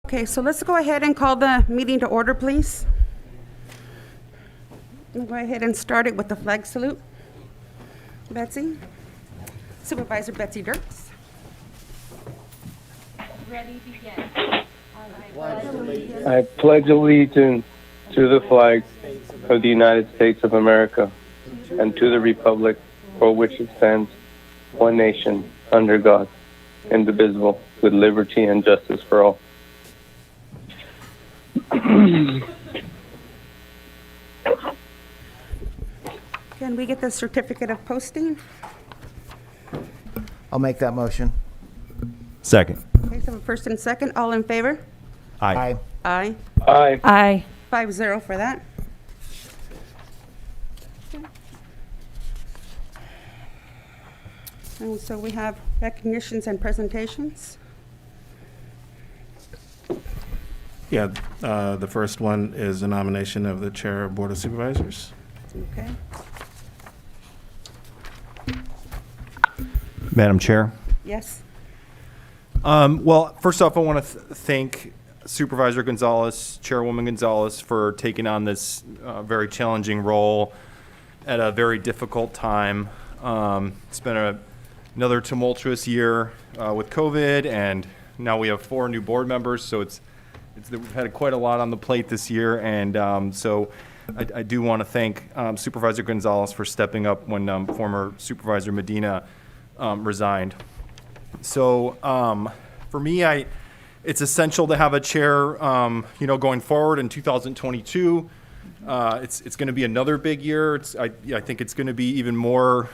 Okay, so let's go ahead and call the meeting to order, please. We'll go ahead and start it with the flag salute. Betsy. Supervisor Betsy Dirks. Ready, begin. I pledge allegiance to the flag of the United States of America and to the republic for which it stands, one nation, under God, indivisible, with liberty and justice for all. Can we get the certificate of posting? I'll make that motion. Second. Okay, so first and second, all in favor? Aye. Aye. Aye. Aye. 5-0 for that. And so we have recognitions and presentations. Yeah, the first one is the nomination of the Chair of Board of Supervisors. Okay. Madam Chair. Yes. Well, first off, I want to thank Supervisor Gonzalez, Chairwoman Gonzalez, for taking on this very challenging role at a very difficult time. It's been another tumultuous year with COVID, and now we have 4 new board members, so we've had quite a lot on the plate this year, and so I do want to thank Supervisor Gonzalez for stepping up when former Supervisor Medina resigned. So for me, it's essential to have a chair, going forward in 2022. It's going to be another big year. I think it's going to be even more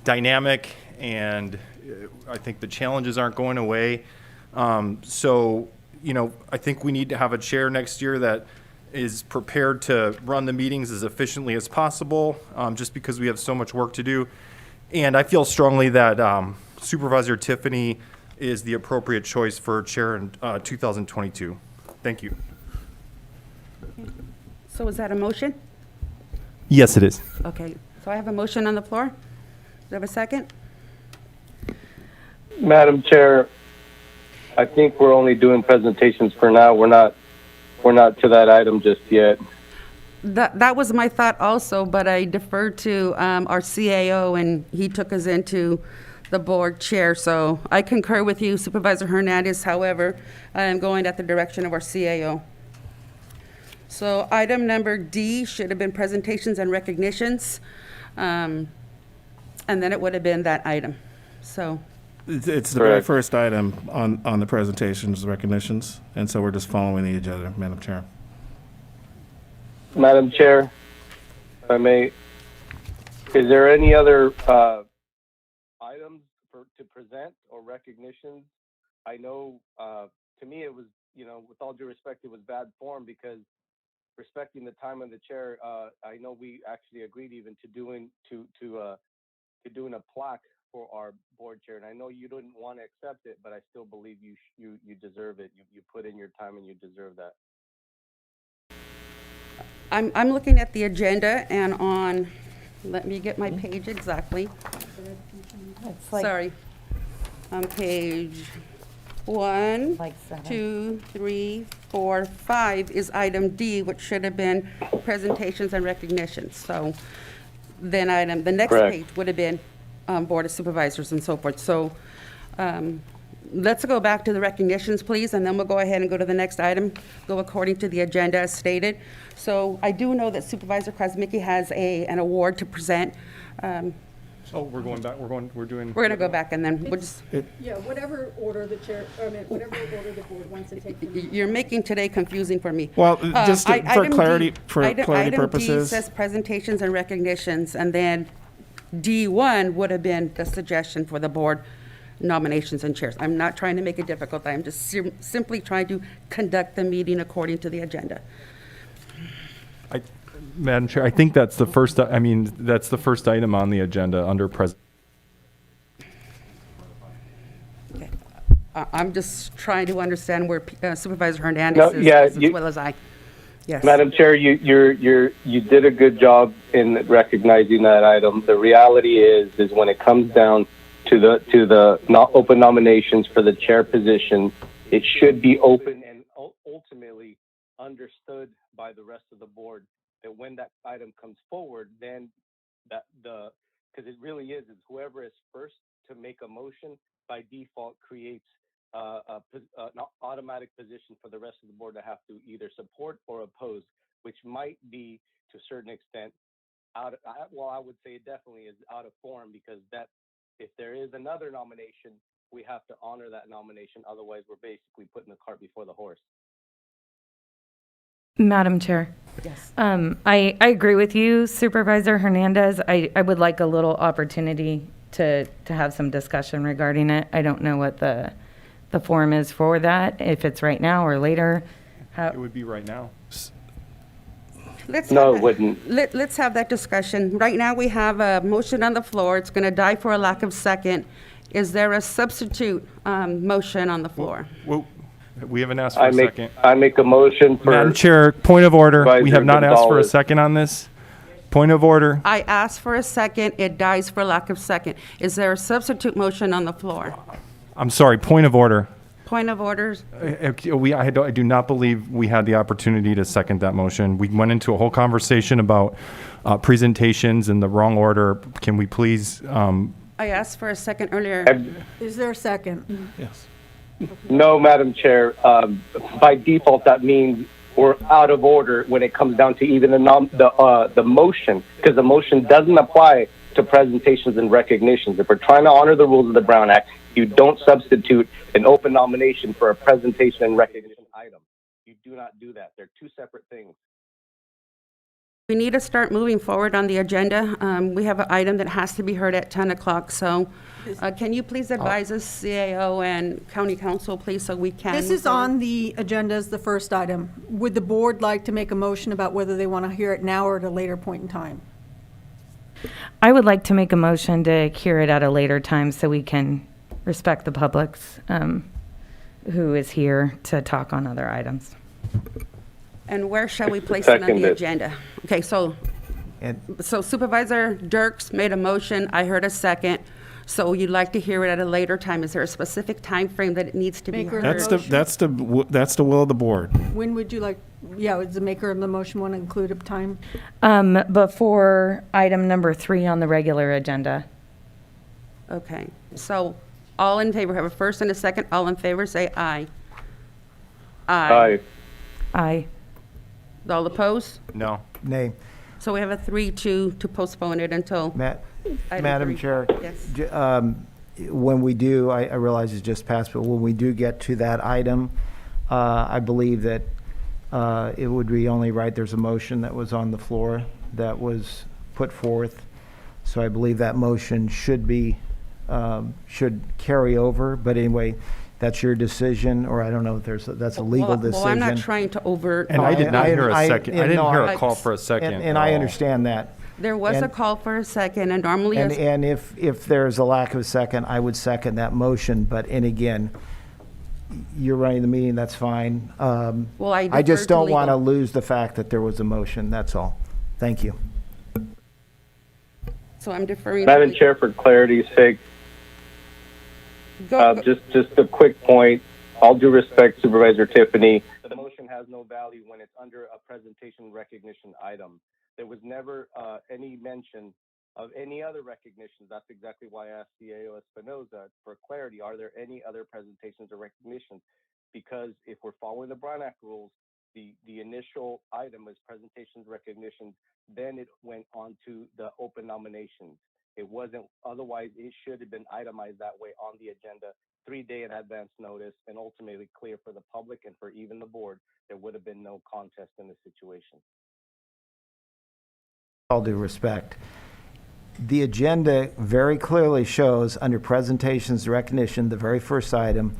dynamic, and I think the challenges aren't going away. So I think we need to have a chair next year that is prepared to run the meetings as efficiently as possible, just because we have so much work to do. And I feel strongly that Supervisor Tiffany is the appropriate choice for chair in 2022. Thank you. So is that a motion? Yes, it is. Okay, so I have a motion on the floor. Do you have a second? Madam Chair, I think we're only doing presentations for now. We're not to that item just yet. That was my thought also, but I deferred to our CAO, and he took us into the board chair. So I concur with you, Supervisor Hernandez. However, I am going at the direction of our CAO. So item number D should have been presentations and recognitions, and then it would have been that item. So It's the very first item on the presentations, recognitions, and so we're just following the agenda, Madam Chair. Madam Chair, if I may, is there any other items to present or recognitions? I know, to me, it was, with all due respect, it was bad form because respecting the time of the chair, I know we actually agreed even to doing a plaque for our board chair, and I know you didn't want to accept it, but I still believe you deserve it. You put in your time and you deserve that. I'm looking at the agenda, and let me get my page exactly. Sorry. On page 1, 2, 3, 4, 5 is item D, which should have been presentations and recognitions. So then the next Correct. page would have been Board of Supervisors and so forth. So let's go back to the recognitions, please, and then we'll go ahead and go to the next item, go according to the agenda as stated. So I do know that Supervisor Krasmicki has an award to present. We're going back. We're doing. We're going to go back, and then we'll just... Yeah, whatever order the chair, whatever order the board wants to take them. You're making today confusing for me. Well, just for Item clarity, D- for item- clarity Item D purposes. says presentations and recognitions, and then D1 would have been the suggestion for the board nominations and chairs. I'm not trying to make it difficult. I'm just simply trying to conduct the meeting according to the agenda. Madam Chair, I think that's the first. That's the first item on the agenda under present. Okay. I'm just trying to understand where Supervisor Hernandez is, as well as I. Yes. Madam Chair, you did a good job in recognizing that item. The reality is when it comes down to the open nominations for the chair position, it should be open and ultimately understood by the rest of the board that when that item comes forward, then because it really is whoever is first to make a motion by default creates an automatic position for the rest of the board to have to either support or oppose, which might be to a certain extent I would say it definitely is out of form, because that if there is another nomination, we have to honor that nomination. Otherwise, we're basically putting the cart before the horse. Madam Chair. Yes. I agree with you, Supervisor Hernandez. I would like a little opportunity to have some discussion regarding it. I don't know what the form is for that, if it's right now or later. It would be right now. No, it wouldn't. Let's have that discussion. Right now, we have a motion on the floor. It's going to die for a lack of second. Is there a substitute motion on the floor? Well, we haven't asked for a second. I make a motion for. Madam Chair, point of order. We have not asked for a Gonzalez. second on this. Point of order. I asked for a second. It dies for lack of second. Is there a substitute motion on the floor? I'm sorry, point of order. Point of orders? I do not believe we had the opportunity to second that motion. We went into a whole conversation about presentations in the wrong order. Can we please? I asked for a second earlier. Is there a second? Yes. No, Madam Chair. By default, that means we're out of order when it comes down to even the motion, because the motion doesn't apply to presentations and recognitions. If we're trying to honor the rules of the Brown Act, you don't substitute an open nomination for a presentation and recognition item. You do not do that. They're two separate things. We need to start moving forward on the agenda. We have an item that has to be heard at 10 o'clock, so can you please advise us, CAO and County Council, please, so we can This move is forward? on the agenda as the first item. Would the board like to make a motion about whether they want to hear it now or at a later point in time? I would like to make a motion to hear it at a later time so we can respect the public's who is here to talk on other items. And where shall we place it on the Seconded. agenda? Okay, so Supervisor Dirks made a motion, I heard a second, so you'd like to hear it at a later time. Is there a specific time frame that it needs to be Maker of heard? That's the will of the board. When would you like, does the maker of the motion want to include a time? Before item number 3 on the regular agenda. Okay, so all in favor, have a first and a second, all in favor, say aye. Aye. Aye. All opposed? No. Nay. So we have a 3-2 to postpone it until item Madam 3. Chair, Yes. when we do, I realize it's just passed, but when we do get to that item, I believe that it would be only right, there's a motion that was on the floor that was put forth. So I believe that motion should carry over, but anyway, that's your decision, or I don't know if that's a legal decision. Well, I'm not trying to over. And I did not hear a second. I didn't no, hear I- a call for a second. And I understand that. There was a and- call for a second, and normally, And if there's a lack of a second, I would second that motion, and again, you're running the meeting, that's fine. Well, I I just defer to don't want to legal. lose the fact that there was a motion, that's all. Thank you. so I'm deferring. Madam Chair, for clarity's sake, Go- just a quick point. All due respect, Supervisor Tiffany, the motion has no value when it's under a presentation recognition item. There was never any mention of any other recognitions. That's exactly why I asked CAO Espinoza for clarity. Are there any other presentations or recognitions? Because if we're following the Brown Act rules, the initial item was presentations recognitions, then it went on to the open nominations. It wasn't, otherwise it should have been itemized that way on the agenda, 3-day in advance notice, and ultimately clear for the public and for even the board. There would have been no contest in this situation. All due respect. The agenda very clearly shows under presentations recognition, the very first item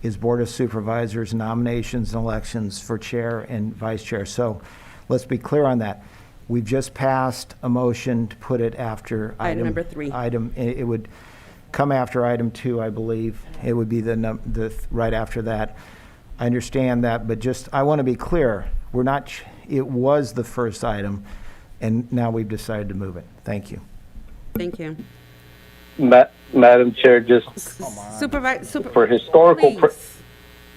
is Board of Supervisors nominations and elections for chair and vice chair. So let's be clear on that. We've just passed a motion to put it after Item number 3. It would come after item 2, I believe. It would be right after that. I understand that, but I want to be clear. It was the first item, and now we've decided to move it. Thank you. Thank you. Madam Chair, just Supervisor, for historical, please.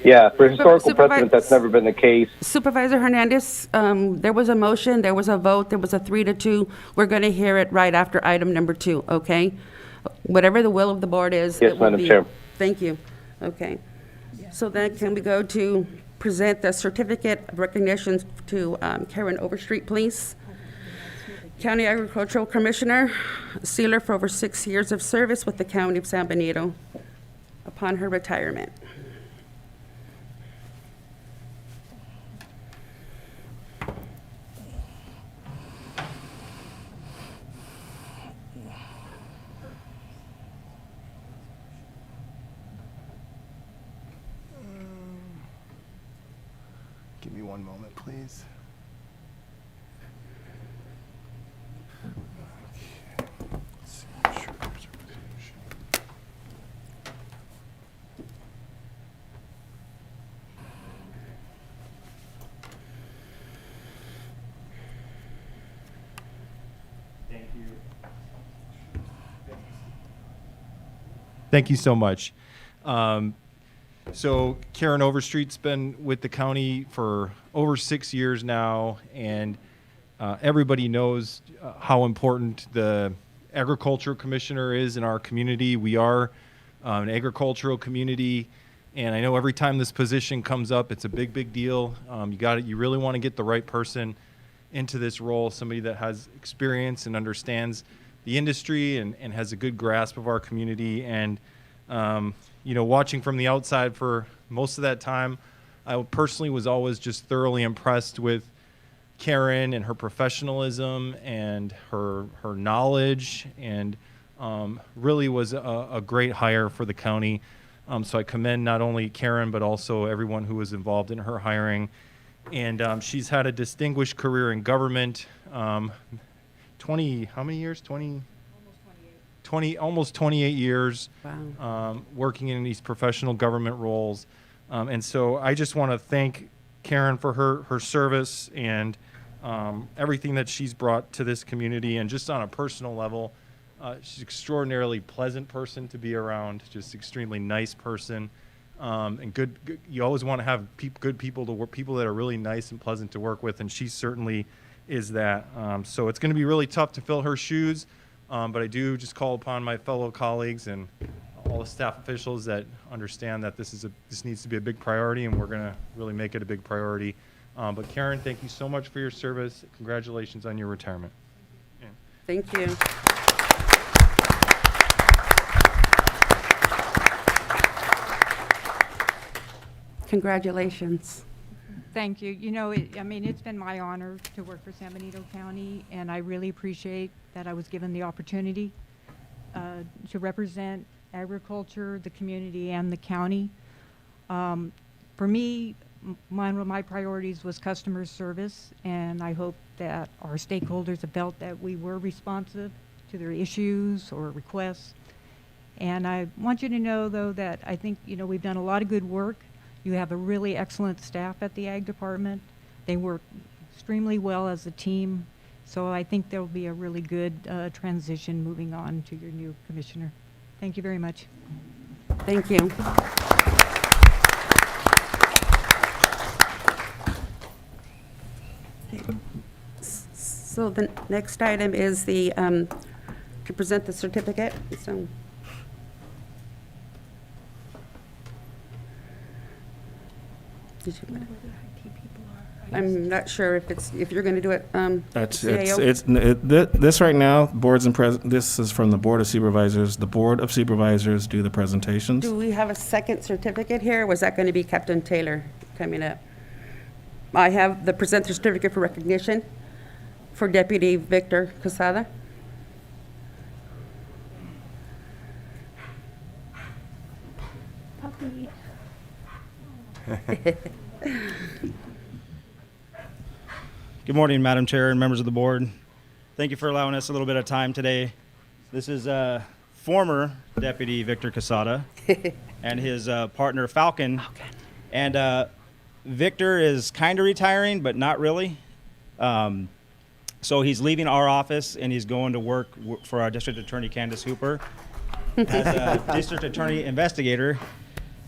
Yeah, for historical Supervi- precedent, that's never been the case. Supervisor Hernandez, there was a motion, there was a vote, there was a 3-2. We're going to hear it right after item number 2, okay? Whatever the will of the board is. Yes, it will Madam be. Chair. Thank you. Okay. So then can we go to present the certificate of recognition to Karen Overstreet, please? County Agricultural Commissioner, sealer for over 6 years of service with the County of San Benito upon her retirement. Give me one moment, please. Thank you so much. So Karen Overstreet's been with the county for over 6 years now, and everybody knows how important the agricultural commissioner is in our community. We are an agricultural community, and I know every time this position comes up, it's a big, big deal. You really want to get the right person into this role, somebody that has experience and understands the industry and has a good grasp of our community. And watching from the outside for most of that time, I personally was always just thoroughly impressed with Karen and her professionalism and her knowledge, and really was a great hire for the county. So I commend not only Karen, but also everyone who was involved in her hiring. And she's had a distinguished career in government. 20, how many years? 20, almost 28 years. Wow. Working in these professional government roles. And so I just want to thank Karen for her service and everything that she's brought to this community. And just on a personal level, she's an extraordinarily pleasant person to be around, just extremely nice person. And good, you always want to have good people to work, people that are really nice and pleasant to work with, and she certainly is that. So it's going to be really tough to fill her shoes, but I do just call upon my fellow colleagues and all the staff officials that understand that this needs to be a big priority, and we're going to really make it a big priority. But Karen, thank you so much for your service. Congratulations on your retirement. Yeah. Thank you. Congratulations. Thank you. You know, it's been my honor to work for San Benito County, and I really appreciate that I was given the opportunity to represent agriculture, the community, and the county. For me, one of my priorities was customer service, and I hope that our stakeholders have felt that we were responsive to their issues or requests. And I want you to know, though, that I think, we've done a lot of good work. You have a really excellent staff at the Ag Department. They work extremely well as a team. So I think there will be a really good transition moving on to your new commissioner. Thank you very much. Thank you. So the next item is to present the certificate. So. Did you? I'm not sure if you're going to do it. This right now, this is from the Board of Supervisors. The Board of Supervisors do the presentations. Do we have a second certificate here? Or was that going to be Captain Taylor coming up? I have the presenter certificate for recognition for Deputy Victor Quesada. Puppy. Good morning, Madam Chair and members of the board. Thank you for allowing us a little bit of time today. This is former Deputy Victor Quesada and his partner Falcon. And Victor is kind of retiring, but not really. So he's leaving our office and he's going to work for our District Attorney Candace Hooper as a District Attorney investigator.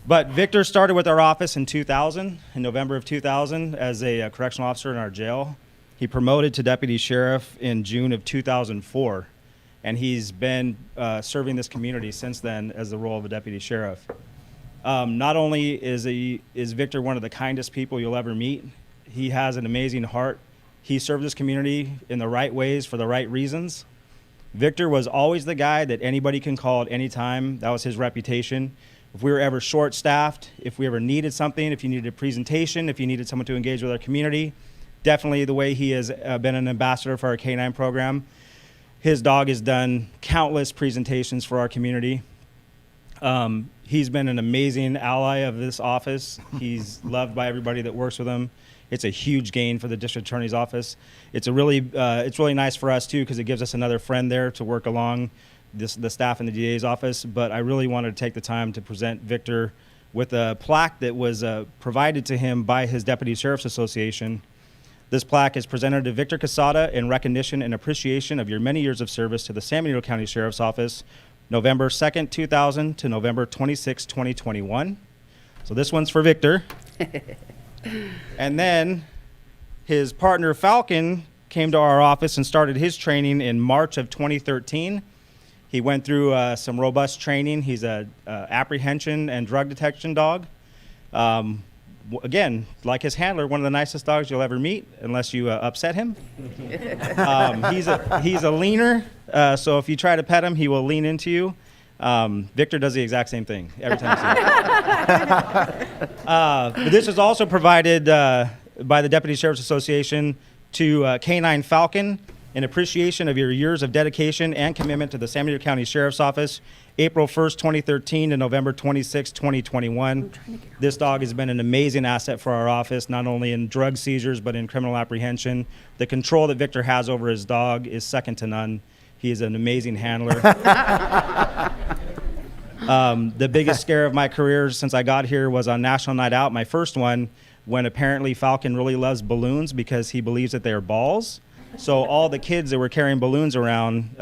But Victor started with our office in 2000, in November of 2000, as a correctional officer in our jail. He promoted to deputy sheriff in June of 2004, and he's been serving this community since then as the role of a deputy sheriff. Not only is Victor one of the kindest people you'll ever meet, he has an amazing heart. He served this community in the right ways for the right reasons. Victor was always the guy that anybody can call at any time. That was his reputation. If we were ever short-staffed, if we ever needed something, if you needed a presentation, if you needed someone to engage with our community, definitely the way he has been an ambassador for our K-9 program. His dog has done countless presentations for our community. He's been an amazing ally of this office. He's loved by everybody that works with him. It's a huge gain for the district attorney's office. It's really nice for us too, because it gives us another friend there to work along the staff in the DA's office. But I really wanted to take the time to present Victor with a plaque that was provided to him by his Deputy Sheriff's Association. This plaque is presented to Victor Quesada in recognition and appreciation of your many years of service to the San Benito County Sheriff's Office, November 2nd, 2000 to November 26, 2021. So this one's for Victor. And then his partner Falcon came to our office and started his training in March of 2013. He went through some robust training. He's a apprehension and drug detection dog. Again, like his handler, one of the nicest dogs you'll ever meet, unless you upset him. He's a leaner, so if you try to pet him, he will lean into you. Victor does the exact same thing every time I see him. But this is also provided by the Deputy Sheriff's Association to K9 Falcon in appreciation of your years of dedication and commitment to the San Benito County Sheriff's Office, April 1st, 2013 to November 26, 2021. This dog has been an amazing asset for our office, not only in drug seizures, but in criminal apprehension. The control that Victor has over his dog is second to none. He is an amazing handler. The biggest scare of my career since I got here was on National Night Out, my first one, when apparently Falcon really loves balloons because he believes that they are balls. So all the kids that were carrying balloons around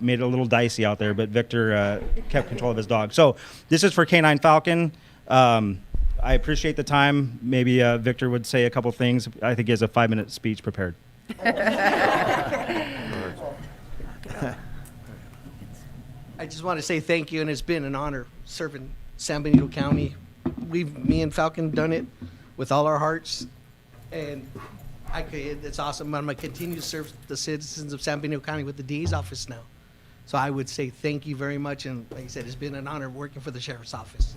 made it a little dicey out there, but Victor kept control of his dog. So this is for K9 Falcon. I appreciate the time. Maybe Victor would say a couple things. I think he has a 5-minute speech prepared. I just want to say thank you, and it's been an honor serving San Benito County. Me and Falcon done it with all our hearts, and it's awesome. I'm going to continue to serve the citizens of San Benito County with the DA's office now. So I would say thank you very much, and like I said, it's been an honor working for the Sheriff's Office.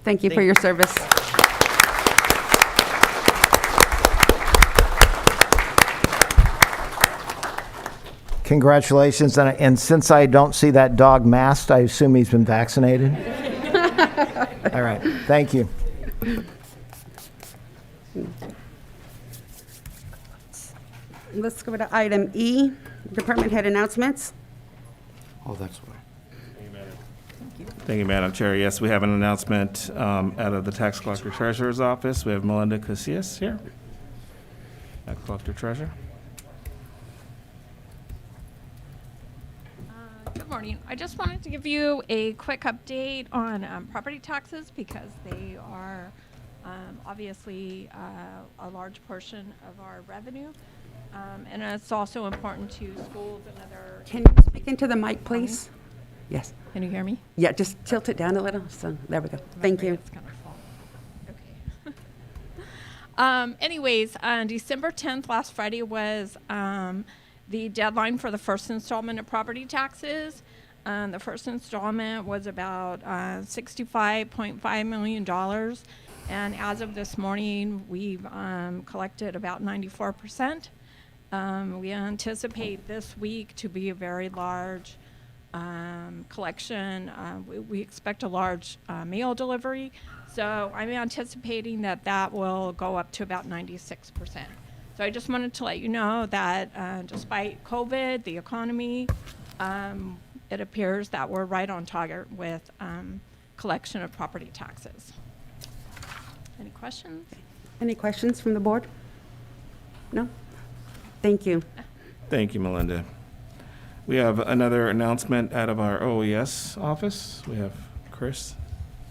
Thank you for your service. Congratulations, and since I don't see that dog masked, I assume he's been vaccinated? All right, thank you. Let's go to item E, department head announcements. Oh, that's why. Thank you, Madam Chair. Yes, we have an announcement out of the Tax Collector Treasurer's Office. We have Melinda Casillas here. Tax Collector Treasurer. Good morning. I just wanted to give you a quick update on property taxes because they are obviously a large portion of our revenue. And it's also important to schools and other... Can you speak into the mic, please? Yes. Can you hear me? Yeah, just tilt it down a little. So there we go. Thank you. It's kind of fall. Okay. Anyways, on December 10th, last Friday, was the deadline for the first installment of property taxes. The first installment was about $65.5 million. And as of this morning, we've collected about 94%. We anticipate this week to be a very large collection. We expect a large mail delivery. So I'm anticipating that will go up to about 96%. So I just wanted to let you know that despite COVID, the economy, it appears that we're right on target with collection of property taxes. Any questions? Any questions from the board? No? Thank you. Thank you, Melinda. We have another announcement out of our OES office. We have Chris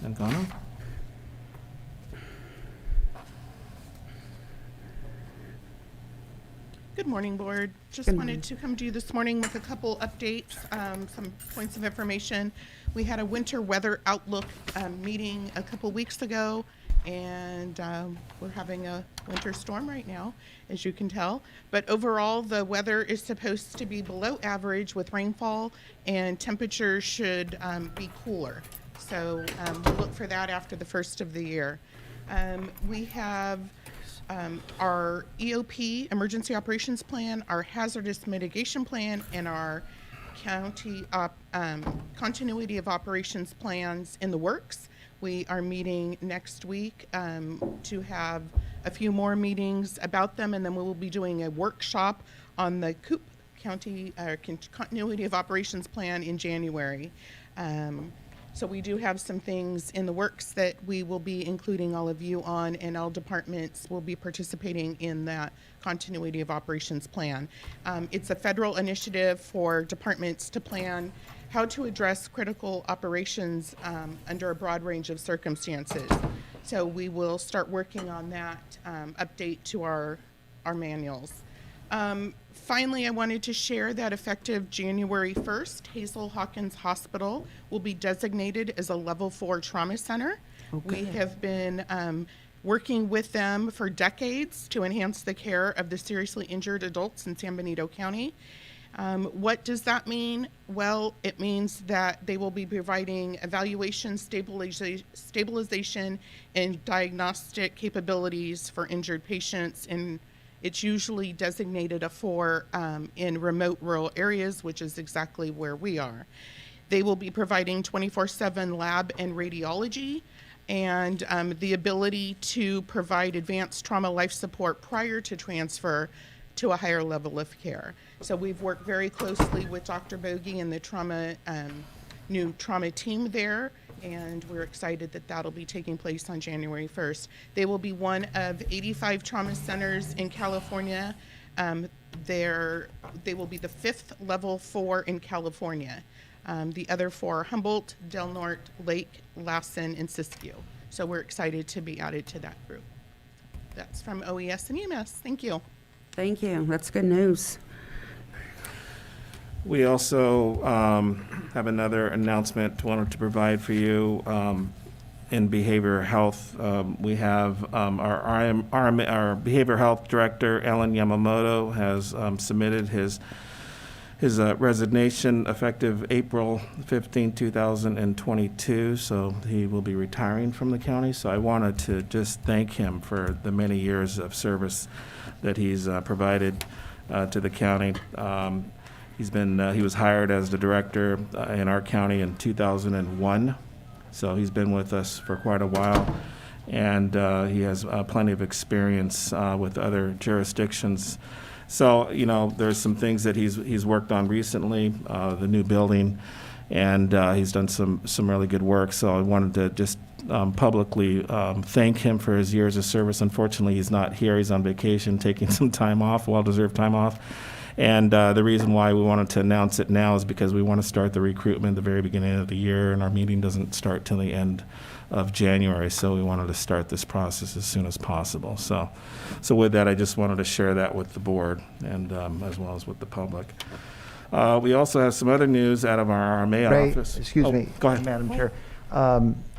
Ancano. Good morning, Board. Just Good wanted to come to you this morning with a couple updates, some points of information. We had a winter weather outlook meeting a couple weeks ago, and we're having a winter storm right now, as you can tell. But overall, the weather is supposed to be below average with rainfall, and temperatures should be cooler. So we'll look for that after the first of the year. We have our EOP, Emergency Operations Plan, our Hazardous Mitigation Plan, and our County Continuity of Operations Plans in the works. We are meeting next week to have a few more meetings about them, and then we will be doing a workshop on the COOP, County Continuity of Operations Plan, in January. So we do have some things in the works that we will be including all of you on, and all departments will be participating in that continuity of operations plan. It's a federal initiative for departments to plan how to address critical operations under a broad range of circumstances. So we will start working on that update to our manuals. Finally, I wanted to share that effective January 1st, Hazel Hawkins Hospital will be designated as a level 4 trauma center. We have been working with them for decades to enhance the care of the seriously injured adults in San Benito County. What does that mean? Well, it means that they will be providing evaluation, stabilization, and diagnostic capabilities for injured patients, and it's usually designated a 4 in remote rural areas, which is exactly where we are. They will be providing 24/7 lab and radiology, and the ability to provide advanced trauma life support prior to transfer to a higher level of care. So we've worked very closely with Dr. Bogie and the new trauma team there, and we're excited that that'll be taking place on January 1st. They will be one of 85 trauma centers in California. They will be the 5th level 4 in California. The other 4 are Humboldt, Del Norte, Lake, Lassen, and Siskiyou. So we're excited to be added to that group. That's from OES and EMS. Thank you. Thank you. That's good news. We also have another announcement wanted to provide for you in behavioral health. We have our behavioral health director, Ellen Yamamoto, has submitted his resignation effective April 15, 2022. So he will be retiring from the county. So I wanted to just thank him for the many years of service that he's provided to the county. He was hired as the director in our county in 2001, so he's been with us for quite a while, and he has plenty of experience with other jurisdictions. So, there's some things that he's worked on recently, the new building, and he's done some really good work. So I wanted to just publicly thank him for his years of service. Unfortunately, he's not here. He's on vacation, taking some time off, well-deserved time off. And the reason why we wanted to announce it now is because we want to start the recruitment at the very beginning of the year, and our meeting doesn't start till the end of January, so we wanted to start this process as soon as possible. So with that, I just wanted to share that with the board and as well as with the public. We also have some other news out of our RMA Ray, office. excuse me, Go ahead. Madam Chair.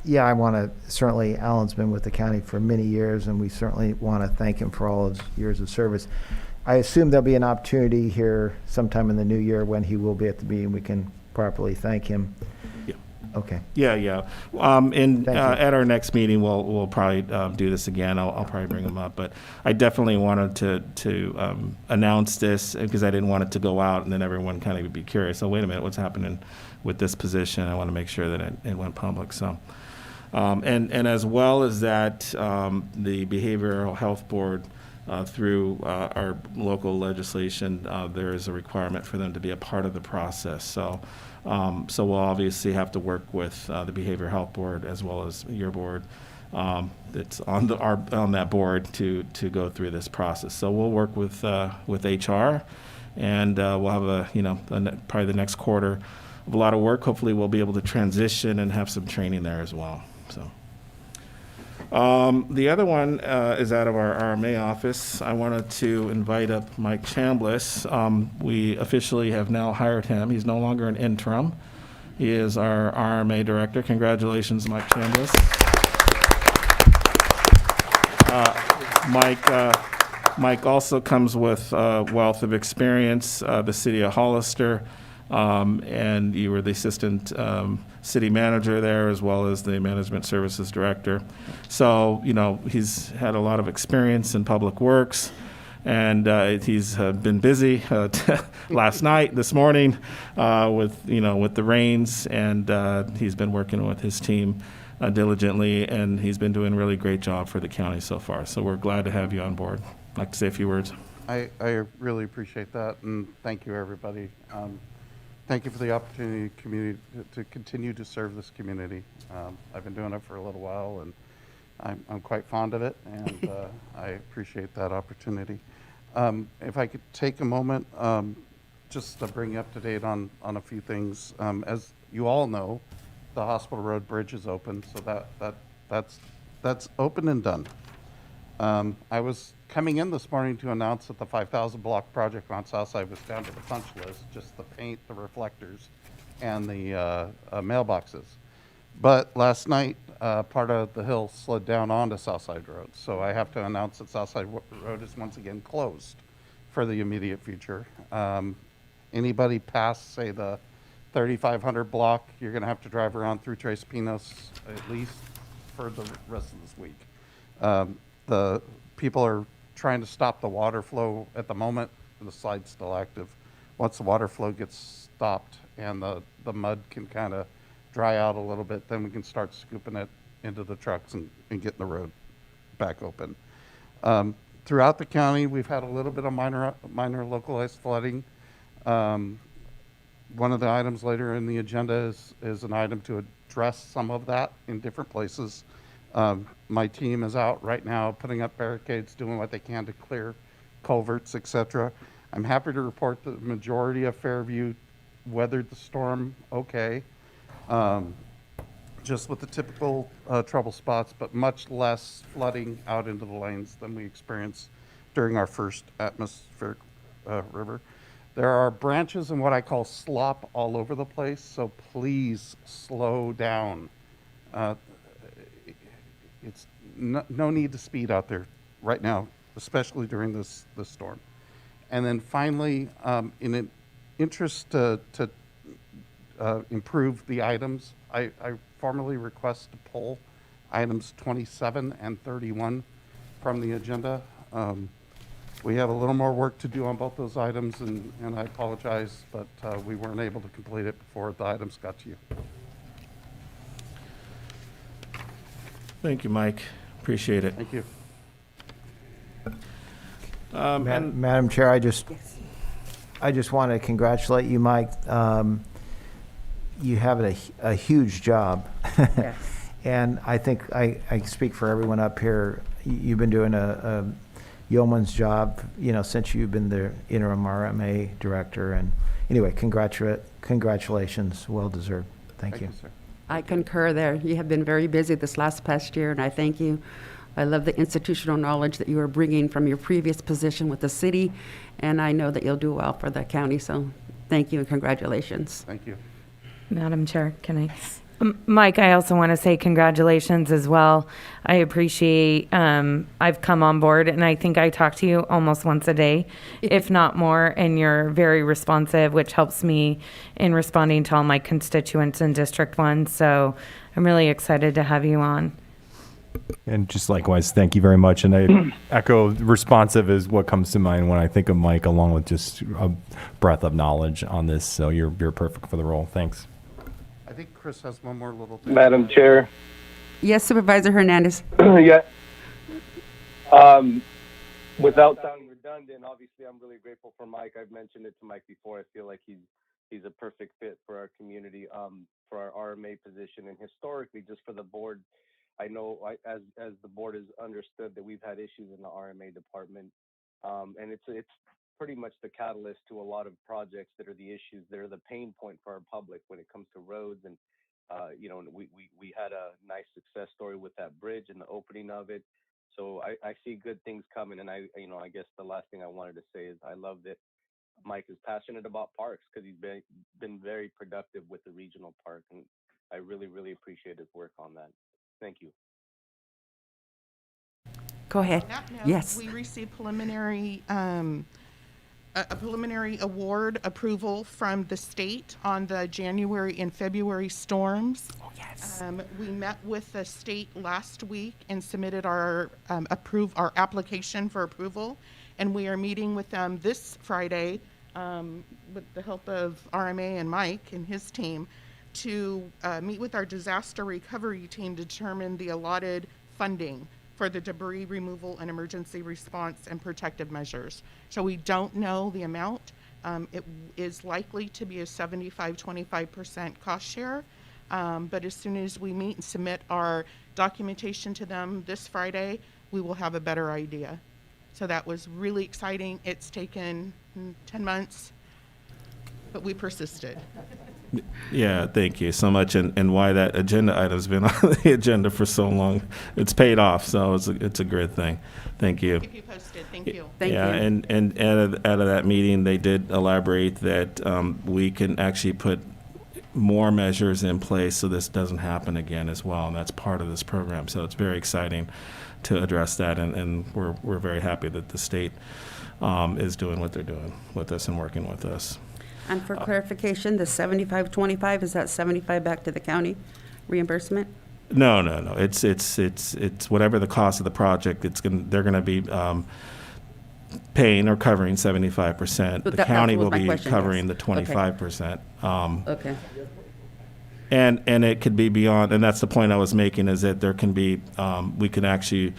Yeah, I want to, certainly, Alan's been with the county for many years, and we certainly want to thank him for all his years of service. I assume there'll be an opportunity here sometime in the new year when he will be at the meeting. We can properly thank him. Yeah. Okay. Yeah. At our next meeting, we'll probably do this again. I'll probably bring him up, but I definitely wanted to announce this because I didn't want it to go out and then everyone kind of would be curious. So wait a minute, what's happening with this position? I want to make sure that it went public. So, and as well as that, the Behavioral Health Board. Through our local legislation, there is a requirement for them to be a part of the process. So we'll obviously have to work with the Behavioral Health Board as well as your board that's on that board to go through this process. So we'll work with HR, and we'll have probably the next quarter of a lot of work. Hopefully, we'll be able to transition and have some training there as well. So. The other one is out of our RMA office. I wanted to invite up Mike Chambliss. We officially have now hired him. He's no longer an interim. He is our RMA director. Congratulations, Mike Chambliss. Mike also comes with a wealth of experience, the city of Hollister, and you were the assistant city manager there as well as the management services director. So, you know, he's had a lot of experience in public works, and he's been busy last night, this morning, with the rains, and he's been working with his team diligently, and he's been doing a really great job for the county so far. So we're glad to have you on board. I'd like to say a few words. I really appreciate that, and thank you, everybody. Thank you for the opportunity to continue to serve this community. I've been doing it for a little while, and I'm quite fond of it, and I appreciate that opportunity. If I could take a moment just to bring you up to date on a few things. As you all know, the Hospital Road Bridge is open, so that's open and done. I was coming in this morning to announce that the 5,000 block project on Southside was down to the punch list, just the paint, the reflectors, and the mailboxes. But last night, part of the hill slid down onto Southside Road, so I have to announce that Southside Road is once again closed for the immediate future. Anybody past, say, the 3,500 block, you're going to have to drive around through Tres Pinos at least for the rest of this week. The people are trying to stop the water flow at the moment. The slide's still active. Once the water flow gets stopped and the mud can kind of dry out a little bit, then we can start scooping it into the trucks and getting the road back open. Throughout the county, we've had a little bit of minor localized flooding. One of the items later in the agenda is an item to address some of that in different places. My team is out right now putting up barricades, doing what they can to clear culverts, etc. I'm happy to report that the majority of Fairview weathered the storm okay, just with the typical trouble spots, but much less flooding out into the lanes than we experienced during our first atmospheric river. There are branches and what I call slop all over the place, so please slow down. It's no need to speed out there right now, especially during this storm. And then finally, in an interest to improve the items, I formally request to pull items 27 and 31 from the agenda. We have a little more work to do on both those items, and I apologize, but we weren't able to complete it before the items got to you. Thank you, Mike. Appreciate it. Thank you. Madam Chair, I just want to congratulate you, Mike. You have a huge job. Yes. And I think I speak for everyone up here. You've been doing a yeoman's job, since you've been the interim RMA director. And anyway, congratulations. Well deserved. Thank you. Sir. I concur there. You have been very busy this past year, and I thank you. I love the institutional knowledge that you are bringing from your previous position with the city, and I know that you'll do well for the county, so thank you and congratulations. Thank you. Madam Chair, can I? Mike, I also want to say congratulations as well. I appreciate, I've come on board and I think I talk to you almost once a day, if not more, and you're very responsive, which helps me in responding to all my constituents in District 1. So I'm really excited to have you on. And just likewise, thank you very much. And I echo responsive is what comes to mind when I think of Mike, along with just a breadth of knowledge on this. So you're perfect for the role. Thanks. I think Chris has one more little thing. Madam Chair. Yes, Supervisor Hernandez. Yeah. Without sounding redundant, obviously I'm really grateful for Mike. I've mentioned it to Mike before. I feel like he's a perfect fit for our community, for our RMA position, and historically, just for the board. I know as the board has understood that we've had issues in the RMA department, and it's pretty much the catalyst to a lot of projects that are the issues that are the pain point for our public when it comes to roads and We had a nice success story with that bridge and the opening of it. So I see good things coming. And I guess the last thing I wanted to say is I love that Mike is passionate about parks because he's been very productive with the regional park. And I really, really appreciate his work on that. Thank you. Go ahead. On that note, Yes. we received a preliminary award approval from the state on the January and February storms. Oh, yes. We met with the state last week and submitted our application for approval, and we are meeting with them this Friday with the help of RMA and Mike and his team to meet with our disaster recovery team to determine the allotted funding for the debris removal and emergency response and protective measures. So we don't know the amount. It is likely to be a 75-25% cost share. But as soon as we meet and submit our documentation to them this Friday, we will have a better idea. So that was really exciting. It's taken 10 months, but we persisted. Yeah, thank you so much. And why that agenda item's been on the agenda for so long, it's paid off. So it's a great thing. Thank you. Keep you posted. Thank you. Thank yeah, you. and out of that meeting, they did elaborate that we can actually put more measures in place so this doesn't happen again as well, and that's part of this program. So it's very exciting to address that, and we're very happy that the state is doing what they're doing with us and working with us. And for clarification, the 75-25, is that 75 back to the county reimbursement? No. It's whatever the cost of the project. They're gonna be paying or covering 75%. But The county that was will my be question, covering yes. the 25%. Okay. And it could be beyond, and that's the point I was making, is that there can be, we can actually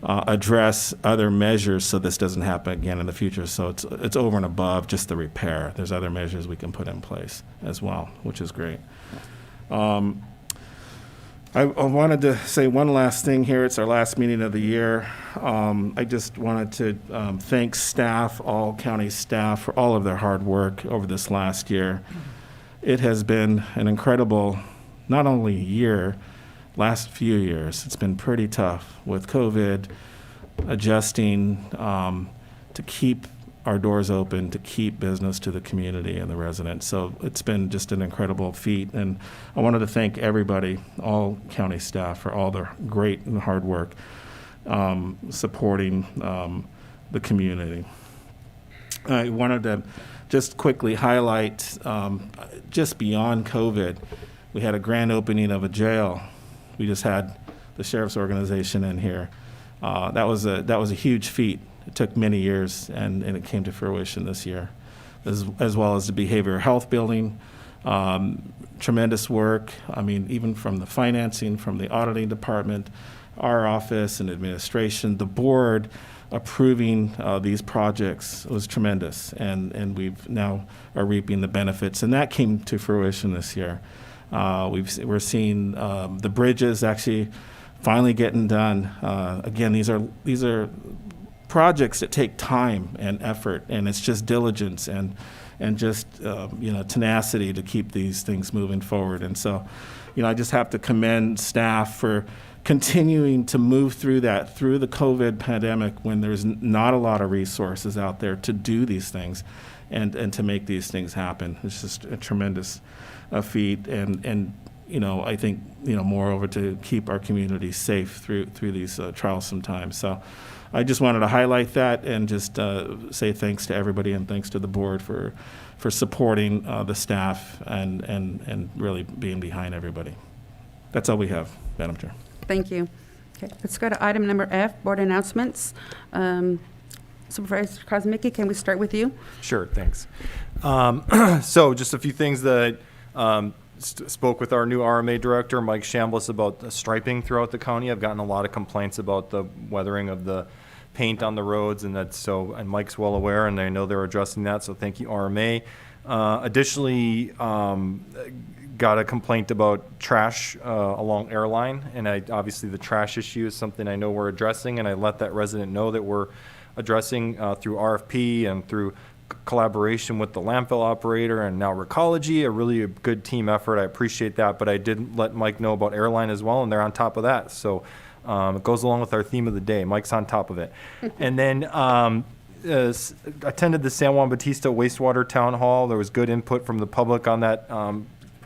address other measures so this doesn't happen again in the future. So it's over and above just the repair. There's other measures we can put in place as well, which is great. I wanted to say one last thing here. It's our last meeting of the year. I just wanted to thank staff, all county staff, for all of their hard work over this last year. It has been an incredible, not only year, last few years. It's been pretty tough with COVID, adjusting to keep our doors open, to keep business to the community and the residents. So it's been just an incredible feat. And I wanted to thank everybody, all county staff, for all their great and hard work supporting the community. I wanted to just quickly highlight, just beyond COVID, we had a grand opening of a jail. We just had the sheriff's organization in here. That was a huge feat. It took many years, and it came to fruition this year, as well as the behavioral health building. Tremendous work. I mean, even from the financing, from the auditing department, our office and administration, the board approving these projects was tremendous, and we've now are reaping the benefits, and that came to fruition this year. We're seeing the bridges actually finally getting done. Again, these are projects that take time and effort, and it's just diligence and just tenacity to keep these things moving forward. And so, I just have to commend staff for continuing to move through the COVID pandemic when there's not a lot of resources out there to do these things and to make these things happen. It's just a tremendous feat, and I think moreover to keep our community safe through these troublesome times. So I just wanted to highlight that and just say thanks to everybody and thanks to the board for supporting the staff and really being behind everybody. That's all we have, Madam Chair. Thank you. Okay, let's go to item number F, board announcements. Supervisor Kosmicki, can we start with you? Sure, thanks. So just a few things that spoke with our new RMA director, Mike Chambliss, about the striping throughout the county. I've gotten a lot of complaints about the weathering of the paint on the roads, and and Mike's well aware, and I know they're addressing that, so thank you, RMA. Additionally, got a complaint about trash along Airline, and obviously the trash issue is something I know we're addressing, and I let that resident know that we're addressing through RFP and through collaboration with the landfill operator and now Recology, a really good team effort. I appreciate that, but I did let Mike know about airline as well, and they're on top of that. So it goes along with our theme of the day. Mike's on top of it. And then attended the San Juan Bautista wastewater town hall. There was good input from the public on that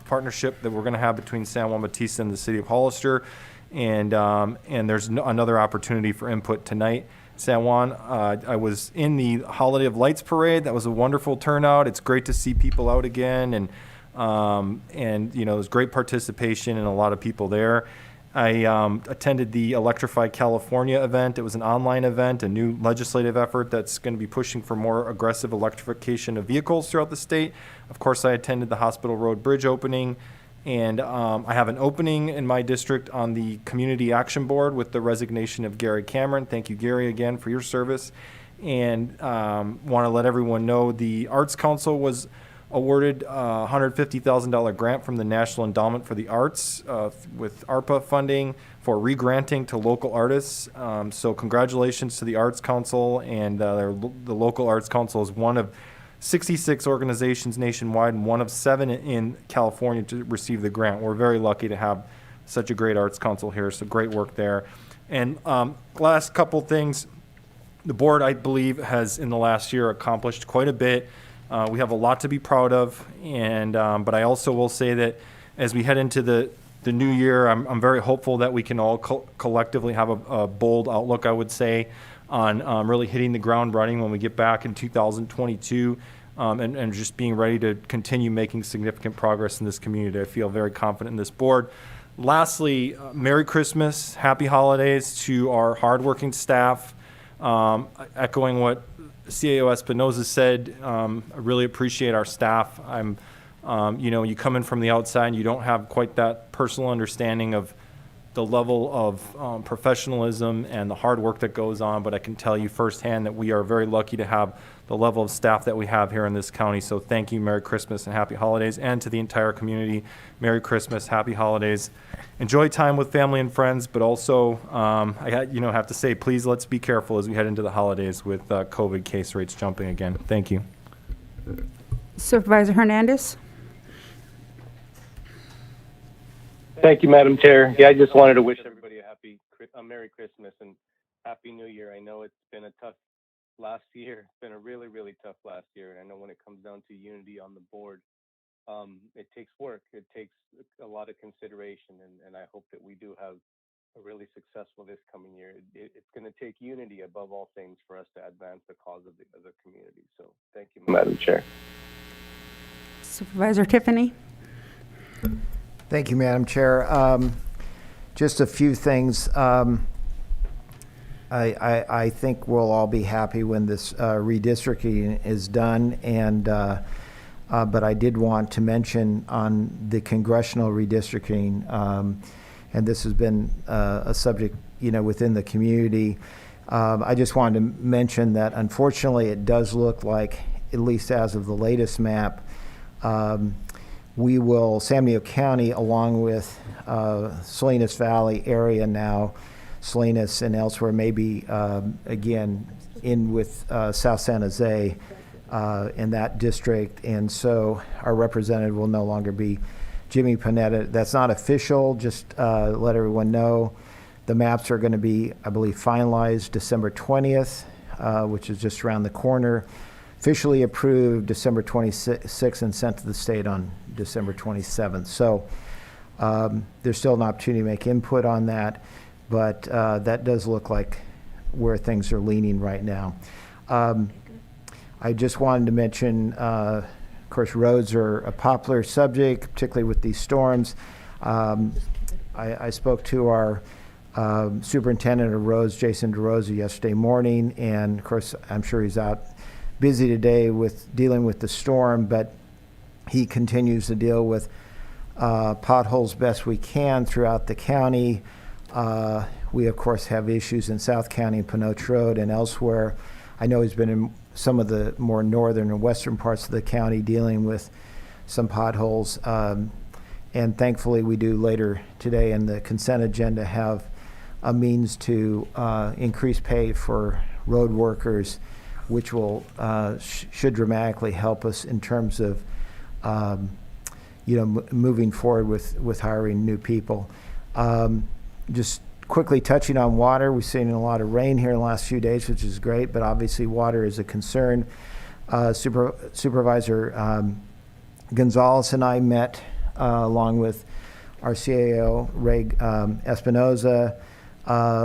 partnership that we're going to have between San Juan Bautista and the city of Hollister. And there's another opportunity for input tonight. San Juan, I was in the Holiday of Lights parade. That was a wonderful turnout. It's great to see people out again, and you know, there's great participation and a lot of people there. I attended the Electrify California event. It was an online event, a new legislative effort that's going to be pushing for more aggressive electrification of vehicles throughout the state. Of course, I attended the Hospital Road Bridge opening. And I have an opening in my district on the Community Action Board with the resignation of Gary Cameron. Thank you, Gary, again for your service. And want to let everyone know the Arts Council was awarded a $150,000 grant from the National Endowment for the Arts with ARPA funding for re-granting to local artists. So congratulations to the Arts Council, and the local Arts Council is one of 66 organizations nationwide and one of 7 in California to receive the grant. We're very lucky to have such a great arts council here, so great work there. And last couple things, the board, I believe, has in the last year accomplished quite a bit. We have a lot to be proud of, and but I also will say that as we head into the new year, I'm very hopeful that we can all collectively have a bold outlook, I would say, on really hitting the ground running when we get back in 2022, and just being ready to continue making significant progress in this community. I feel very confident in this board. Lastly, Merry Christmas, Happy Holidays to our hardworking staff. Echoing what CAO Espinoza said, I really appreciate our staff. You know, you come in from the outside and you don't have quite that personal understanding of the level of professionalism and the hard work that goes on, but I can tell you firsthand that we are very lucky to have the level of staff that we have here in this county. So thank you, Merry Christmas and Happy Holidays, and to the entire community, Merry Christmas, Happy Holidays. Enjoy time with family and friends, but also I have to say, please let's be careful as we head into the holidays with COVID case rates jumping again. Thank you. Supervisor Hernandez? Thank you, Madam Chair. Yeah, I just wanted to wish everybody a Merry Christmas and Happy New Year. I know it's been a tough last year. It's been a really, really tough last year. And I know when it comes down to unity on the board, it takes work. It takes a lot of consideration. And I hope that we do have a really successful this coming year. It's going to take unity above all things for us to advance the cause of the community. So thank you, Madam Chair. Supervisor Tiffany? Thank you, Madam Chair. Just a few things. I think we'll all be happy when this redistricting is done, and but I did want to mention on the congressional redistricting, and this has been a subject, within the community. I just wanted to mention that unfortunately it does look like, at least as of the latest map, San Benito County, along with Salinas Valley area now, Salinas and elsewhere, maybe again in with South San Jose in that district. And so our representative will no longer be Jimmy Panetta. That's not official, just let everyone know. The maps are going to be, I believe, finalized December 20th, which is just around the corner. Officially approved December 26th and sent to the state on December 27th. So there's still an opportunity to make input on that, but that does look like where things are leaning right now. I just wanted to mention, of course, roads are a popular subject, particularly with these storms. I spoke to our superintendent of roads, Jason DeRosa, yesterday morning, and of course, I'm sure he's out busy today with dealing with the storm, but he continues to deal with potholes best we can throughout the county. We, of course, have issues in South County, Pinoch Road, and elsewhere. I know he's been in some of the more northern and western parts of the county dealing with some potholes. And thankfully, we do later today in the consent agenda have a means to increase pay for road workers which will should dramatically help us in terms of moving forward with hiring new people. Just quickly touching on water, we've seen a lot of rain here in the last few days, which is great, but obviously water is a concern. Supervisor Gonzalez and I met along with our CAO, Ray Espinoza,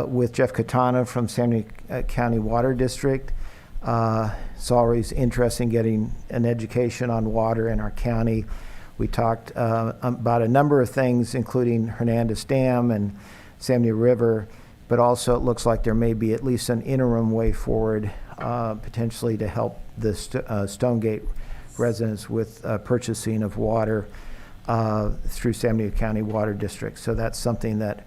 with Jeff Katana from San Diego County Water District. It's always interesting getting an education on water in our county. We talked about a number of things, including Hernandez Dam and San Diego River, but also it looks like there may be at least an interim way forward, potentially to help the Stonegate residents with purchasing of water through San Diego County Water District. So that's something that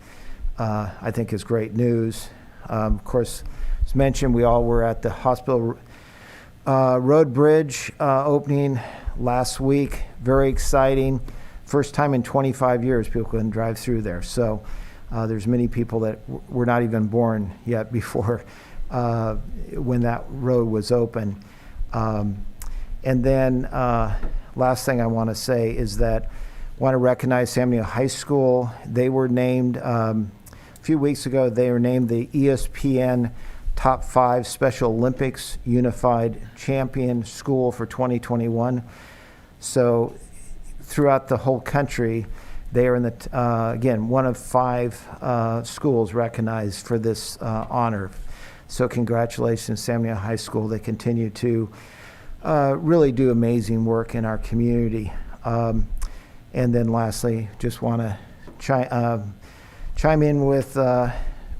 I think is great news. Of course, as mentioned, we all were at the hospital road bridge opening last week. Very exciting. First time in 25 years people can drive through there. So there's many people that were not even born yet before when that road was open. And then last thing I want to say is that I want to recognize San Diego High School. They were named, a few weeks ago, they were named the ESPN Top 5 Special Olympics Unified Champion School for 2021. So throughout the whole country, they are in the, again, one of 5 schools recognized for this honor. So congratulations, San Diego High School. They continue to really do amazing work in our community. And then lastly, just want to chime in with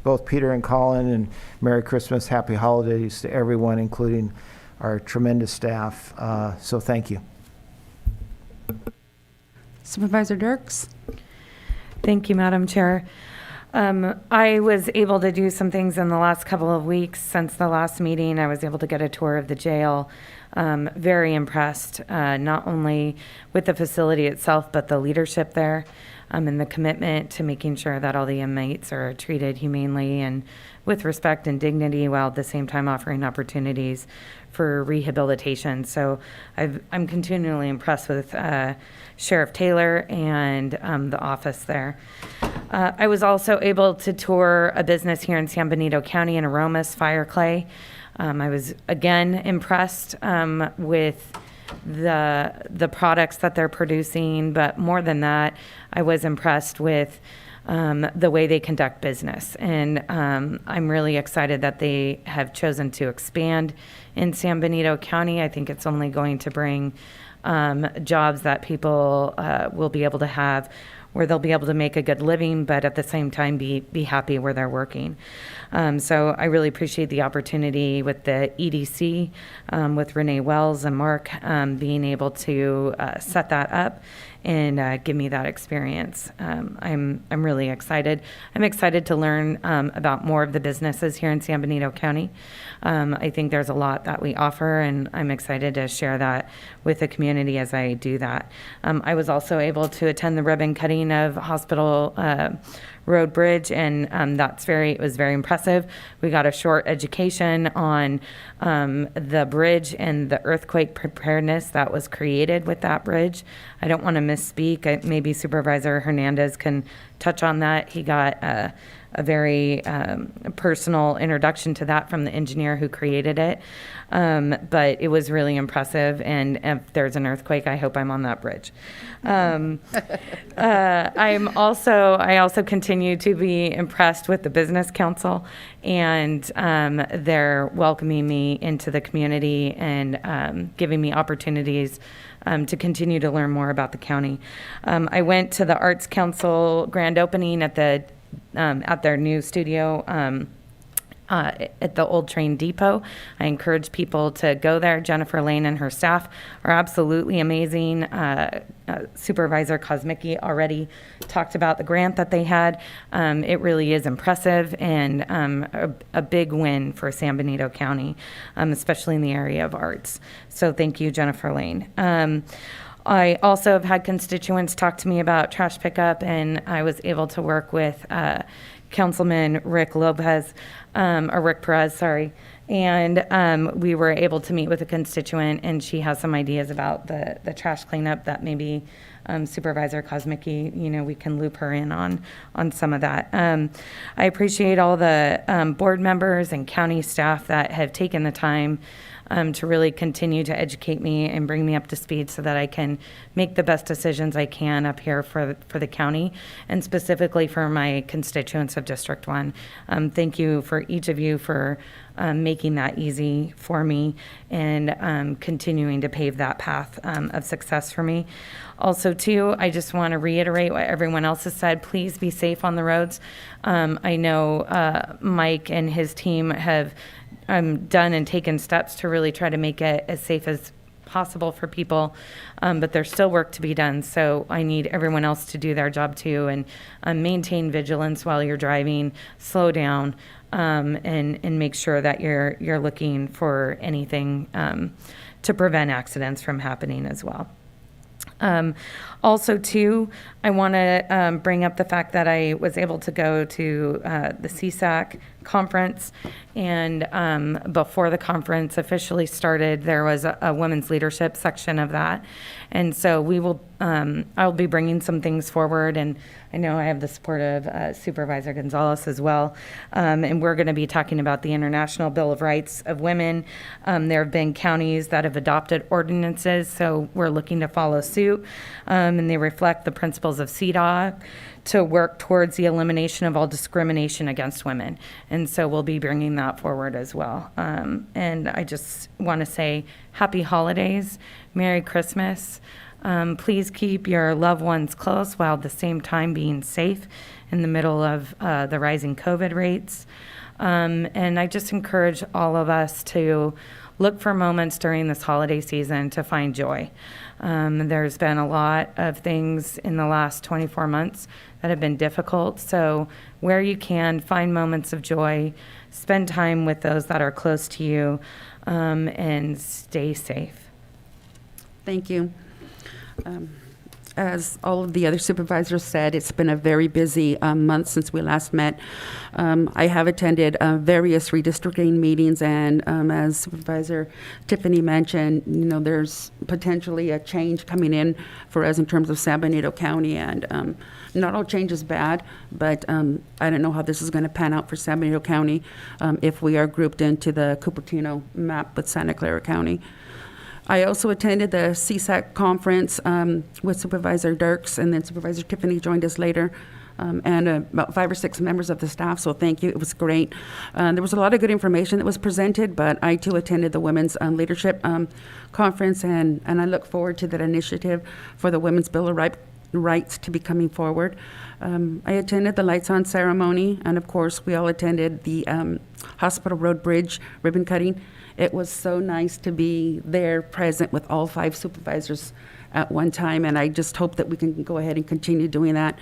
both Peter and Colin, and Merry Christmas, Happy Holidays to everyone, including our tremendous staff. So thank you. Supervisor Dirks? Thank you, Madam Chair. I was able to do some things in the last couple of weeks since the last meeting. I was able to get a tour of the jail. Very impressed, not only with the facility itself, but the leadership there, and the commitment to making sure that all the inmates are treated humanely and with respect and dignity, while at the same time offering opportunities for rehabilitation. So I'm continually impressed with Sheriff Taylor and the office there. I was also able to tour a business here in San Benito County in Aromas Fire Clay. I was again impressed with the products that they're producing, but more than that, I was impressed with the way they conduct business. And I'm really excited that they have chosen to expand in San Benito County. I think it's only going to bring jobs that people will be able to have, where they'll be able to make a good living, but at the same time be happy where they're working. So I really appreciate the opportunity with the EDC, with Renee Wells and Mark, being able to set that up and give me that experience. I'm really excited. I'm excited to learn about more of the businesses here in San Benito County. I think there's a lot that we offer, and I'm excited to share that with the community as I do that. I was also able to attend the ribbon cutting of Hospital Road Bridge, and it was very impressive. We got a short education on the bridge and the earthquake preparedness that was created with that bridge. I don't want to misspeak. Maybe Supervisor Hernandez can touch on that. He got a very personal introduction to that from the engineer who created it. But it was really impressive, and if there's an earthquake, I hope I'm on that bridge. I also continue to be impressed with the Business Council, and they're welcoming me into the community and giving me opportunities to continue to learn more about the county. I went to the Arts Council grand opening at their new studio at the Old Train Depot. I encourage people to go there. Jennifer Lane and her staff are absolutely amazing. Supervisor Kosmicki already talked about the grant that they had. It really is impressive, and a big win for San Benito County, especially in the area of arts. So thank you, Jennifer Lane. I also have had constituents talk to me about trash pickup, and I was able to work with Councilman Rick Perez, And we were able to meet with a constituent, and she has some ideas about the trash cleanup that maybe Supervisor Kosmicki, we can loop her in on some of that. I appreciate all the board members and county staff that have taken the time to really continue to educate me and bring me up to speed so that I can make the best decisions I can up here for the county and specifically for my constituents of District 1. Thank you for each of you for making that easy for me and continuing to pave that path of success for me. Also, too, I just want to reiterate what everyone else has said. Please be safe on the roads. I know Mike and his team have done and taken steps to really try to make it as safe as possible for people, but there's still work to be done. So I need everyone else to do their job too and maintain vigilance while you're driving, slow down, and make sure that you're looking for anything to prevent accidents from happening as well. Also, too, I want to bring up the fact that I was able to go to the CSAC conference, and before the conference officially started, there was a women's leadership section of that. And so we will, I'll be bringing some things forward, and I know I have the support of Supervisor Gonzalez as well. And we're going to be talking about the International Bill of Rights of Women. There have been counties that have adopted ordinances, so we're looking to follow suit. And they reflect the principles of CEDAW to work towards the elimination of all discrimination against women. And so we'll be bringing that forward as well. And I just want to say happy holidays, Merry Christmas. Please keep your loved ones close while at the same time being safe in the middle of the rising COVID rates. And I just encourage all of us to look for moments during this holiday season to find joy. There's been a lot of things in the last 24 months that have been difficult. So where you can, find moments of joy, spend time with those that are close to you, and stay safe. Thank you. As all of the other supervisors said, it's been a very busy month since we last met. I have attended various redistricting meetings, and as Supervisor Tiffany mentioned, there's potentially a change coming in for us in terms of San Benito County, and not all change is bad, but I don't know how this is going to pan out for San Benito County if we are grouped into the Cupertino map with Santa Clara County. I also attended the CSAC conference with Supervisor Dirks, and then Supervisor Tiffany joined us later, and about 5 or 6 members of the staff, so thank you. It was great. There was a lot of good information that was presented, but I too attended the Women's Leadership Conference, and I look forward to that initiative for the Women's Bill of Rights to be coming forward. I attended the Lights On ceremony, and of course, we all attended the Hospital Road Bridge ribbon cutting. It was so nice to be there present with all 5 supervisors at one time, and I just hope that we can go ahead and continue doing that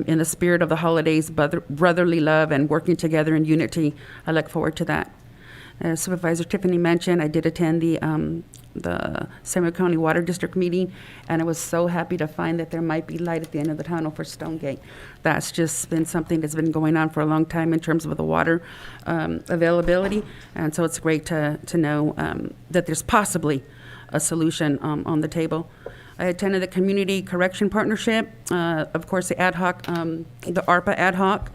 in the spirit of the holidays, brotherly love, and working together in unity. I look forward to that. As Supervisor Tiffany mentioned, I did attend the San Diego County Water District meeting, and I was so happy to find that there might be light at the end of the tunnel for Stonegate. That's just been something that's been going on for a long time in terms of the water availability, and so it's great to know that there's possibly a solution on the table. I attended the Community Correction Partnership, of course the ad hoc, the ARPA ad hoc.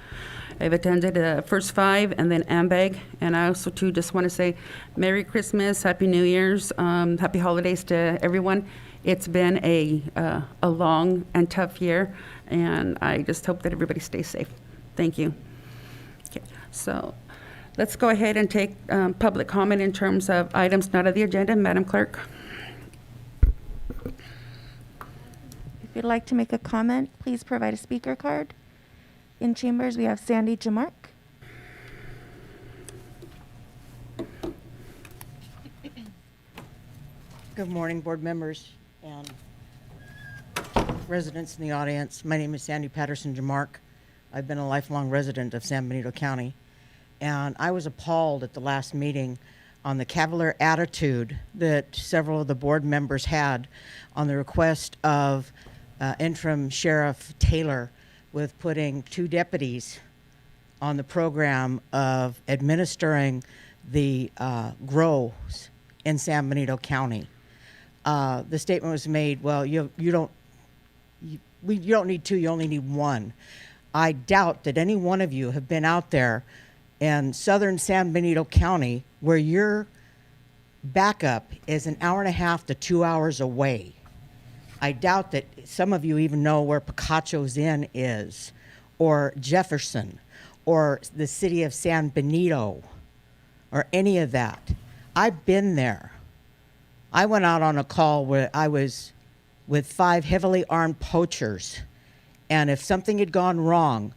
I've attended First 5 and then AMBAG, and I also too just want to say Merry Christmas, Happy New Year's, Happy Holidays to everyone. It's been a long and tough year, and I just hope that everybody stays safe. Thank you. Okay, so let's go ahead and take public comment in terms of items not on the agenda. Madam Clerk. If you'd like to make a comment, please provide a speaker card. In chambers, we have Sandy Jamark. Good morning, board members and residents in the audience. My name is Sandy Patterson Jamark. I've been a lifelong resident of San Benito County, and I was appalled at the last meeting on the cavalier attitude that several of the board members had on the request of interim Sheriff Taylor with putting 2 deputies on the program of administering the grows in San Benito County. The statement was made, well, you don't need two, you only need one. I doubt that any one of you have been out there in southern San Benito County where your backup is an hour and a half to 2 hours away. I doubt that some of you even know where Picacho's Inn is, or Jefferson, or the city of San Benito, or any of that. I've been there. I went out on a call where I was with 5 heavily armed poachers, and if something had gone wrong,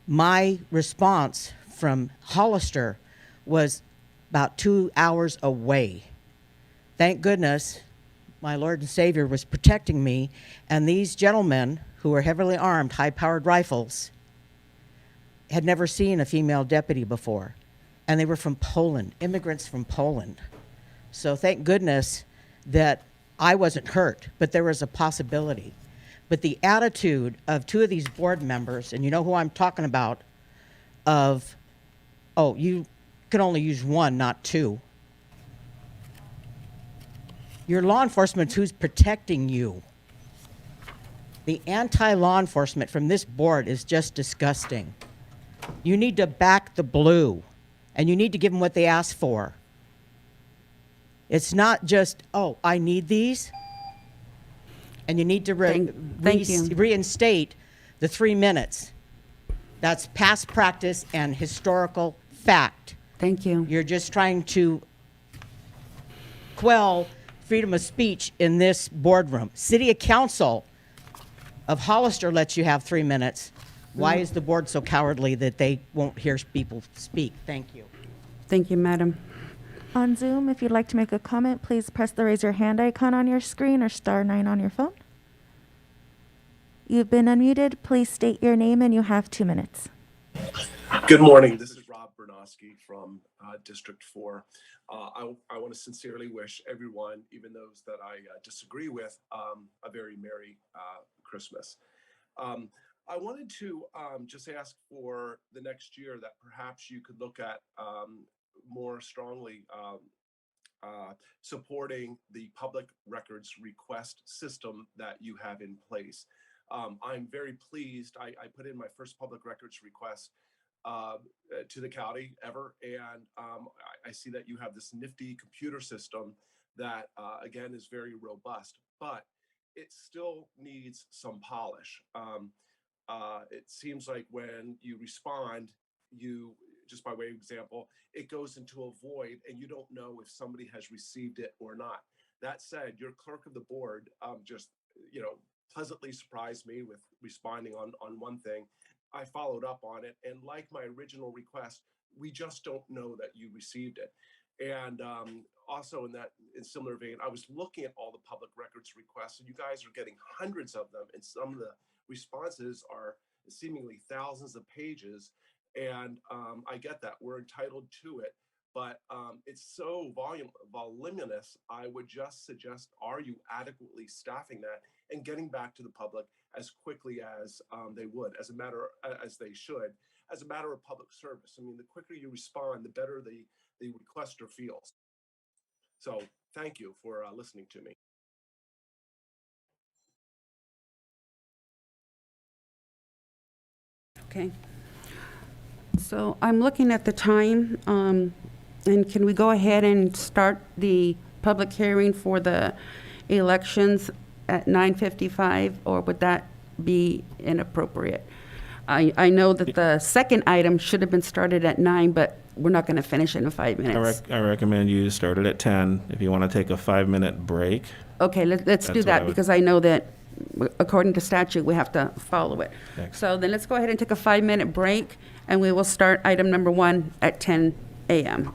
my response from Hollister was about 2 hours away. Thank goodness my Lord and Savior was protecting me, and these gentlemen who were heavily armed, high-powered rifles, had never seen a female deputy before, and they were from Poland, immigrants from Poland. So thank goodness that I wasn't hurt, but there was a possibility. But the attitude of 2 of these board members, and you know who I'm talking about, of, oh, you can only use 1, not 2. Your law enforcement, who's protecting you? The anti-law enforcement from this board is just disgusting. You need to back the blue, and you need to give them what they ask for. It's not just, oh, I need these, and you need to Thank you. reinstate the 3 minutes. That's past practice and historical fact. Thank you. You're just trying to quell freedom of speech in this boardroom. City Council of Hollister lets you have 3 minutes. Why is the board so cowardly that they won't hear people speak? Thank you. Thank you, Madam. On Zoom, if you'd like to make a comment, please press the raise your hand icon on your screen or *9 on your phone. You've been unmuted. Please state your name and you have 2 minutes. Good morning. This is Rob Bernowski from District 4. I want to sincerely wish everyone, even those that I disagree with, a very Merry Christmas. I wanted to just ask for the next year that perhaps you could look at more strongly supporting the public records request system that you have in place. I'm very pleased. I put in my first public records request to the county ever, and I see that you have this nifty computer system that, again, is very robust, but it still needs some polish. It seems like when you respond, just by way of example, it goes into a void and you don't know if somebody has received it or not. That said, your clerk of the board just, pleasantly surprised me with responding on one thing. I followed up on it, and like my original request, we just don't know that you received it. And also in similar vein, I was looking at all the public records requests, and you guys are getting hundreds of them, and some of the responses are seemingly thousands of pages. And I get that we're entitled to it, but it's so voluminous. I would just suggest, are you adequately staffing that and getting back to the public as quickly as they would, as they should, as a matter of public service? I mean, the quicker you respond, the better the requester feels. So thank you for listening to me. Okay. So I'm looking at the time, and can we go ahead and start the public hearing for the elections at 9:55, or would that be inappropriate? I know that the second item should have been started at 9, but we're not going to finish it in 5 minutes. I recommend you start it at 10. If you want to take a 5-minute break. Okay, let's That's do what I that, would- because I know that according to statute, we have to follow it. Thanks. So then let's go ahead and take a 5-minute break, and we will start item number 1 at 10 a.m.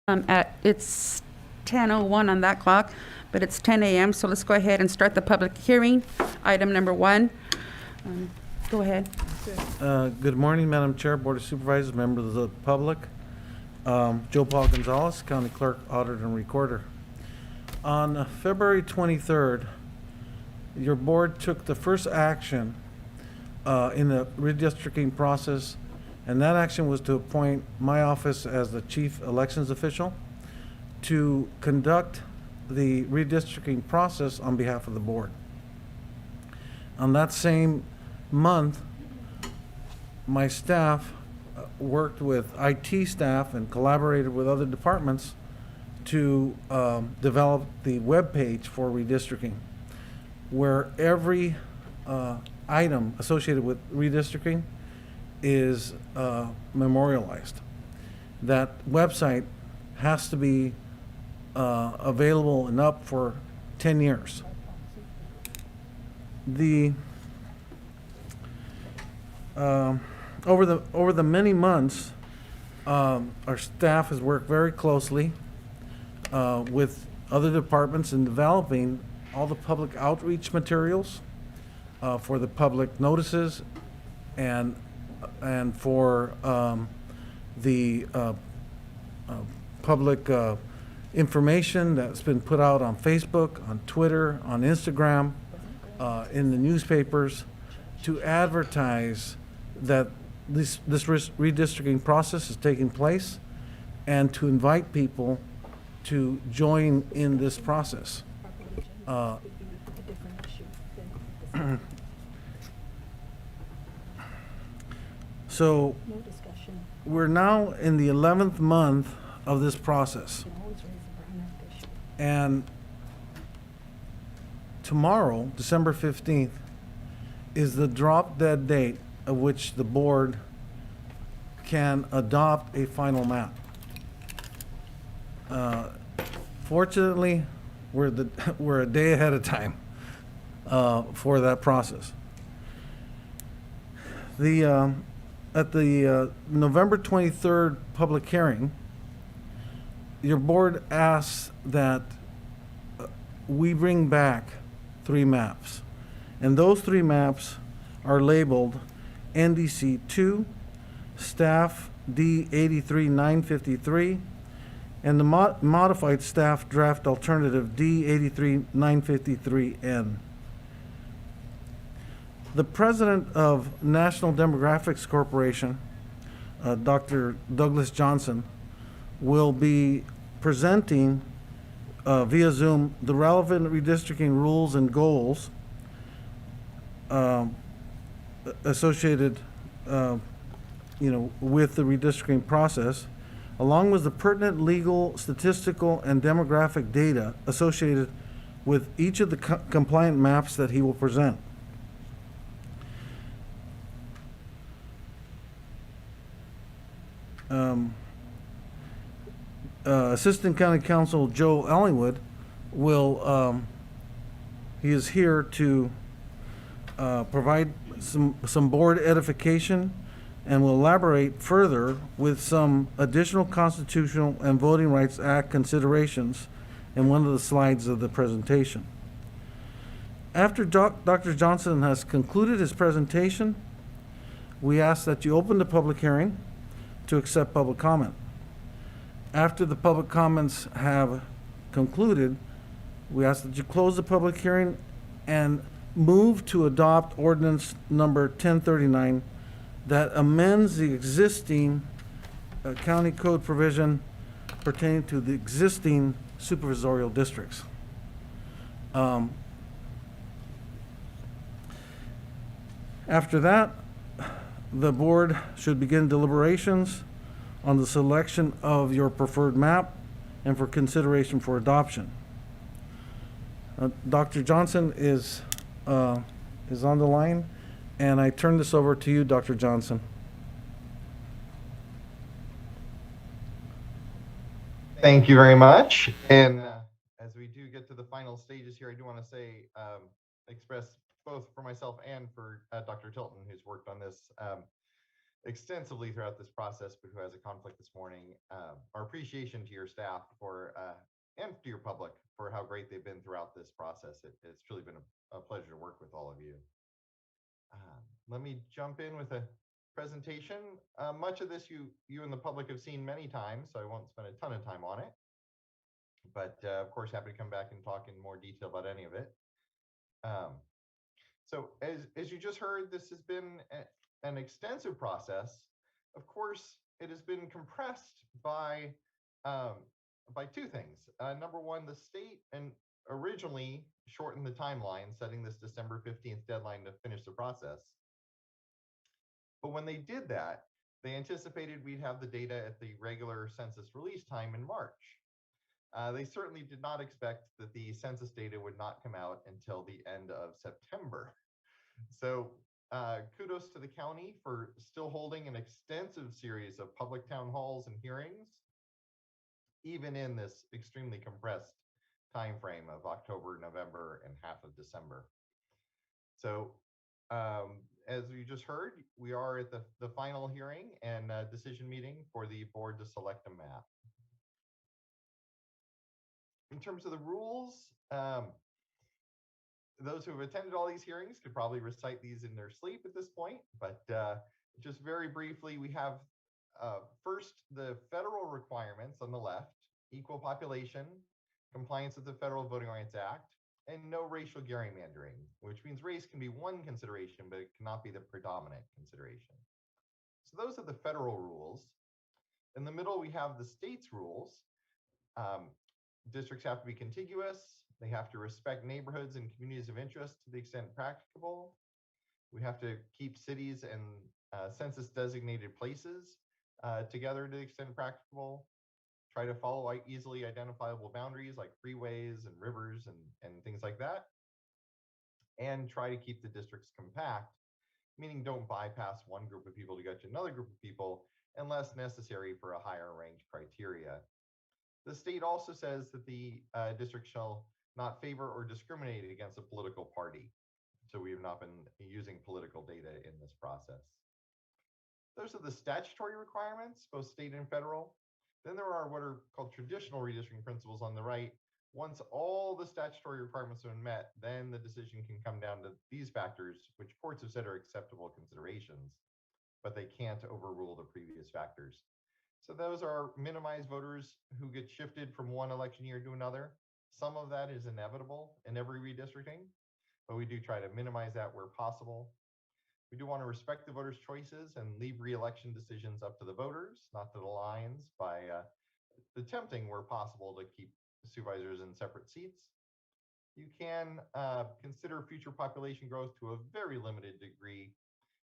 It's 10:01 on that clock, but it's 10 a.m., so let's go ahead and start the public hearing. Item number 1. Go ahead. Good morning, Madam Chair, Board of Supervisors, members of the public. Joe Paul Gonzalez, County Clerk, Auditor, and Recorder. On February 23rd, your board took the first action in the redistricting process, and that action was to appoint my office as the chief elections official to conduct the redistricting process on behalf of the board. On that same month, my staff worked with IT staff and collaborated with other departments to develop the web page for redistricting, where every item associated with redistricting is memorialized. That website has to be available and up for 10 years. The over the many months, our staff has worked very closely with other departments in developing all the public outreach materials for the public notices and for the public information that's been put out on Facebook, on Twitter, on Instagram, in the newspapers, to advertise that this redistricting process is taking place and to invite people to join in this process. So we're now in the 11th month of this process. And tomorrow, December 15th, is the drop dead date of which the board can adopt a final map. Fortunately, we're a day ahead of time for that process. At the November 23rd public hearing, your board asks that we bring back 3 maps. And those 3 maps are labeled NDC 2, Staff D83953, and the modified staff draft alternative D83953N. The president of National Demographics Corporation, Dr. Douglas Johnson, will be presenting via Zoom the relevant redistricting rules and goals associated with the redistricting process, along with the pertinent legal, statistical, and demographic data associated with each of the compliant maps that he will present. Assistant County Counsel Joe Ellingwood he is here to provide some board edification and will elaborate further with some additional constitutional and Voting Rights Act considerations in one of the slides of the presentation. After Dr. Johnson has concluded his presentation, we ask that you open the public hearing to accept public comment. After the public comments have concluded, we ask that you close the public hearing and move to adopt ordinance number 1039 that amends the existing county code provision pertaining to the existing supervisorial districts. After that, the board should begin deliberations on the selection of your preferred map and for consideration for adoption. Dr. Johnson is on the line, and I turn this over to you, Dr. Johnson. Thank you very much. And as we do get to the final stages here, I do want to say, express both for myself and for Dr. Tilton, who's worked on this, extensively throughout this process, but who has a conflict this morning. Our appreciation to your staff for and to your public for how great they've been throughout this process. It's truly been a pleasure to work with all of you. Let me jump in with a presentation. Much of this you and the public have seen many times, so I won't spend a ton of time on it. But of course, happy to come back and talk in more detail about any of it. So as you just heard, this has been an extensive process. Of course, it has been compressed by two things. Number one, the state and originally shortened the timeline, setting this December 15th deadline to finish the process. But when they did that, they anticipated we'd have the data at the regular census release time in March. They certainly did not expect that the census data would not come out until the end of September. So kudos to the county for still holding an extensive series of public town halls and hearings, even in this extremely compressed time frame of October, November, and half of December. So as you just heard, we are at the final hearing and decision meeting for the board to select a map. In terms of the rules, those who have attended all these hearings could probably recite these in their sleep at this point, but just very briefly, we have first the federal requirements on the left: equal population, compliance with the Federal Voting Rights Act, and no racial gerrymandering, which means race can be one consideration, but it cannot be the predominant consideration. So those are the federal rules. In the middle, we have the state's rules. Districts have to be contiguous. They have to respect neighborhoods and communities of interest to the extent practicable. We have to keep cities and census designated places together to the extent practicable. Try to follow easily identifiable boundaries like freeways and rivers and things like that. And try to keep the districts compact, meaning don't bypass one group of people to get to another group of people unless necessary for a higher ranked criteria. The state also says that the district shall not favor or discriminate against a political party. So we have not been using political data in this process. Those are the statutory requirements, both state and federal. Then there are what are called traditional redistricting principles on the right. Once all the statutory requirements have been met, then the decision can come down to these factors, which courts have said are acceptable considerations, but they can't overrule the previous factors. So those are minimized voters who get shifted from one election year to another. Some of that is inevitable in every redistricting, but we do try to minimize that where possible. We do want to respect the voters' choices and leave re-election decisions up to the voters, not to the lines, by attempting where possible to keep supervisors in separate seats. You can consider future population growth to a very limited degree,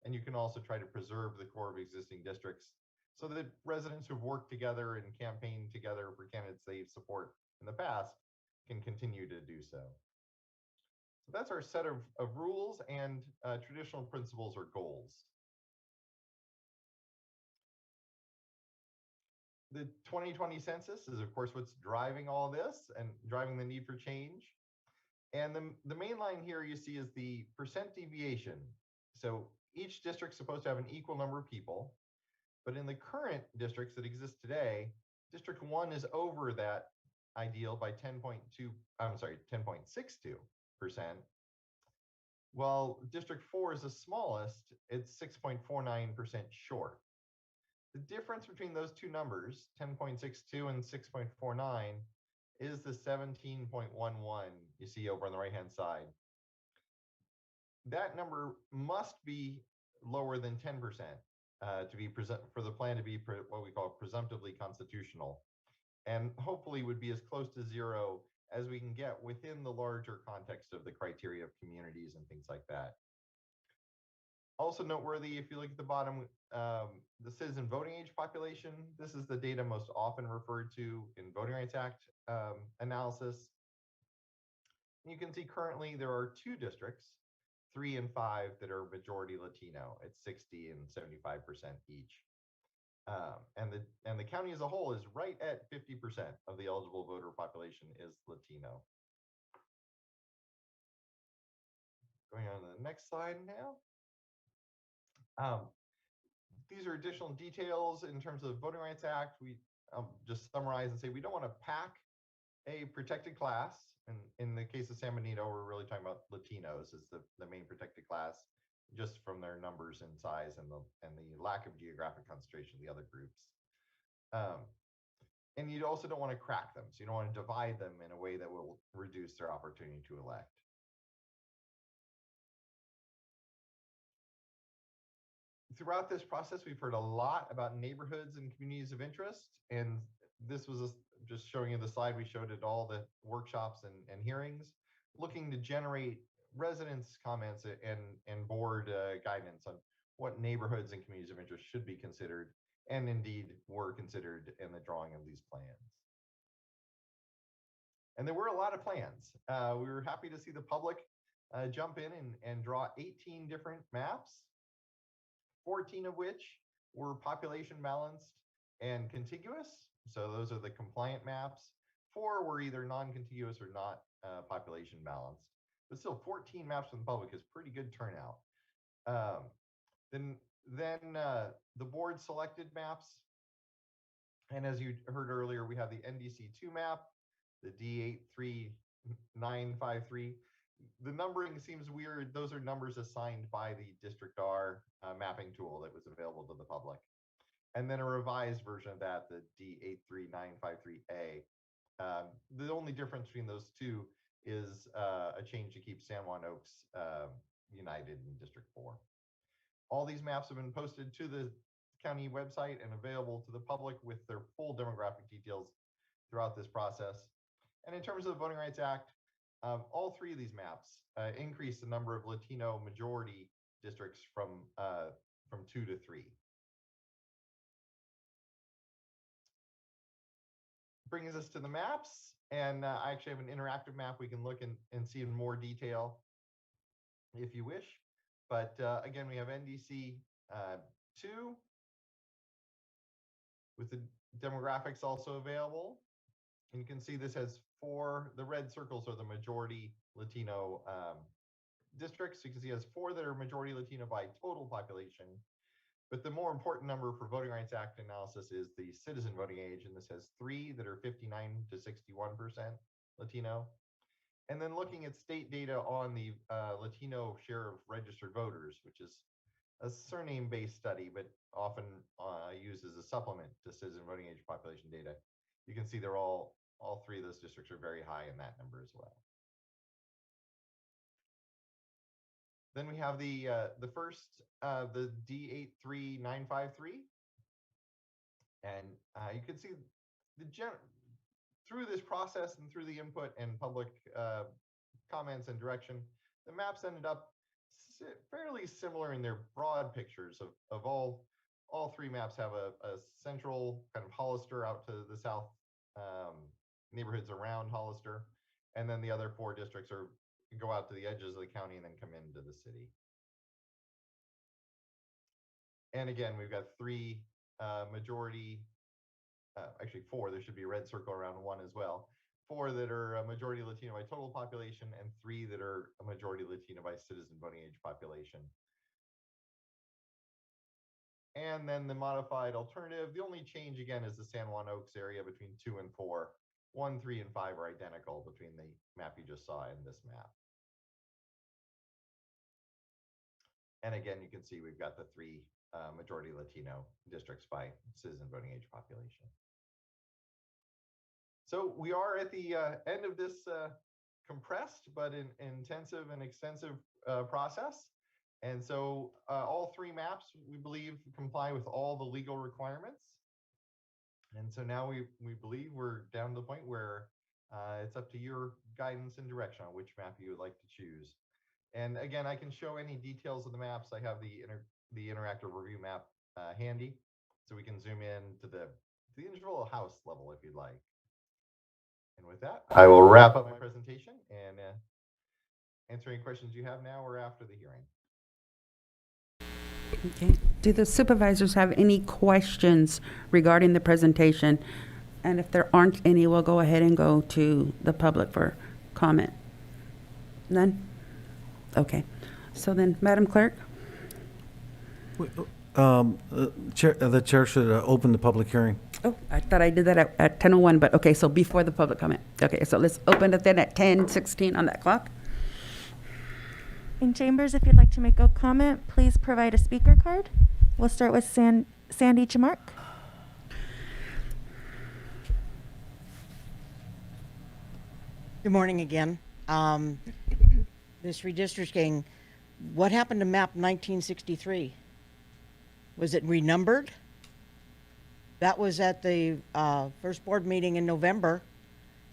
and you can also try to preserve the core of existing districts so that residents who've worked together and campaigned together for candidates they support in the past can continue to do so. So that's our set of rules and traditional principles or goals. The 2020 census is, of course, what's driving all this and driving the need for change. And the main line here you see is the percent deviation. So each district's supposed to have an equal number of people. But in the current districts that exist today, District 1 is over that ideal by 10.62%. While District 4 is the smallest, it's 6.49% short. The difference between those two numbers, 10.62 and 6.49, is the 17.11 you see over on the right-hand side. That number must be lower than 10%. To be for the plan to be what we call presumptively constitutional, and hopefully would be as close to zero as we can get within the larger context of the criteria of communities and things like that. Also noteworthy, if you look at the bottom, the citizen voting age population, this is the data most often referred to in Voting Rights Act analysis. And you can see currently there are 2 districts, 3 and 5, that are majority Latino at 60 and 75% each. And the county as a whole is right at 50% of the eligible voter population is Latino. Going on to the next slide now. these are additional details in terms of the Voting Rights Act. We just summarize and say we don't want to pack a protected class. And in the case of San Benito, we're really talking about Latinos as the main protected class, just from their numbers and size and the lack of geographic concentration of the other groups. And you also don't want to crack them. So you don't want to divide them in a way that will reduce their opportunity to elect. Throughout this process, we've heard a lot about neighborhoods and communities of interest. And this was just showing you the slide we showed at all the workshops and hearings, looking to generate residents' comments and board guidance on what neighborhoods and communities of interest should be considered, and indeed were considered in the drawing of these plans. And there were a lot of plans. We were happy to see the public jump in and draw 18 different maps, 14 of which were population balanced and contiguous. So those are the compliant maps. 4 were either non-contiguous or not population balanced. But still, 14 maps from the public is pretty good turnout. Then the board selected maps. And as you heard earlier, we have the NDC2 map, the D83953. The numbering seems weird. Those are numbers assigned by the District R mapping tool that was available to the public. And then a revised version of that, the D83953A. The only difference between those two is a change to keep San Juan Oaks united in District 4. All these maps have been posted to the county website and available to the public with their full demographic details throughout this process. And in terms of the Voting Rights Act, all 3 of these maps increase the number of Latino majority districts from 2 to 3. Brings us to the maps, and I actually have an interactive map we can look and see in more detail if you wish. But again, we have NDC 2 with the demographics also available. And you can see this has 4, the red circles are the majority Latino districts. You can see it has 4 that are majority Latino by total population. But the more important number for Voting Rights Act analysis is the citizen voting age. And this has 3 that are 59 to 61% Latino. And then looking at state data on the Latino share of registered voters, which is a surname-based study, but often used as a supplement to citizen voting age population data. You can see they're all 3 of those districts are very high in that number as well. Then we have the first, the D83953. And you can see through this process and through the input and public comments and direction, the maps ended up fairly similar in their broad pictures of all 3 maps have a central kind of Hollister out to the south, neighborhoods around Hollister. And then the other 4 districts go out to the edges of the county and then come into the city. And again, we've got 3 majority, actually 4, there should be a red circle around 1 as well. 4 that are a majority Latino by total population and 3 that are a majority Latino by citizen voting age population. And then the modified alternative, the only change again is the San Juan Oaks area between 2 and 4. 1, 3, and 5 are identical between the map you just saw and this map. And again, you can see we've got the 3 majority Latino districts by citizen voting age population. So we are at the end of this compressed but intensive and extensive process. And so all 3 maps, we believe, comply with all the legal requirements. And so now we believe we're down to the point where it's up to your guidance and direction on which map you would like to choose. And again, I can show any details of the maps. I have the interactive review map handy, so we can zoom in to the individual house level if you'd like. And with that, I will wrap up my presentation and answer any questions you have now or after the hearing. Okay. Do the supervisors have any questions regarding the presentation? And if there aren't any, we'll go ahead and go to the public for comment. None? Okay. So then, Madam Clerk? Wait, The chair should open the public hearing. Oh, I thought I did that at 10:01, but okay, so before the public comment. Okay, so let's open it then at 10:16 on that clock. In chambers, if you'd like to make a comment, please provide a speaker card. We'll start with Sandy Chamark. Good morning again. This redistricting, what happened to map 1963? Was it renumbered? That was at the first board meeting in November,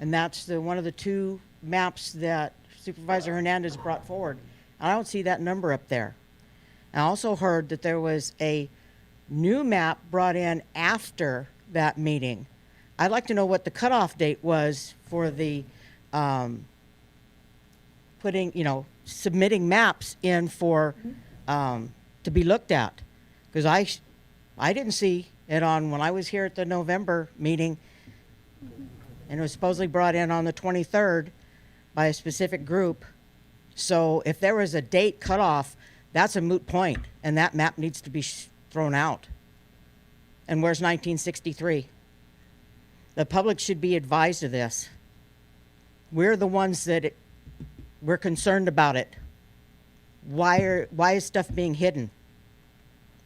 and that's one of the two maps that Supervisor Hernandez brought forward. I don't see that number up there. I also heard that there was a new map brought in after that meeting. I'd like to know what the cutoff date was for the submitting maps in for to be looked at, because I didn't see it on when I was here at the November meeting, and it was supposedly brought in on the 23rd by a specific group. So if there was a date cutoff, that's a moot point, and that map needs to be thrown out. And where's 1963? The public should be advised of this. We're the ones that we're concerned about it. Why is stuff being hidden?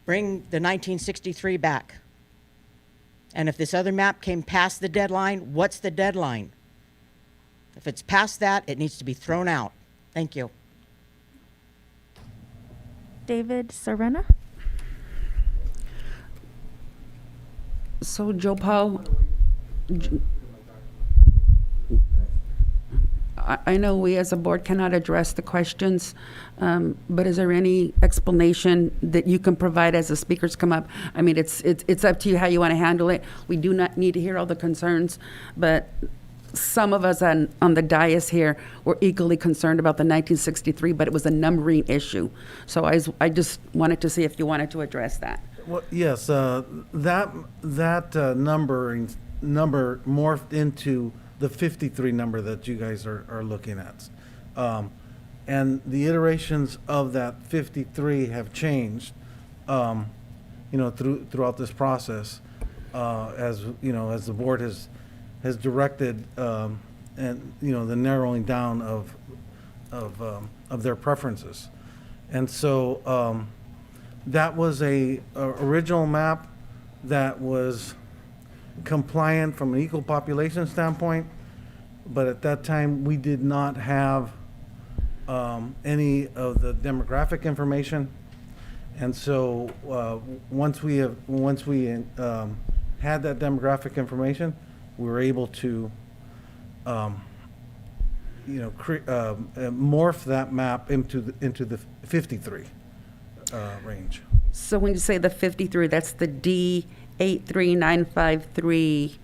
Bring the 1963 back. And if this other map came past the deadline, what's the deadline? If it's past that, it needs to be thrown out. Thank you. David Serena. So Joe Paul, I know we as a board cannot address the questions, but is there any explanation that you can provide as the speakers come up? I mean, it's up to you how you want to handle it. We do not need to hear all the concerns, but some of us on the dais here were equally concerned about the 1963, but it was a numbering issue. So I just wanted to see if you wanted to address that. Well, yes, that number morphed into the 53 number that you guys are looking at. And the iterations of that 53 have changed, throughout this process, as the board has directed, and the narrowing down of their preferences. And so that was a original map that was compliant from an equal population standpoint, but at that time we did not have any of the demographic information. And so once we had that demographic information, we were able to morph that map into the 53 range. So when you say the 53, that's the D83953,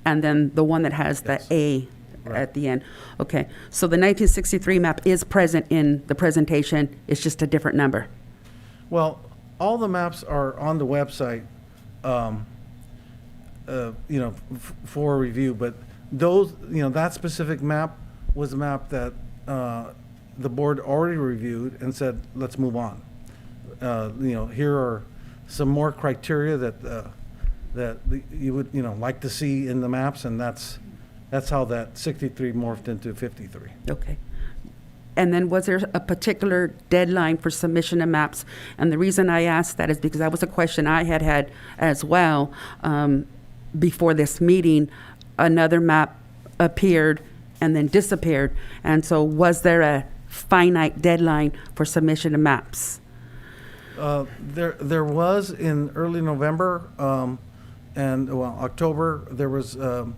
and then the one that has the A at the end. Okay, so the 1963 map is present in the presentation, it's just a different number. Well, all the maps are on the website, for review, but those, that specific map was a map that the board already reviewed and said, let's move on. Here are some more criteria that you would, like to see in the maps, and that's how that 63 morphed into 53. Okay. And then was there a particular deadline for submission of maps? And the reason I asked that is because that was a question I had as well. Before this meeting, another map appeared and then disappeared. And so was there a finite deadline for submission of maps? There was in early November and October. There was, the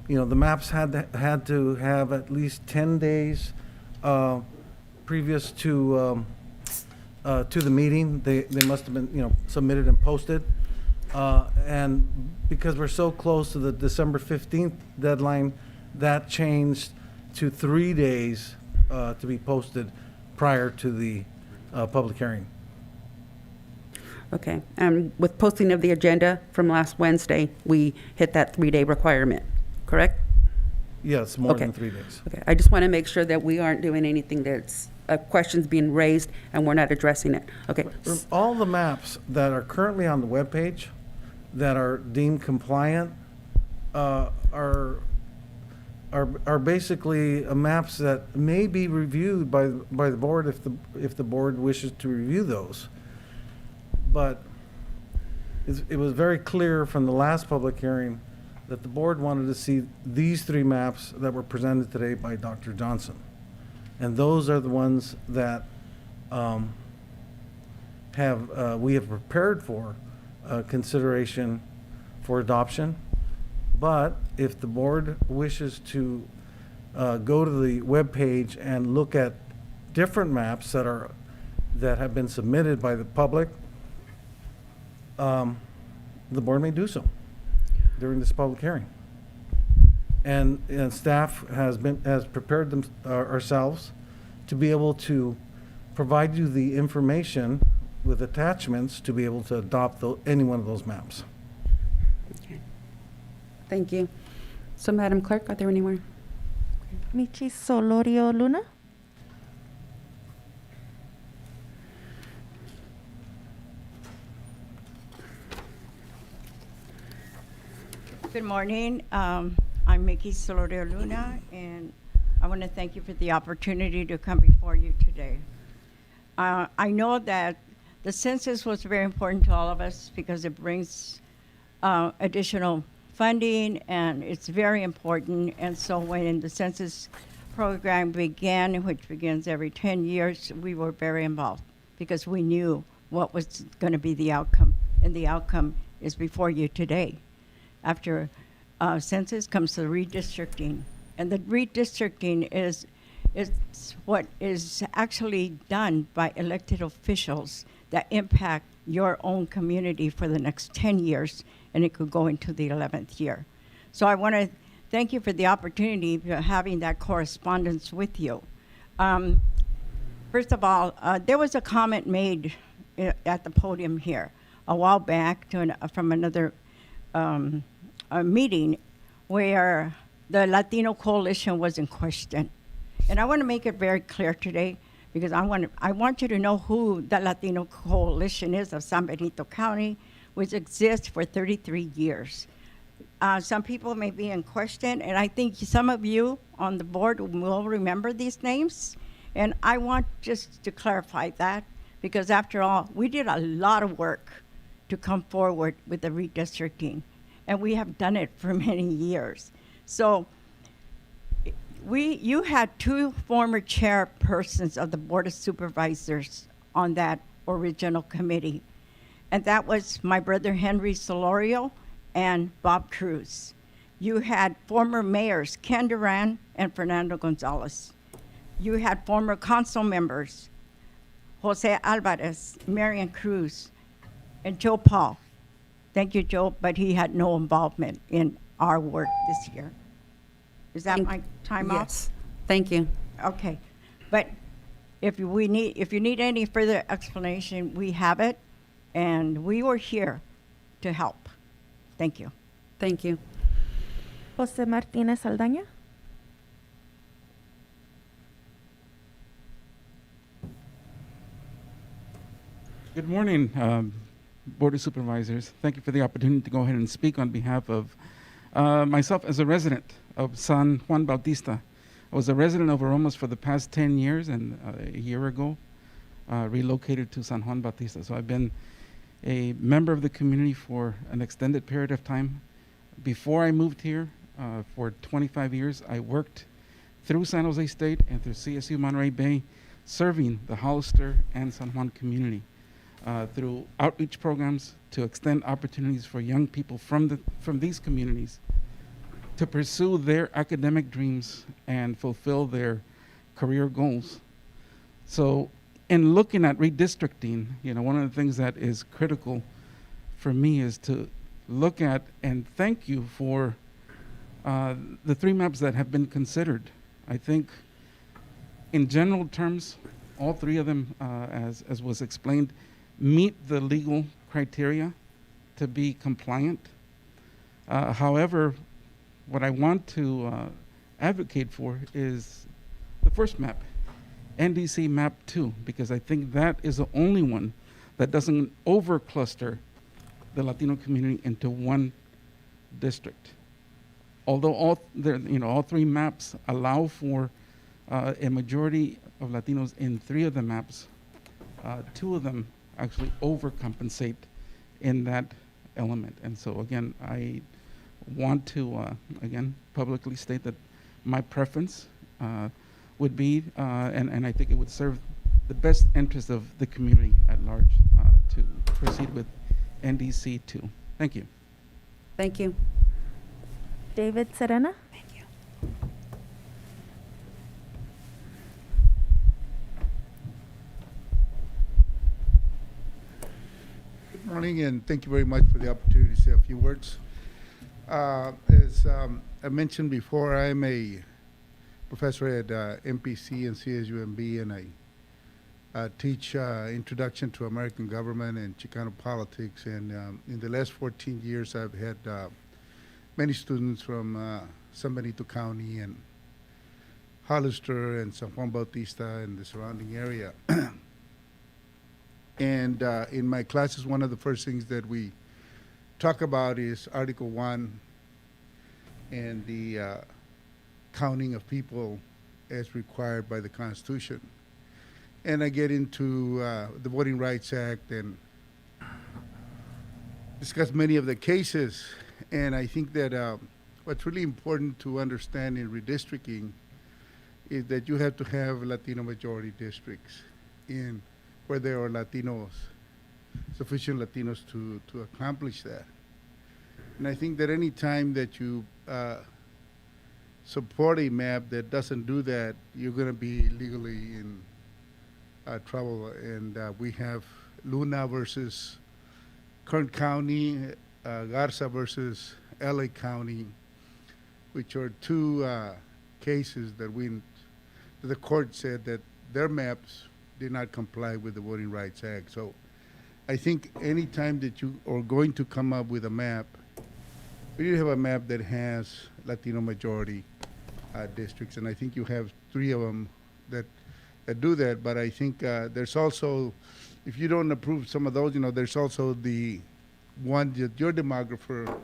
maps had to have at least 10 days previous to the meeting. They must have been submitted and posted. And because we're so close to the December 15th deadline, that changed to 3 days to be posted prior to the public hearing. Okay, and with posting of the agenda from last Wednesday, we hit that 3-day requirement, correct? Yes, more Okay. than 3 days. Okay, I just want to make sure that we aren't doing anything that's questions being raised and we're not addressing it. Okay. All the maps that are currently on the webpage that are deemed compliant are basically maps that may be reviewed by the board if the board wishes to review those. But it was very clear from the last public hearing that the board wanted to see these 3 maps that were presented today by Dr. Johnson. And those are the ones that we have prepared for consideration for adoption. But if the board wishes to go to the webpage and look at different maps that have been submitted by the public, the board may do so during this public hearing. And staff has prepared ourselves to be able to provide you the information with attachments to be able to adopt any one of those maps. Okay. Thank you. So, Madam Clerk, are there any more? Michi Solorio Luna. Good morning. I'm Mickey Solorio Luna, and I want to thank you for the opportunity to come before you today. I know that the census was very important to all of us because it brings additional funding, and it's very important. And so when the census program began, which begins every 10 years, we were very involved because we knew what was going to be the outcome, and the outcome is before you today. After census comes the redistricting, and the redistricting is what is actually done by elected officials that impact your own community for the next 10 years, and it could go into the 11th year. So I want to thank you for the opportunity of having that correspondence with you. First of all, there was a comment made at the podium here a while back from another a meeting where the Latino Coalition was in question. And I want to make it very clear today because I want you to know who the Latino Coalition is of San Benito County, which exists for 33 years. Some people may be in question, and I think some of you on the board will remember these names. And I want just to clarify that because after all, we did a lot of work to come forward with the redistricting. And we have done it for many years. So you had 2 former chairpersons of the Board of Supervisors on that original committee. And that was my brother Henry Solorio and Bob Cruz. You had former mayors Ken Duran and Fernando Gonzalez. You had former council members Jose Alvarez, Marian Cruz, and Joe Paul. Thank you, Joe, but he had no involvement in our work this year. Is that my time off? Yes. Thank you. Okay. But if you need any further explanation, we have it, and we were here to help. Thank you. Thank you. Jose Martinez Aldaña. Good morning, Board of Supervisors. Thank you for the opportunity to go ahead and speak on behalf of myself as a resident of San Juan Bautista. I was a resident of Aromas for the past 10 years, and a year ago relocated to San Juan Bautista. So I've been a member of the community for an extended period of time. Before I moved here, for 25 years, I worked through San Jose State and through CSU Monterey Bay, serving the Hollister and San Juan community. Through outreach programs to extend opportunities for young people from these communities to pursue their academic dreams and fulfill their career goals. So in looking at redistricting, one of the things that is critical for me is to look at and thank you for the 3 maps that have been considered. I think in general terms, all 3 of them, as was explained, meet the legal criteria to be compliant. However, what I want to advocate for is the first map. NDC map 2, because I think that is the only one that doesn't over cluster the Latino community into one district. Although all three maps allow for a majority of Latinos in 3 of the maps, 2 of them actually overcompensate in that element. And so again, I want to again publicly state that my preference would be, and I think it would serve the best interest of the community at large to proceed with NDC 2. Thank you. Thank you. David Serena? Good morning, and thank you very much for the opportunity to say a few words. As I mentioned before, I'm a professor at MPC and CSUMB, and I teach Introduction to American Government and Chicano Politics. And in the last 14 years, I've had many students from San Benito County and Hollister and San Juan Bautista and the surrounding area. And in my classes, one of the first things that we talk about is Article 1 and the counting of people as required by the Constitution. And I get into the Voting Rights Act and discuss many of the cases. And I think that what's really important to understand in redistricting is that you have to have Latino majority districts in where there are Latinos, sufficient Latinos to accomplish that. And I think that any time that you support a map that doesn't do that, you're going to be legally in trouble. And we have Luna versus Kern County, Garza versus LA County, which are 2 cases that the court said that their maps did not comply with the Voting Rights Act. So I think any time that you are going to come up with a map, we have a map that has Latino majority districts, and I think you have 3 of them that do that. But I think there's also, if you don't approve some of those, there's also the one that your demographer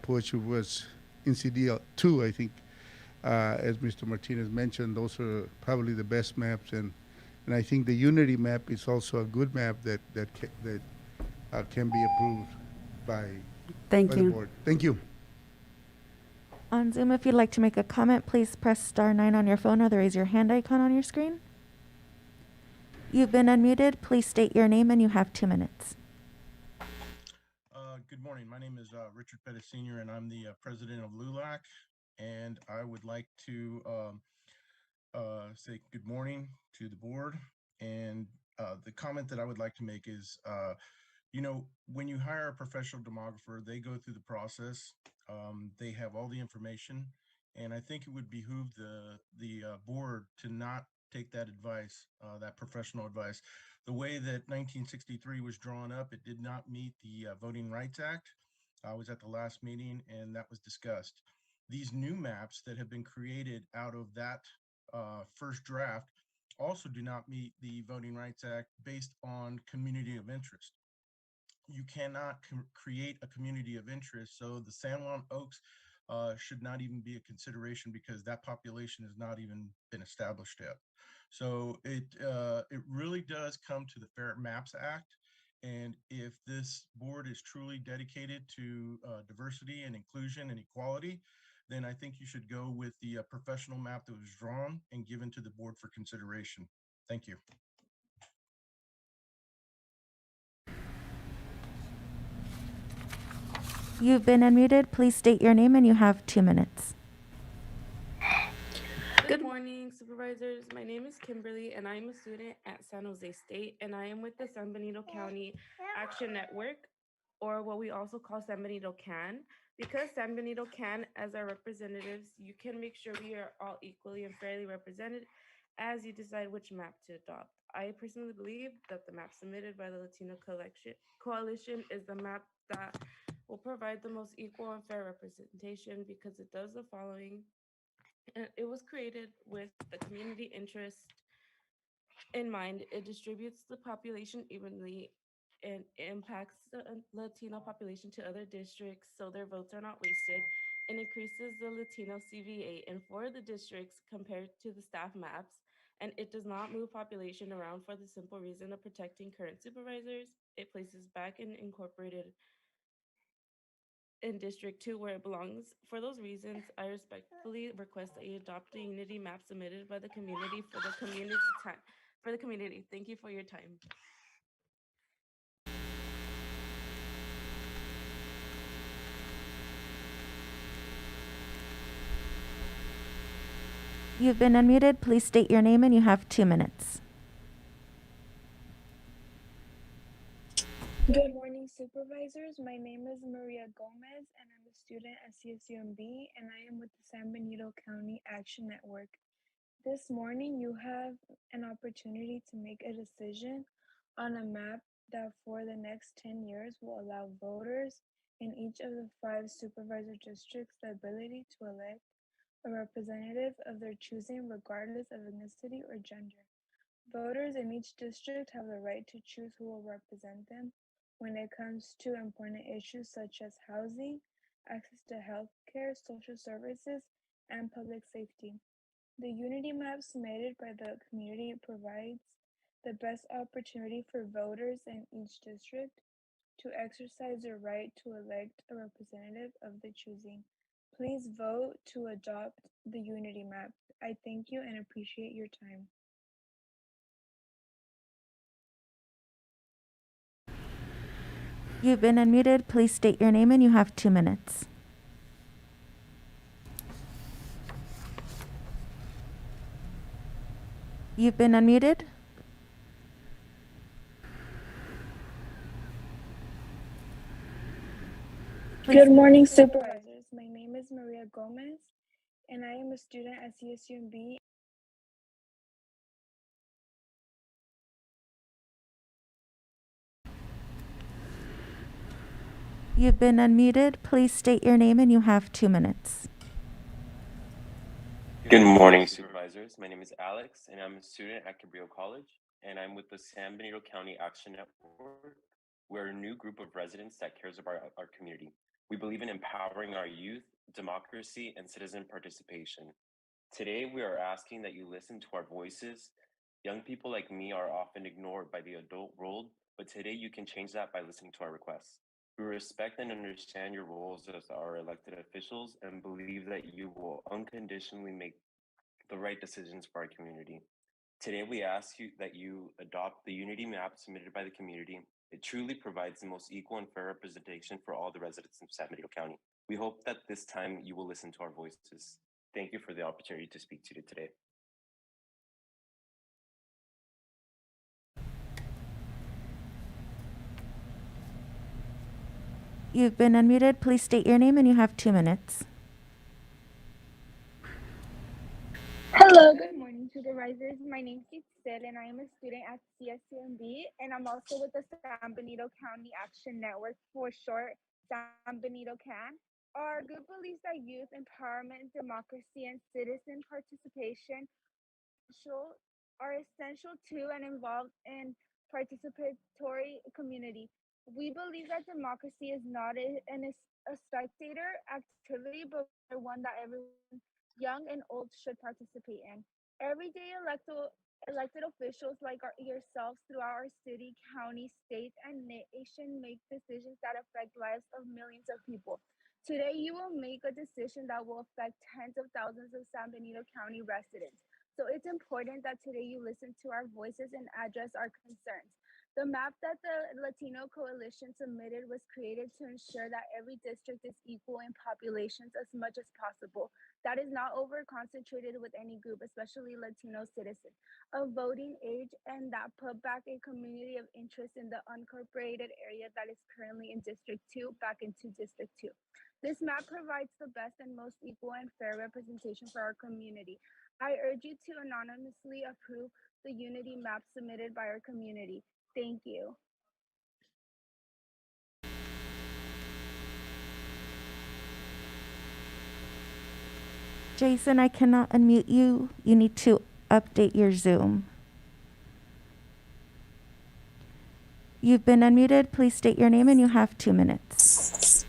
push was in CDL 2, I think, as Mr. Martinez mentioned. Those are probably the best maps, and I think the Unity map is also a good map that can be approved by the board. Thank you. On Zoom, if you'd like to make a comment, please press *9 on your phone or the raise your hand icon on your screen. You've been unmuted. Please state your name and you have 2 minutes. Good morning. My name is Richard Pettis Sr., and I'm the president of LULAC. And I would like to say good morning to the board. And the comment that I would like to make is, when you hire a professional demographer, they go through the process. They have all the information. And I think it would behoove the board to not take that advice, that professional advice. The way that 1963 was drawn up, it did not meet the Voting Rights Act. I was at the last meeting and that was discussed. These new maps that have been created out of that first draft also do not meet the Voting Rights Act based on community of interest. You cannot create a community of interest, so the San Juan Oaks should not even be a consideration because that population has not even been established yet. So it really does come to the Fair Maps Act. And if this board is truly dedicated to diversity and inclusion and equality, then I think you should go with the professional map that was drawn and given to the board for consideration. Thank you. You've been unmuted. Please state your name and you have 2 minutes. Good morning, supervisors. My name is Kimberly, and I am a student at San Jose State, and I am with the San Benito County Action Network, or what we also call San Benito CAN. Because San Benito CAN, as our representatives, you can make sure we are all equally and fairly represented as you decide which map to adopt. I personally believe that the map submitted by the Latino Coalition is the map that will provide the most equal and fair representation because it does the following. It was created with the community interest in mind, it distributes the population evenly and impacts the Latino population to other districts so their votes are not wasted, and increases the Latino CVA in 4 of the districts compared to the staff maps. And it does not move population around for the simple reason of protecting current supervisors. It places back and incorporated in District 2 where it belongs. For those reasons, I respectfully request that you adopt the unity map submitted by the community for the community time for the community. Thank you for your time. You've been unmuted. Please state your name and you have 2 minutes. Good morning, supervisors. My name is Maria Gomez, and I'm a student at CSUMB, and I am with the San Benito County Action Network. This morning, you have an opportunity to make a decision on a map that for the next 10 years will allow voters in each of the 5 supervisor districts the ability to elect a representative of their choosing regardless of ethnicity or gender. Voters in each district have the right to choose who will represent them when it comes to important issues such as housing, access to health care, social services, and public safety. The unity map submitted by the community provides the best opportunity for voters in each district to exercise their right to elect a representative of the choosing. Please vote to adopt the unity map. I thank you and appreciate your time. You've been unmuted. Please state your name and you have 2 minutes. You've been unmuted. Good morning, supervisors. My name is Maria Gomez, and I am a student at CSUMB. You've been unmuted. Please state your name and you have 2 minutes. Good morning, supervisors. My name is Alex, and I'm a student at Cabrillo College, and I'm with the San Benito County Action Network. We're a new group of residents that cares about our community. We believe in empowering our youth, democracy, and citizen participation. Today, we are asking that you listen to our voices. Young people like me are often ignored by the adult world, but today you can change that by listening to our requests. We respect and understand your roles as our elected officials and believe that you will unconditionally make the right decisions for our community. Today, we ask you that you adopt the unity map submitted by the community. It truly provides the most equal and fair representation for all the residents in San Benito County. We hope that this time you will listen to our voices. Thank you for the opportunity to speak to you today. You've been unmuted. Please state your name and you have 2 minutes. Hello, good morning, supervisors. My name is Giselle, and I am a student at CSUMB, and I'm also with the San Benito County Action Network, for short, San Benito CAN. Our group believes that youth empowerment, democracy, and citizen participation are essential to and involved in participatory community. We believe that democracy is not a spectator activity, but one that everyone, young and old, should participate in. Everyday elected officials like yourselves throughout our city, county, state, and nation make decisions that affect lives of millions of people. Today, you will make a decision that will affect tens of thousands of San Benito County residents. So it's important that today you listen to our voices and address our concerns. The map that the Latino Coalition submitted was created to ensure that every district is equal in populations as much as possible. That is not over concentrated with any group, especially Latino citizens, of voting age, and that put back a community of interest in the unincorporated area that is currently in District 2 back into District 2. This map provides the best and most equal and fair representation for our community. I urge you to anonymously approve the unity map submitted by our community. Thank you. Jason, I cannot unmute you. You need to update your Zoom. You've been unmuted. Please state your name and you have 2 minutes.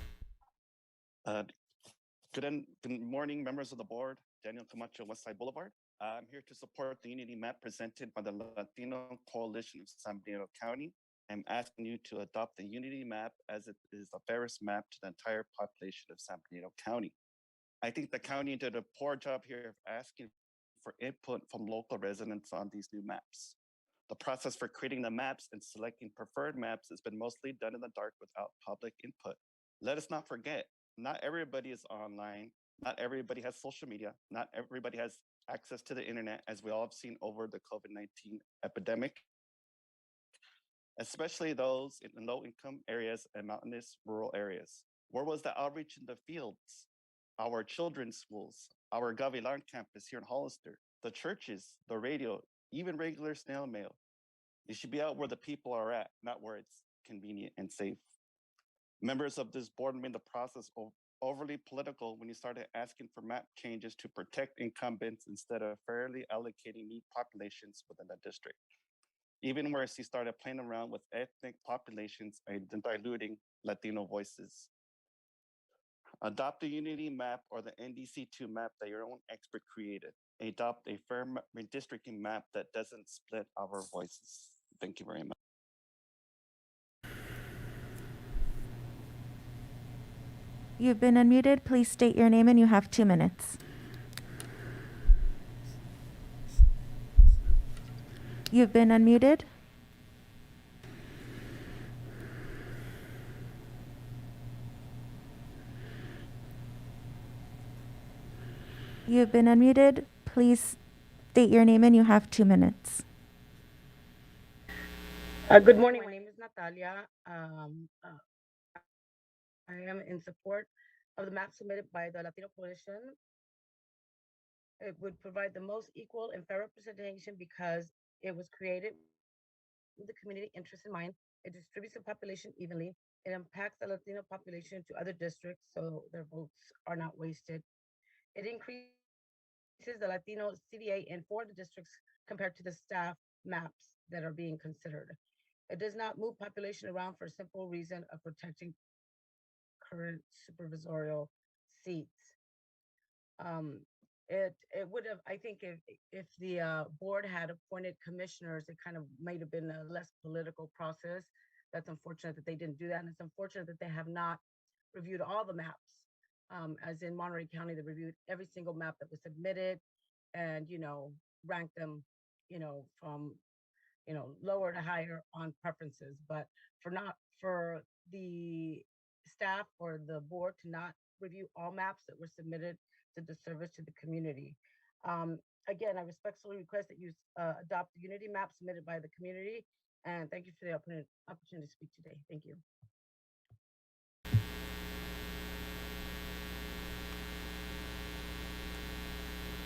Good morning, members of the board. Daniel Camacho, Westside Boulevard. I'm here to support the unity map presented by the Latino Coalition of San Benito County. I'm asking you to adopt the unity map as it is the fairest map to the entire population of San Benito County. I think the county did a poor job here of asking for input from local residents on these new maps. The process for creating the maps and selecting preferred maps has been mostly done in the dark without public input. Let us not forget, not everybody is online. Not everybody has social media. Not everybody has access to the internet, as we all have seen over the COVID-19 epidemic, especially those in low-income areas and mountainous rural areas. Where was the outreach in the fields? Our children's schools, our Gavilan campus here in Hollister, the churches, the radio, even regular snail mail. You should be out where the people are at, not where it's convenient and safe. Members of this board made the process overly political when you started asking for map changes to protect incumbents instead of fairly allocating new populations within the district. Even worse, you started playing around with ethnic populations and diluting Latino voices. Adopt the unity map or the NDC2 map that your own expert created. Adopt a fair redistricting map that doesn't split our voices. Thank you very much. You've been unmuted. Please state your name and you have 2 minutes. You've been unmuted. You've been unmuted. Please state your name and you have 2 minutes. Good morning. My name is Natalia. I am in support of the map submitted by the Latino Coalition. It would provide the most equal and fair representation because it was created with the community interest in mind. It distributes the population evenly. It impacts the Latino population to other districts so their votes are not wasted. It increases the Latino CDA in 4 of the districts compared to the staff maps that are being considered. It does not move population around for a simple reason of protecting current supervisorial seats. It would have, I think, if the board had appointed commissioners, it kind of might have been a less political process. That's unfortunate that they didn't do that, and it's unfortunate that they have not reviewed all the maps. As in Monterey County, they reviewed every single map that was submitted, and ranked them, from lower to higher on preferences. But for the staff or the board to not review all maps that were submitted to the service to the community. Again, I respectfully request that you adopt the unity map submitted by the community, and thank you for the opportunity to speak today. Thank you.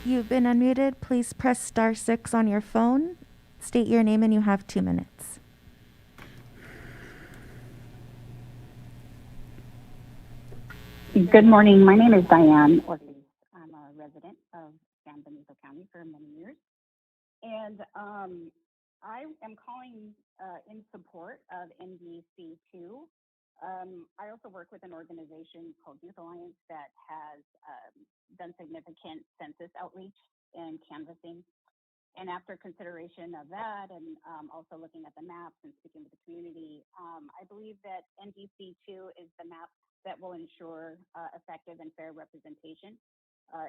You've been unmuted. Please press *6 on your phone. State your name and you have 2 minutes. Good morning. My name is Diane Ortiz. I'm a resident of San Benito County for many years. And I am calling in support of NDC2. I also work with an organization called Youth Alliance that has done significant census outreach and canvassing. And after consideration of that and also looking at the maps and speaking with the community, I believe that NDC2 is the map that will ensure effective and fair representation.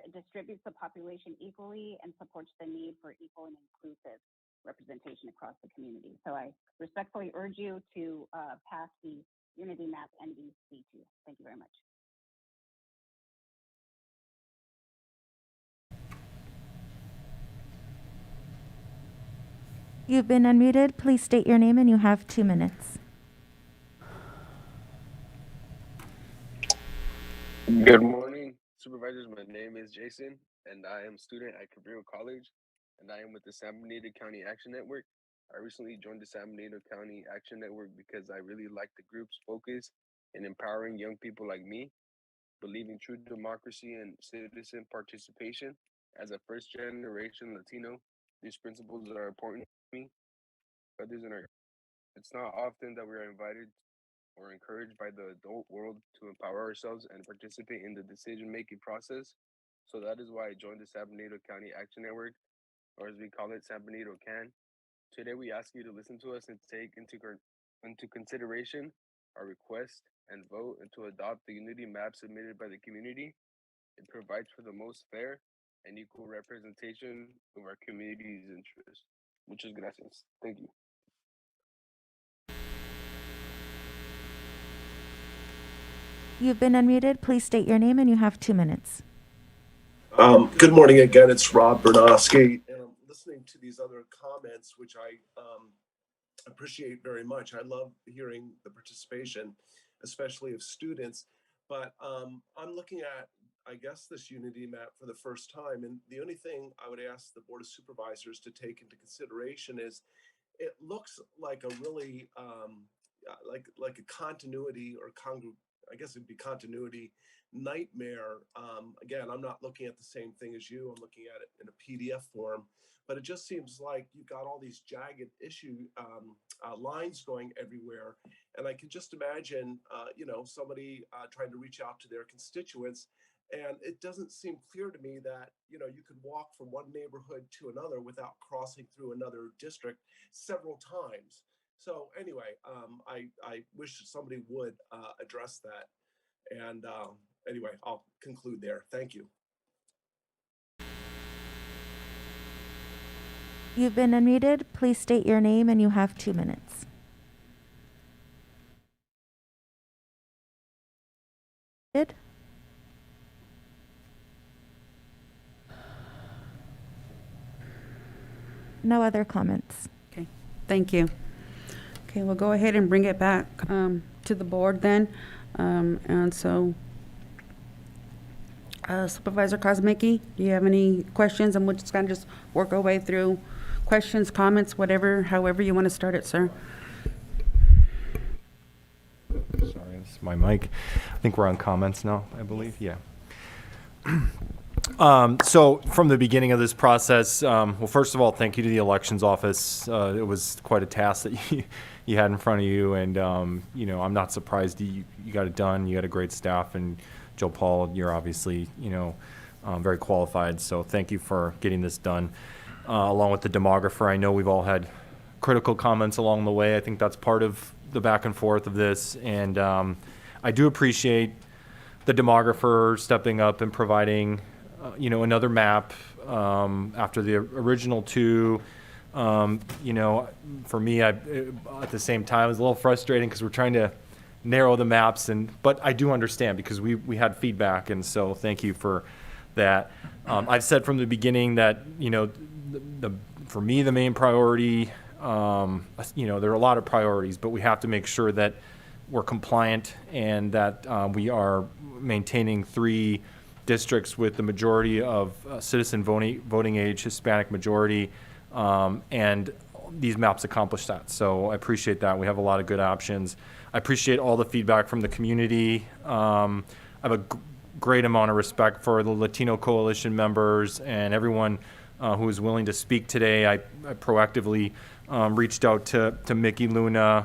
It distributes the population equally and supports the need for equal and inclusive representation across the community. So I respectfully urge you to pass the Unity Map NDC2. Thank you very much. You've been unmuted. Please state your name and you have 2 minutes. Good morning, supervisors. My name is Jason, and I am a student at Cabrillo College, and I am with the San Benito County Action Network. I recently joined the San Benito County Action Network because I really like the group's focus in empowering young people like me, believe in true democracy and citizen participation. As a first-generation Latino, these principles are important to me, others in our It's not often that we are invited or encouraged by the adult world to empower ourselves and participate in the decision-making process. So that is why I joined the San Benito County Action Network, or as we call it, San Benito CAN. Today, we ask you to listen to us and take into consideration our request and vote and to adopt the unity map submitted by the community. It provides for the most fair and equal representation of our community's interests. Muchas gracias. Thank you. You've been unmuted. Please state your name and you have 2 minutes. Good morning again. It's Rob Bernowski, and I'm listening to these other comments, which I appreciate very much. I love hearing the participation, especially of students. But I'm looking at, I guess, this unity map for the first time, and the only thing I would ask the Board of Supervisors to take into consideration is it looks like a really like a continuity or I guess it'd be continuity nightmare. Again, I'm not looking at the same thing as you. I'm looking at it in a PDF form, but it just seems like you've got all these jagged lines going everywhere. And I can just imagine, somebody trying to reach out to their constituents. And it doesn't seem clear to me that, you could walk from one neighborhood to another without crossing through another district several times. So anyway, I wish somebody would address that. And anyway, I'll conclude there. Thank you. You've been unmuted. Please state your name and you have 2 minutes. No other comments. Okay, thank you. Okay, we'll go ahead and bring it back to the board then. And so, Supervisor Kosmicki, do you have any questions? And we'll just kind of just work our way through questions, comments, whatever, however you want to start it, sir. Sorry, this is my mic. I think we're on comments now, I believe. Yeah. So from the beginning of this process, well, first of all, thank you to the elections office. It was quite a task that you had in front of you, and I'm not surprised you got it done. You had a great staff, and Joe Paul, you're obviously very qualified. So thank you for getting this done. Along with the demographer, I know we've all had critical comments along the way. I think that's part of the back and forth of this, and I do appreciate the demographer stepping up and providing another map after the original two. For me, at the same time, it was a little frustrating because we're trying to narrow the maps, but I do understand because we had feedback, and so thank you for that. I've said from the beginning that for me the main priority, there are a lot of priorities, but we have to make sure that we're compliant and that we are maintaining 3 districts with the majority of citizen voting age, Hispanic majority, and these maps accomplish that. So I appreciate that. We have a lot of good options. I appreciate all the feedback from the community. I have a great amount of respect for the Latino Coalition members and everyone who was willing to speak today. I proactively reached out to Mickey Luna,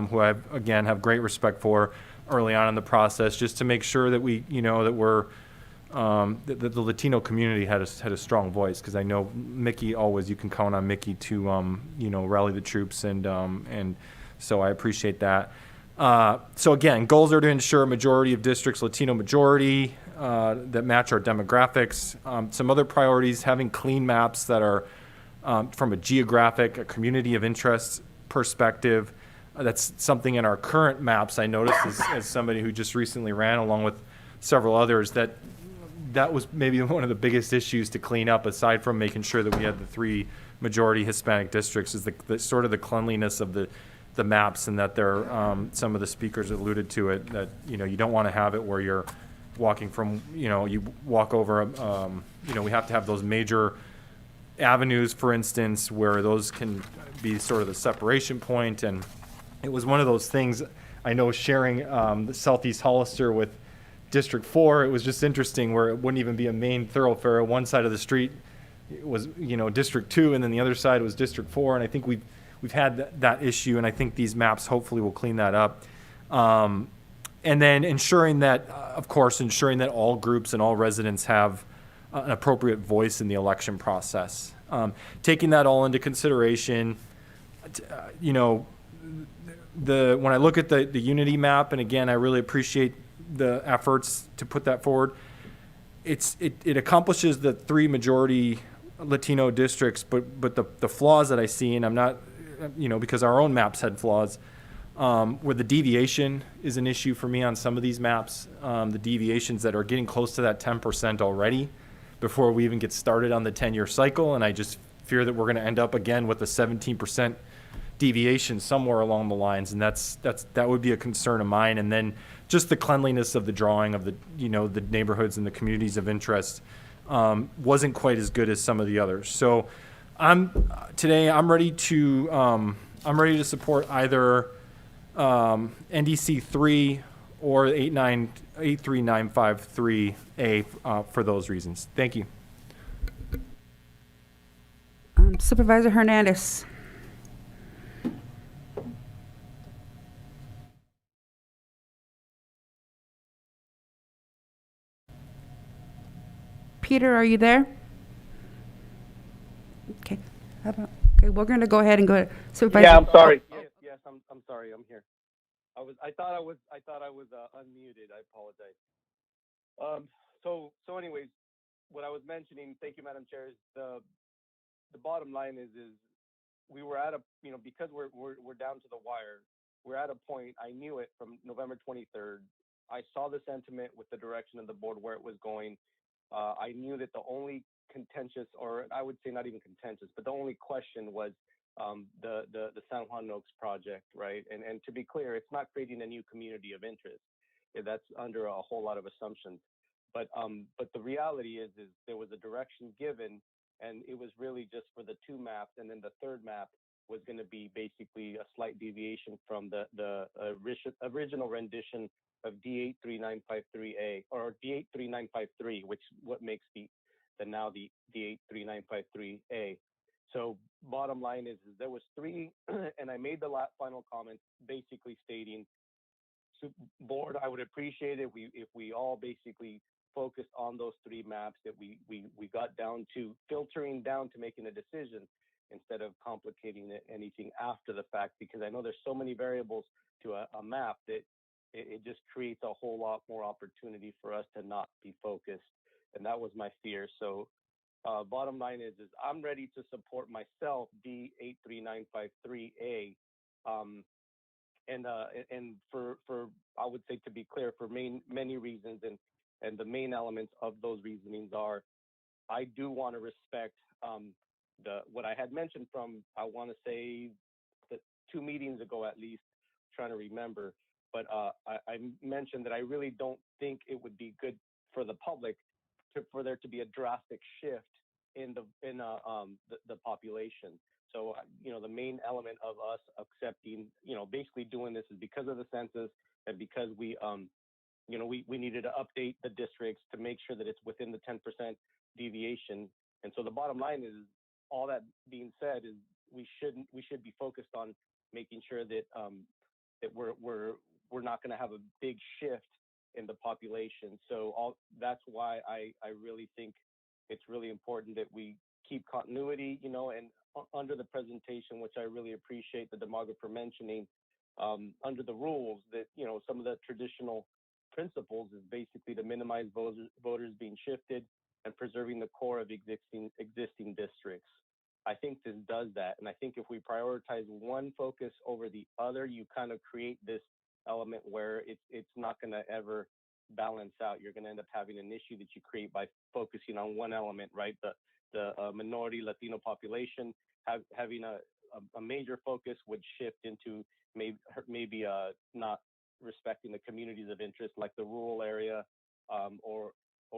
who I, again, have great respect for early on in the process, just to make sure that that the Latino community had a strong voice, because I know Mickey you can count on Mickey to rally the troops, and so I appreciate that. So again, goals are to ensure a majority of districts Latino majority that match our demographics. Some other priorities: having clean maps that are from a community of interest perspective. That's something in our current maps I noticed as somebody who just recently ran, along with several others, that was maybe one of the biggest issues to clean up, aside from making sure that we had the 3 majority Hispanic districts, is the sort of the cleanliness of the maps, and that some of the speakers alluded to it, that you don't want to have it where you're walking from, you walk over, we have to have those major avenues, for instance, where those can be sort of the separation point. And it was one of those things, I know, sharing the Southeast Hollister with District 4, it was just interesting where it wouldn't even be a main thoroughfare. One side of the street was, District 2, and then the other side was District 4. And I think we we've had that issue, and I think these maps hopefully will clean that up. And then ensuring that, of course, ensuring that all groups and all residents have an appropriate voice in the election process. Taking that all into consideration, you know, when I look at the unity map, and again, I really appreciate the efforts to put that forward. It accomplishes the 3 majority Latino districts, but the flaws that I see, and I'm not, you know, because our own maps had flaws, where the deviation is an issue for me on some of these maps, the deviations that are getting close to that 10% already before we even get started on the 10-year cycle, and I just fear that we're going to end up again with a 17% deviation somewhere along the lines, and that would be a concern of mine. And then just the cleanliness of the drawing of the, you know, the neighborhoods and the communities of interest wasn't quite as good as some of the others. So I'm ready to support either NDC 3 or 83953A for those reasons. Thank you. Supervisor Hernandez. Peter, are you there? Okay. Okay, we're going to go ahead and go to Supervisor. Yeah, I'm sorry. Yes, I'm sorry. I'm here. I thought I was unmuted. I apologize. So anyways, what I was mentioning, thank you, Madam Chair, is the bottom line is we were at a, you know, because we're down to the wire, we're at a point, I knew it from November 23rd. I saw the sentiment with the direction of the board where it was going. I knew that the only contentious, or I would say not even contentious, but the only question was the San Juan Oaks project, right? And to be clear, it's not creating a new community of interest. That's under a whole lot of assumptions. But the reality is there was a direction given, and it was really just for the 2 maps, and then the 3rd map was going to be basically a slight deviation from the original rendition of D83953A or D83953, which what makes the D83953A. So bottom line is there was 3, and I made the final comment basically stating, board, I would appreciate it if we all basically focused on those 3 maps, that we got down to filtering down to making a decision instead of complicating anything after the fact, because I know there's so many variables to a map that it just creates a whole lot more opportunity for us to not be focused. And that was my fear. So bottom line is I'm ready to support myself, D83953A. And for I would say, to be clear, for many reasons, and the main elements of those reasonings are, I do want to respect what I had mentioned from, I want to say, the 2 meetings ago at least, trying to remember, but I mentioned that I really don't think it would be good for the public for there to be a drastic shift in the population. So, you know, the main element of us accepting, you know, basically doing this is because of the census, and because we, you know, we needed to update the districts to make sure that it's within the 10% deviation. And so the bottom line is, all that being said, is we should be focused on making sure that that we're not going to have a big shift in the population. So that's why I really think it's really important that we keep continuity, you know, and under the presentation, which I really appreciate the demographer mentioning, under the rules, that, you know, some of the traditional principles is basically to minimize voters being shifted and preserving the core of existing districts. I think this does that. And I think if we prioritize one focus over the other, you kind of create this element where it's not going to ever balance out. You're going to end up having an issue that you create by focusing on one element, right? The minority Latino population having a major focus would shift into maybe not respecting the communities of interest, like the rural area, or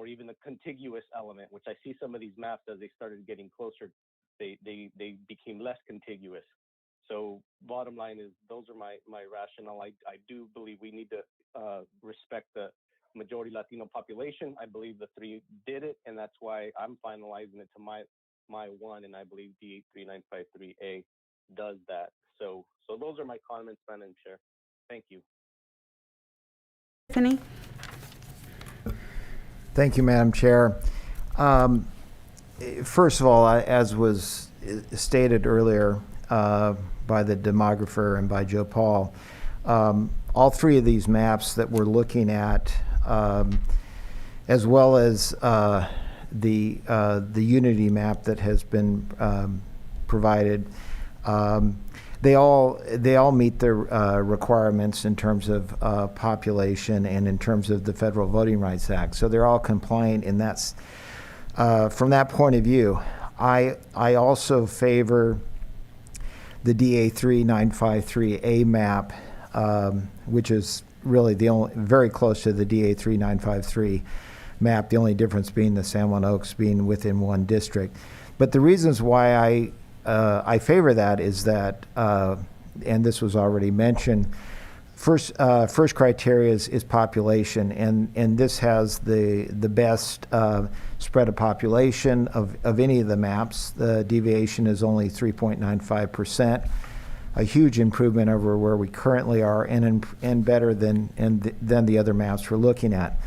even the contiguous element, which I see some of these maps as they started getting closer, they became less contiguous. So bottom line is, those are my rationale. I do believe we need to respect the majority Latino population. I believe the 3 did it, and that's why I'm finalizing it to my 1, and I believe D83953A. does that. So those are my comments, Madam Chair. Thank you. Tiffany? Thank you, Madam Chair. First of all, as was stated earlier by the demographer and by Joe Paul, all three of these maps that we're looking at, as well as the Unity map that has been provided, they all meet the requirements in terms of population and in terms of the Federal Voting Rights Act. So they're all compliant in that. From that point of view, I also favor the DA3953A map, which is really the only, very close to the DA3953 map, the only difference being the San Juan Oaks being within one district. But the reasons why I favor that is that, and this was already mentioned, first criteria is population, and this has the best spread of population of any of the maps. The deviation is only 3.95%, a huge improvement over where we currently are, and better than the other maps we're looking at.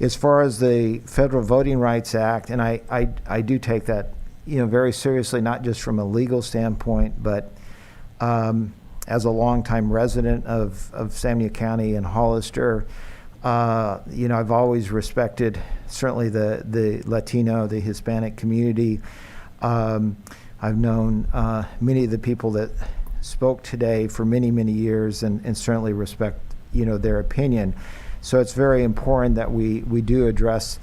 As far as the Federal Voting Rights Act, and I do take that very seriously, not just from a legal standpoint, but as a longtime resident of San Benito County and Hollister, I've always respected certainly the Latino, the Hispanic community. I've known many of the people that spoke today for many, many years, and certainly respect their opinion. So it's very important that we do address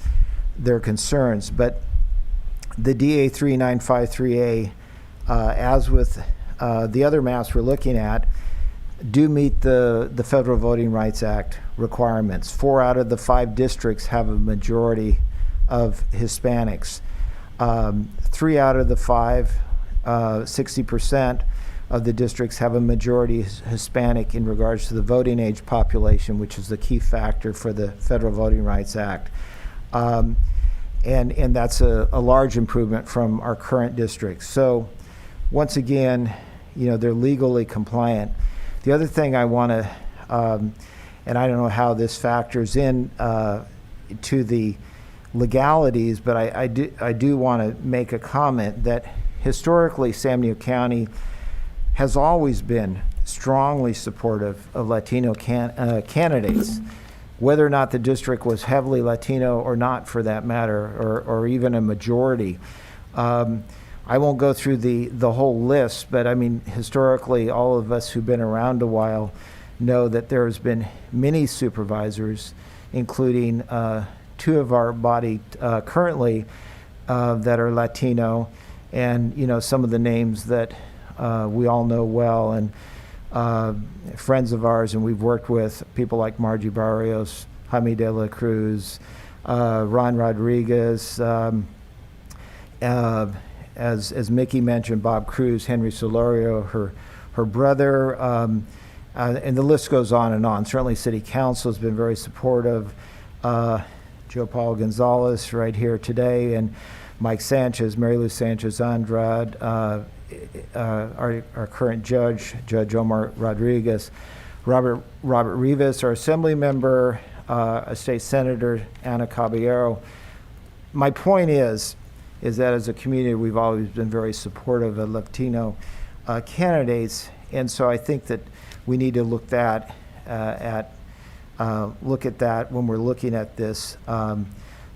their concerns. But the DA3953A, as with the other maps we're looking at, do meet the Federal Voting Rights Act requirements. 4 out of the 5 districts have a majority of Hispanics. 3 out of the 5, 60% of the districts have a majority Hispanic in regards to the voting age population, which is the key factor for the Federal Voting Rights Act. And that's a large improvement from our current districts. So once again, they're legally compliant. The other thing I want to, and I don't know how this factors in to the legalities, but I do want to make a comment that historically San Benito County has always been strongly supportive of Latino candidates, whether or not the district was heavily Latino or not, for that matter, or even a majority. I won't go through the whole list, but I mean, historically, all of us who've been around a while know that there's been many supervisors, including 2 of our body currently that are Latino, and some of the names that we all know well, and friends of ours, and we've worked with people like Margie Barrios, Jaime de la Cruz, Ron Rodriguez, as Mickey mentioned, Bob Cruz, Henry Solorio, her brother, and the list goes on and on. Certainly City Council has been very supportive. Joe Paul Gonzalez right here today, and Mike Sanchez, Mary Lou Sanchez Andrade, our current judge, Judge Omar Rodriguez, Robert Rivas, our assembly member, a state senator, Ana Caballero. My point is that as a community, we've always been very supportive of Latino candidates, and so I think that we need to look at that when we're looking at this.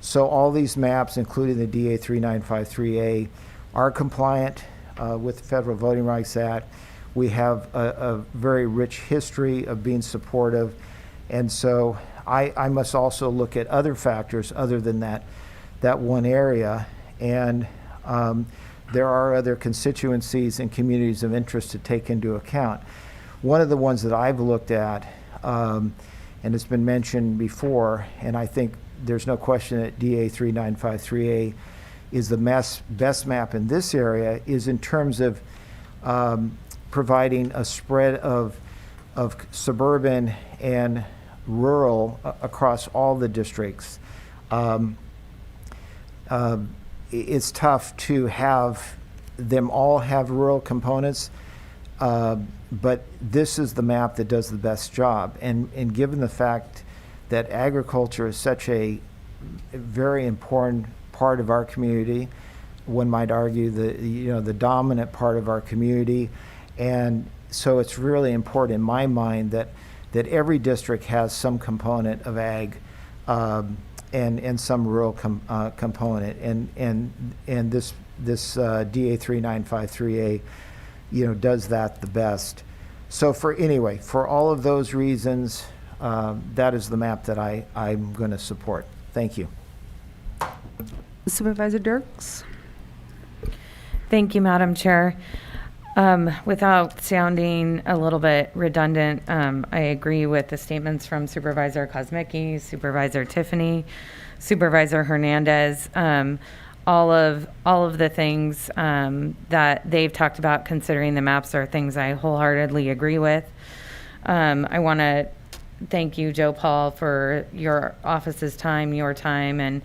So all these maps, including the DA3953A, are compliant with the Federal Voting Rights Act. We have a very rich history of being supportive, and so I must also look at other factors other than that one area, and there are other constituencies and communities of interest to take into account. One of the ones that I've looked at, and it's been mentioned before, and I think there's no question that DA3953A is the best map in this area, is in terms of providing a spread of suburban and rural across all the districts. It's tough to have them all have rural components, But this is the map that does the best job. And given the fact that agriculture is such a very important part of our community, one might argue the dominant part of our community, and so it's really important in my mind that every district has some component of ag and some rural component, and this DA 3953A does that the best. So for all of those reasons, that is the map that I'm going to support. Thank you. Supervisor Dirks? Thank you, Madam Chair. Without sounding a little bit redundant, I agree with the statements from Supervisor Kosmicki, Supervisor Tiffany, Supervisor Hernandez. All of the things that they've talked about considering the maps are things I wholeheartedly agree with. I want to thank you, Joe Paul, for your office's time, your time, and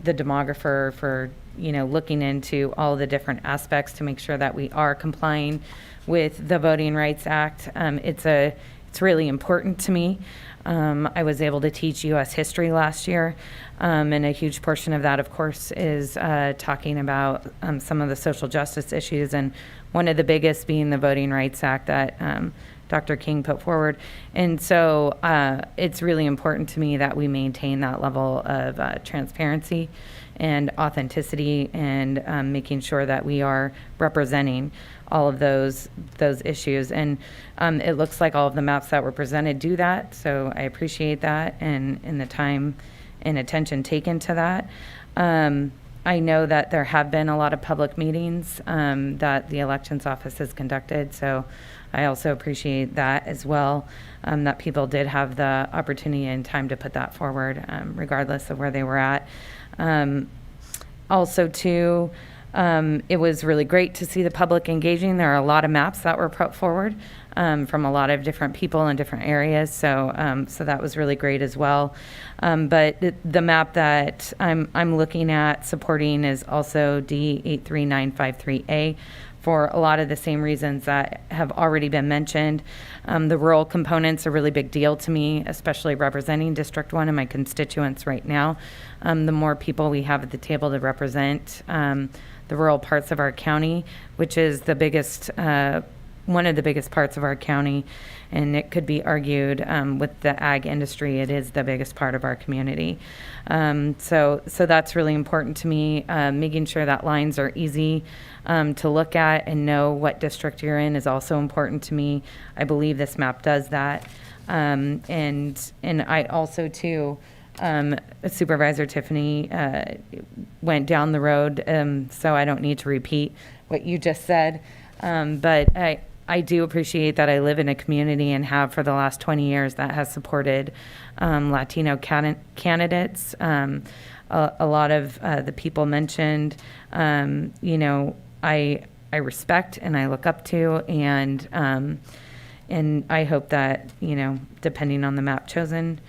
the demographer for looking into all the different aspects to make sure that we are complying with the Voting Rights Act. It's really important to me. I was able to teach U.S. history last year, and a huge portion of that, of course, is talking about some of the social justice issues, and one of the biggest being the Voting Rights Act that Dr. King put forward. And so it's really important to me that we maintain that level of transparency and authenticity, and making sure that we are representing all of those issues. And it looks like all of the maps that were presented do that, so I appreciate that and the time and attention taken to that. I know that there have been a lot of public meetings that the elections office has conducted, so I also appreciate that as well, that people did have the opportunity and time to put that forward, regardless of where they were at. Also, too, it was really great to see the public engaging. There are a lot of maps that were put forward from a lot of different people in different areas, so that was really great as well. But the map that I'm looking at supporting is also D83953A for a lot of the same reasons that have already been mentioned. The rural component's a really big deal to me, especially representing District 1 and my constituents right now. The more people we have at the table to represent the rural parts of our county, which is the biggest, one of the biggest parts of our county, and it could be argued with the ag industry, it is the biggest part of our community. So that's really important to me. Making sure that lines are easy to look at and know what district you're in is also important to me. I believe this map does that. And I also, too, Supervisor Tiffany went down the road, so I don't need to repeat what you just said. But I do appreciate that I live in a community and have for the last 20 years that has supported Latino candidates. A lot of the people mentioned, I respect and I look up to, and I hope that, depending on the map chosen,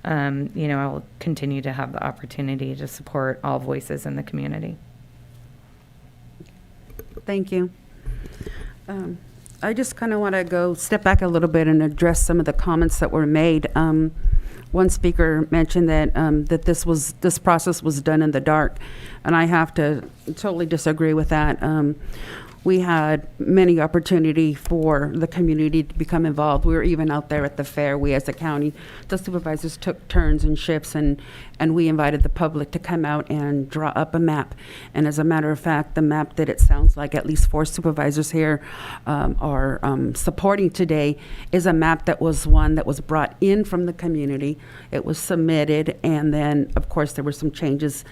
I will continue to have the opportunity to support all voices in the community. Thank you. I just kind of want to step back a little bit and address some of the comments that were made. One speaker mentioned that that this process was done in the dark, and I have to totally disagree with that. We had many opportunity for the community to become involved. We were even out there at the fair. We as a county, the supervisors took turns and shifts, and we invited the public to come out and draw up a map. And as a matter of fact, the map that it sounds like at least 4 supervisors here are supporting today is a map that was one that was brought in from the community. It was submitted, and then of course there were some changes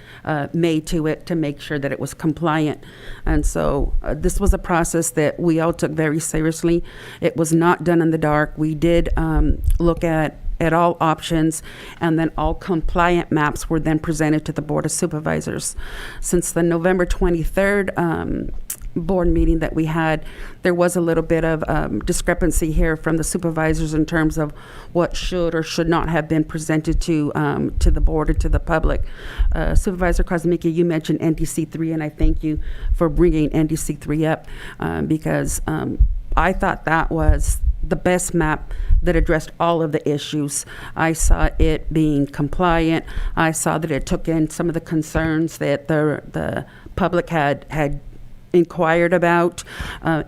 made to it to make sure that it was compliant. And so this was a process that we all took very seriously. It was not done in the dark. We did look at all options, and then all compliant maps were then presented to the Board of Supervisors. Since the November 23rd board meeting that we had, there was a little bit of discrepancy here from the supervisors in terms of what should or should not have been presented to the board or to the public. Supervisor Kosmicki, you mentioned NDC 3, and I thank you for bringing NDC 3 up because I thought that was the best map that addressed all of the issues. I saw it being compliant. I saw that it took in some of the concerns that the public had inquired about.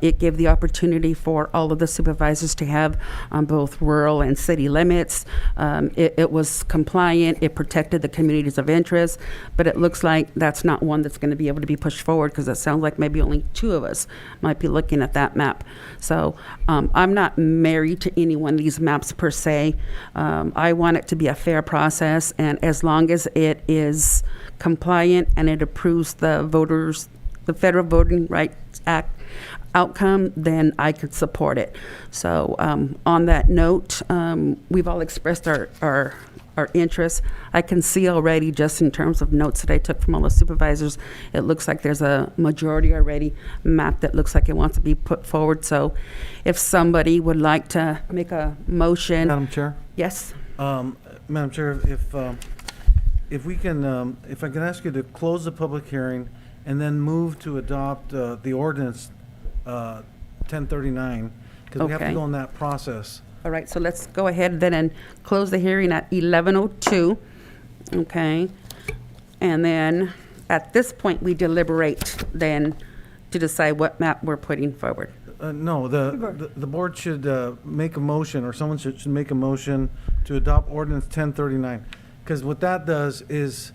It gave the opportunity for all of the supervisors to have both rural and city limits. It was compliant. It protected the communities of interest, but it looks like that's not one that's going to be able to be pushed forward, because it sounds like maybe only 2 of us might be looking at that map. So I'm not married to any one of these maps per se. I want it to be a fair process, and as long as it is compliant and it approves the Federal Voting Rights Act outcome, then I could support it. So on that note, we've all expressed our interest. I can see already, just in terms of notes that I took from all the supervisors, it looks like there's a majority already map that looks like it wants to be put forward. So if somebody would like to make a motion. Madam Chair? Yes? Madam Chair, if we can, if I can ask you to close the public hearing and then move to adopt the ordinance 1039, because we have to Okay. go in that process. All right, so let's go ahead then and close the hearing at 11:02. Okay? And then at this point, we deliberate then to decide what map we're putting forward. No, the board should make a motion, or someone should make a motion to adopt ordinance 1039. Because what that does is,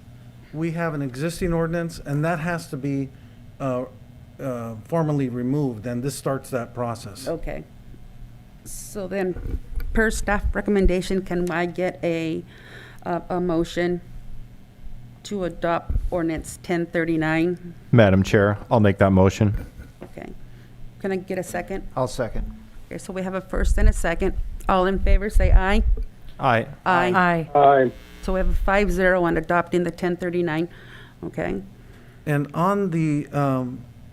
we have an existing ordinance, and that has to be formally removed, and this starts that process. Okay. So then, per staff recommendation, can I get a motion to adopt ordinance 1039? Madam Chair, I'll make that motion. Okay. Can I get a second? I'll second. Okay, so we have a first and a second. All in favor, say aye. Aye. Aye. Aye. So we have a 5-0 on adopting the 1039. Okay. And on the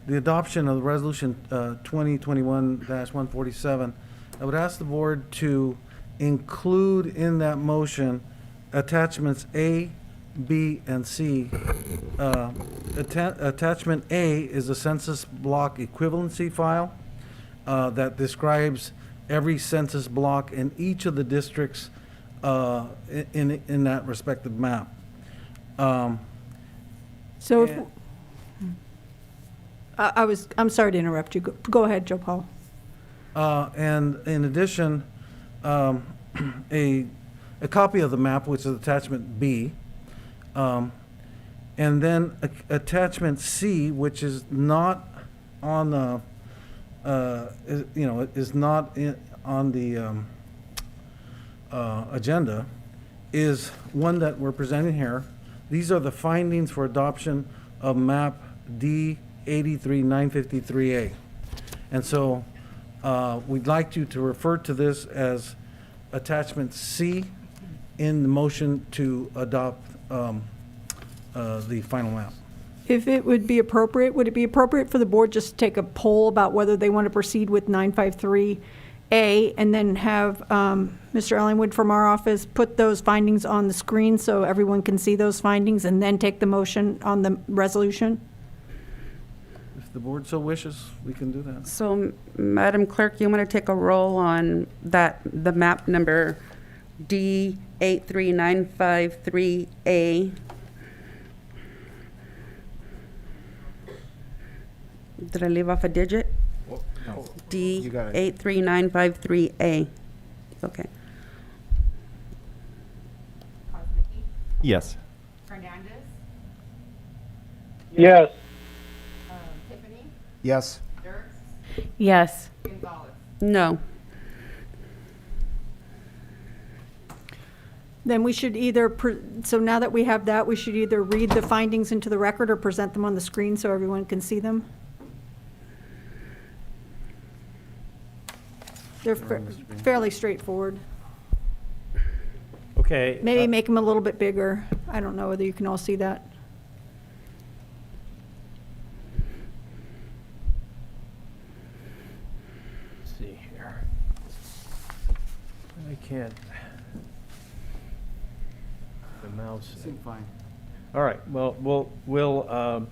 adoption of the resolution 2021-147, I would ask the board to include in that motion attachments A, B, and C. Attachment A is a census block equivalency file that describes every census block in each of the districts in that respective map. So if, I'm sorry to interrupt you. Go ahead, Joe Paul. And in addition, a copy of the map, which is attachment B, and then attachment C, which is not on the, is not on the agenda, is one that we're presenting here. These are the findings for adoption of map D83953A. And so we'd like you to refer to this as attachment C in the motion to adopt the final map. If it would be appropriate, would it be appropriate for the board just to take a poll about whether they want to proceed with 953A and then have Mr. Ellingwood from our office put those findings on the screen so everyone can see those findings, and then take the motion on the resolution? If the board so wishes, we can do that. So, Madam Clerk, you want to take a roll on the map number D83953A? Did I leave off a digit? No. You got it. D83953A. Okay. Yes. Hernandez? Yes. Tiffany? Yes. Dirks? Yes. Gonzalez? No. Then we should either, so now that we have that, we should either read the findings into the record or present them on the screen so everyone can see them. They're fairly straightforward. Okay. Maybe make them a little bit bigger. I don't know whether you can all see that. Let's see here. I can't. The mouse. Fine. All right. Well, we'll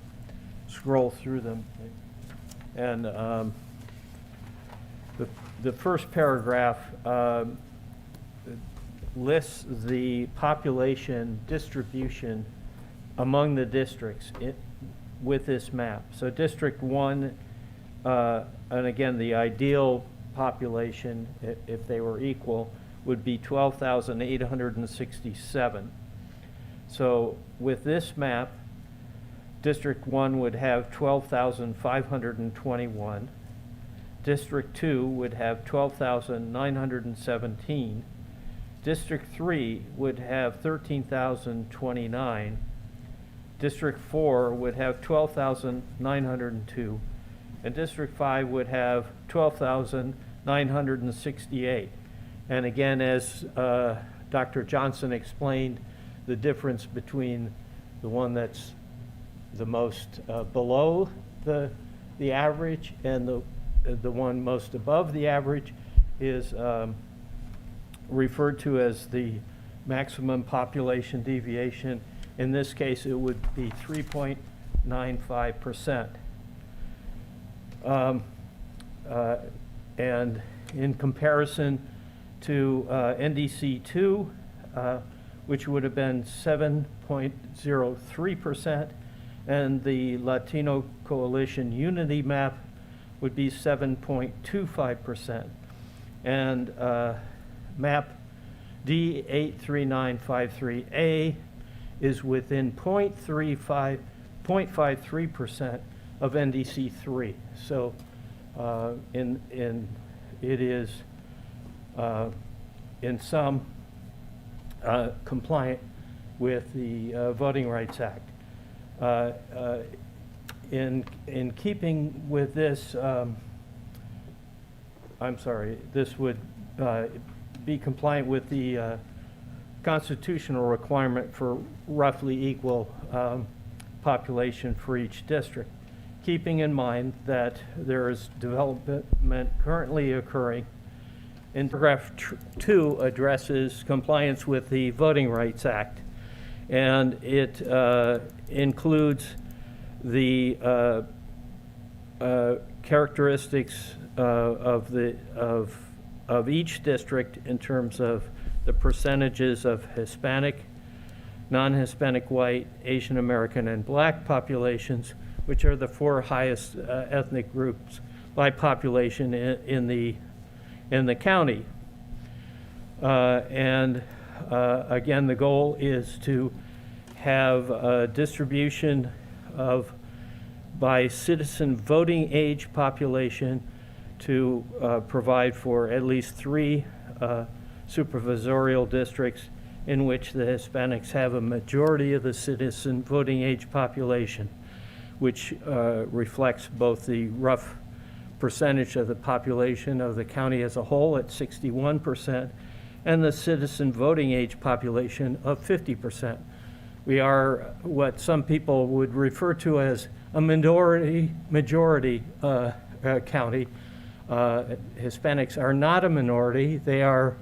scroll through them, and the first paragraph lists the population distribution among the districts with this map. So District 1, and again, the ideal population, if they were equal, would be 12,867. So with this map, District 1 would have 12,521. District 2 would have 12,917. District 3 would have 13,029. District 4 would have 12,902. And District 5 would have 12,968. And again, as Dr. Johnson explained, the difference between the one that's the most below the average and the one most above the average is referred to as the maximum population deviation. In this case, it would be 3.95%. And in comparison to NDC 2, which would have been 7.03%, and the Latino Coalition Unity map would be 7.25%. And map D83953A is within 0.53% of NDC 3. So it is in some compliant with the Voting Rights Act. In keeping with this, this would be compliant with the constitutional requirement for roughly equal population for each district, keeping in mind that there is development currently occurring. In paragraph 2 addresses compliance with the Voting Rights Act, and it includes the characteristics of each district in terms of the percentages of Hispanic, non-Hispanic, white, Asian American, and black populations, which are the 4 highest ethnic groups by population in the county. And again, the goal is to have a distribution of by citizen voting age population to provide for at least 3 supervisorial districts in which the Hispanics have a majority of the citizen voting age population, which reflects both the rough percentage of the population of the county as a whole at 61% and the citizen voting age population of 50%. We are what some people would refer to as a majority county. Hispanics are not a minority. They are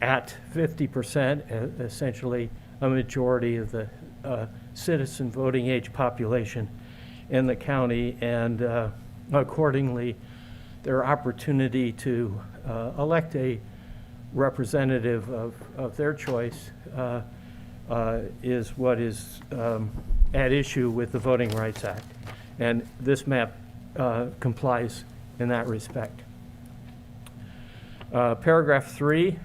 at 50%, essentially a majority of the citizen voting age population in the county, and accordingly, their opportunity to elect a representative of their choice is what is at issue with the Voting Rights Act. And this map complies in that respect. Paragraph 3,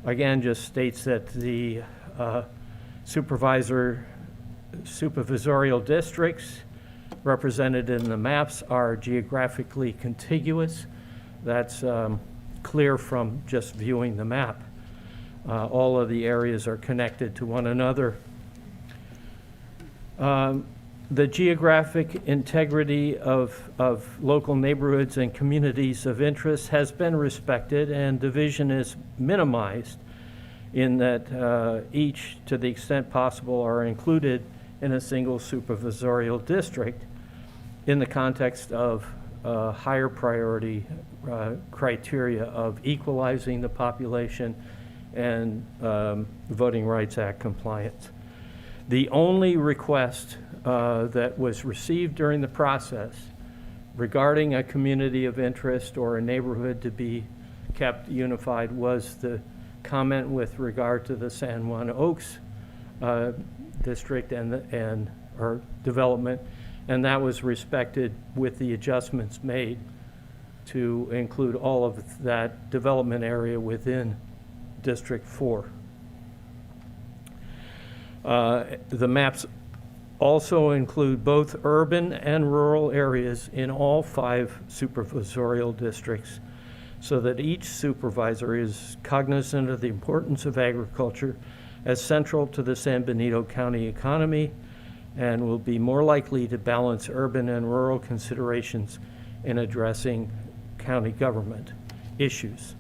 again, just states that the supervisorial districts represented in the maps are geographically contiguous. That's clear from just viewing the map. All of the areas are connected to one another. The geographic integrity of local neighborhoods and communities of interest has been respected, and division is minimized in that each, to the extent possible, are included in a single supervisorial district in the context of higher priority criteria of equalizing the population and Voting Rights Act compliance. The only request that was received during the process regarding a community of interest or a neighborhood to be kept unified was the comment with regard to the San Juan Oaks district or development, and that was respected with the adjustments made to include all of that development area within District 4. The maps also include both urban and rural areas in all 5 supervisorial districts, so that each supervisor is cognizant of the importance of agriculture as central to the San Benito County economy and will be more likely to balance urban and rural considerations in addressing county government issues.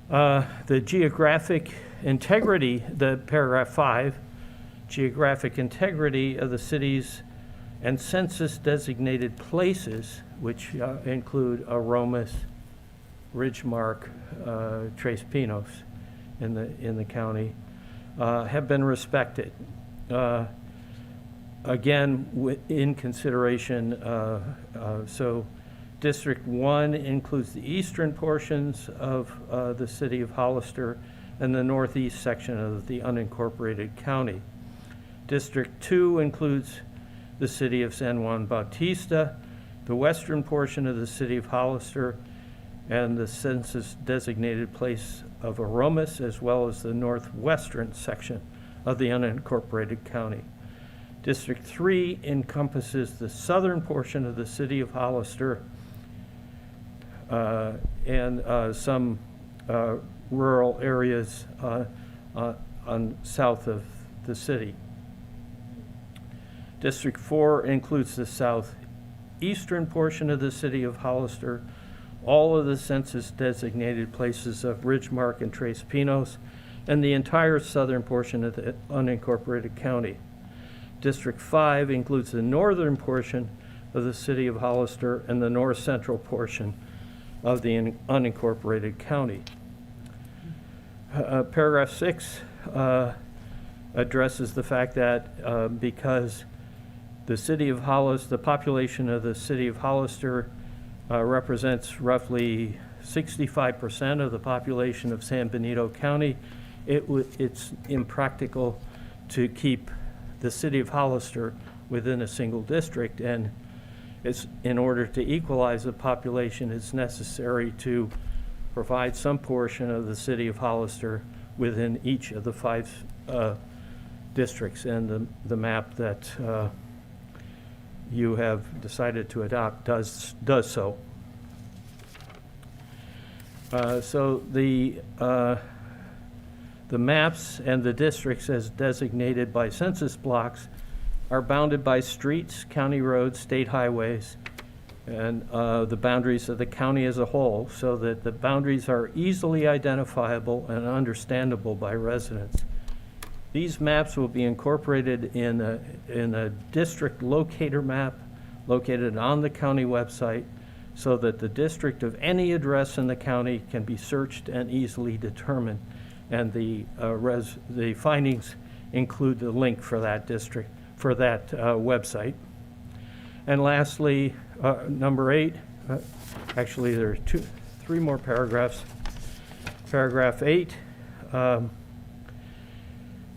The geographic integrity, the paragraph 5, geographic integrity of the cities and census designated places, which include Aromas, Ridgemark, Tres Pinos in the county, have been respected. Again, in consideration, so District 1 includes the eastern portions of the city of Hollister and the northeast section of the unincorporated county. District 2 includes the city of San Juan Bautista, the western portion of the city of Hollister, and the census-designated place of Aromas, as well as the northwestern section of the unincorporated county. District 3 encompasses the southern portion of the city of Hollister and some rural areas on south of the city. District 4 includes the southeastern portion of the city of Hollister, all of the census-designated places of Ridgemark and Tres Pinos, and the entire southern portion of the unincorporated county. District 5 includes the northern portion of the city of Hollister and the north-central portion of the unincorporated county. Paragraph 6 addresses the fact that because the city of Hollister, the population of the city of Hollister represents roughly 65% of the population of San Benito County, it's impractical to keep the city of Hollister within a single district, and it's in order to equalize the population, it's necessary to provide some portion of the city of Hollister within each of the 5 districts, and the map that you have decided to adopt does so. So the maps and the districts as designated by census blocks are bounded by streets, county roads, state highways, and the boundaries of the county as a whole, so that the boundaries are easily identifiable and understandable by residents. These maps will be incorporated in a district locator map located on the county website, so that the district of any address in the county can be searched and easily determined. And the findings include the link for that district, for that website. And lastly, number 8, actually there are 3 more paragraphs. Paragraph 8,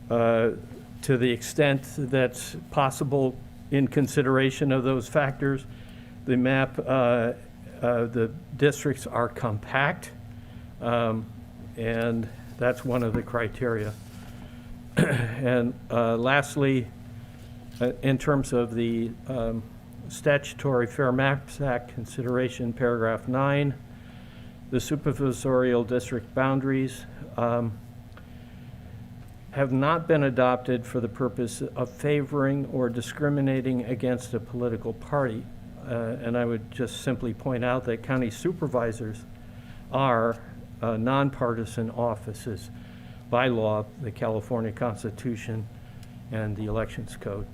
to the extent that's possible in consideration of those factors, the map, the districts are compact, and that's one of the criteria. And lastly, in terms of the Statutory Fair Maps Act consideration, paragraph 9, the supervisorial district boundaries have not been adopted for the purpose of favoring or discriminating against a political party. And I would just simply point out that county supervisors are nonpartisan offices by law, the California Constitution, and the Elections Code.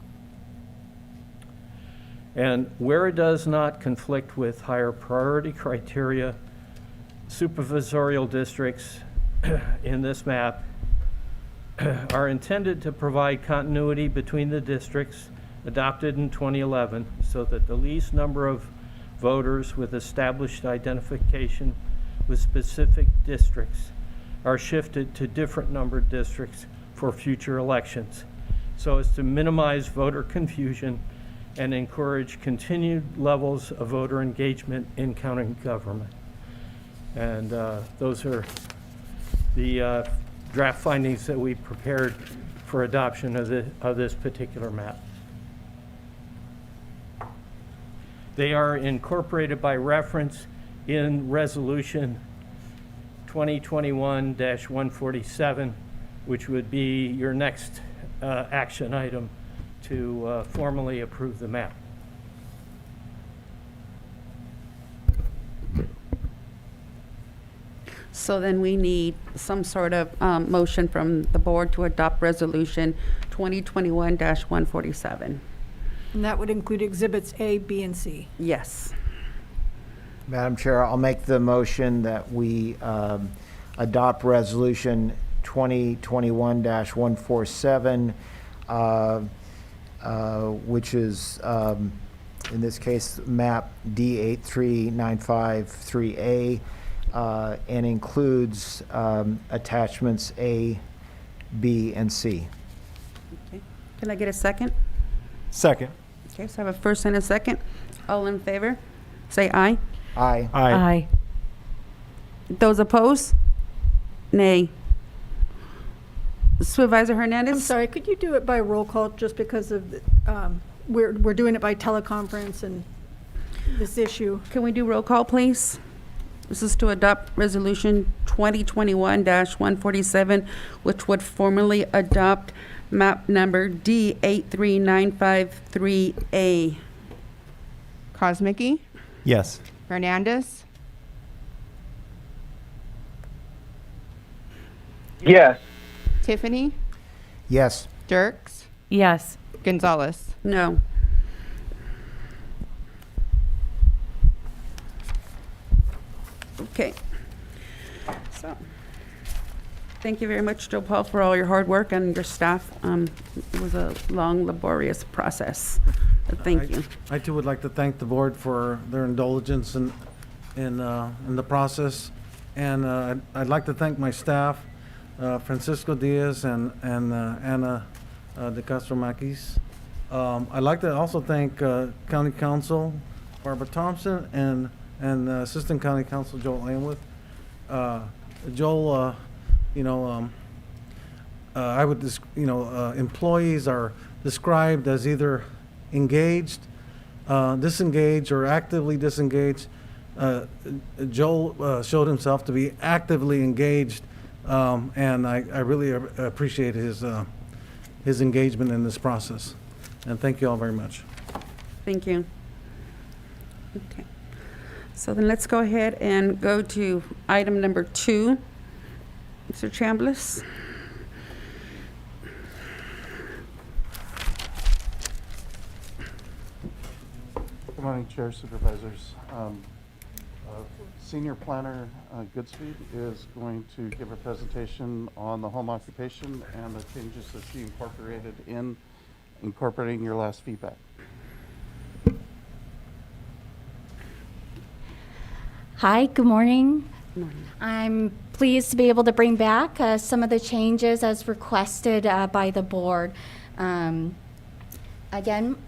And where it does not conflict with higher priority criteria, supervisorial districts in this map are intended to provide continuity between the districts adopted in 2011, so that the least number of voters with established identification with specific districts are shifted to different numbered districts for future elections, so as to minimize voter confusion and encourage continued levels of voter engagement in county government. And those are the draft findings that we prepared for adoption of this particular map. They are incorporated by reference in Resolution 2021-147, which would be your next action item to formally approve the map. So then we need some sort of motion from the board to adopt Resolution 2021-147. And that would include Exhibits A, B, and C. Yes. Madam Chair, I'll make the motion that we adopt Resolution 2021-147, which is, in this case, map D83953A, and includes attachments A, B, and C. Okay. Can I get a second? Second. Okay, so I have a first and a second. All in favor? Say aye. Aye. Aye. Those opposed? Nay. Supervisor Hernandez? I'm sorry, could you do it by roll call just because of, we're doing it by teleconference and this issue? Can we do roll call, please? This is to adopt Resolution 2021-147, which would formally adopt map number D83953A. Kosmicki, Yes. Hernandez, Yes. Tiffany, Yes. Dirks, Yes. Gonzalez. No. Okay. So, thank you very much, Joe Paul, for all your hard work and your staff. It was a long, laborious process, but thank you. I too would like to thank the board for their indulgence in the process. And I'd like to thank my staff, Francisco Diaz and Anna de Castro Maquis. I'd like to also thank County Counsel Barbara Thompson and Assistant County Counsel Joel Ayenwith. Joel, I would employees are described as either engaged, disengaged, or actively disengaged. Joel showed himself to be actively engaged, and I really appreciate his engagement in this process. And thank you all very much. Thank you. Okay. So then let's go ahead and go to item number 2. Mr. Chambliss. Good morning, Chair, Supervisors. Senior Planner Goodspeed is going to give a presentation on the home occupation and the changes that she incorporated in incorporating your last feedback. Hi, good morning. I'm pleased to be able to bring back some of the changes as requested by the board. Again,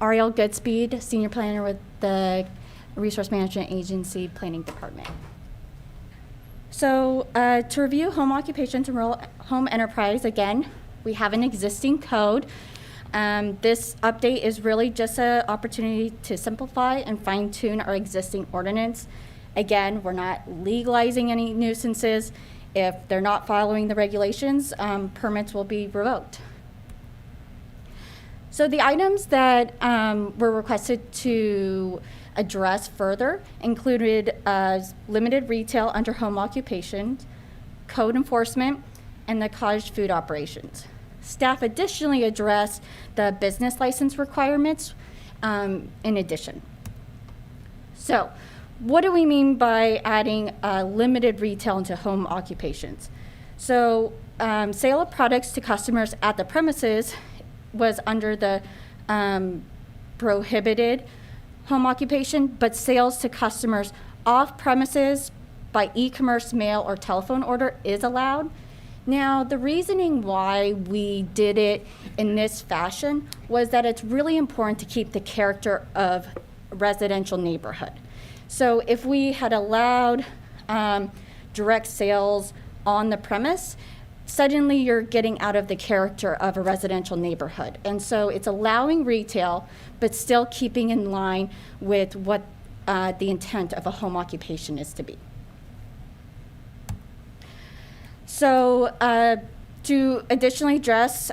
Ariel Goodspeed, Senior Planner with the Resource Management Agency Planning Department. So to review home occupations and rural home enterprise, again, we have an existing code. This update is really just an opportunity to simplify and fine-tune our existing ordinance. Again, we're not legalizing any nuisances. If they're not following the regulations, permits will be revoked. So the items that were requested to address further included limited retail under home occupation, code enforcement, and the cottage food operations. Staff additionally addressed the business license requirements in addition. So, what do we mean by adding limited retail into home occupations? So, sale of products to customers at the premises was under the prohibited home occupation, but sales to customers off premises by e-commerce, mail, or telephone order is allowed. Now, the reasoning why we did it in this fashion was that it's really important to keep the character of a residential neighborhood. So if we had allowed direct sales on the premise, suddenly you're getting out of the character of a residential neighborhood. And so it's allowing retail, but still keeping in line with what the intent of a home occupation is to be. So to additionally address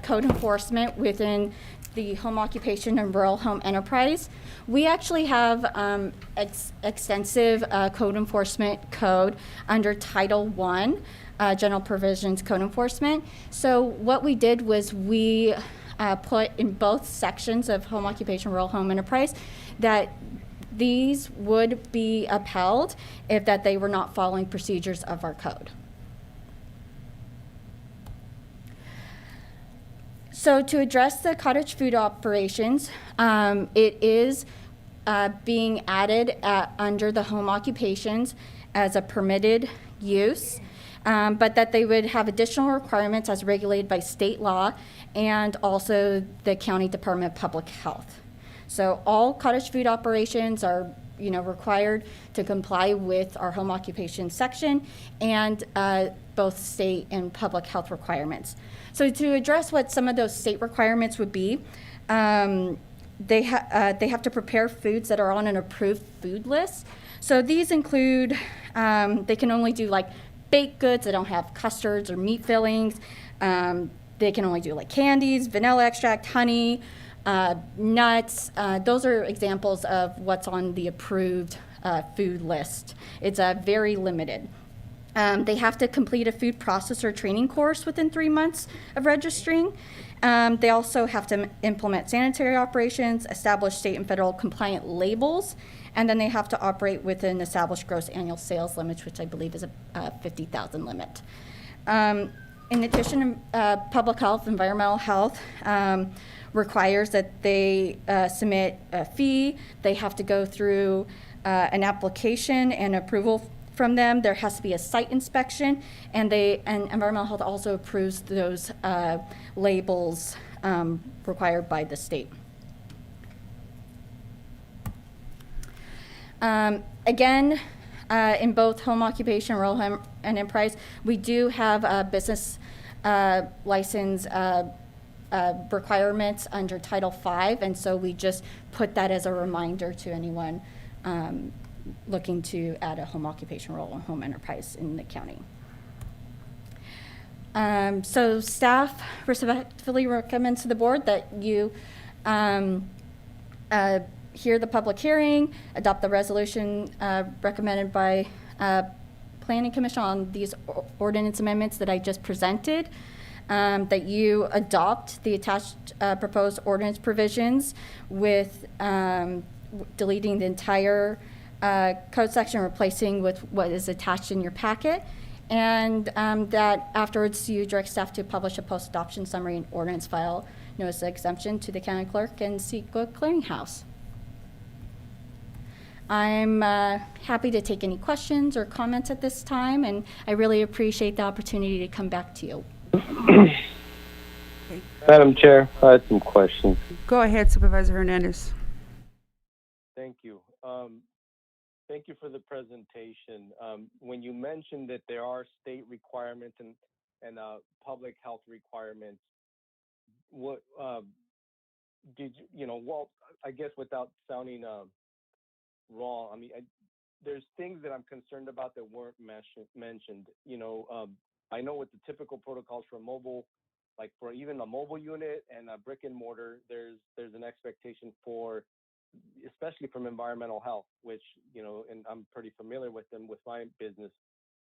code enforcement within the home occupation and rural home enterprise, we actually have extensive code enforcement code under Title I, General Provisions Code Enforcement. So what we did was we put in both sections of home occupation, rural home enterprise that these would be upheld if that they were not following procedures of our code. So to address the cottage food operations, it is being added under the home occupations as a permitted use, but that they would have additional requirements as regulated by state law and also the County Department of Public Health. So all cottage food operations are required to comply with our home occupation section and both state and public health requirements. So to address what some of those state requirements would be, they have to prepare foods that are on an approved food list. So these include, they can only do like baked goods that don't have custards or meat fillings. They can only do like candies, vanilla extract, honey, nuts. Those are examples of what's on the approved food list. It's very limited. They have to complete a food processor training course within 3 months of registering. They also have to implement sanitary operations, establish state and federal compliant labels, and then they have to operate within established gross annual sales limits, which I believe is a 50,000 limit. In addition, public health, environmental health requires that they submit a fee. They have to go through an application and approval from them. There has to be a site inspection, and environmental health also approves those labels required by the state. Again, in both home occupation, rural home, and enterprise, we do have business license requirements under Title V, and so we just put that as a reminder to anyone looking to add a home occupation, rural, and home enterprise in the county. So staff respectfully recommends to the board that you hear the public hearing, adopt the resolution recommended by Planning Commission on these ordinance amendments that I just presented, that you adopt the attached proposed ordinance provisions with deleting the entire code section, replacing with what is attached in your packet, and that afterwards you direct staff to publish a post-adoption summary and ordinance file notice of exemption to the county clerk and seek a clearinghouse. I'm happy to take any questions or comments at this time, and I really appreciate the opportunity to come back to you. Madam Chair, I had some questions. Go ahead, Supervisor Hernandez. Thank you. Thank you for the presentation. When you mentioned that there are state requirements and public health requirements, what did you, well, I guess without sounding wrong, I mean, there's things that I'm concerned about that weren't mentioned. I know with the typical protocols for mobile, like for even a mobile unit and a brick and mortar, there's an expectation for, especially from environmental health, which, and I'm pretty familiar with them with my business,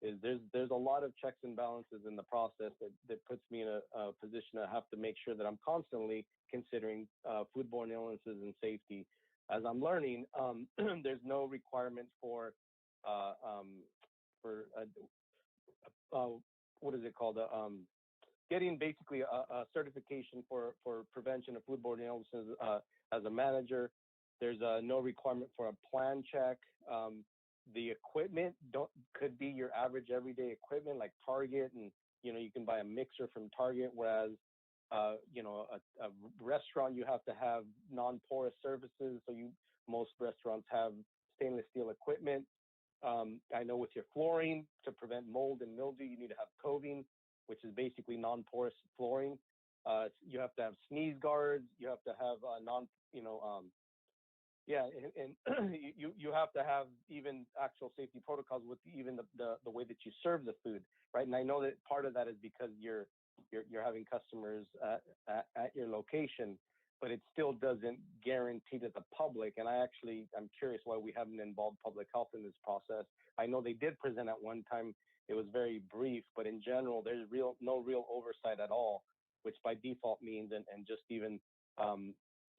is there's a lot of checks and balances in the process that puts me in a position to have to make sure that I'm constantly considering foodborne illnesses and safety. As I'm learning, there's no requirement for what is it called? getting basically a certification for prevention of foodborne illnesses as a manager. There's no requirement for a plan check. The equipment could be your average everyday equipment like Target, and you can buy a mixer from Target, whereas a restaurant, you have to have non-porous surfaces. So most restaurants have stainless steel equipment. I know with your flooring, to prevent mold and mildew, you need to have coving, which is basically non-porous flooring. You have to have sneeze guards. You have to have and you have to have even actual safety protocols with even the way that you serve the food, right? And I know that part of that is because you're having customers at your location, but it still doesn't guarantee to the public. And I'm curious why we haven't involved public health in this process. I know they did present at one time. It was very brief, but in general, there's no real oversight at all, which by default means, and just even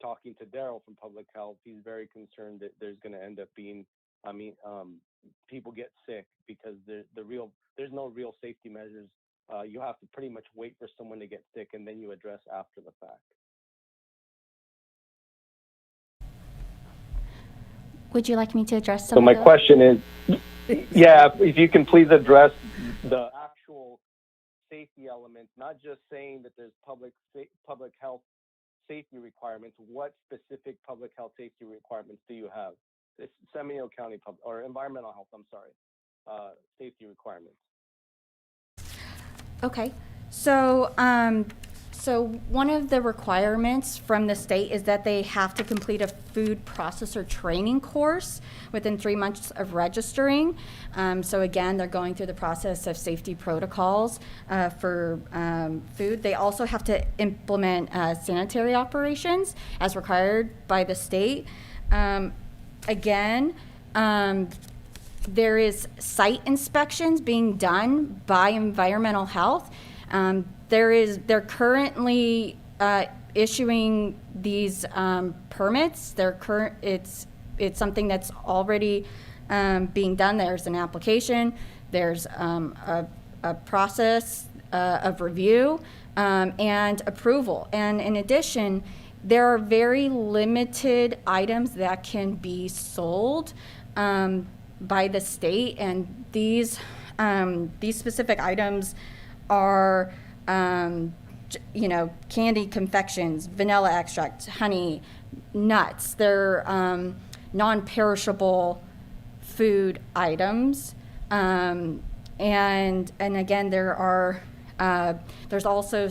talking to Daryl from public health, he's very concerned that there's going to end up being, people get sick because there's no real safety measures. You have to pretty much wait for someone to get sick and then you address after the fact. Would you like me to address some So my of those? question is, if you can please address the actual safety elements, not just saying that there's public health safety requirements. What specific public health safety requirements do you have? It's San Benito County or environmental health, safety requirements. Okay, so one of the requirements from the state is that they have to complete a food processor training course within 3 months of registering. So again, they're going through the process of safety protocols for food. They also have to implement sanitary operations as required by the state. There is site inspections being done by environmental health. They're currently issuing these permits. It's something that's already being done. There's an application. There's a process of review and approval. And in addition, there are very limited items that can be sold by the state, and these specific items are candy confections, vanilla extract, honey, nuts. They're non-perishable food items, and again, there's also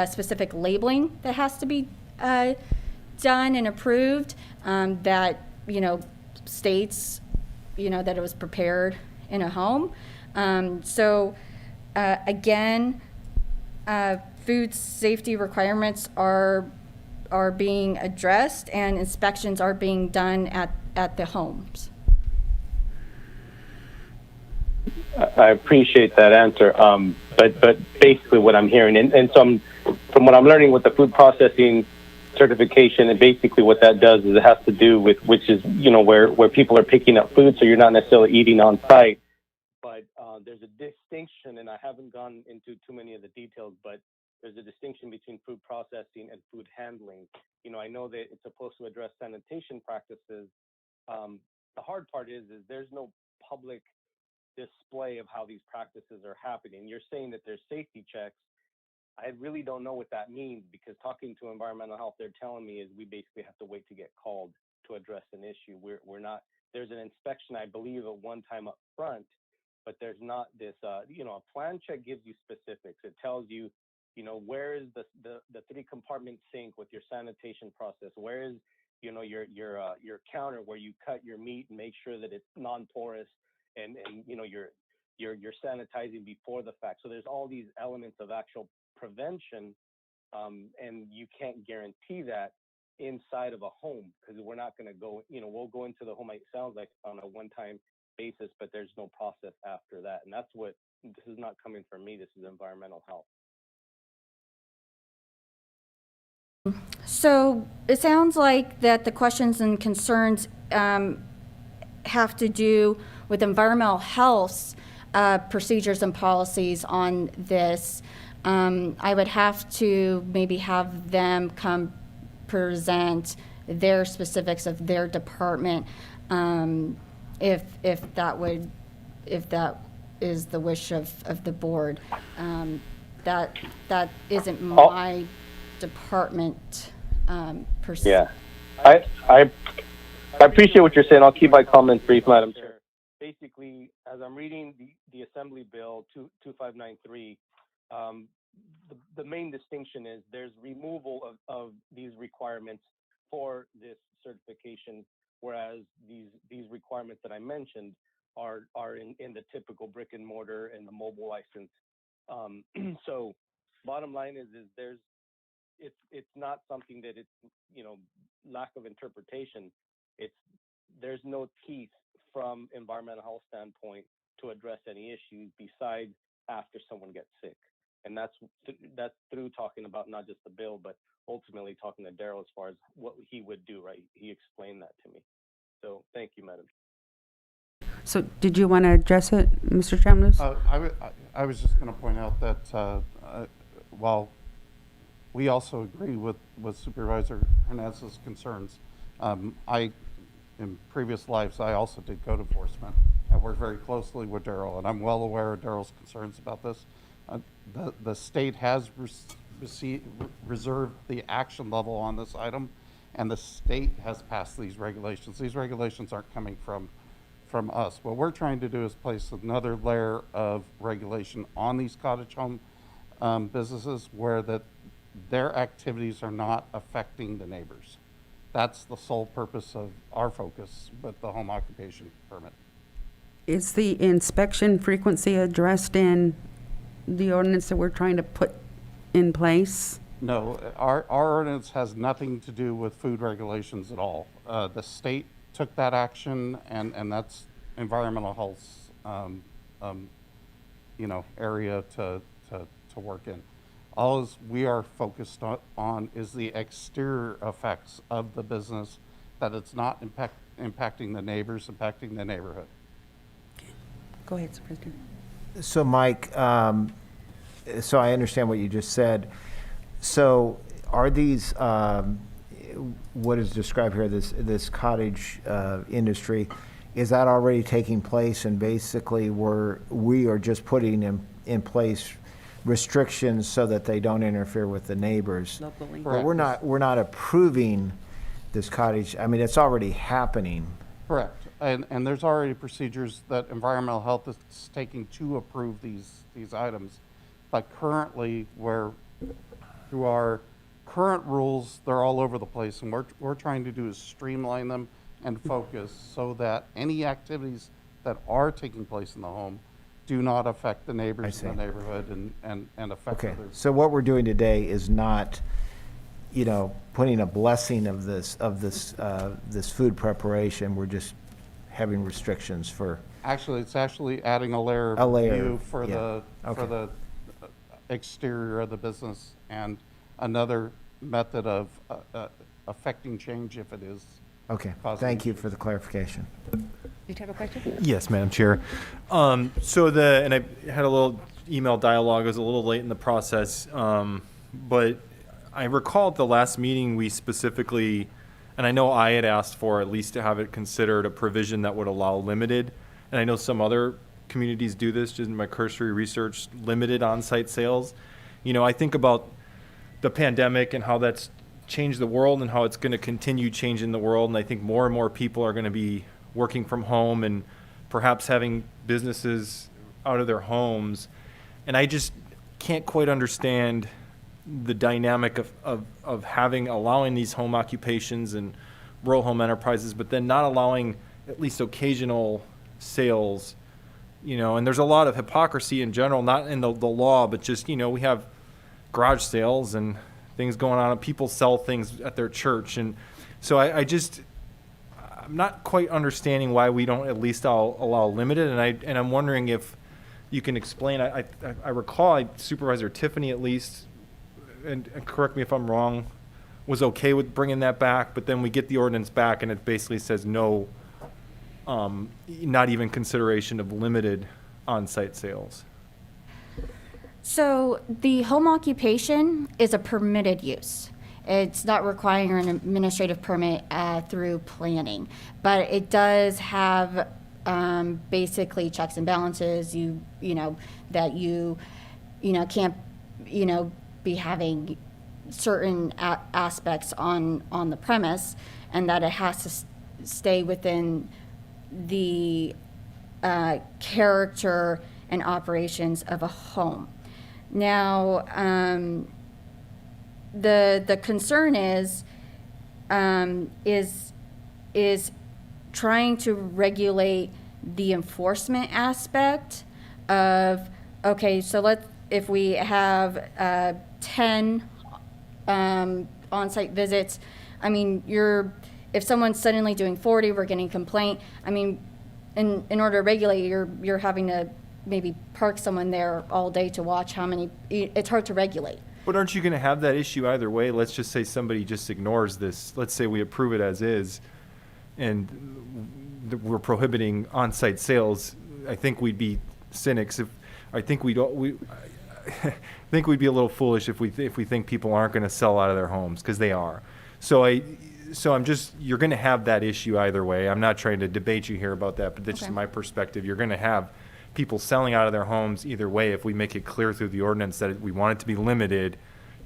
specific labeling that has to be done and approved that states that it was prepared in a home. Again, food safety requirements are being addressed, and inspections are being done at the homes. I appreciate that answer. But basically what I'm hearing, and so from what I'm learning with the food processing certification, and basically what that does is it has to do with, which is, where people are picking up food, so you're not necessarily eating on site. But there's a distinction, and I haven't gone into too many of the details, but there's a distinction between food processing and food handling. I know that it's supposed to address sanitation practices. The hard part is there's no public display of how these practices are happening. You're saying that there's safety checks. I really don't know what that means, because talking to environmental health, they're telling me is we basically have to wait to get called to address an issue. We're not, there's an inspection, I believe, at one time up front, but there's not this, a plan check gives you specifics. It tells you, where is the 3-compartment sink with your sanitation process? Where is, your counter where you cut your meat and make sure that it's non-porous, and you're sanitizing before the fact. So there's all these elements of actual prevention, and you can't guarantee that inside of a home, because we're not going to go, we'll go into the home, it sounds like, on a one-time basis, but there's no process after that. And that's what, this is not coming from me, this is environmental health. So it sounds like that the questions and concerns have to do with environmental health's procedures and policies on this. I would have to maybe have them come present their specifics of their department, if that is the wish of the board. That isn't my department, per se. Yeah. I appreciate what you're saying. I'll keep my comments brief, Madam Chair. Basically, as I'm reading the Assembly Bill 2593, the main distinction is there's removal of these requirements for this certification, whereas these requirements that I mentioned are in the typical brick and mortar and the mobile license. So bottom line is it's not something that it's, lack of interpretation. There's no teeth from environmental health standpoint to address any issues besides after someone gets sick. And that's through talking about not just the bill, but ultimately talking to Daryl as far as what he would do, right? He explained that to me. So thank you, Madam. So did you want to address it, Mr. Chambliss? I was just going to point out that while we also agree with Supervisor Hernandez's concerns, in previous lives, I also did code enforcement and worked very closely with Daryl, and I'm well aware of Daryl's concerns about this. The state has reserved the action level on this item, and the state has passed these regulations. These regulations aren't coming from us. What we're trying to do is place another layer of regulation on these cottage home businesses where their activities are not affecting the neighbors. That's the sole purpose of our focus with the home occupation permit. Is the inspection frequency addressed in the ordinance that we're trying to put in place? No, our ordinance has nothing to do with food regulations at all. The state took that action, and that's environmental health's area to work in. All we are focused on is the exterior effects of the business, that it's not impacting the neighbors, impacting the neighborhood. Go ahead, Mr. President. So Mike, so I understand what you just said. So are these, what is described here, this cottage industry, is that already taking place, and basically we are just putting in place restrictions so that they don't interfere with the neighbors? Locally. But we're not approving this cottage. I mean, it's already happening. Correct. And there's already procedures that environmental health is taking to approve these items. But currently, through our current rules, they're all over the place, and we're trying to do is streamline them and focus so that any activities that are taking place in the home do not affect the neighbors in the neighborhood and affect others. So what we're doing today is not, putting a blessing of this food preparation. We're just having restrictions for. Actually, it's actually adding a layer of view for the exterior of the business, and another method of affecting change if it is. Okay. Thank you for the clarification. Did you have a question? Yes, Madam Chair. And I had a little email dialogue. It was a little late in the process, but I recall at the last meeting we specifically, and I know I had asked for at least to have it considered a provision that would allow limited, and I know some other communities do this, just in my cursory research, limited on-site sales. I think about the pandemic and how that's changed the world and how it's going to continue changing the world, and I think more and more people are going to be working from home and perhaps having businesses out of their homes. And I just can't quite understand the dynamic of allowing these home occupations and rural home enterprises, but then not allowing at least occasional sales, and there's a lot of hypocrisy in general, not in the law, but just, we have garage sales and things going on, and people sell things at their church. And so I'm not quite understanding why we don't at least allow limited, and I'm wondering if you can explain. I recall Supervisor Tiffany, at least, and correct me if I'm wrong, was okay with bringing that back, but then we get the ordinance back and it basically says no, not even consideration of limited on-site sales. So the home occupation is a permitted use. It's not requiring an administrative permit through planning, but it does have basically checks and balances. You know that you can't be having certain aspects on the premise, and that it has to stay within the character and operations of a home. Now, the concern is trying to regulate the enforcement aspect of, okay, so if we have 10 on-site visits, I mean, if someone's suddenly doing 40, we're getting a complaint. I mean, in order to regulate, you're having to maybe park someone there all day to watch how many. It's hard to regulate. But aren't you going to have that issue either way? Let's just say somebody just ignores this. Let's say we approve it as is, and we're prohibiting on-site sales. I think we'd be cynics if I think we'd I think we'd be a little foolish if we think people aren't going to sell out of their homes, because they are. So I'm just, you're going to have that issue either way. I'm not trying to debate you here about that, but that's just my perspective. You're going to have people selling out of their homes either way. If we make it clear through the ordinance that we want it to be limited,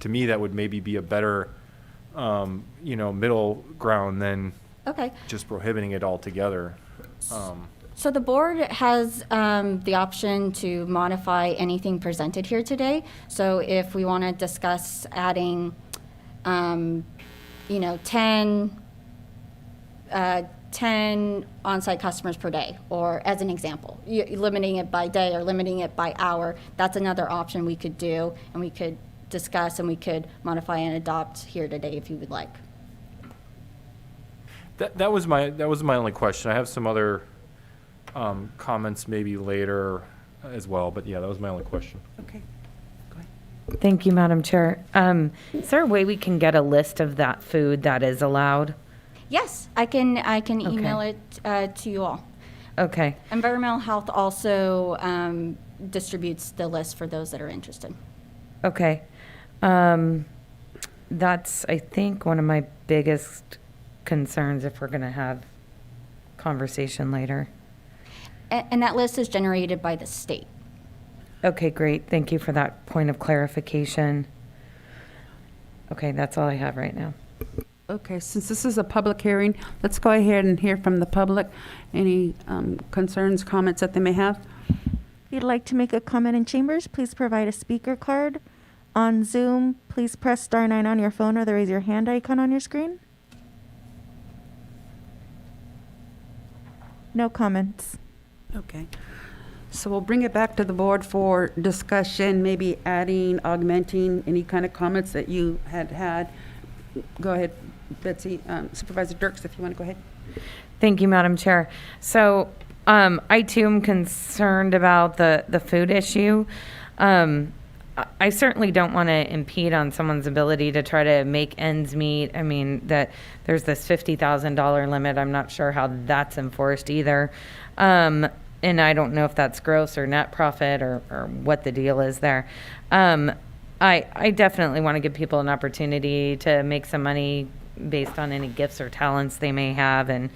to me that would maybe be a better middle ground than just prohibiting it altogether. So the board has the option to modify anything presented here today. So if we want to discuss adding 10 on-site customers per day, or as an example, limiting it by day or limiting it by hour, that's another option we could do, and we could discuss, and we could modify and adopt here today if you would like. That was my only question. I have some other comments maybe later as well, but yeah, that was my only question. Okay. Thank you, Madam Chair. Is there a way we can get a list of that food that is allowed? Yes, I can email it to you all. Okay. Environmental Health also distributes the list for those that are interested. Okay. That's, I think, one of my biggest concerns if we're going to have conversation later. And that list is generated by the state. Okay, great. Thank you for that point of clarification. Okay, that's all I have right now. Okay, since this is a public hearing, let's go ahead and hear from the public. Any concerns, comments that they may have? If you'd like to make a comment in chambers, please provide a speaker card. On Zoom, please press *9 on your phone or the raise your hand icon on your screen. No comments. Okay. So we'll bring it back to the board for discussion, maybe adding, augmenting any kind of comments that you had. Go ahead, Betsy. Supervisor Dirks, if you want to go ahead. Thank you, Madam Chair. So I too am concerned about the food issue. I certainly don't want to impede on someone's ability to try to make ends meet. I mean, that there's this $50,000 limit. I'm not sure how that's enforced either. And I don't know if that's gross or net profit or what the deal is there. I definitely want to give people an opportunity to make some money based on any gifts or talents they may have. And,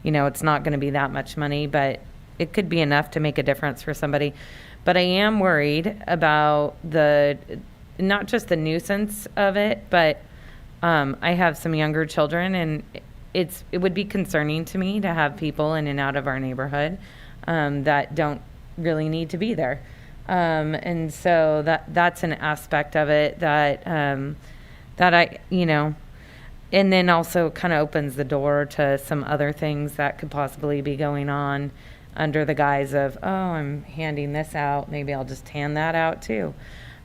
it's not going to be that much money, but it could be enough to make a difference for somebody. But I am worried about not just the nuisance of it, but I have some younger children, and it would be concerning to me to have people in and out of our neighborhood that don't really need to be there. And so that's an aspect of it that I, and then also kind of opens the door to some other things that could possibly be going on under the guise of, oh, I'm handing this out. Maybe I'll just hand that out too.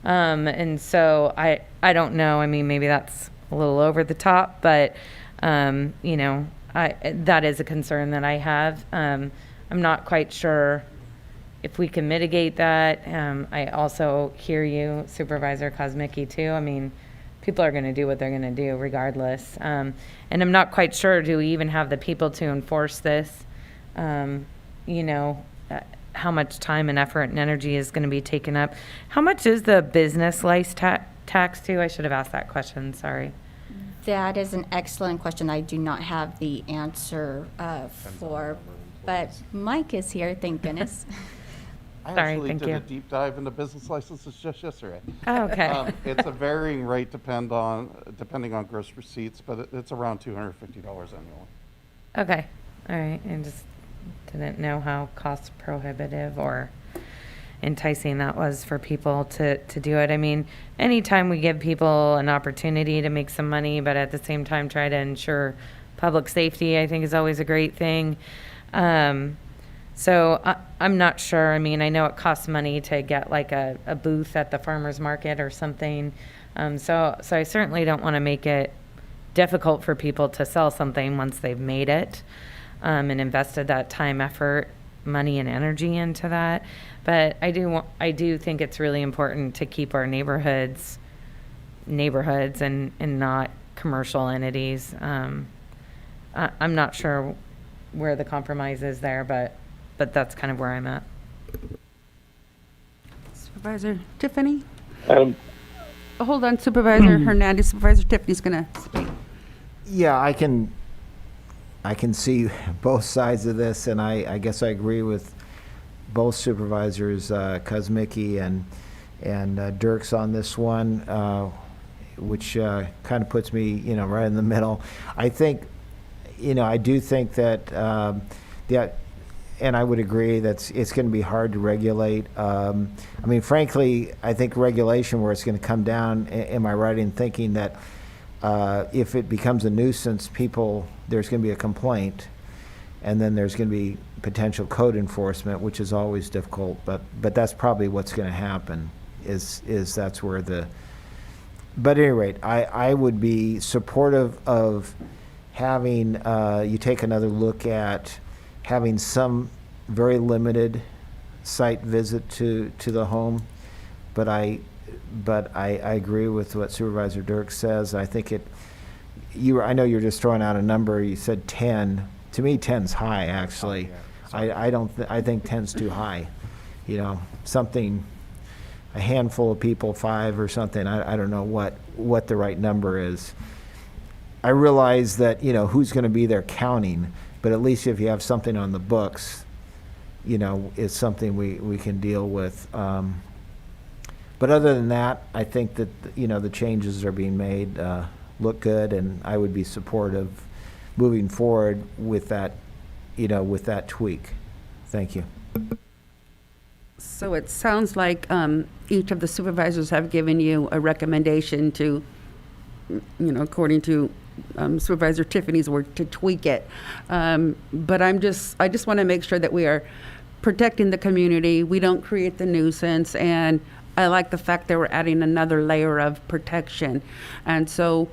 And so I don't know. I mean, maybe that's a little over the top, but, that is a concern that I have. I'm not quite sure if we can mitigate that. I also hear you, Supervisor Kosmicki, too. I mean, people are going to do what they're going to do regardless. And I'm not quite sure, do we even have the people to enforce this? How how much time and effort and energy is going to be taken up. How much is the business tax too? I should have asked that question, sorry. That is an excellent question. I do not have the answer for, but Mike is here, thank goodness. I Sorry, actually thank did you. a deep dive into business licenses just yesterday. Oh, okay. It's a varying rate depending on gross receipts, but it's around $250 annually. Okay, all right, and just didn't know how cost prohibitive or enticing that was for people to do it. I mean, anytime we give people an opportunity to make some money, but at the same time try to ensure public safety, I think is always a great thing. So I'm not sure. I mean, I know it costs money to get like a booth at the farmer's market or something. So I certainly don't want to make it difficult for people to sell something once they've made it and invested that time, effort, money, and energy into that. But I do think it's really important to keep our neighborhoods and not commercial entities. I'm not sure where the compromise is there, but that's kind of where I'm at. Supervisor Tiffany? Um, Hold on, Supervisor Hernandez. Supervisor Tiffany's going to speak. Yeah, I can see both sides of this, and I guess I agree with both supervisors, Kuzmicki and Dirks on this one, which kind of puts me, right in the middle. I think, I do think that and I would agree that it's going to be hard to regulate. I mean, frankly, I think regulation where it's going to come down, am I right in thinking that if it becomes a nuisance, there's going to be a complaint, and then there's going to be potential code enforcement, which is always difficult, but that's probably what's going to happen, is that's where but at any rate, I would be supportive of having, you take another look at having some very limited site visit to the home, but I agree with what Supervisor Dirk says. I think I know you're just throwing out a number. You said 10. To me, 10's high, actually. I think 10's too high. Something, a handful of people, 5 or something. I don't know what the right number is. I realize that, who's going to be there counting, but at least if you have something on the books, it's something we can deal with. But other than that, I think that, the changes that are being made look good, and I would be supportive moving forward with that, with that tweak. Thank you. So it sounds like each of the supervisors have given you a recommendation to, according to Supervisor Tiffany's word, to tweak it. But I just want to make sure that we are protecting the community. We don't create the nuisance, and I like the fact that we're adding another layer of protection. And so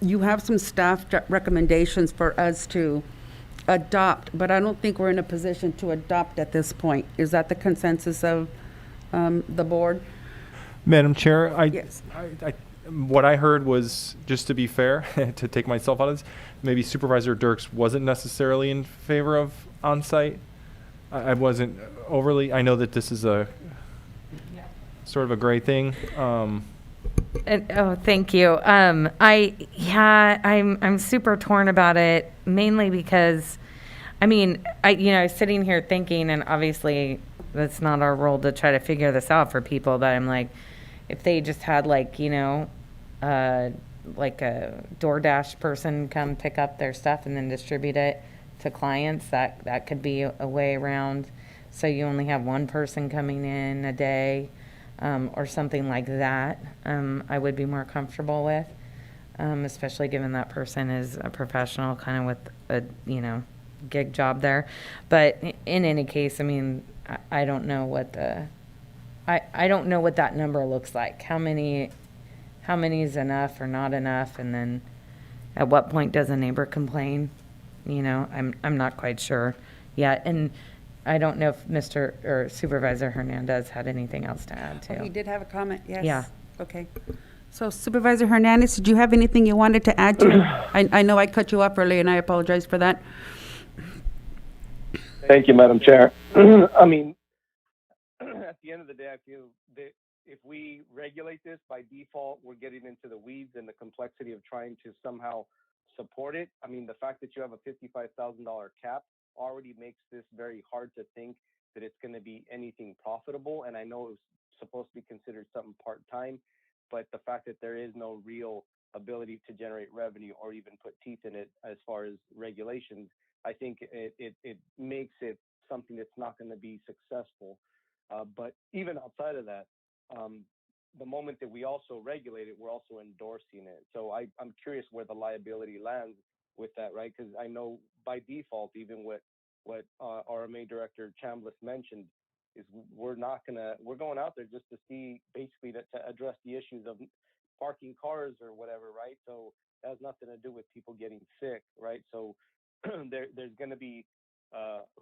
you have some staff recommendations for us to adopt, but I don't think we're in a position to adopt at this point. Is that the consensus of the board? Madam Chair, Yes. what I heard was, just to be fair, to take myself out of this, maybe Supervisor Dirks wasn't necessarily in favor of on-site. I wasn't overly. I know that this is a sort of a gray thing. Thank you. I'm super torn about it, mainly because, I was sitting here thinking, and obviously that's not our role to try to figure this out for people, but I'm like, if they just had like a DoorDash person come pick up their stuff and then distribute it to clients, that could be a way around. So you only have one person coming in a day. Or something like that, I would be more comfortable with, especially given that person is a professional kind of with a, gig job there. But in any case, I don't know what I don't know what that number looks like. How many is enough or not enough? And then at what point does a neighbor complain? I'm not quite sure yet. And I don't know if Mr. or Supervisor Hernandez had anything else to add to. He did have a comment, yes. Yeah. Okay. So Supervisor Hernandez, did you have anything you wanted to add to? I know I cut you off early, and I apologize for that. Thank you, Madam Chair. the end of the day, I feel that if we regulate this by default, we're getting into the weeds and the complexity of trying to somehow support it. I mean, the fact that you have a $55,000 cap already makes this very hard to think that it's going to be anything profitable. And I know it was supposed to be considered something part-time, but the fact that there is no real ability to generate revenue or even put teeth in it as far as regulations, I think it makes it something that's not going to be successful. But even outside of that, the moment that we also regulate it, we're also endorsing it. So I'm curious where the liability lands with that, right? Because I know by default, even what RMA Director Chambliss mentioned, is we're going out there just to see, basically to address the issues of parking cars or whatever, right? So that has nothing to do with people getting sick, right? So there's going to be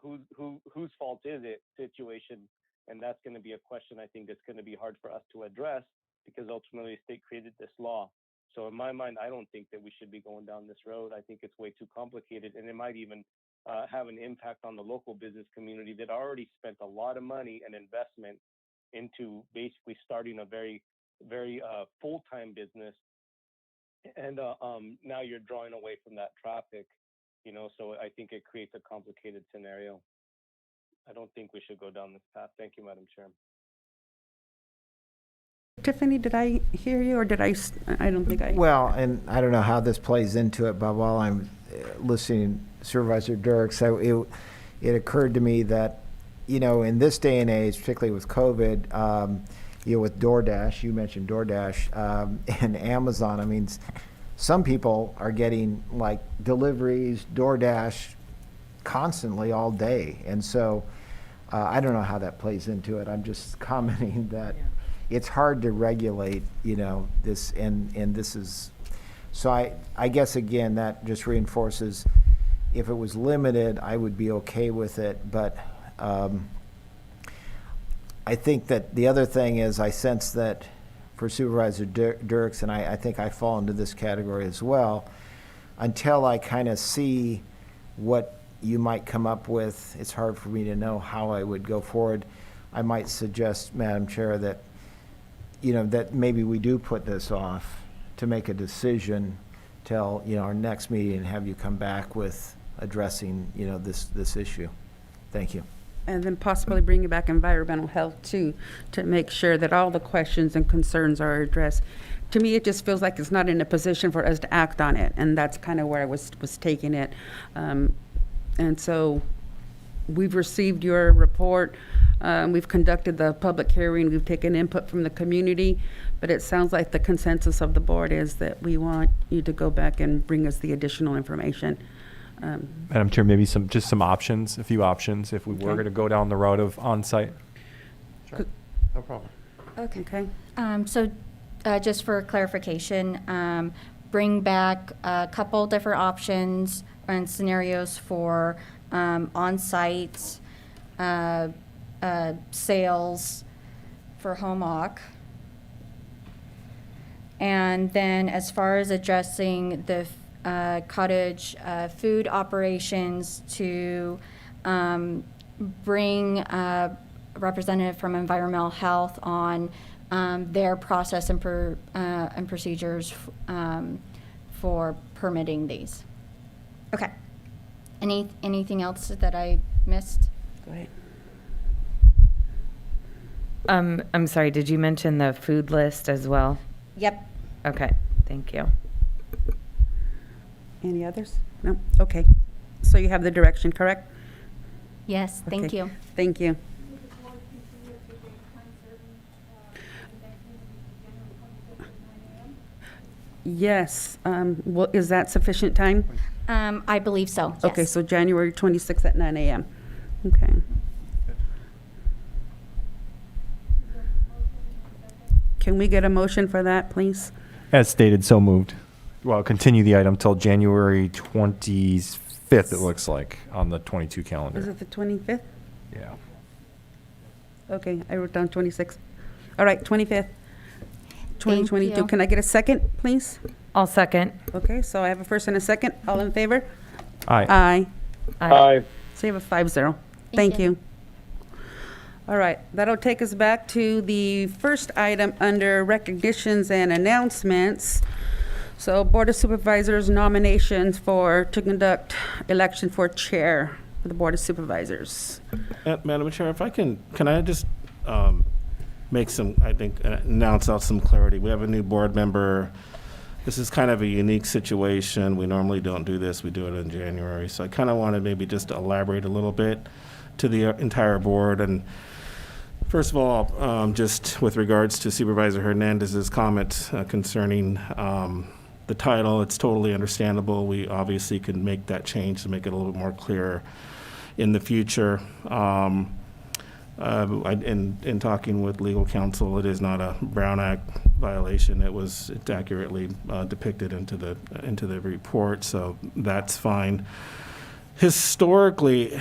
whose fault is it situation, and that's going to be a question I think that's going to be hard for us to address, because ultimately the state created this law. So in my mind, I don't think that we should be going down this road. I think it's way too complicated, and it might even have an impact on the local business community that already spent a lot of money and investment into basically starting a very, very full-time business. And now you're drawing away from that traffic, so I think it creates a complicated scenario. I don't think we should go down this path. Thank you, Madam Chair. Tiffany, did I hear you, or did I don't think I... Well, and I don't know how this plays into it, but while I'm listening to Supervisor Dirk, so it occurred to me that, in this day and age, particularly with COVID, with DoorDash, you mentioned DoorDash, and Amazon, I mean, some people are getting like deliveries, DoorDash constantly all day. And so I don't know how that plays into it. I'm just commenting that it's hard to regulate, this, and this is, so I guess again, that just reinforces, if it was limited, I would be okay with it. But I think that the other thing is, I sense that for Supervisor Dirks, and I think I fall into this category as well, until I kind of see what you might come up with, it's hard for me to know how I would go forward. I might suggest, Madam Chair, that, that maybe we do put this off to make a decision till, our next meeting, and have you come back with addressing, this issue. Thank you. And then possibly bringing back environmental health too, to make sure that all the questions and concerns are addressed. To me, it just feels like it's not in a position for us to act on it, and that's kind of where I was taking it. And so we've received your report. We've conducted the public hearing. We've taken input from the community, but it sounds like the consensus of the board is that we want you to go back and bring us the additional information. Madam Chair, maybe some options, a few options, if we were going to go down the route of on-site. Sure. No problem. Okay. So just for clarification, bring back a couple different options and scenarios for on-site sales for home occ. And then as far as addressing the cottage food operations, to bring a representative from environmental health on their process and procedures for permitting these. Okay. Anything else that I missed? Go ahead. I'm sorry, did you mention the food list as well? Yep. Okay, thank you. Any others? No? Okay. So you have the direction, correct? Yes, thank Okay. you. Thank you. Yes. Well, is that sufficient time? I believe so, yes. Okay, so January 26th at 9 a.m. Okay. Can we get a motion for that, please? As stated, so moved. Well, continue the item till January 25th, it looks like, on the 22 calendar. Is it the 25th? Yeah. Okay, I wrote down 26th. All right, 25th, 2022. you. Can I get a second, please? I'll second. Okay, so I have a first and a second. All in favor? Aye. Aye. Aye. So you have a 5-0. Thank Thank you. you. All right, that'll take us back to the first item under recognitions and announcements. So Board of Supervisors nominations to conduct election for chair for the Board of Supervisors. Madam Chair, if I can I just make some, announce out some clarity. We have a new board member. This is kind of a unique situation. We normally don't do this. We do it in January. So I kind of want to maybe just elaborate a little bit to the entire board. And first of all, just with regards to Supervisor Hernandez's comment concerning the title, it's totally understandable. We obviously can make that change to make it a little bit more clear in the future. In talking with legal counsel, it is not a Brown Act violation. It's accurately depicted into the report, so that's fine. Historically,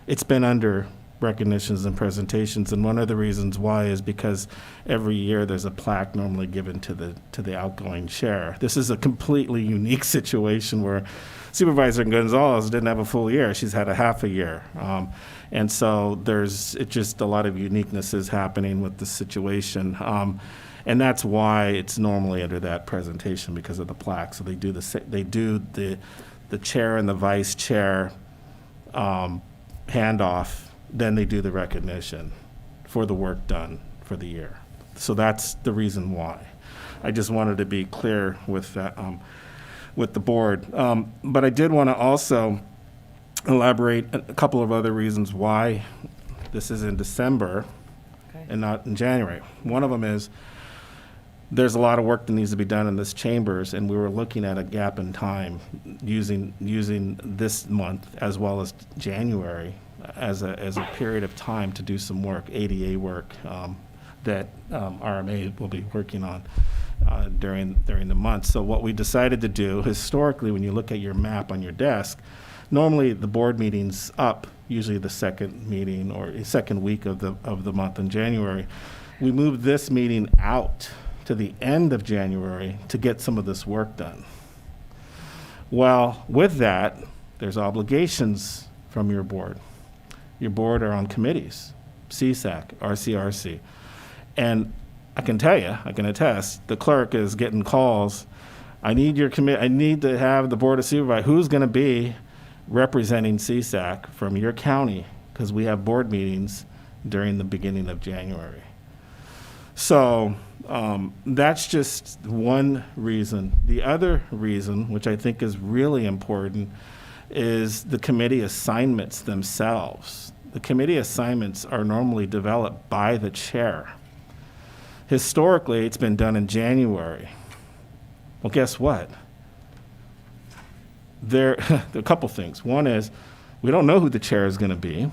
it's been under recognitions and presentations, and one of the reasons why is because every year there's a plaque normally given to the outgoing chair. This is a completely unique situation where Supervisor Gonzalez didn't have a full year. She's had a half a year. And so it's just a lot of uniquenesses happening with the situation. And that's why it's normally under that presentation, because of the plaque. So they do the chair and the vice chair handoff, then they do the recognition for the work done for the year. So that's the reason why. I just wanted to be clear with that, with the board. But I did want to also elaborate a couple of other reasons why this is in December and not in January. One of them is there's a lot of work that needs to be done in this chambers, and we were looking at a gap in time using this month as well as January as a period of time to do some work, ADA work, that RMA will be working on during the month. So what we decided to do, historically, when you look at your map on your desk, normally the board meeting's up, usually the second meeting or second week of the month in January. We moved this meeting out to the end of January to get some of this work done. Well, with that, there's obligations from your board. Your board are on committees, CSAC, RCRC. And I can tell you, I can attest, the clerk is getting calls. I need to have the Board of Supervisors, who's going to be representing CSAC from your county, because we have board meetings during the beginning of January. So that's just one reason. The other reason, which I think is really important, is the committee assignments themselves. The committee assignments are normally developed by the chair. Historically, it's been done in January. Well, guess what? There are a couple things. One is we don't know who the chair is going to be.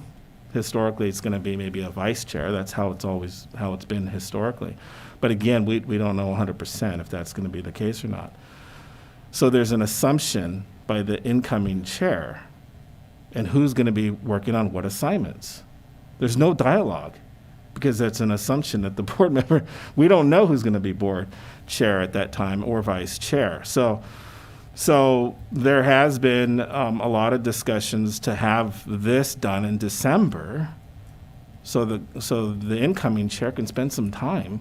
Historically, it's going to be maybe a vice chair. That's how it's been historically. But again, we don't know 100% if that's going to be the case or not. So there's an assumption by the incoming chair and who's going to be working on what assignments. There's no dialogue because that's an assumption that the board member, we don't know who's going to be board chair at that time or vice chair. So there has been a lot of discussions to have this done in December so the incoming chair can spend some time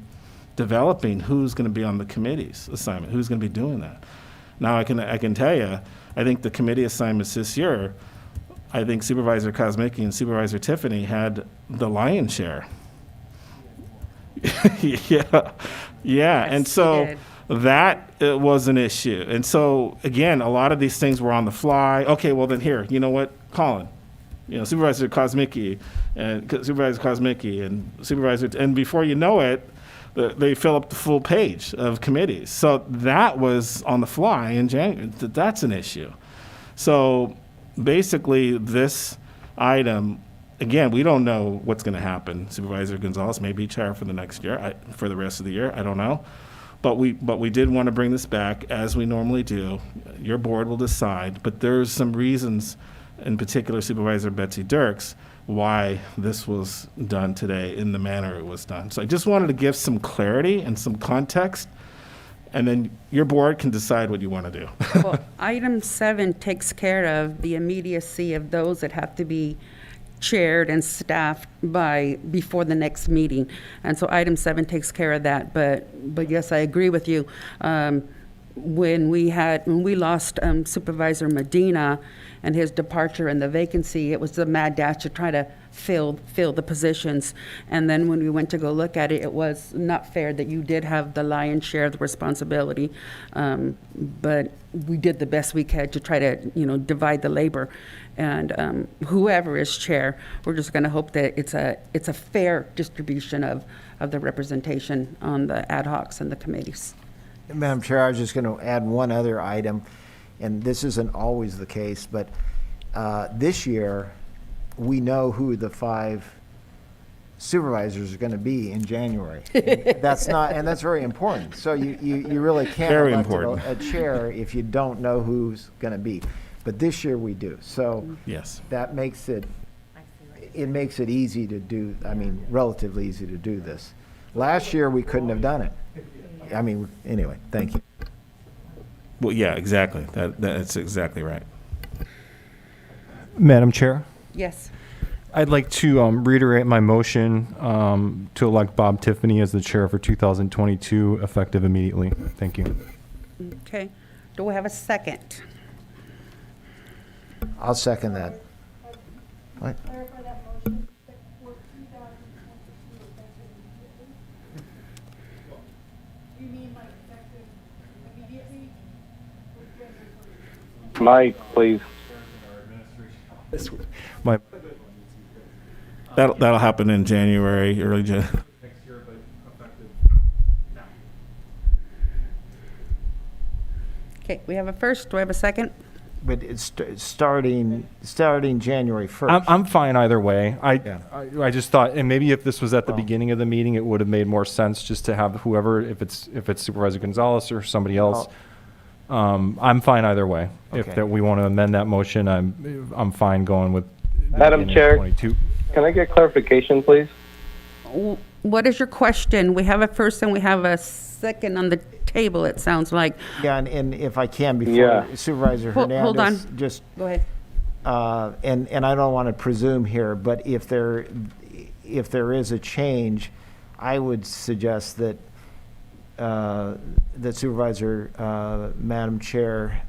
developing who's going to be on the committee's assignment, who's going to be doing that. Now I can tell you, I think the committee assignments this year, I think Supervisor Kosmicki and Supervisor Tiffany had the lion's share. Yeah, and so that was an issue. And so, again, a lot of these things were on the fly. Okay, well then here, you know what, Colin, Supervisor Kosmicki and Supervisor, and before you know it, they fill up the full page of committees. So that was on the fly in January. That's an issue. So basically, this item, again, we don't know what's going to happen. Supervisor Gonzalez may be chair for the next year, for the rest of the year. I don't know. But we did want to bring this back, as we normally do. Your board will decide. But there's some reasons, in particular Supervisor Betsy Dirks, why this was done today in the manner it was done. So I just wanted to give some clarity and some context, and then your board can decide what you want to do. Well, item 7 takes care of the immediacy of those that have to be chaired and staffed before the next meeting. And so item 7 takes care of that. But yes, I agree with you. When we lost Supervisor Medina and his departure and the vacancy, it was a mad dash to try to fill the positions. And then when we went to go look at it, it was not fair that you did have the lion's share of the responsibility. But we did the best we could to try to, divide the labor. And whoever is chair, we're just going to hope that it's a fair distribution of the representation on the ad hocs and the committees. Madam Chair, I was just going to add one other item, and this isn't always the case, but this year, we know who the 5 supervisors are going to be in January. That's very important. So you really can't Very elect important. a chair if you don't know who's going to be. But this year we do. So Yes. that makes it easy to do, relatively easy to do this. Last year, we couldn't have done it. Anyway, thank you. Well, yeah, exactly. That's exactly right. Madam Chair, Yes. I'd like to reiterate my motion to elect Bob Tiffany as the chair for 2022, effective immediately. Thank you. Okay. Do we have a second? I'll second that. What? Mike, please. My That'll happen in January, early January. Okay, we have a first. Do I have a second? But it's starting January 1st. I'm fine either way. Yeah. I just thought, and maybe if this was at the beginning of the meeting, it would have made more sense just to have whoever, if it's Supervisor Gonzalez or somebody else. I'm fine either way. If Okay. that we want to amend that motion, I'm fine going with. the Madam beginning of Chair. 22. Can I get clarification, please? What is your question? We have a first and we have a second on the table, it sounds like. Yeah, and if I can, before Yeah. Supervisor Hernandez. Hold on. Just, Go ahead. and I don't want to presume here, but if there is a change, I would suggest that that Supervisor, Madam Chair,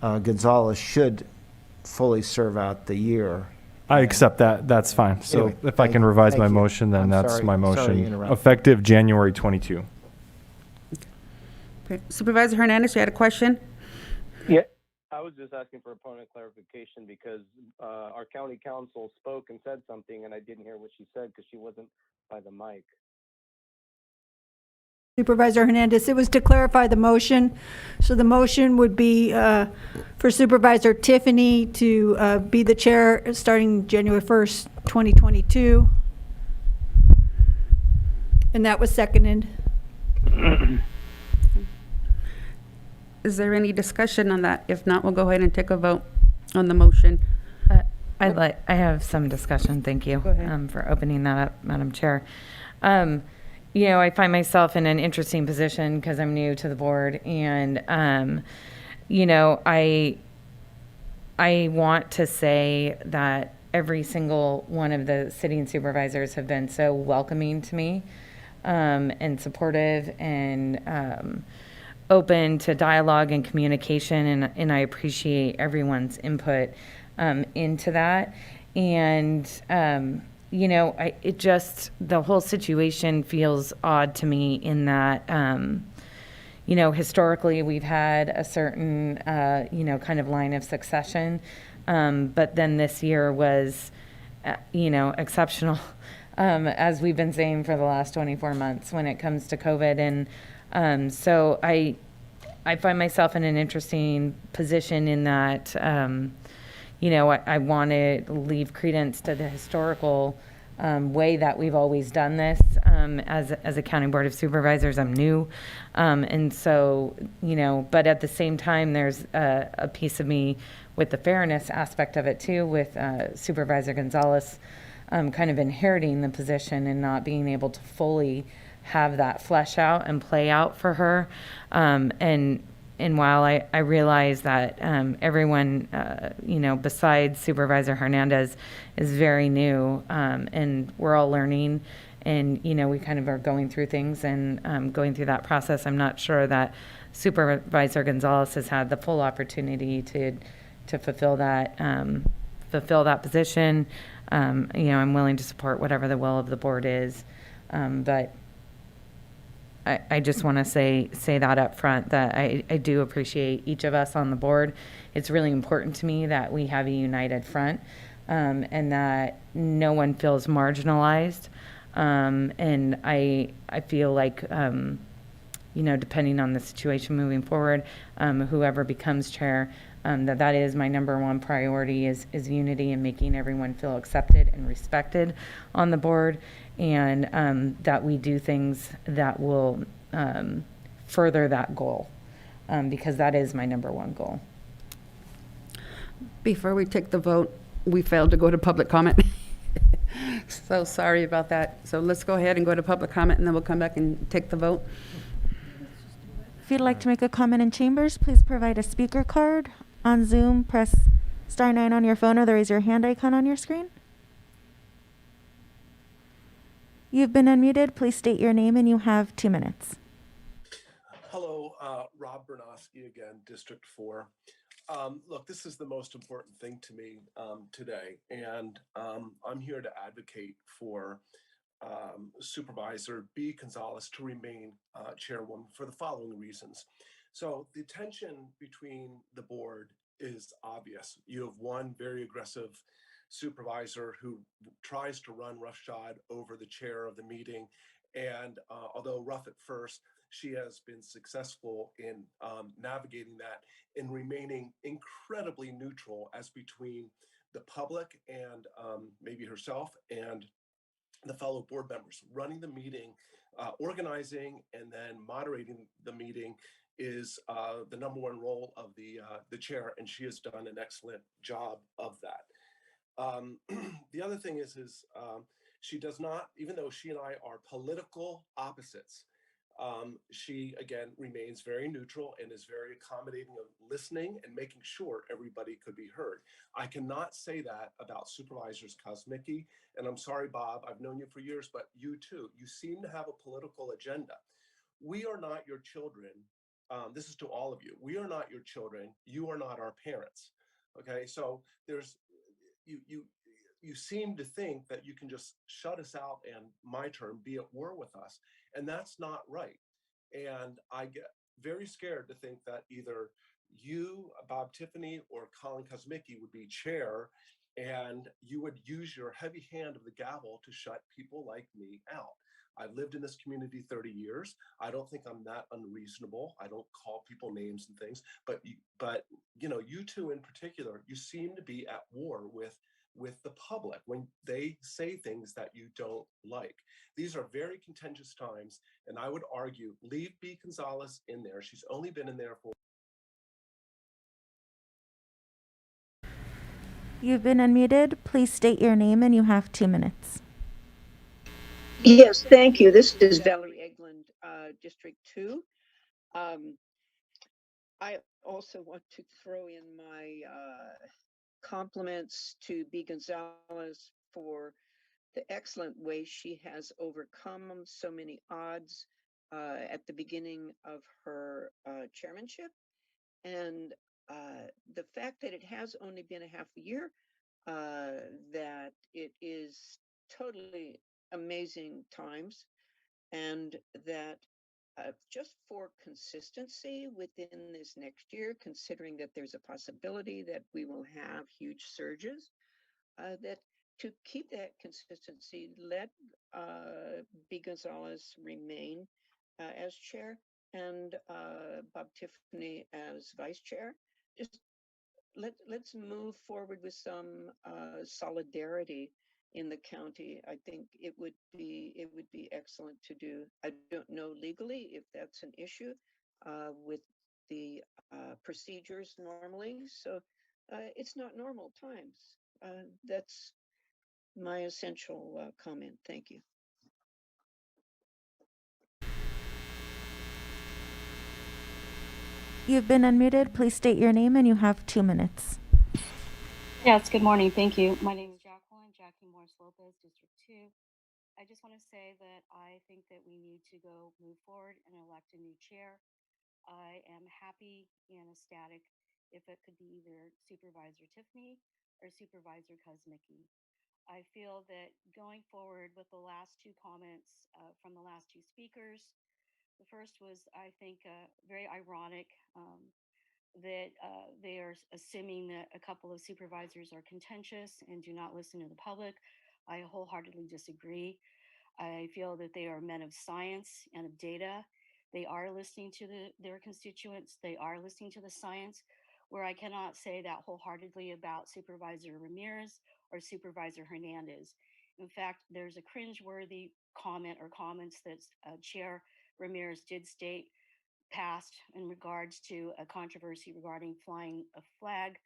Gonzalez should fully serve out the year. I accept that. That's fine. So Anyway, if I can revise my motion, then I'm that's sorry- my sorry to motion. interrupt. Effective January 22. Okay. Supervisor Hernandez, you had a question? Yeah, I was just asking for a point of clarification because our county council spoke and said something, and I didn't hear what she said because she wasn't by the mic. Supervisor Hernandez, it was to clarify the motion. So the motion would be for Supervisor Tiffany to be the chair starting January 1st, 2022. And that was seconded. Is there any discussion on that? If not, we'll go ahead and take a vote on the motion. I have some discussion. Thank you Go ahead. for opening that up, Madam Chair. I find myself in an interesting position because I'm new to the board, and I want to say that every single one of the sitting supervisors have been so welcoming to me, and supportive, and open to dialogue and communication, and I appreciate everyone's input into that. And the whole situation feels odd to me in that, historically we've had a certain, kind of line of succession. But then this year was, exceptional, as we've been saying for the last 24 months when it comes to COVID. And so I find myself in an interesting position in that, I want to leave credence to the historical way that we've always done this. As a county board of supervisors, I'm new. And so, but at the same time, there's a piece of me with the fairness aspect of it too, with Supervisor Gonzalez kind of inheriting the position and not being able to fully have that flesh out and play out for her. And and while I realize that everyone, besides Supervisor Hernandez is very new, and we're all learning, and, we kind of are going through things and going through that process. I'm not sure that Supervisor Gonzalez has had the full opportunity to fulfill that position. I'm willing to support whatever the will of the board is, but I just want to say that up front, that I do appreciate each of us on the board. It's really important to me that we have a united front, and that no one feels marginalized. And I feel like, depending on the situation moving forward, whoever becomes chair, that is my number one priority is unity and making everyone feel accepted and respected on the board, and that we do things that will further that goal, because that is my number one goal. Before we take the vote, we failed to go to public comment. So sorry about that. So let's go ahead and go to public comment, and then we'll come back and take the vote. If you'd like to make a comment in chambers, please provide a speaker card. On Zoom, press *9 on your phone or the raise your hand icon on your screen. You've been unmuted. Please state your name and you have 2 minutes. Hello, Rob Bernowski again, District 4. Look, this is the most important thing to me today, and I'm here to advocate for Supervisor B. Gonzalez to remain chairwoman for the following reasons. So the tension between the board is obvious. You have one very aggressive supervisor who tries to run roughshod over the chair of the meeting, and although rough at first, she has been successful in navigating that and remaining incredibly neutral as between the public and maybe herself and the fellow board members. Running the meeting, organizing, and then moderating the meeting is the number one role of the chair, and she has done an excellent job of that. The other thing is she does not, even though she and I are political opposites, she again remains very neutral and is very accommodating of listening and making sure everybody could be heard. I cannot say that about Supervisors Kosmicki, and I'm sorry, Bob, I've known you for years, but you too, you seem to have a political agenda. We are not your children. This is to all of you. We are not your children. You are not our parents. Okay, so there's you seem to think that you can just shut us out and, my term, be at war with us, and that's not right. And I get very scared to think that either you, Bob Tiffany, or Colin Kosmicki would be chair, and you would use your heavy hand of the gavel to shut people like me out. I've lived in this community 30 years. I don't think I'm that unreasonable. I don't call people names and things, but you two in particular, you seem to be at war with the public when they say things that you don't like. These are very contentious times, and I would argue leave B. Gonzalez in there. She's only been in there for... You've been unmuted. Please state your name and you have 2 minutes. Yes, thank you. This is Valerie Eglund, District 2. I also want to throw in my compliments to B. Gonzalez for the excellent way she has overcome so many odds at the beginning of her chairmanship. And the fact that it has only been a half a year, that it is totally amazing times, and that just for consistency within this next year, considering that there's a possibility that we will have huge surges, that to keep that consistency, let B. Gonzalez remain as chair and Bob Tiffany as vice chair. Just let's move forward with some solidarity in the county. I think it would be excellent to do. I don't know legally if that's an issue with the procedures normally. So it's not normal times. That's my essential comment. Thank you. You've been unmuted. Please state your name and you have 2 minutes. Yes, good morning. Thank you. My name is Jacqueline, Jackie Morris Lopez, District 2. I just want to say that I think that we need to go move forward and elect a new chair. I am happy and ecstatic if it could be either Supervisor Tiffany or Supervisor Kuzmicki. I feel that going forward with the last two comments from the last two speakers, the first was, I think, very ironic. That they are assuming that a couple of supervisors are contentious and do not listen to the public. I wholeheartedly disagree. I feel that they are men of science and of data. They are listening to their constituents. They are listening to the science, where I cannot say that wholeheartedly about Supervisor Ramirez or Supervisor Hernandez. In fact, there's a cringeworthy comment or comments that Chair Ramirez did state passed in regards to a controversy regarding flying a flag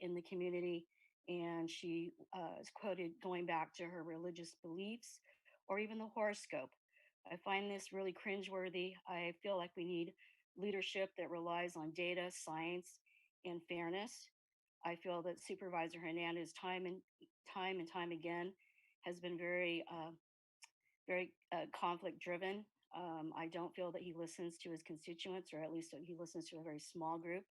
in the community. And she is quoted going back to her religious beliefs or even the horoscope. I find this really cringeworthy. I feel like we need leadership that relies on data, science, and fairness. I feel that Supervisor Hernandez, time again, has been very conflict driven. I don't feel that he listens to his constituents, or at least he listens to a very small group.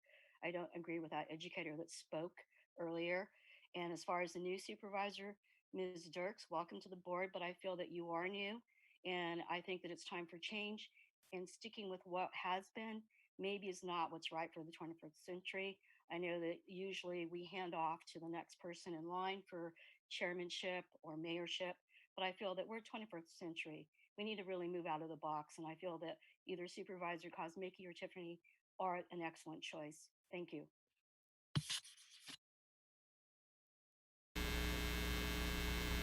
I don't agree with that educator that spoke earlier. And as far as the new supervisor, Ms. Dirks, welcome to the board, but I feel that you are new. And I think that it's time for change, and sticking with what has been maybe is not what's right for the 21st century. I know that usually we hand off to the next person in line for chairmanship or mayorship, but I feel that we're 21st century. We need to really move out of the box. And I feel that either Supervisor Kosmicki or Tiffany are an excellent choice. Thank you.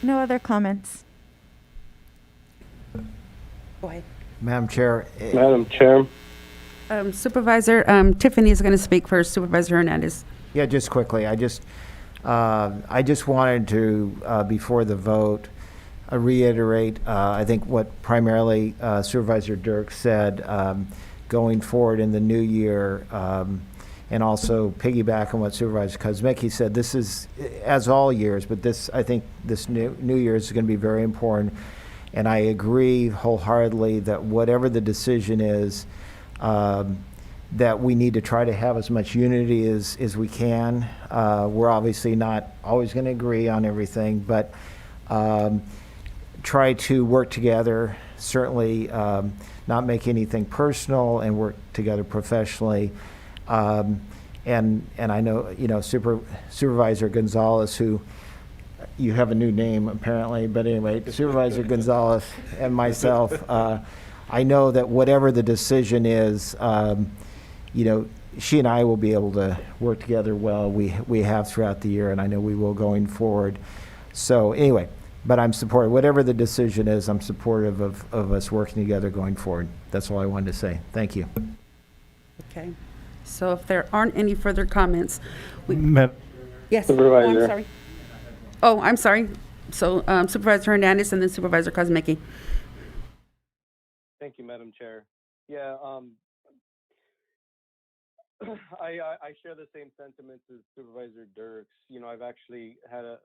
No other comments. Go ahead. Madam Chair. Madam Chair. Supervisor Tiffany is going to speak first. Supervisor Hernandez. Yeah, just quickly. I just wanted to, before the vote, reiterate, I think what primarily Supervisor Dirk said, going forward in the new year, and also piggyback on what Supervisor Kosmicki said. This is, as all years, but I think this new year is going to be very important. And I agree wholeheartedly that whatever the decision is, that we need to try to have as much unity as we can. We're obviously not always going to agree on everything, but try to work together, certainly not make anything personal, and work together professionally. And I know, Supervisor Gonzalez, who you have a new name apparently, but anyway, Supervisor Gonzalez and myself, I know that whatever the decision is, she and I will be able to work together well. We have throughout the year, and I know we will going forward. So anyway, but I'm supportive. Whatever the decision is, I'm supportive of us working together going forward. That's all I wanted to say. Thank you. Okay. So if there aren't any further comments, yes. Supervisor. Oh, I'm sorry. Oh, I'm sorry. So Supervisor Hernandez and then Supervisor Kosmicki. Thank you, Madam Chair. Yeah, I share the same sentiments as Supervisor Dirks. I've actually had a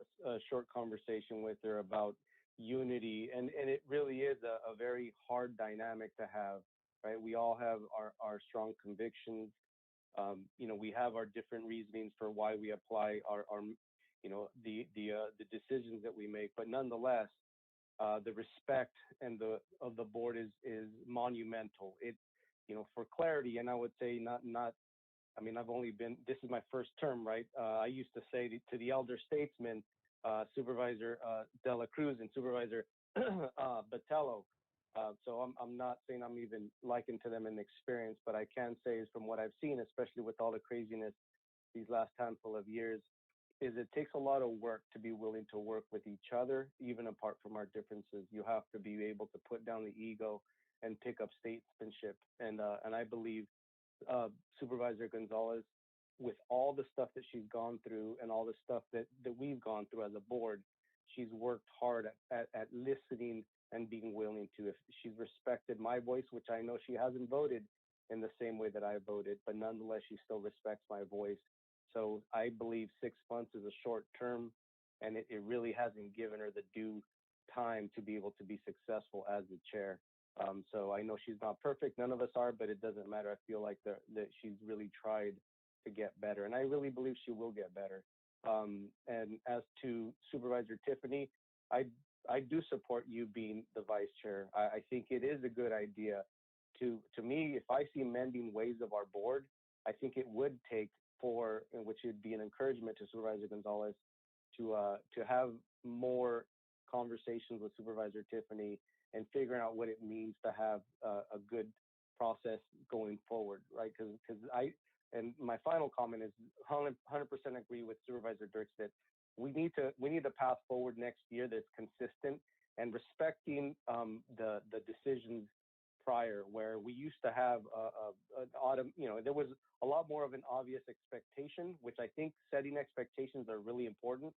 short conversation with her about unity, and it really is a very hard dynamic to have, right? We all have our strong convictions. We have our different reasonings for why we apply our the decisions that we make, but nonetheless, the respect of the board is monumental. For clarity, and I would say not. I mean, this is my first term, right? I used to say to the elder statesmen, Supervisor De La Cruz and Supervisor Botello. So I'm not saying I'm even likened to them in experience, but I can say is from what I've seen, especially with all the craziness these last handful of years, is it takes a lot of work to be willing to work with each other, even apart from our differences. You have to be able to put down the ego and pick up statesmanship. And I believe Supervisor Gonzalez, with all the stuff that she's gone through and all the stuff that we've gone through as a board, she's worked hard at listening and being willing to. If she's respected my voice, which I know she hasn't voted in the same way that I voted, but nonetheless, she still respects my voice. So I believe 6 months is a short term, and it really hasn't given her the due time to be able to be successful as the chair. So I know she's not perfect. None of us are, but it doesn't matter. I feel like that she's really tried to get better, and I really believe she will get better. And as to Supervisor Tiffany, I do support you being the vice chair. I think it is a good idea. To me, if I see mending ways of our board, I think it would take which would be an encouragement to Supervisor Gonzalez to have more conversations with Supervisor Tiffany and figuring out what it means to have a good process going forward, right? Because and my final comment is 100% agree with Supervisor Dirks that we need a path forward next year that's consistent and respecting the decisions prior, where we used to have an autumn, there was a lot more of an obvious expectation, which I think setting expectations are really important,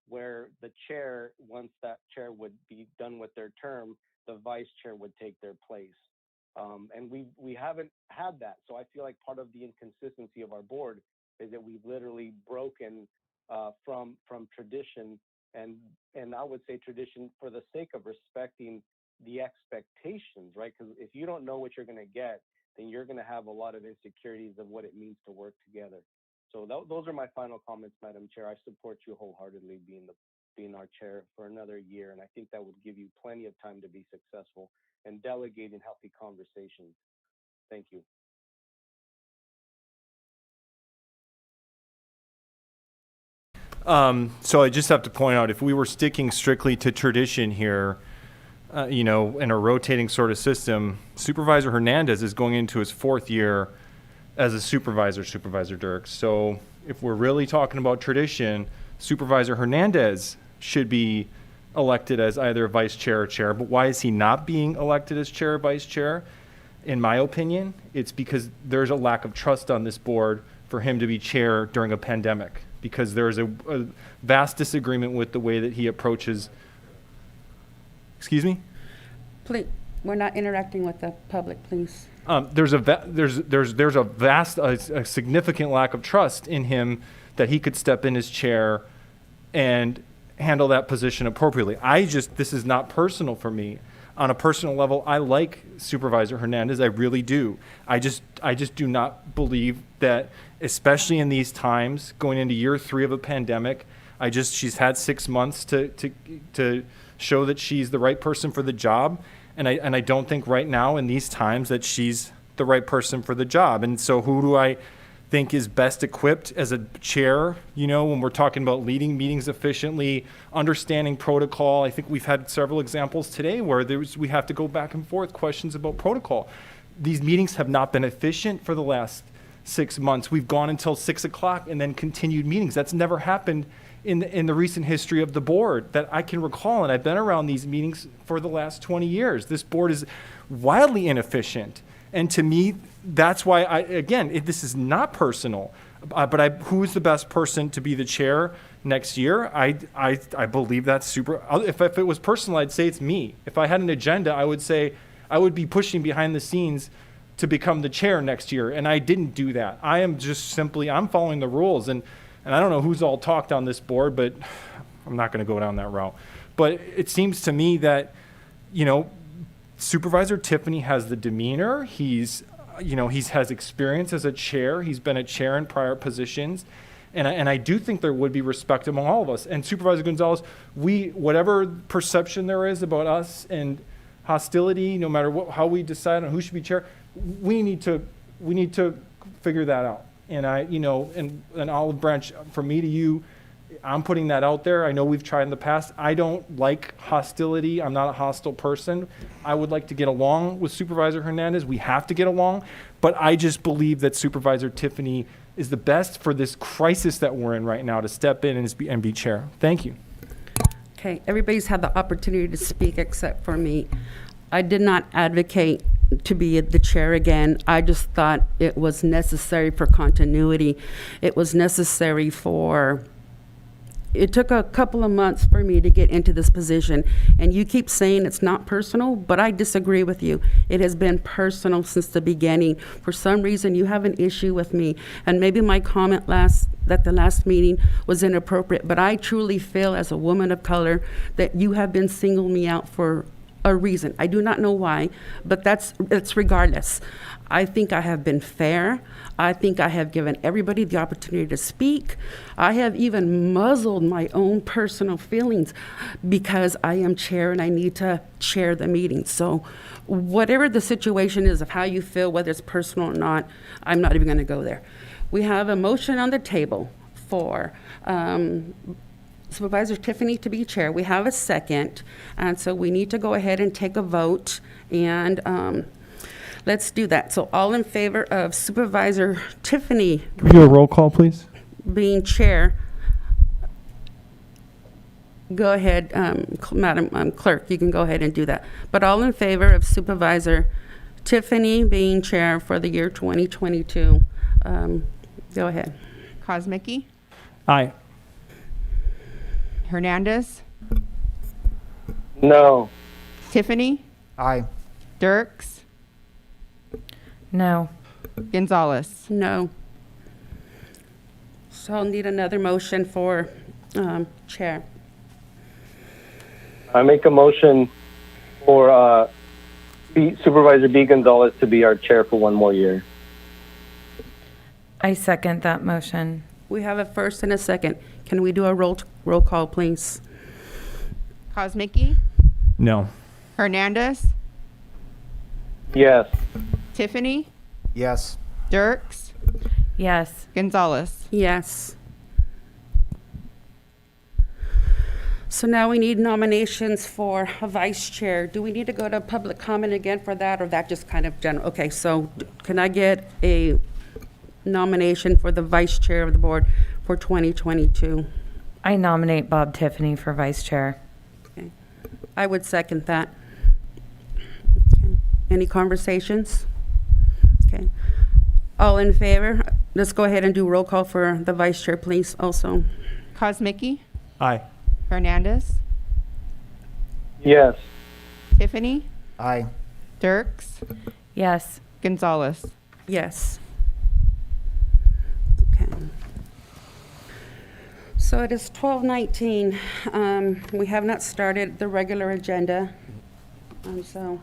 where the chair, once that chair would be done with their term, the vice chair would take their place. And we haven't had that. So I feel like part of the inconsistency of our board is that we've literally broken from tradition, and I would say tradition for the sake of respecting the expectations, right? Because if you don't know what you're going to get, then you're going to have a lot of insecurities of what it means to work together. So those are my final comments, Madam Chair. I support you wholeheartedly being our chair for another year, and I think that would give you plenty of time to be successful and delegate in healthy conversations. Thank you. So I just have to point out, if we were sticking strictly to tradition here, in a rotating sort of system, Supervisor Hernandez is going into his 4th year as a supervisor, Supervisor Dirks. So if we're really talking about tradition, Supervisor Hernandez should be elected as either vice chair or chair. But why is he not being elected as chair or vice chair? In my opinion, it's because there's a lack of trust on this board for him to be chair during a pandemic, because there's a vast disagreement with the way that he approaches. Excuse me? Please, we're not interacting with the public, please. There's a vast, a significant lack of trust in him that he could step in as chair and handle that position appropriately. This is not personal for me. On a personal level, I like Supervisor Hernandez. I really do. I just do not believe that, especially in these times, going into year 3 of a pandemic, she's had 6 months to show that she's the right person for the job. And I don't think right now in these times that she's the right person for the job. And so who do I think is best equipped as a chair, when we're talking about leading meetings efficiently, understanding protocol? I think we've had several examples today where we have to go back and forth questions about protocol. These meetings have not been efficient for the last 6 months. We've gone until 6 o'clock and then continued meetings. That's never happened in the recent history of the board that I can recall, and I've been around these meetings for the last 20 years. This board is wildly inefficient, and to me, that's why this is not personal, but who's the best person to be the chair next year? I believe that's super. If it was personal, I'd say it's me. If I had an agenda, I would say I would be pushing behind the scenes to become the chair next year, and I didn't do that. I'm following the rules, and I don't know who's all talked on this board, but I'm not going to go down that route. But it seems to me that, Supervisor Tiffany has the demeanor. He has experience as a chair. He's been a chair in prior positions. And I do think there would be respect among all of us. And Supervisor Gonzalez, whatever perception there is about us and hostility, no matter how we decide on who should be chair, we need to figure that out. And an olive branch from me to you, I'm putting that out there. I know we've tried in the past. I don't like hostility. I'm not a hostile person. I would like to get along with Supervisor Hernandez. We have to get along. But I just believe that Supervisor Tiffany is the best for this crisis that we're in right now to step in and be chair. Thank you. Okay, everybody's had the opportunity to speak except for me. I did not advocate to be the chair again. I just thought it was necessary for continuity. It was necessary for it took a couple of months for me to get into this position, and you keep saying it's not personal, but I disagree with you. It has been personal since the beginning. For some reason, you have an issue with me, and maybe my comment at the last meeting was inappropriate, but I truly feel as a woman of color that you have been singling me out for a reason. I do not know why, but it's regardless. I think I have been fair. I think I have given everybody the opportunity to speak. I have even muzzled my own personal feelings because I am chair and I need to chair the meeting. So whatever the situation is of how you feel, whether it's personal or not, I'm not even going to go there. We have a motion on the table for Supervisor Tiffany to be chair. We have a second, and so we need to go ahead and take a vote, and let's do that. So all in favor of Supervisor Tiffany Can we do a roll call, please? being chair, go ahead, Madam Clerk, you can go ahead and do that. But all in favor of Supervisor Tiffany being chair for the year 2022, go ahead. Kosmicki, Aye. Hernandez, No. Tiffany, Aye. Dirks, No. Gonzalez. No. So I'll need another motion for chair. I make a motion for Supervisor B. Gonzalez to be our chair for one more year. I second that motion. We have a first and a second. Can we do a roll call, please? Kosmicki, No. Hernandez, Yes. Tiffany, Yes. Dirks, Yes. Gonzalez. Yes. So now we need nominations for a vice chair. Do we need to go to public comment again for that, or that just kind of general? Okay, so can I get a nomination for the vice chair of the board for 2022? I nominate Bob Tiffany for vice chair. Okay. I would second that. Okay. Any conversations? Okay. All in favor? Let's go ahead and do roll call for the vice chair, please, also. Kosmicki, Aye. Hernandez, Yes. Tiffany, Aye. Dirks, Yes. Gonzalez. Yes. Okay. So it is 12:19. We have not started the regular agenda. So,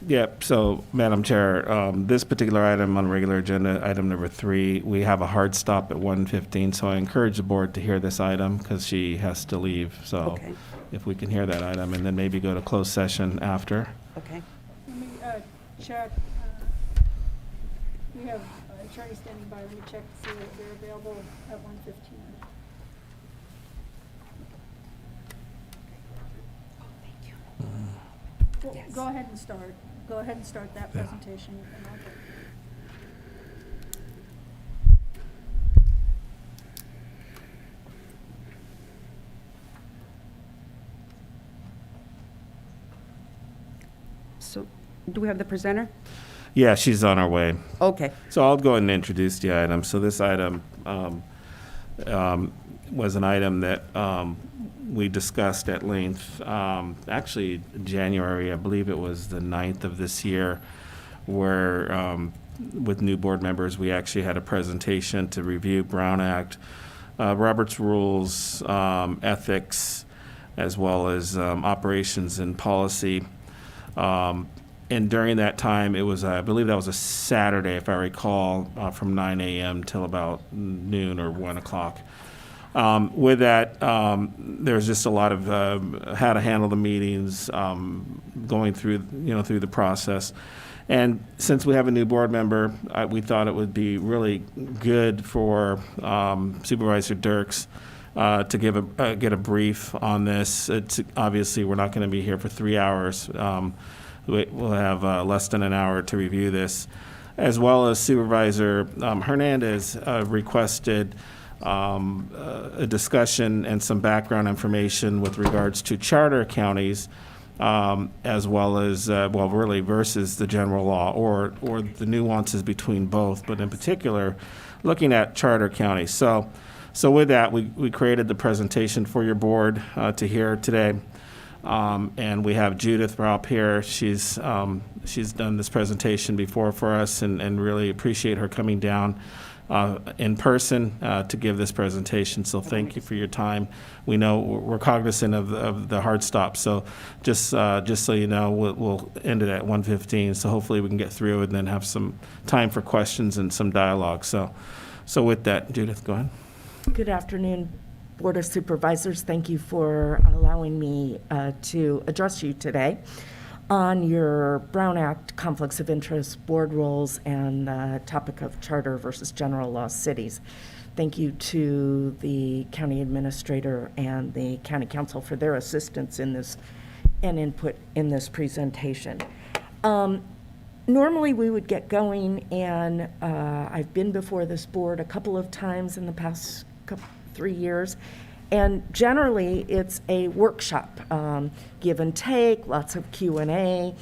Yep, so, Madam Chair, this particular item on regular agenda, item number 3, we have a hard stop at 1:15, so I encourage the board to hear this item because she has to leave. So Okay. if we can hear that item and then maybe go to closed session after. okay. Let me check. We have attorney standing by. Let me check to see if they're available at 1:15. Well, Yes. Go ahead and start. Go ahead and start that presentation. And I'll go. So do we have the presenter? Yeah, she's on her way. Okay. So I'll go ahead and introduce the item. So this item was an item that we discussed at length, actually January, I believe it was the 9th of this year, where with new board members, we actually had a presentation to review Brown Act, Robert's Rules, ethics, as well as operations and policy. And during that time, it was, I believe that was a Saturday, if I recall, from 9 a.m. till about noon or 1 o'clock. With that, there's just a lot of how to handle the meetings, going through, through the process. And since we have a new board member, we thought it would be really good for Supervisor Dirks to get a brief on this. It's obviously, we're not going to be here for 3 hours. We'll have less than an hour to review this, as well as Supervisor Hernandez requested a discussion and some background information with regards to charter counties, as well as, really versus the general law or the nuances between both, but in particular, looking at charter counties. So So with that, we created the presentation for your board to hear today. And we have Judith Raup here. She's done this presentation before for us, and really appreciate her coming down in person to give this presentation. So thank you for your time. We know we're cognizant of the hard stop. So just so you know, we'll end it at 1:15. So hopefully we can get through and then have some time for questions and some dialogue. So with that, Judith, go ahead. Good afternoon, Board of Supervisors. Thank you for allowing me to address you today on your Brown Act Conflicts of Interest Board rules and the topic of charter versus general law cities. Thank you to the county administrator and the county council for their assistance in this and input in this presentation. Normally we would get going, and I've been before this board a couple of times in the past 3 years, and generally it's a workshop, give and take, lots of Q&A.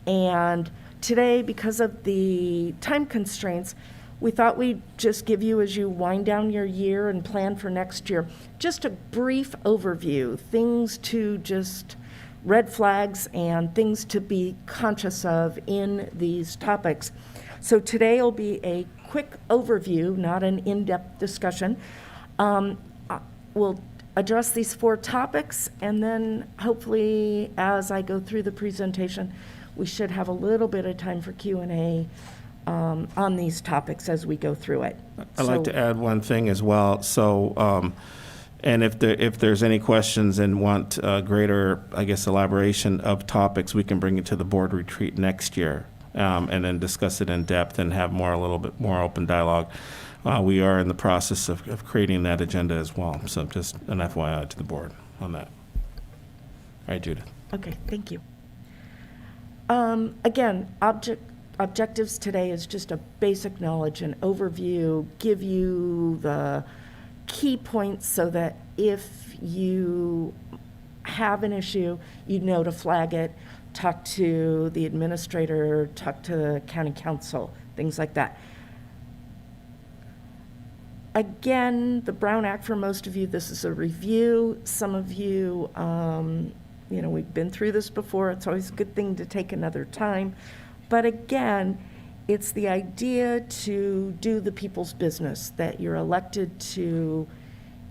And today, because of the time constraints, we thought we'd just give you, as you wind down your year and plan for next year, just a brief overview, things to just red flags and things to be conscious of in these topics. So today will be a quick overview, not an in-depth discussion. We'll address these 4 topics, and then hopefully as I go through the presentation, we should have a little bit of time for Q&A on these topics as we go through it. I'd like to add one thing as well. So, and if there's any questions and want greater, I guess, elaboration of topics, we can bring it to the board retreat next year, and then discuss it in depth and have a little bit more open dialogue. We are in the process of creating that agenda as well. So just an FYI to the board on that. All right, Judith. Okay, thank you. Again, objectives today is just a basic knowledge and overview, give you the key points so that if you have an issue, you know to flag it, talk to the administrator, talk to the county council, things like that. Again, the Brown Act, for most of you, this is a review. Some of you, we've been through this before. It's always a good thing to take another time. But again, it's the idea to do the people's business, that you're elected to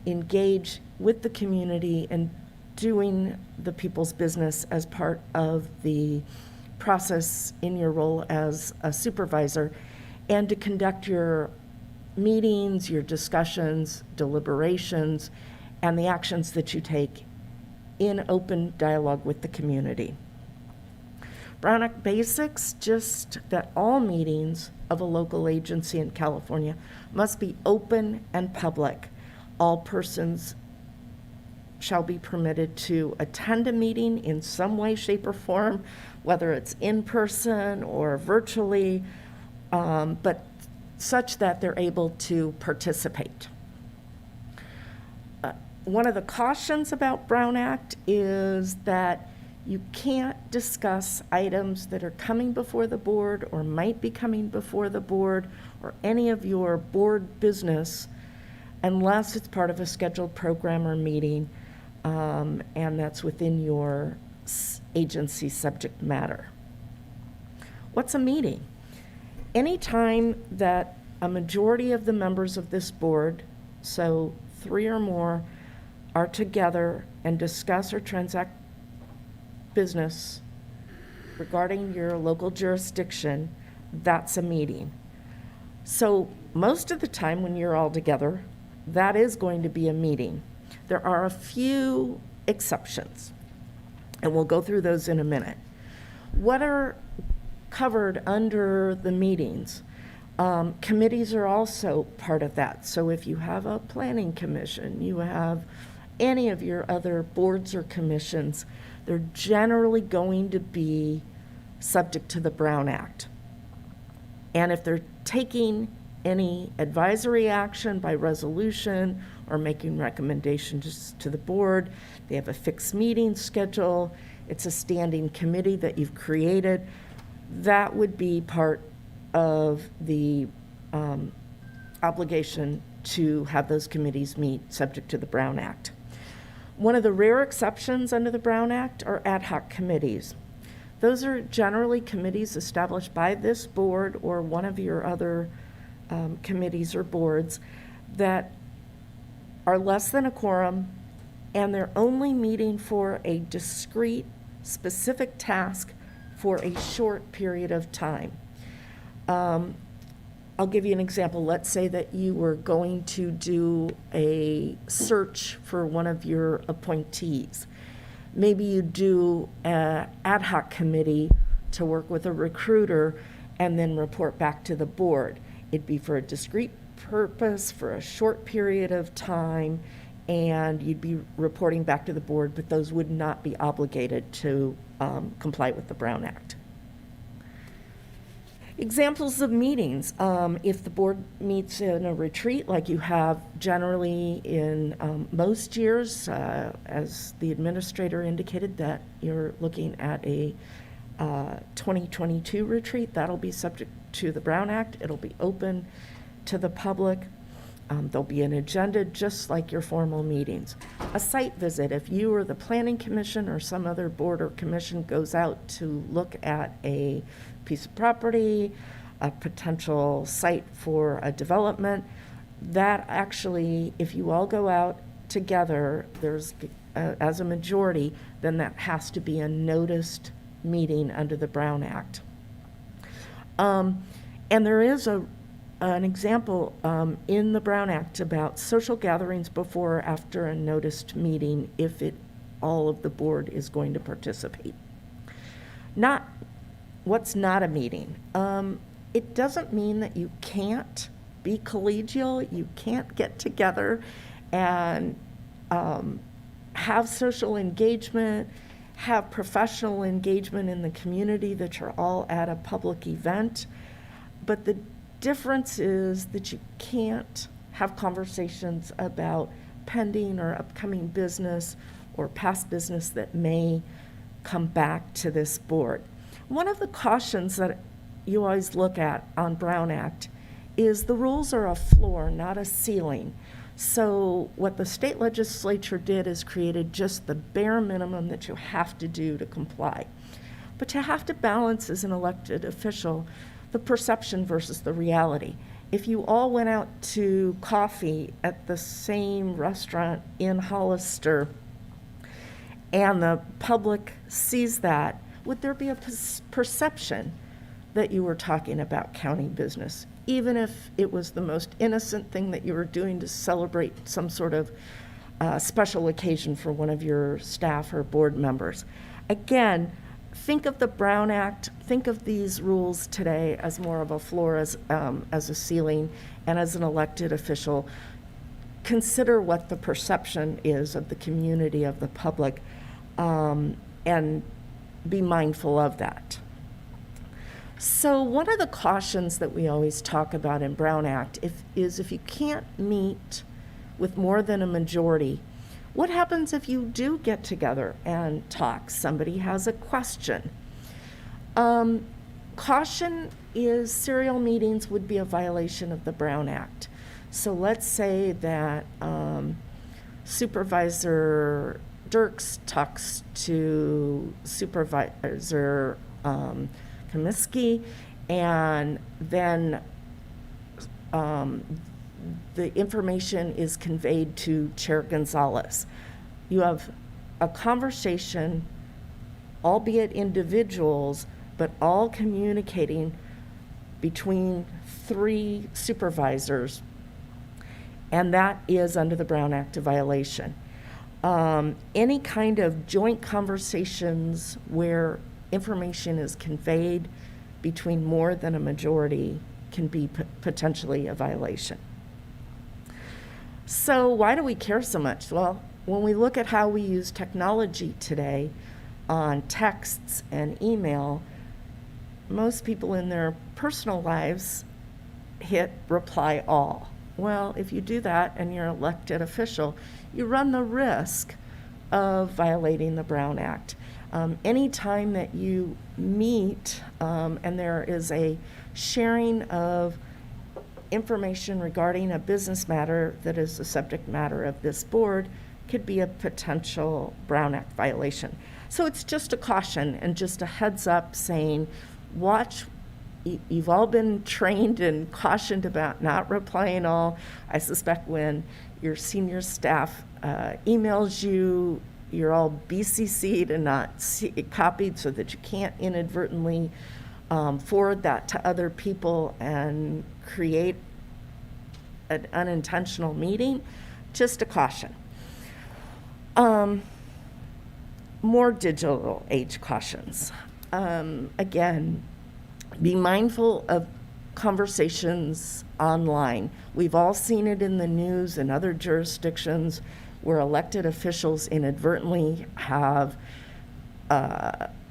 engage with the community and doing the people's business as part of the process in your role as a supervisor, and to conduct your meetings, your discussions, deliberations, and the actions that you take in open dialogue with the community. Brown Act basics, just that all meetings of a local agency in California must be open and public. All persons shall be permitted to attend a meeting in some way, shape, or form, whether it's in person or virtually, but such that they're able to participate. One of the cautions about Brown Act is that you can't discuss items that are coming before the board or might be coming before the board or any of your board business unless it's part of a scheduled program or meeting, and that's within your agency subject matter. What's a meeting? Anytime that a majority of the members of this board, so 3 or more, are together and discuss or transact business regarding your local jurisdiction, that's a meeting. So most of the time when you're all together, that is going to be a meeting. There are a few exceptions, and we'll go through those in a minute. What are covered under the meetings? Committees are also part of that. So if you have a planning commission, you have any of your other boards or commissions, they're generally going to be subject to the Brown Act. And if they're taking any advisory action by resolution or making recommendations to the board, they have a fixed meeting schedule, it's a standing committee that you've created, that would be part of the obligation to have those committees meet subject to the Brown Act. One of the rare exceptions under the Brown Act are ad hoc committees. Those are generally committees established by this board or one of your other committees or boards that are less than a quorum, and they're only meeting for a discrete, specific task for a short period of time. I'll give you an example. Let's say that you were going to do a search for one of your appointees. Maybe you do an ad hoc committee to work with a recruiter and then report back to the board. It'd be for a discrete purpose, for a short period of time, and you'd be reporting back to the board, but those would not be obligated to comply with the Brown Act. Examples of meetings. If the board meets in a retreat like you have generally in most years, as the administrator indicated that you're looking at a 2022 retreat, that'll be subject to the Brown Act. It'll be open to the public. There'll be an agenda just like your formal meetings. A site visit, if you or the Planning Commission or some other board or commission goes out to look at a piece of property, a potential site for a development, that actually, if you all go out together, there's as a majority, then that has to be a noticed meeting under the Brown Act. And there is an example in the Brown Act about social gatherings before or after a noticed meeting if all of the board is going to participate. What's not a meeting? It doesn't mean that you can't be collegial, you can't get together and have social engagement, have professional engagement in the community that you're all at a public event. But the difference is that you can't have conversations about pending or upcoming business or past business that may come back to this board. One of the cautions that you always look at on Brown Act is the rules are a floor, not a ceiling. So what the state legislature did is created just the bare minimum that you have to do to comply. But you have to balance as an elected official the perception versus the reality. If you all went out to coffee at the same restaurant in Hollister and the public sees that, would there be a perception that you were talking about county business, even if it was the most innocent thing that you were doing to celebrate some sort of special occasion for one of your staff or board members? Again, think of the Brown Act, think of these rules today as more of a floor as a ceiling, and as an elected official, consider what the perception is of the community, of the public, and be mindful of that. So one of the cautions that we always talk about in Brown Act is if you can't meet with more than a majority, what happens if you do get together and talk? Somebody has a question. Caution is serial meetings would be a violation of the Brown Act. So let's say that Supervisor Dirks talks to Supervisor Comiskey, and then the information is conveyed to Chair Gonzalez. You have a conversation, albeit individuals, but all communicating between three supervisors, and that is under the Brown Act a violation. Any kind of joint conversations where information is conveyed between more than a majority can be potentially a violation. So why do we care so much? Well, when we look at how we use technology today on texts and email, most people in their personal lives hit reply all. Well, if you do that and you're an elected official, you run the risk of violating the Brown Act. Anytime that you meet and there is a sharing of information regarding a business matter that is the subject matter of this board could be a potential Brown Act violation. So it's just a caution and just a heads up saying, watch, you've all been trained and cautioned about not replying all. I suspect when your senior staff emails you, you're all BCC'd and not copied so that you can't inadvertently forward that to other people and create an unintentional meeting. Just a caution. More digital age cautions. Again, be mindful of conversations online. We've all seen it in the news in other jurisdictions where elected officials inadvertently have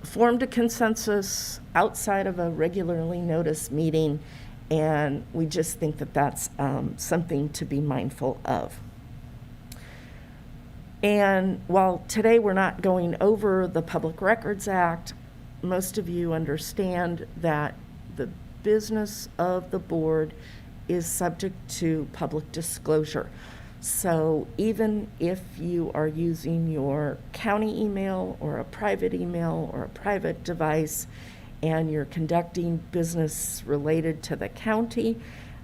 formed a consensus outside of a regularly noticed meeting, and we just think that that's something to be mindful of. And while today we're not going over the Public Records Act, most of you understand that the business of the board is subject to public disclosure. So even if you are using your county email or a private email or a private device and you're conducting business related to the county,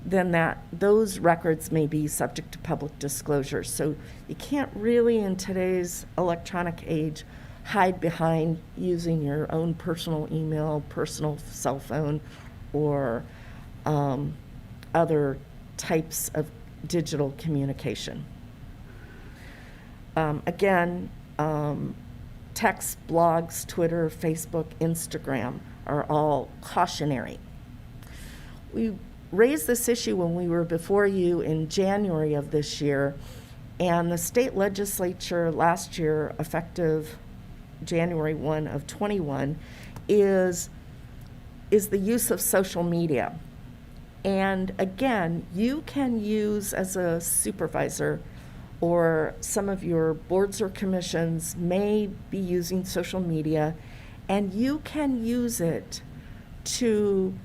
then those records may be subject to public disclosure. So you can't really, in today's electronic age, hide behind using your own personal email, personal cell phone, or other types of digital communication. Again, text, blogs, Twitter, Facebook, Instagram are all cautionary. We raised this issue when we were before you in January of this year, and the state legislature last year, effective January 1 of 21, is the use of social media. And again, you can use, as a supervisor, or some of your boards or commissions may be using social media, and you can use it to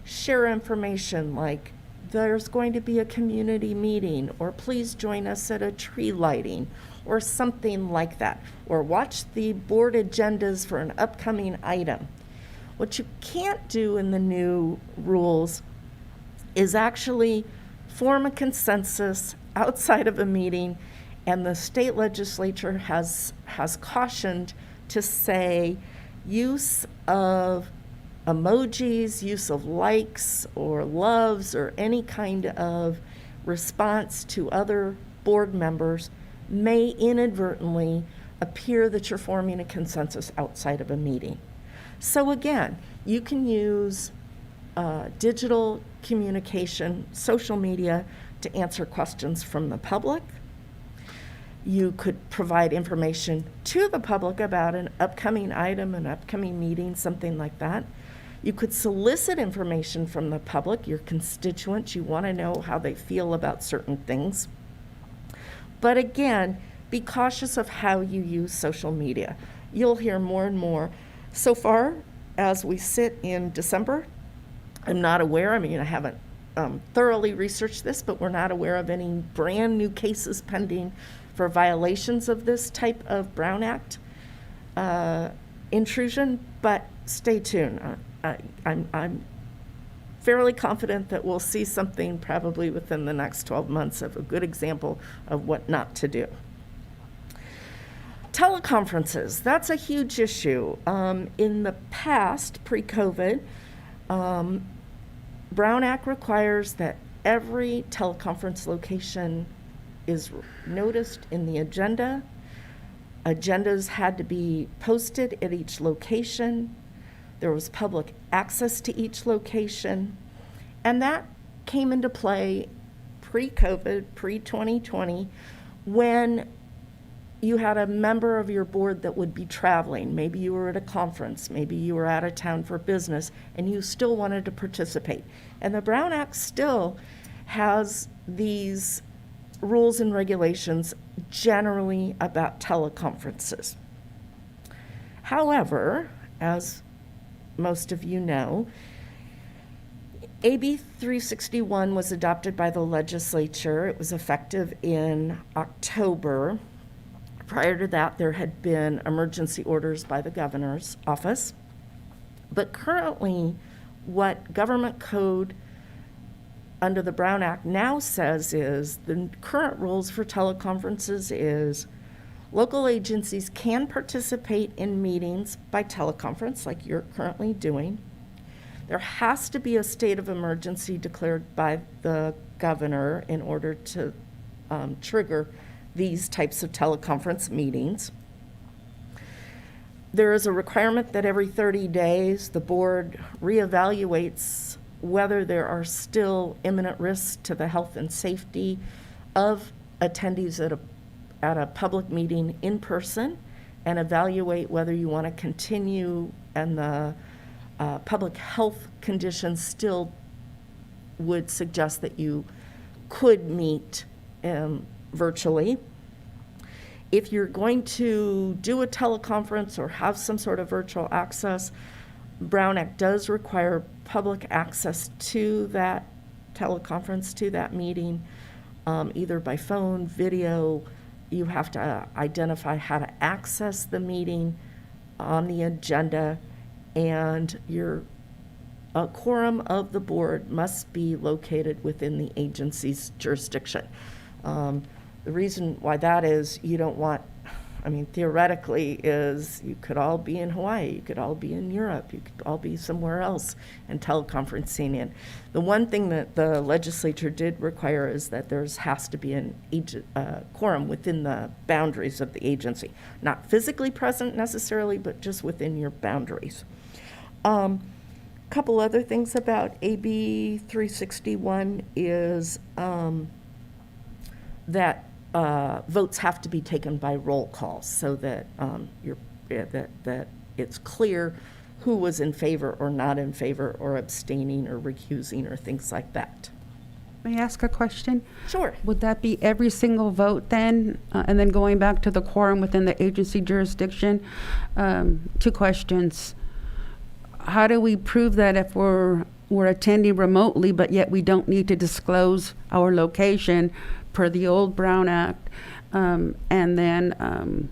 share information like there's going to be a community meeting, or please join us at a tree lighting, or something like that, or watch the board agendas for an upcoming item. What you can't do in the new rules is actually form a consensus outside of a meeting, and the state legislature has cautioned to say use of emojis, use of likes or loves or any kind of response to other board members may inadvertently appear that you're forming a consensus outside of a meeting. So again, you can use digital communication, social media, to answer questions from the public. You could provide information to the public about an upcoming item, an upcoming meeting, something like that. You could solicit information from the public, your constituents. You want to know how they feel about certain things. But again, be cautious of how you use social media. You'll hear more and more. So far, as we sit in December, I'm not aware, I haven't thoroughly researched this, but we're not aware of any brand new cases pending for violations of this type of Brown Act intrusion, but stay tuned. I'm fairly confident that we'll see something probably within the next 12 months of a good example of what not to do. Teleconferences, that's a huge issue. In the past, pre-COVID, Brown Act requires that every teleconference location is noticed in the agenda. Agendas had to be posted at each location. There was public access to each location. And that came into play pre-COVID, pre-2020, when you had a member of your board that would be traveling. Maybe you were at a conference, maybe you were out of town for business, and you still wanted to participate. And the Brown Act still has these rules and regulations generally about teleconferences. However, as most of you know, AB 361 was adopted by the legislature. It was effective in October. Prior to that, there had been emergency orders by the governor's office. But currently, what government code under the Brown Act now says is the current rules for teleconferences is local agencies can participate in meetings by teleconference like you're currently doing. There has to be a state of emergency declared by the governor in order to trigger these types of teleconference meetings. There is a requirement that every 30 days the board reevaluates whether there are still imminent risks to the health and safety of attendees at a public meeting in person, and evaluate whether you want to continue and the public health conditions still would suggest that you could meet virtually. If you're going to do a teleconference or have some sort of virtual access, Brown Act does require public access to that teleconference, to that meeting, either by phone, video. You have to identify how to access the meeting on the agenda, and a quorum of the board must be located within the agency's jurisdiction. The reason why that is, you don't want, theoretically is you could all be in Hawaii, you could all be in Europe, you could all be somewhere else and teleconferencing in. The one thing that the legislature did require is that has to be an quorum within the boundaries of the agency. Not physically present necessarily, but just within your boundaries. Couple other things about AB 361 is that votes have to be taken by roll call so that that it's clear who was in favor or not in favor or abstaining or recusing or things like that. May I ask a question? Sure. Would that be every single vote then? And then going back to the quorum within the agency jurisdiction? 2 questions. How do we prove that if we're attending remotely, but yet we don't need to disclose our location per the old Brown Act? And then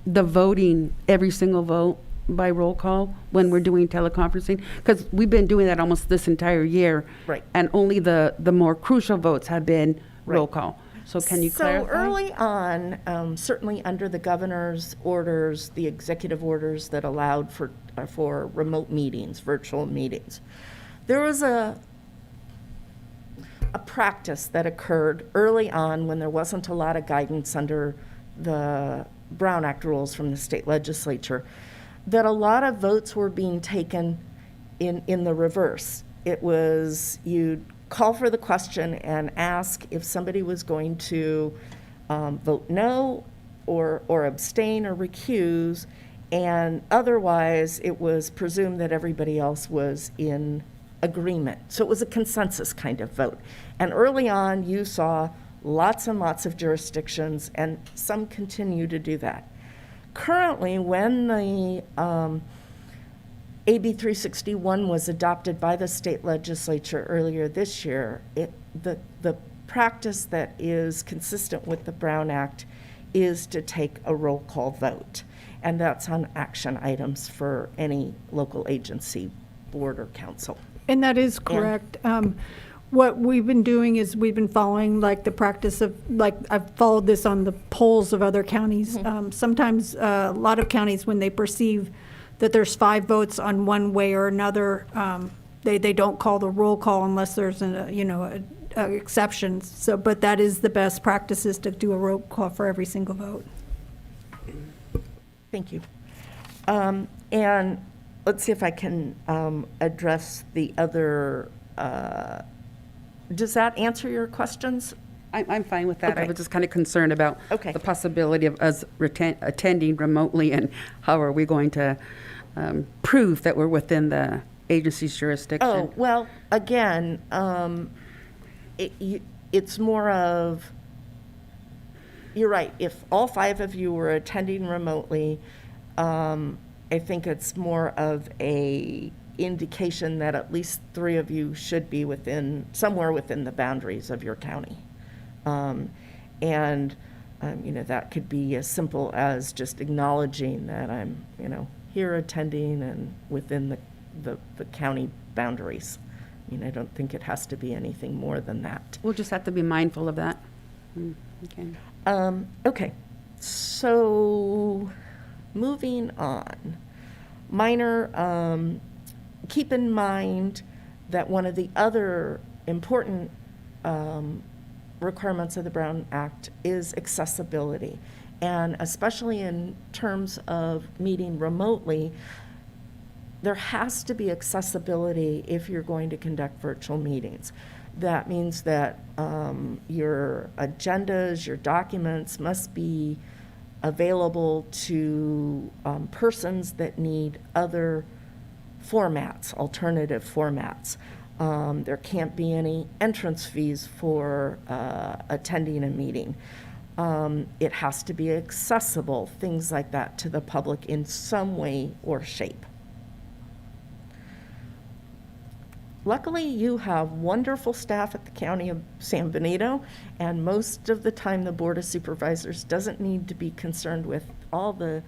the voting, every single vote by roll call when we're doing teleconferencing? Because we've been doing that almost this entire year. Right. And only the more crucial votes have been roll call. So can you clarify? So early on, certainly under the governor's orders, the executive orders that allowed for remote meetings, virtual meetings, there was a practice that occurred early on when there wasn't a lot of guidance under the Brown Act rules from the state legislature, that a lot of votes were being taken in the reverse. It was, you'd call for the question and ask if somebody was going to vote no or abstain or recuse, and otherwise it was presumed that everybody else was in agreement. So it was a consensus kind of vote. And early on, you saw lots and lots of jurisdictions, and some continue to do that. Currently, when the AB 361 was adopted by the state legislature earlier this year, the practice that is consistent with the Brown Act is to take a roll call vote. And that's on action items for any local agency, board, or council. And that is correct. What we've been doing is we've been following like the practice of, like I've followed this on the polls of other counties. Sometimes a lot of counties, when they perceive that there's 5 votes on one way or another, they don't call the roll call unless there's an exception. So, but that is the best practice, is to do a roll call for every single vote. Thank you. And let's see if I can address the other. Does that answer your questions? I'm fine with that. Okay. I was just kind of concerned about the possibility of us attending remotely, and how are we going to prove that we're within the agency's jurisdiction? Oh, well, again, it's more of, you're right, if all 5 of you were attending remotely, I think it's more of a indication that at least 3 of you should be somewhere within the boundaries of your county. That could be as simple as just acknowledging that I'm, here attending and within the county boundaries. I don't think it has to be anything more than that. We'll just have to be mindful of that. Okay. Okay, so moving on. Keep in mind that one of the other important requirements of the Brown Act is accessibility. And especially in terms of meeting remotely, there has to be accessibility if you're going to conduct virtual meetings. That means that your agendas, your documents must be available to persons that need other formats, alternative formats. There can't be any entrance fees for attending a meeting. It has to be accessible, things like that, to the public in some way or shape. Luckily, you have wonderful staff at the County of San Benito, and most of the time the Board of Supervisors doesn't need to be concerned with all the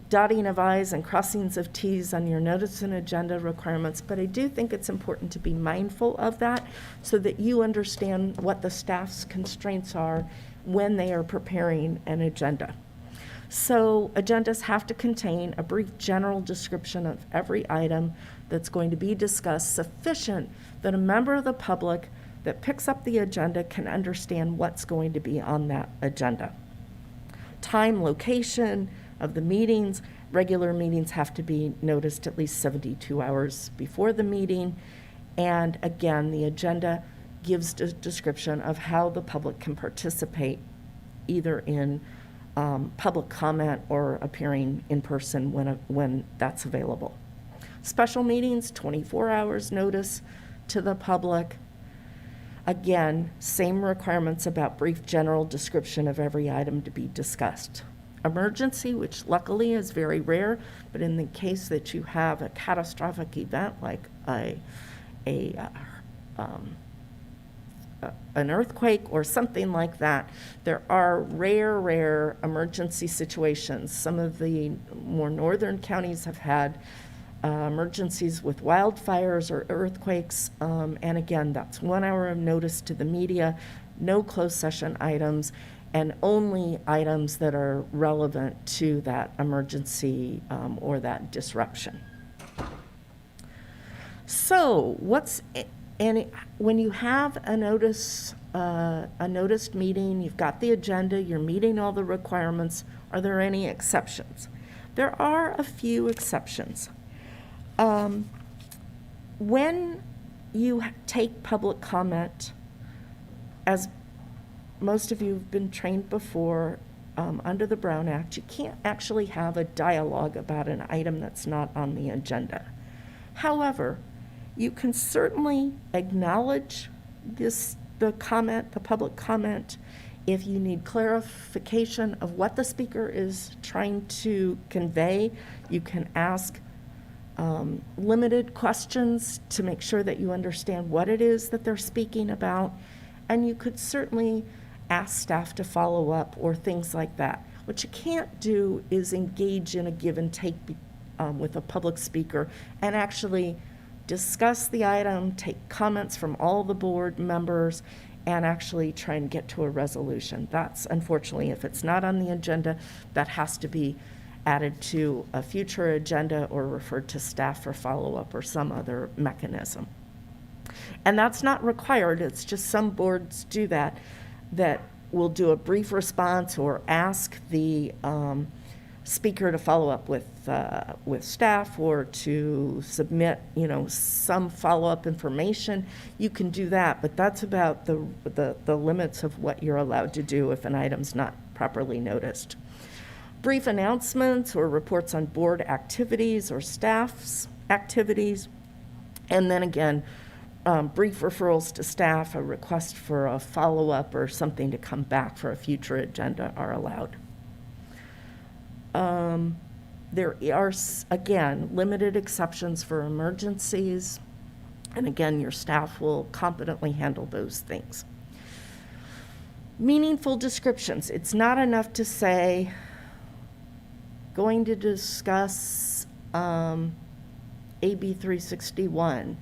dotting of I's and crossings of T's on your notice and agenda requirements, but I do think it's important to be mindful of that so that you understand what the staff's constraints are when they are preparing an agenda. So agendas have to contain a brief general description of every item that's going to be discussed, sufficient that a member of the public that picks up the agenda can understand what's going to be on that agenda. Time, location of the meetings. Regular meetings have to be noticed at least 72 hours before the meeting. And again, the agenda gives a description of how the public can participate, either in public comment or appearing in person when that's available. Special meetings, 24 hours notice to the public. Again, same requirements about brief general description of every item to be discussed. Emergency, which luckily is very rare, but in the case that you have a catastrophic event like an earthquake or something like that, there are rare emergency situations. Some of the more northern counties have had emergencies with wildfires or earthquakes, and again, that's 1 hour of notice to the media, no closed session items, and only items that are relevant to that emergency or that disruption. So when you have a noticed meeting, you've got the agenda, you're meeting all the requirements, are there any exceptions? There are a few exceptions. When you take public comment, as most of you have been trained before, under the Brown Act, you can't actually have a dialogue about an item that's not on the agenda. However, you can certainly acknowledge the public comment. If you need clarification of what the speaker is trying to convey, you can ask limited questions to make sure that you understand what it is that they're speaking about. And you could certainly ask staff to follow up or things like that. What you can't do is engage in a give and take with a public speaker and actually discuss the item, take comments from all the board members, and actually try and get to a resolution. That's unfortunately, if it's not on the agenda, that has to be added to a future agenda or referred to staff for follow-up or some other mechanism. And that's not required, it's just some boards do that will do a brief response or ask the speaker to follow up with staff or to submit, some follow-up information. You can do that, but that's about the limits of what you're allowed to do if an item's not properly noticed. Brief announcements or reports on board activities or staff's activities. And then again, brief referrals to staff, a request for a follow-up or something to come back for a future agenda are allowed. There are, again, limited exceptions for emergencies, and again, your staff will competently handle those things. Meaningful descriptions. It's not enough to say, going to discuss AB 361.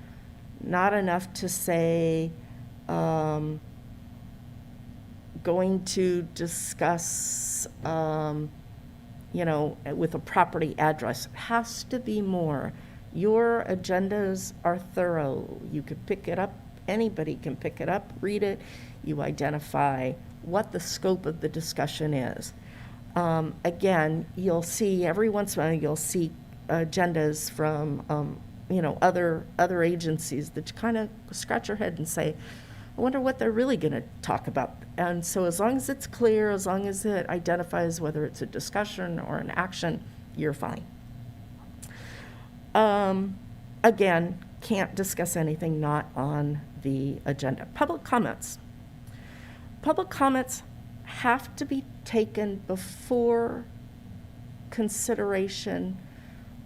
Not enough to say, going to discuss, with a property address. It has to be more. Your agendas are thorough. You could pick it up, anybody can pick it up, read it. You identify what the scope of the discussion is. Again, you'll see, every once in a while, you'll see agendas from, other agencies that you kind of scratch your head and say, I wonder what they're really going to talk about. And so as long as it's clear, as long as it identifies whether it's a discussion or an action, you're fine. Again, can't discuss anything not on the agenda. Public comments. Public comments have to be taken before consideration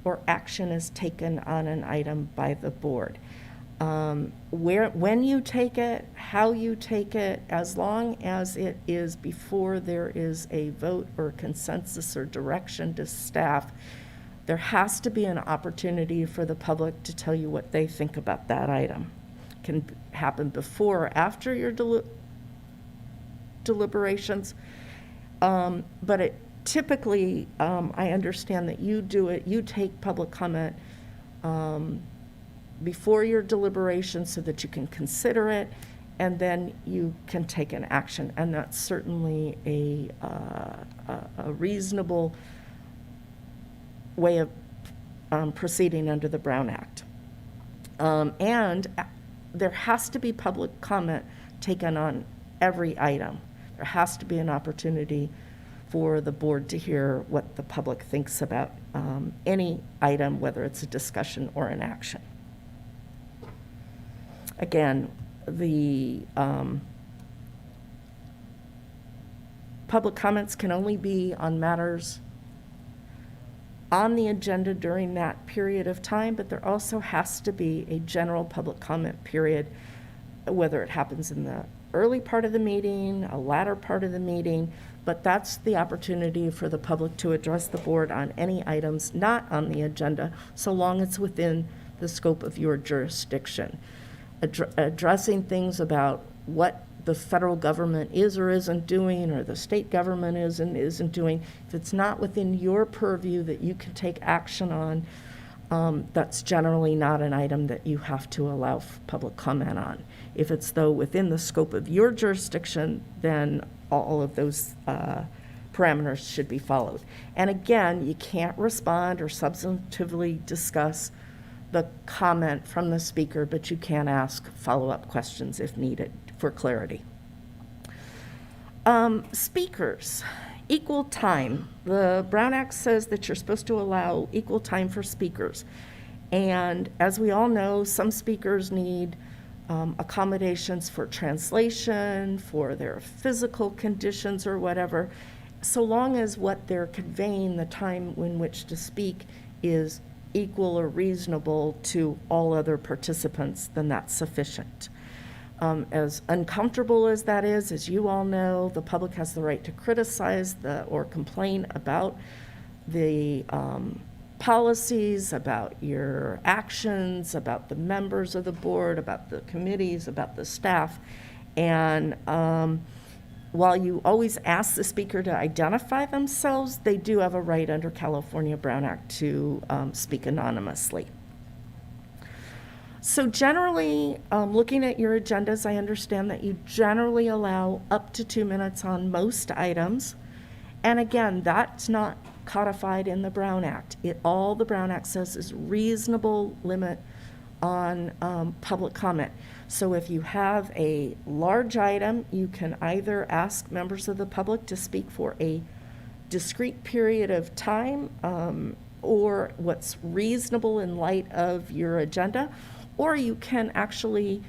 or action is taken on an item by the board. When you take it, how you take it, as long as it is before there is a vote or consensus or direction to staff, there has to be an opportunity for the public to tell you what they think about that item. It can happen before or after your deliberations, but it typically, I understand that you do it, you take public comment before your deliberations so that you can consider it, and then you can take an action. And that's certainly a reasonable way of proceeding under the Brown Act. And there has to be public comment taken on every item. There has to be an opportunity for the board to hear what the public thinks about any item, whether it's a discussion or an action. Again, the public comments can only be on matters on the agenda during that period of time, but there also has to be a general public comment period, whether it happens in the early part of the meeting, a latter part of the meeting, but that's the opportunity for the public to address the board on any items not on the agenda, so long as it's within the scope of your jurisdiction. Addressing things about what the federal government is or isn't doing, or the state government is and isn't doing, if it's not within your purview that you can take action on, that's generally not an item that you have to allow public comment on. If it's, though, within the scope of your jurisdiction, then all of those parameters should be followed. And again, you can't respond or substantively discuss the comment from the speaker, but you can ask follow-up questions if needed for clarity. Speakers, equal time. The Brown Act says that you're supposed to allow equal time for speakers. And as we all know, some speakers need accommodations for translation, for their physical conditions or whatever. So long as what they're conveying, the time in which to speak, is equal or reasonable to all other participants, then that's sufficient. As uncomfortable as that is, as you all know, the public has the right to criticize or complain about the policies, about your actions, about the members of the board, about the committees, about the staff. And while you always ask the speaker to identify themselves, they do have a right under California Brown Act to speak anonymously. So generally, looking at your agendas, I understand that you generally allow up to 2 minutes on most items. And again, that's not codified in the Brown Act. All the Brown Act says is reasonable limit on public comment. So if you have a large item, you can either ask members of the public to speak for a discrete period of time, or what's reasonable in light of your agenda, or you can actually,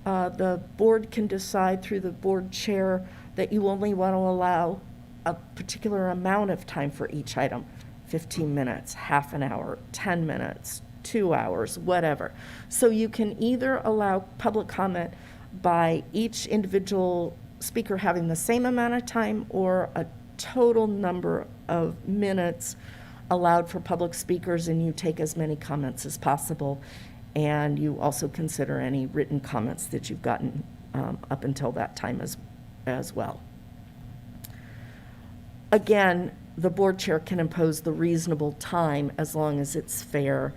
the board can decide through the board chair that you only want to allow a particular amount of time for each item. 15 minutes, half an hour, 10 minutes, 2 hours, whatever. So you can either allow public comment by each individual speaker having the same amount of time, or a total number of minutes allowed for public speakers, and you take as many comments as possible. And you also consider any written comments that you've gotten up until that time as well. Again, the board chair can impose the reasonable time as long as it's fair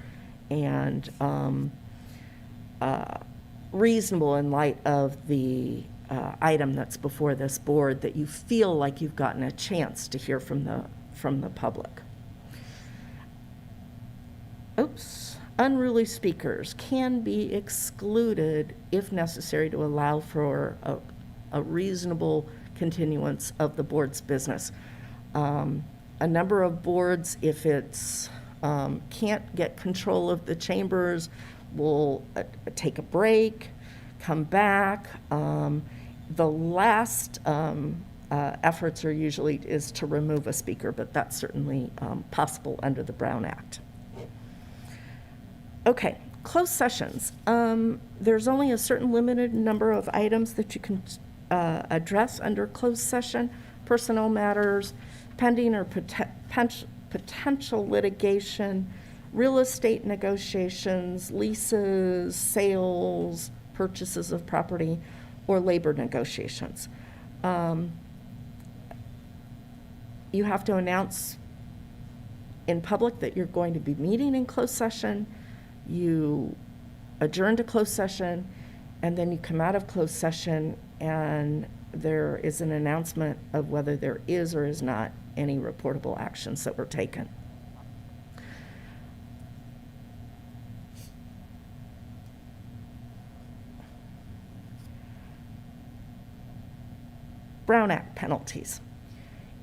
and reasonable in light of the item that's before this board, that you feel like you've gotten a chance to hear from the public. Oops. Unruly speakers can be excluded if necessary to allow for a reasonable continuance of the board's business. A number of boards, if it's can't get control of the chambers, will take a break, come back. The last efforts are usually is to remove a speaker, but that's certainly possible under the Brown Act. Okay, closed sessions. There's only a certain limited number of items that you can address under closed session: personnel matters, pending or potential litigation, real estate negotiations, leases, sales, purchases of property, or labor negotiations. You have to announce in public that you're going to be meeting in closed session. You adjourn to closed session, and then you come out of closed session, and there is an announcement of whether there is or is not any reportable actions that were taken. Brown Act penalties.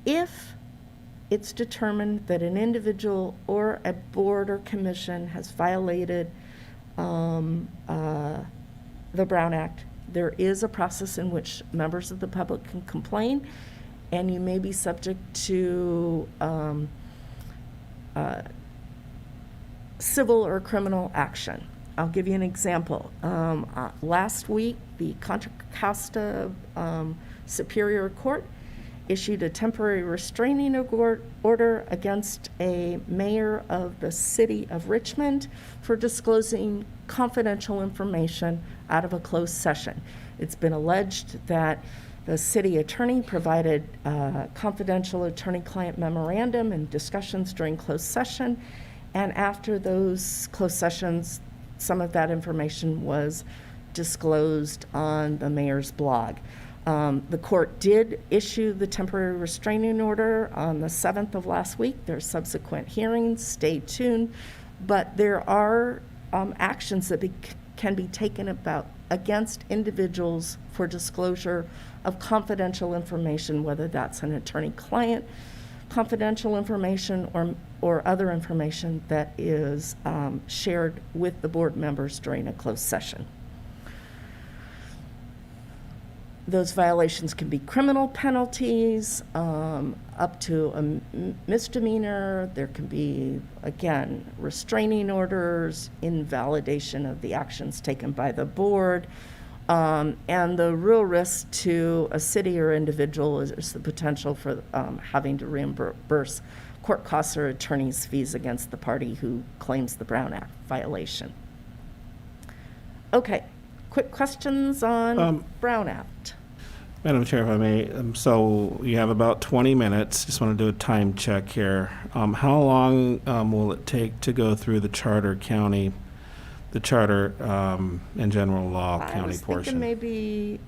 If it's determined that an individual or a board or commission has violated the Brown Act, there is a process in which members of the public can complain, and you may be subject to civil or criminal action. I'll give you an example. Last week, the Contra Costa Superior Court issued a temporary restraining order against a mayor of the city of Richmond for disclosing confidential information out of a closed session. It's been alleged that the city attorney provided confidential attorney-client memorandum and discussions during closed session, and after those closed sessions, some of that information was disclosed on the mayor's blog. The court did issue the temporary restraining order on the 7th of last week. There's subsequent hearings. Stay tuned. But there are actions that can be taken against individuals for disclosure of confidential information, whether that's an attorney-client confidential information or other information that is shared with the board members during a closed session. Those violations can be criminal penalties, up to a misdemeanor. There can be, again, restraining orders, invalidation of the actions taken by the board. And the real risk to a city or individual is the potential for having to reimburse court costs or attorney's fees against the party who claims the Brown Act violation. Okay, quick questions on Brown Act. Madam Chair, if I may, so you have about 20 minutes. Just want to do a time check here. How long will it take to go through the charter and general law county I was portion? thinking maybe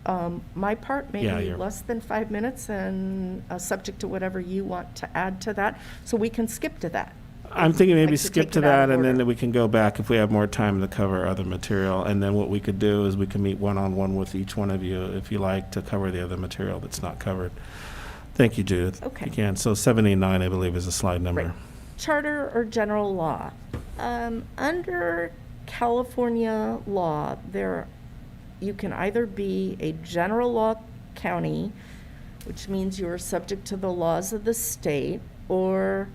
my part, maybe less than 5 minutes, and subject to whatever you want to add to that. So we can skip to that. I'm thinking maybe Like to skip take to it out of that, and order. then we can go back if we have more time to cover other material. And then what we could do is we can meet one-on-one with each one of you if you like to cover the other material that's not covered. Thank you, Judith. Okay. You can. So 79, I believe, is the slide number. Right. Charter or general law. Under California law, you can either be a general law county, which means you are subject to the laws of the state, or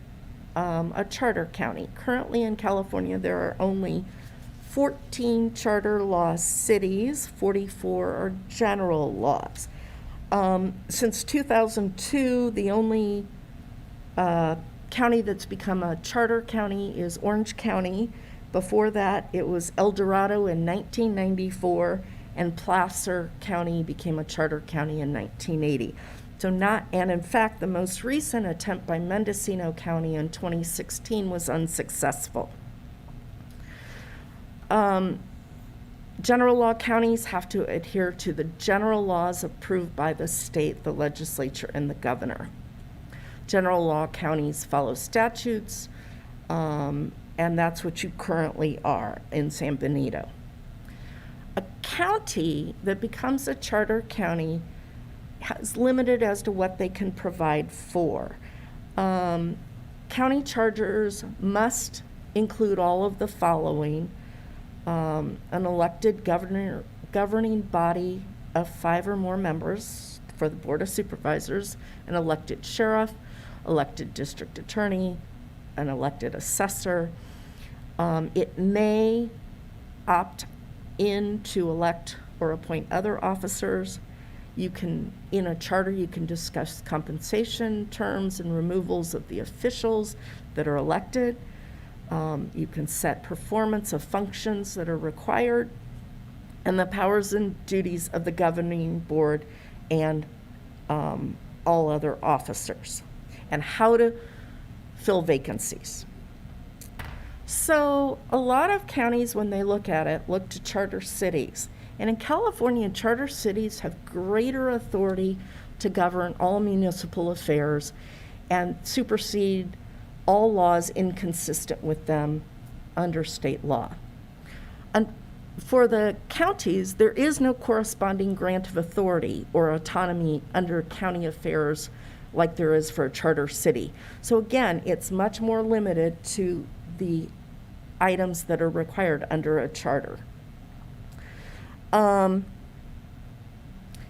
a charter county. Currently in California, there are only 14 charter law cities, 44 are general laws. Since 2002, the only county that's become a charter county is Orange County. Before that, it was El Dorado in 1994, and Placer County became a charter county in 1980. And in fact, the most recent attempt by Mendocino County in 2016 was unsuccessful. General law counties have to adhere to the general laws approved by the state, the legislature, and the governor. General law counties follow statutes, and that's what you currently are in San Benito. A county that becomes a charter county is limited as to what they can provide for. County charters must include all of the following: an elected governing body of 5 or more members for the Board of Supervisors, an elected sheriff, elected district attorney, an elected assessor. It may opt in to elect or appoint other officers. You can, in a charter, you can discuss compensation terms and removals of the officials that are elected. You can set performance of functions that are required, and the powers and duties of the governing board and all other officers, and how to fill vacancies. So a lot of counties, when they look at it, look to charter cities. And in California, charter cities have greater authority to govern all municipal affairs and supersede all laws inconsistent with them under state law. And for the counties, there is no corresponding grant of authority or autonomy under county affairs like there is for a charter city. So again, it's much more limited to the items that are required under a charter.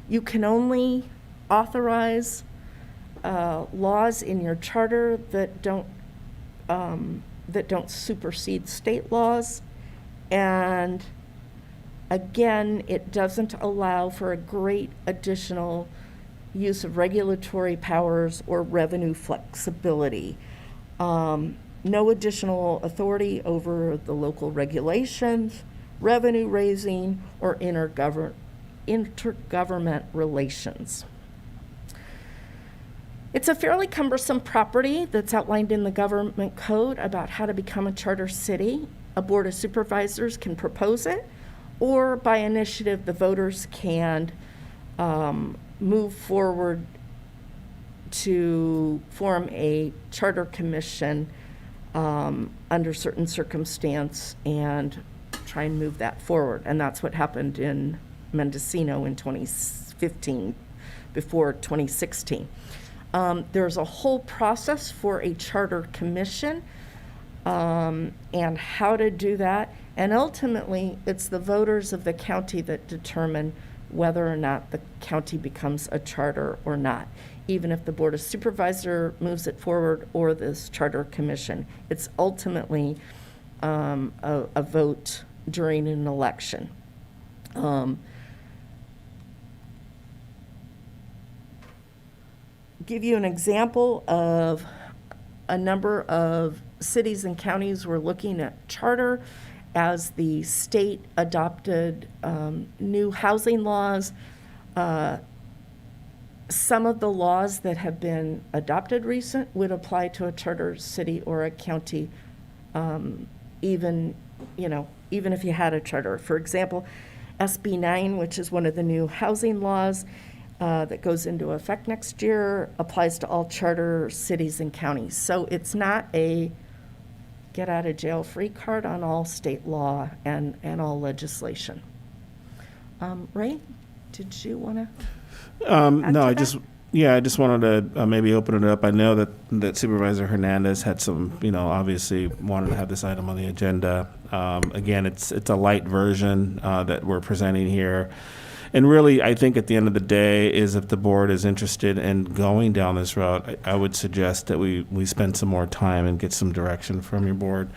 You can only authorize laws in your charter that don't supersede state laws, and again, it doesn't allow for a great additional use of regulatory powers or revenue flexibility. No additional authority over the local regulations, revenue raising, or intergovernment relations. It's a fairly cumbersome property that's outlined in the government code about how to become a charter city. A board of supervisors can propose it, or by initiative, the voters can move forward to form a charter commission under certain circumstance and try and move that forward. And that's what happened in Mendocino in 2015, before 2016. There's a whole process for a charter commission and how to do that. And ultimately, it's the voters of the county that determine whether or not the county becomes a charter or not. Even if the Board of Supervisors moves it forward or this charter commission, it's ultimately a vote during an election. Give you an example of a number of cities and counties were looking at charter as the state adopted new housing laws. Some of the laws that have been adopted recent would apply to a charter city or a county, even if you had a charter. For example, SB 9, which is one of the new housing laws that goes into effect next year, applies to all charter cities and counties. So it's not a get out of jail free card on all state law and all legislation. Ray, did you want to? No, I just wanted to maybe open it up. I know that Supervisor Hernandez had some, obviously wanted to have this item on the agenda. Again, it's a light version that we're presenting here. And really, I think at the end of the day is if the board is interested in going down this route, I would suggest that we spend some more time and get some direction from your board.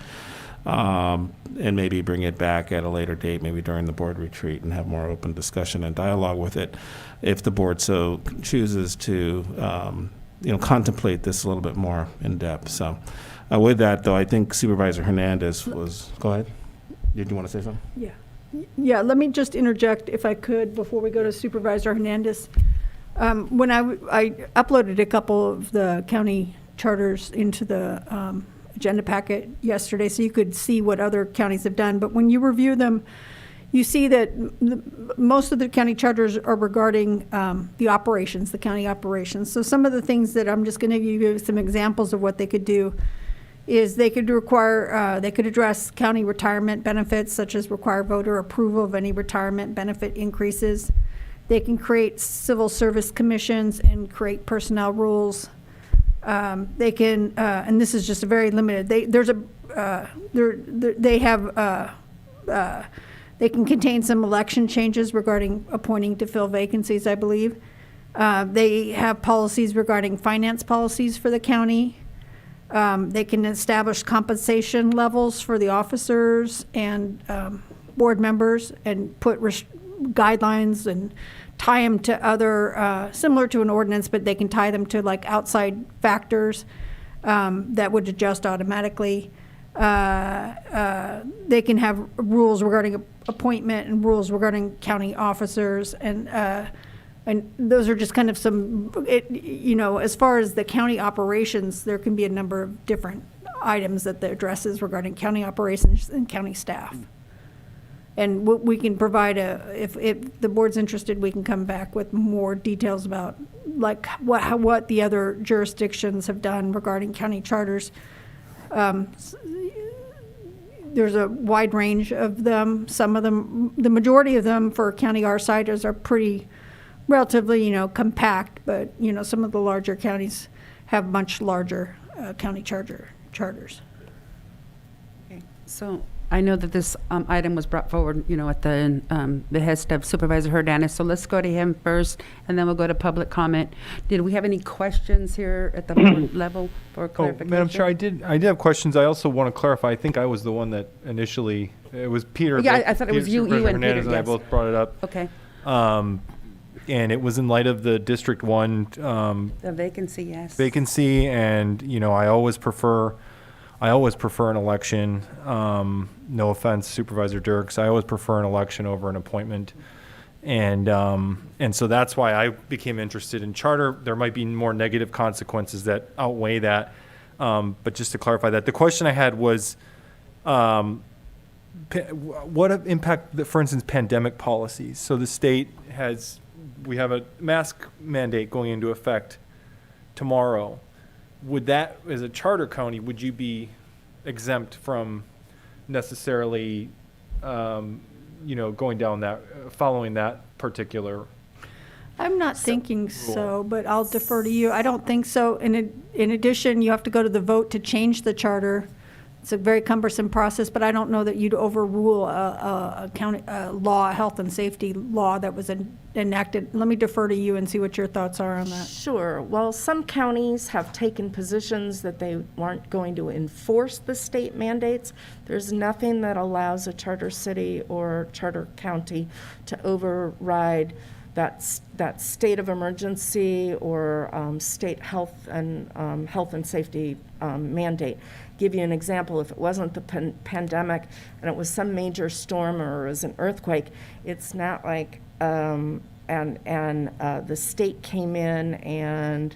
And maybe bring it back at a later date, maybe during the board retreat, and have more open discussion and dialogue with it, if the board so chooses to, contemplate this a little bit more in depth. So, with that, though, I think Supervisor Hernandez was. Go ahead. Did you want to say something? Yeah. Yeah, let me just interject, if I could, before we go to Supervisor Hernandez. When I uploaded a couple of the county charters into the agenda packet yesterday, so you could see what other counties have done. But when you review them, you see that most of the county charters are regarding the operations, the county operations. So some of the things that I'm just going to give you some examples of what they could do is they could address county retirement benefits, such as require voter approval of any retirement benefit increases. They can create civil service commissions and create personnel rules. They can, and this is just a very limited. They can contain some election changes regarding appointing to fill vacancies, I believe. They have policies regarding finance policies for the county. They can establish compensation levels for the officers and board members and put guidelines and tie them to other, similar to an ordinance, but they can tie them to like outside factors that would adjust automatically. They can have rules regarding appointment and rules regarding county officers, and those are just kind of some, as far as the county operations, there can be a number of different items that the addresses regarding county operations and county staff. And we can provide if the board's interested, we can come back with more details about like what the other jurisdictions have done regarding county charters. There's a wide range of them. Some of them, the majority of them for county our size are pretty relatively, compact, but, some of the larger counties have much larger county charters. Okay. So I know that this item was brought forward, at the behest of Supervisor Hernandez. So let's go to him first, and then we'll go to public comment. Did we have any questions here at the board level for clarification? Madam Chair, I did have questions. I also want to clarify. I think I was the one that initially, it was Peter. Yeah, I thought it was you and Hernandez Peter, and I yes. both brought it up. Okay. And it was in light of the District 1 The vacancy, yes. vacancy, and I always prefer an election. No offense, Supervisor Dirks. I always prefer an election over an appointment, and so that's why I became interested in charter. There might be more negative consequences that outweigh that, but just to clarify that, the question I had was, what impact, for instance, pandemic policies? So the state we have a mask mandate going into effect tomorrow. Would that, as a charter county, would you be exempt from necessarily, going down that, following that particular? I'm not thinking so, but I'll defer to you. I don't think so. In addition, you have to go to the vote to change the charter. It's a very cumbersome process, but I don't know that you'd overrule a county law, a health and safety law that was enacted. Let me defer to you and see what your thoughts are on that. Sure. Well, some counties have taken positions that they weren't going to enforce the state mandates. There's nothing that allows a charter city or charter county to override that state of emergency or state health and safety mandate. Give you an example, if it wasn't the pandemic and it was some major storm or it was an earthquake, it's not like the state came in and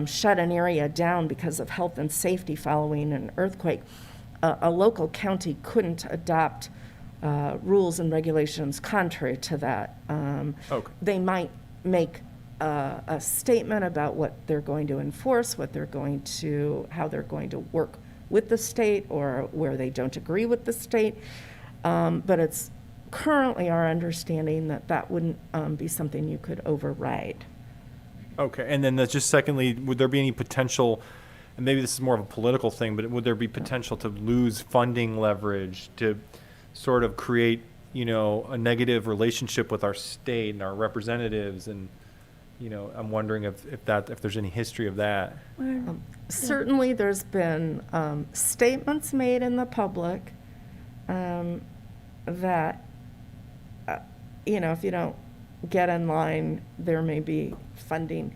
shut an area down because of health and safety following an earthquake. A local county couldn't adopt rules and regulations contrary to that. Okay. They might make a statement about what they're going to enforce, how they're going to work with the state, or where they don't agree with the state. But it's currently our understanding that wouldn't be something you could override. Okay, and then just secondly, would there be any potential, and maybe this is more of a political thing, but would there be potential to lose funding leverage to sort of create you know, a negative relationship with our state and our representatives, and you know, I'm wondering if there's any history of that. Certainly, there's been statements made in the public that, you know, if you don't get in line, there may be funding.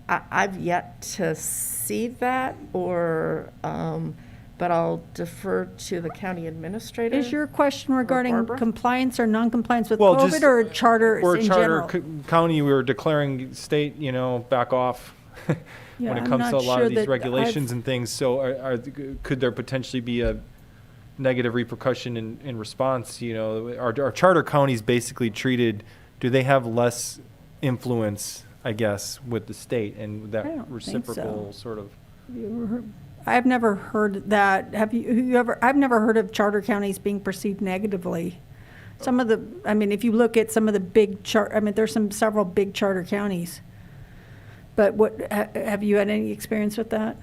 I've yet to see that, but I'll defer to the county administrator. Is your question regarding Barbara? compliance or non-compliance with Well, COVID just- or charter Or in charter general? county, we were declaring state, you know, back off Yeah, when it I'm comes to not a lot sure of these that regulations I've- and things. So could there potentially be a negative repercussion in response? You know, our charter counties basically treated, do they have less influence, I guess, with the state and I that don't think reciprocal so. sort of? Have you ever heard- I've never heard that. I've never heard of charter counties being perceived negatively. Some of the, I mean, if you look at some of the big there's several big charter counties. But have you had any experience with that?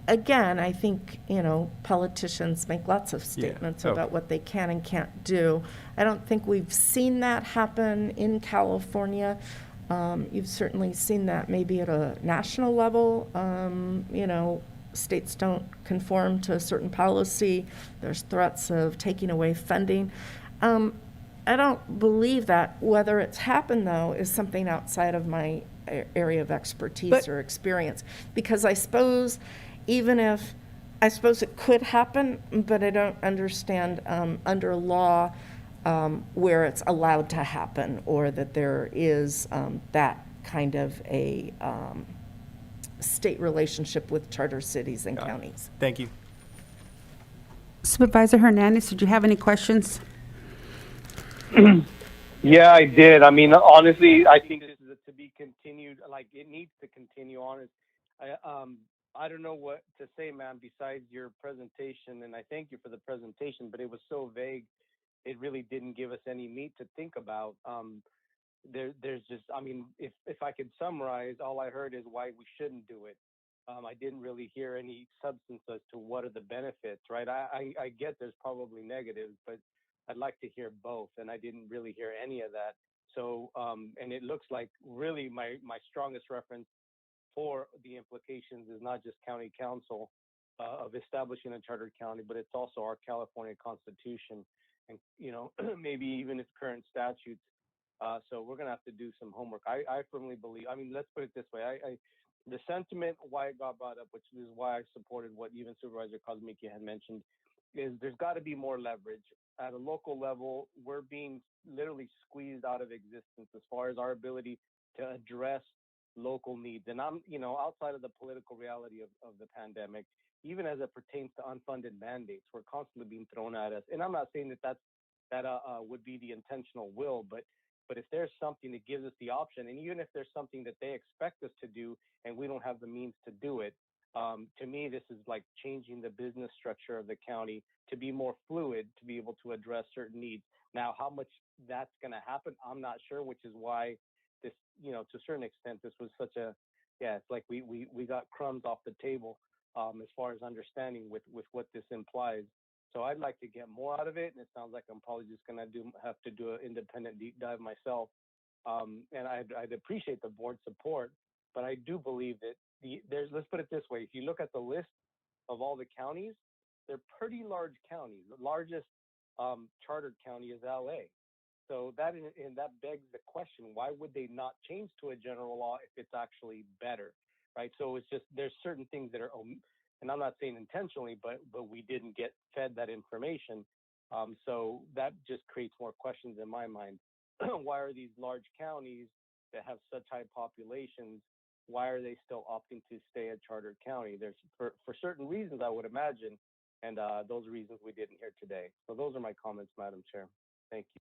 Again, I think, you know, politicians make lots of statements about what they can and can't do. I don't think we've seen that happen in California. You've certainly seen that maybe at a national level. You know, states don't conform to a certain policy. There's threats of taking away funding. I don't believe that. Whether it's happened, though, is something outside of my area of expertise or experience. Because I suppose it could happen, but I don't understand under law where it's allowed to happen, or that there is that kind of a state relationship with charter cities and counties. Thank you. Supervisor Hernandez, did you have any questions? Yeah, I did. I mean, honestly, I think this is to be continued. Like, it needs to continue on. I don't know what to say, ma'am, besides your presentation, and I thank you for the presentation, but it was so vague. It really didn't give us any meat to think about. There's just, I mean, if I could summarize, all I heard is why we shouldn't do it. I didn't really hear any substance as to what are the benefits, right? I get there's probably negatives, but I'd like to hear both, and I didn't really hear any of that. So, and it looks like really my strongest reference for the implications is not just county council of establishing a chartered county, but it's also our California Constitution, and you know, maybe even its current statutes. So we're gonna have to do some homework. I firmly believe. I mean, let's put it this way. The sentiment why it got brought up, which is why I supported what even Supervisor Kosmicki had mentioned, is there's got to be more leverage at a local level. We're being literally squeezed out of existence as far as our ability to address local needs. And I'm, you know, outside of the political reality of the pandemic, even as it pertains to unfunded mandates, we're constantly being thrown at us. And I'm not saying that would be the intentional will, but if there's something that gives us the option, and even if there's something that they expect us to do and we don't have the means to do it, to me, this is like changing the business structure of the county to be more fluid, to be able to address certain needs. Now, how much that's going to happen, I'm not sure, which is why this, you know, to a certain extent, this was such a, it's like we got crumbs off the table as far as understanding with what this implies. So I'd like to get more out of it, and it sounds like I'm probably just going to have to do an independent deep dive myself. And I'd appreciate the board support, but I do believe that let's put it this way. If you look at the list of all the counties, they're pretty large counties. The largest chartered county is LA. So that begs the question, why would they not change to a general law if it's actually better, right? So it's just, there's certain things that are, and I'm not saying intentionally, but we didn't get fed that information. So that just creates more questions in my mind. Why are these large counties that have such high populations, why are they still opting to stay a chartered county? There's for certain reasons, I would imagine, and those reasons we didn't hear today. So those are my comments, Madam Chair. Thank you.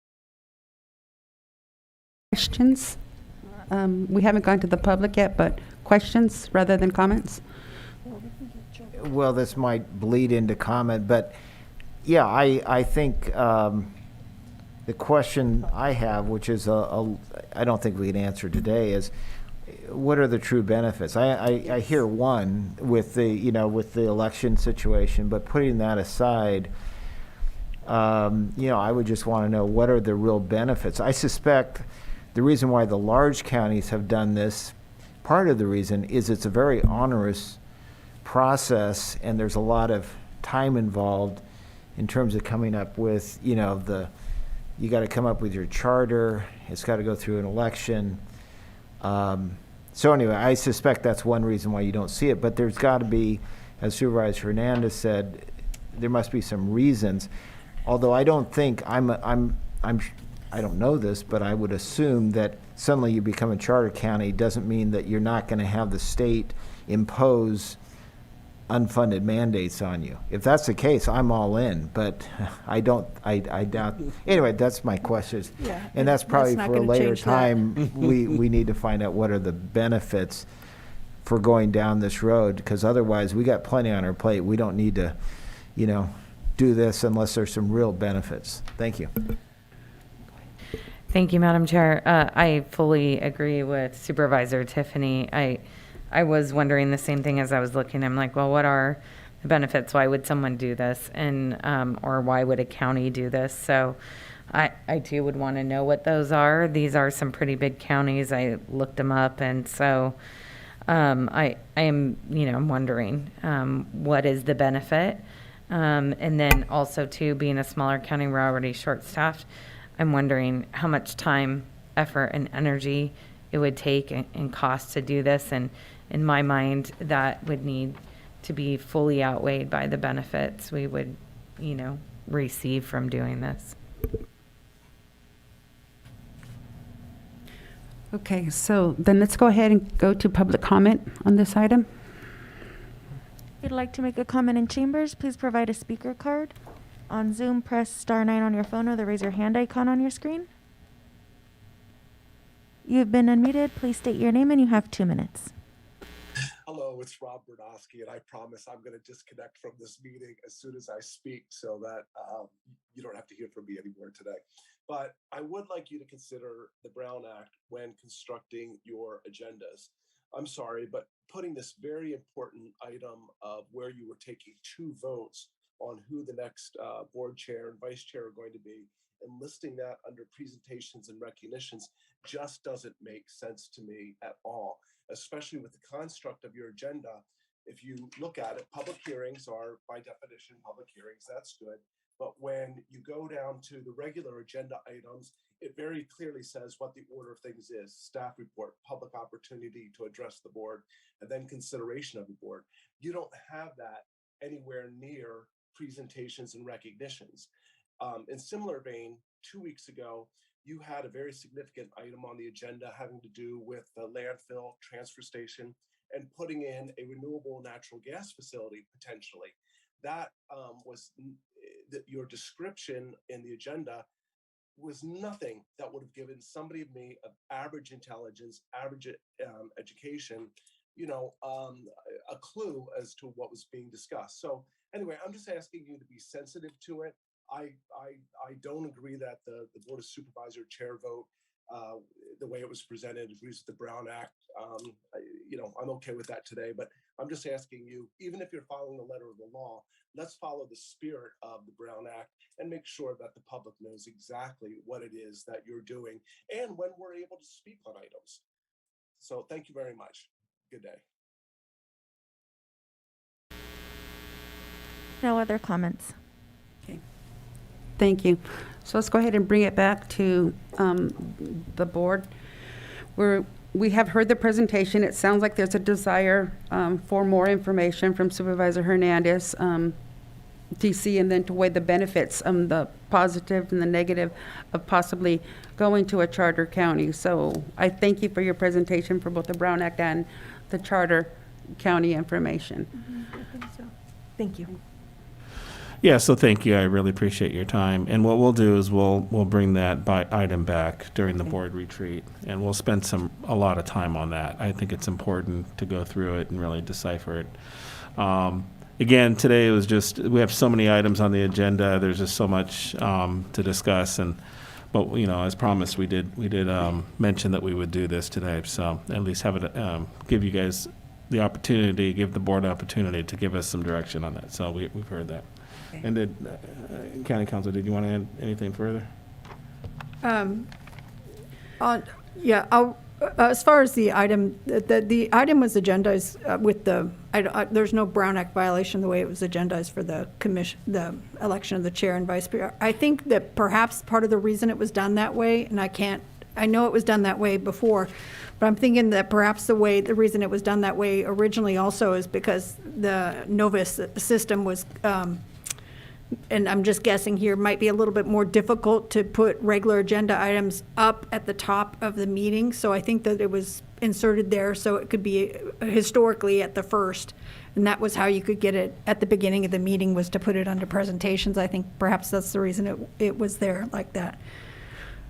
Questions? We haven't gone to the public yet, but questions rather than comments? Well, this might bleed into comment, but yeah, I think the question I have, which is I don't think we can answer today, is what are the true benefits? I hear one with the election situation, but putting that aside, I would just want to know what are the real benefits. I suspect the reason why the large counties have done this, part of the reason is it's a very onerous process and there's a lot of time involved in terms of coming up with, you got to come up with your charter, it's got to go through an election. So anyway, I suspect that's one reason why you don't see it, but there's got to be, as Supervisor Hernandez said, there must be some reasons. Although I don't think I don't know this, but I would assume that suddenly you become a charter county doesn't mean that you're not going to have the state impose unfunded mandates on you. If that's the case, I'm all in, but I doubt. Anyway, that's my question. Yeah, and that's probably not for a gonna later change that. time. we need to find out what are the benefits for going down this road, because otherwise we got plenty on our plate. We don't need to, do this unless there's some real benefits. Thank you. Thank you, Madam Chair. I fully agree with Supervisor Tiffany. I was wondering the same thing as I was looking. I'm like, well, what are the benefits? Why would someone do this? And or why would a county do this? So I too would want to know what those are. These are some pretty big counties. I looked them up, and so I am, I'm wondering what is the benefit? And then also too, being a smaller county, we're already short-staffed. I'm wondering how much time, effort, and energy it would take and cost to do this. And in my mind, that would need to be fully outweighed by the benefits we would, receive from doing this. Okay, so then let's go ahead and go to public comment on this item. If you'd like to make a comment in chambers, please provide a speaker card. On Zoom, press *9 on your phone or the raise your hand icon on your screen. You've been unmuted. Please state your name and you have 2 minutes. Hello, it's Rob Bernowski, and I promise I'm going to disconnect from this meeting as soon as I speak so that you don't have to hear from me anymore today. But I would like you to consider the Brown Act when constructing your agendas. I'm sorry, but putting this very important item of where you were taking 2 votes on who the next board chair and vice chair are going to be, and listing that under presentations and recognitions just doesn't make sense to me at all, especially with the construct of your agenda. If you look at it, public hearings are by definition public hearings, that's good. But when you go down to the regular agenda items, it very clearly says what the order of things is: staff report, public opportunity to address the board, and then consideration of the board. You don't have that anywhere near presentations and recognitions. In similar vein, 2 weeks ago, you had a very significant item on the agenda having to do with the landfill transfer station and putting in a renewable natural gas facility potentially. That was your description in the agenda was nothing that would have given somebody of me of average intelligence, average education, a clue as to what was being discussed. So anyway, I'm just asking you to be sensitive to it. I don't agree that the Board of Supervisor chair vote, the way it was presented, agrees with the Brown Act. I'm okay with that today, but I'm just asking you, even if you're following the letter of the law, let's follow the spirit of the Brown Act and make sure that the public knows exactly what it is that you're doing and when we're able to speak on items. So thank you very much. Good day. No other comments. Okay. Thank you. So let's go ahead and bring it back to the board. We have heard the presentation. It sounds like there's a desire for more information from Supervisor Hernandez, DC, and then to weigh the benefits, the positive and the negative of possibly going to a charter county. So I thank you for your presentation for both the Brown Act and the charter county information. I think so. Thank you. Yeah, so thank you. I really appreciate your time. And what we'll do is we'll bring that item back during the board retreat, and we'll spend a lot of time on that. I think it's important to go through it and really decipher it. Again, today it was just, we have so many items on the agenda. There's just so much to discuss, but as promised, we did mention that we would do this today. So at least have it give you guys the opportunity, give the board opportunity to give us some direction on that. So we've heard that. Okay. And did, County Council, did you want to add anything further? Yeah, as far as the item, the item was agendized with there's no Brown Act violation the way it was agendized for the commission, the election of the chair and vice chair. I think that perhaps part of the reason it was done that way, and I know it was done that way before, but I'm thinking that perhaps the reason it was done that way originally also is because the Novus system was, and I'm just guessing here, might be a little bit more difficult to put regular agenda items up at the top of the meeting. So I think that it was inserted there so it could be historically at the first. And that was how you could get it at the beginning of the meeting, was to put it under presentations. I think perhaps that's the reason it was there like that.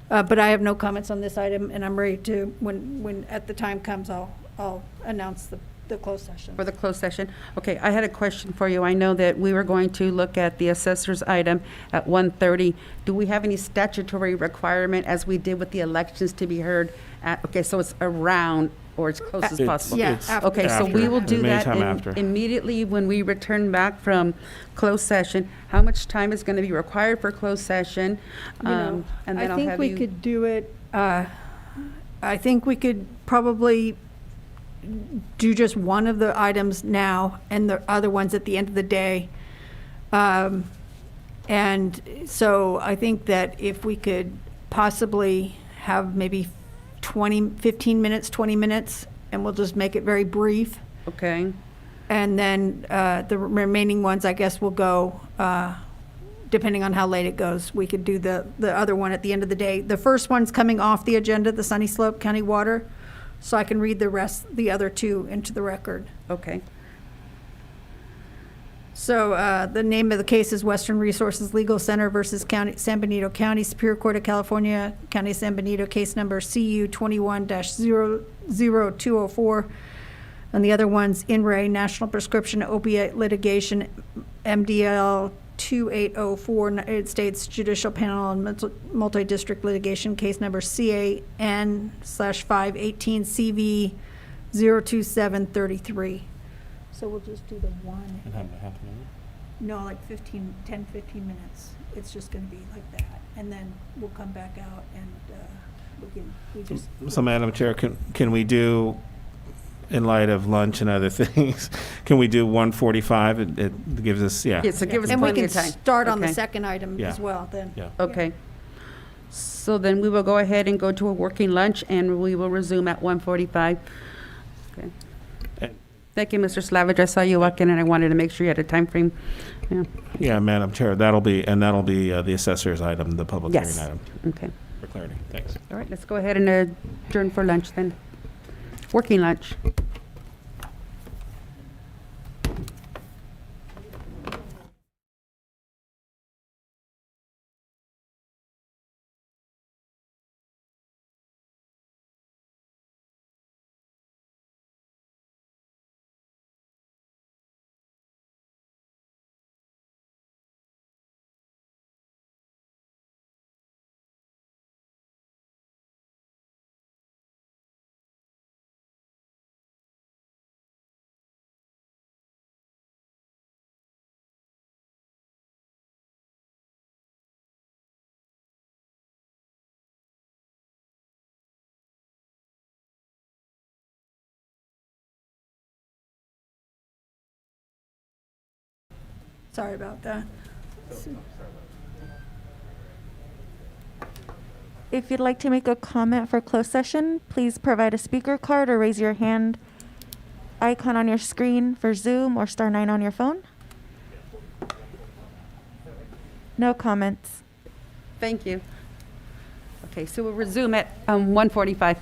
But I have no comments on this item, and I'm ready to, when at the time comes, I'll announce the closed session. For the closed session. Okay, I had a question for you. I know that we were going to look at the assessor's item at 1:30. Do we have any statutory requirement, as we did with the elections, to be heard at, okay, so it's around or as close as possible? Yeah, It's after. Okay, so we will do that Anytime after. immediately when we return back from closed session. How much time is going to be required for closed session? And then I I'll think have we you- could do it, I think we could probably do just one of the items now and the other ones at the end of the day. And so I think that if we could possibly have maybe 15 minutes, 20 minutes, and we'll just make it very brief. Okay, And then the remaining ones, I guess, will go, depending on how late it goes. We could do the other one at the end of the day. The first one's coming off the agenda, the Sunny Slope County Water, so I can read the other two into the record. okay. So the name of the case is Western Resources Legal Center versus San Benito County, Superior Court of California, County of San Benito, case number CU 21-00204. And the other one's In Re National Prescription Opiate Litigation, MDL 2804, United States Judicial Panel on Multi-District Litigation, case number CAN/518 CV 02733. So we'll just do the one. And have a half an hour? No, like 10, 15 minutes. It's just gonna be like that. And then we'll come back out and we just. So, Madam Chair, can we do, in light of lunch and other things, can we do 1:45? It gives us, yeah. Yes, so give us And we plenty can of time. start on the Okay. second item Yeah. as well then. Yeah. Okay. So then we will go ahead and go to a working lunch, and we will resume at 1:45. Okay. And- Thank you, Mr. Slavich. I saw you walk in, and I wanted to make sure you had a time frame. Yeah. Yeah, Madam Chair, that'll be the assessor's item, the public hearing Yes. item, Okay. for clarity. Thanks. All right, let's go ahead and adjourn for lunch then. Working lunch. Sorry about that. If you'd like to make a comment for closed session, please provide a speaker card or raise your hand icon on your screen for Zoom or *9 on your phone. No comments. Thank you. Okay, so we'll resume at 1:45.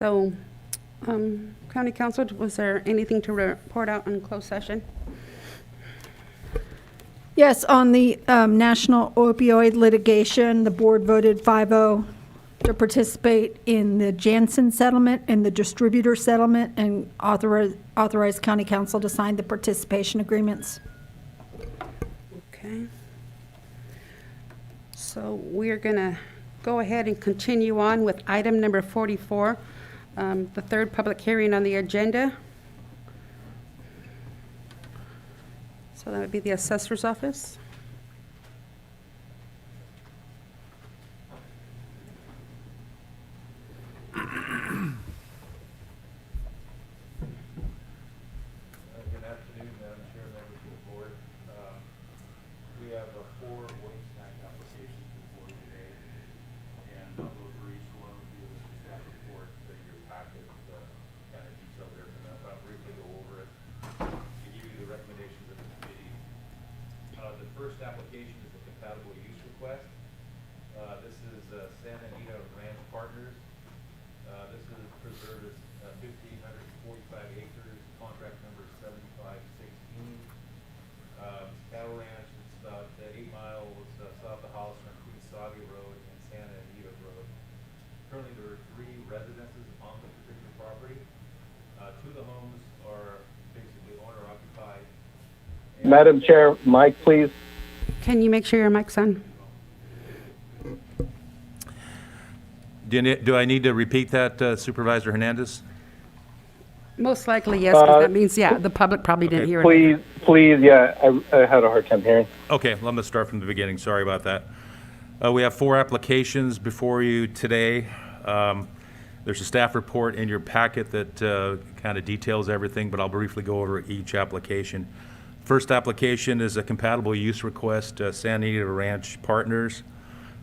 So, County Council, was there anything to report out in closed session? Yes, on the national opioid litigation, the board voted 5-0 to participate in the Janssen settlement and the distributor settlement, and authorize county council to sign the participation agreements. Okay. So we're going to go ahead and continue on with item number 44, the third public hearing on the agenda. So that would be the assessor's office. Good afternoon, Madam Chair, members of the board. We have 4 waste snack applications before you today, and I'll go through each one with you with the staff report in your packet, kind of detailed everything. I'll briefly go over it and give you the recommendations of the committee. The first application is a compatible use request. This is Santa Anita Ranch Partners. This is preserved as 1,545 acres, contract number 7516. Cattle Ranch, it's about 8 miles south of Hollister on Queen Saga Road and Santa Anita Road. Currently, there are 3 residences on the particular property. 2 of the homes are basically owner occupied. Madam Chair, mic, please. Can you make sure your mic's on? Do I need to repeat that, Supervisor Hernandez? Most likely, yes, because that means, yeah, the public probably didn't hear it. Please, yeah, I had a hard time hearing. Okay, let me start from the beginning. Sorry about that. We have 4 applications before you today. There's a staff report in your packet that kind of details everything, but I'll briefly go over each application. First application is a compatible use request, Santa Anita Ranch Partners.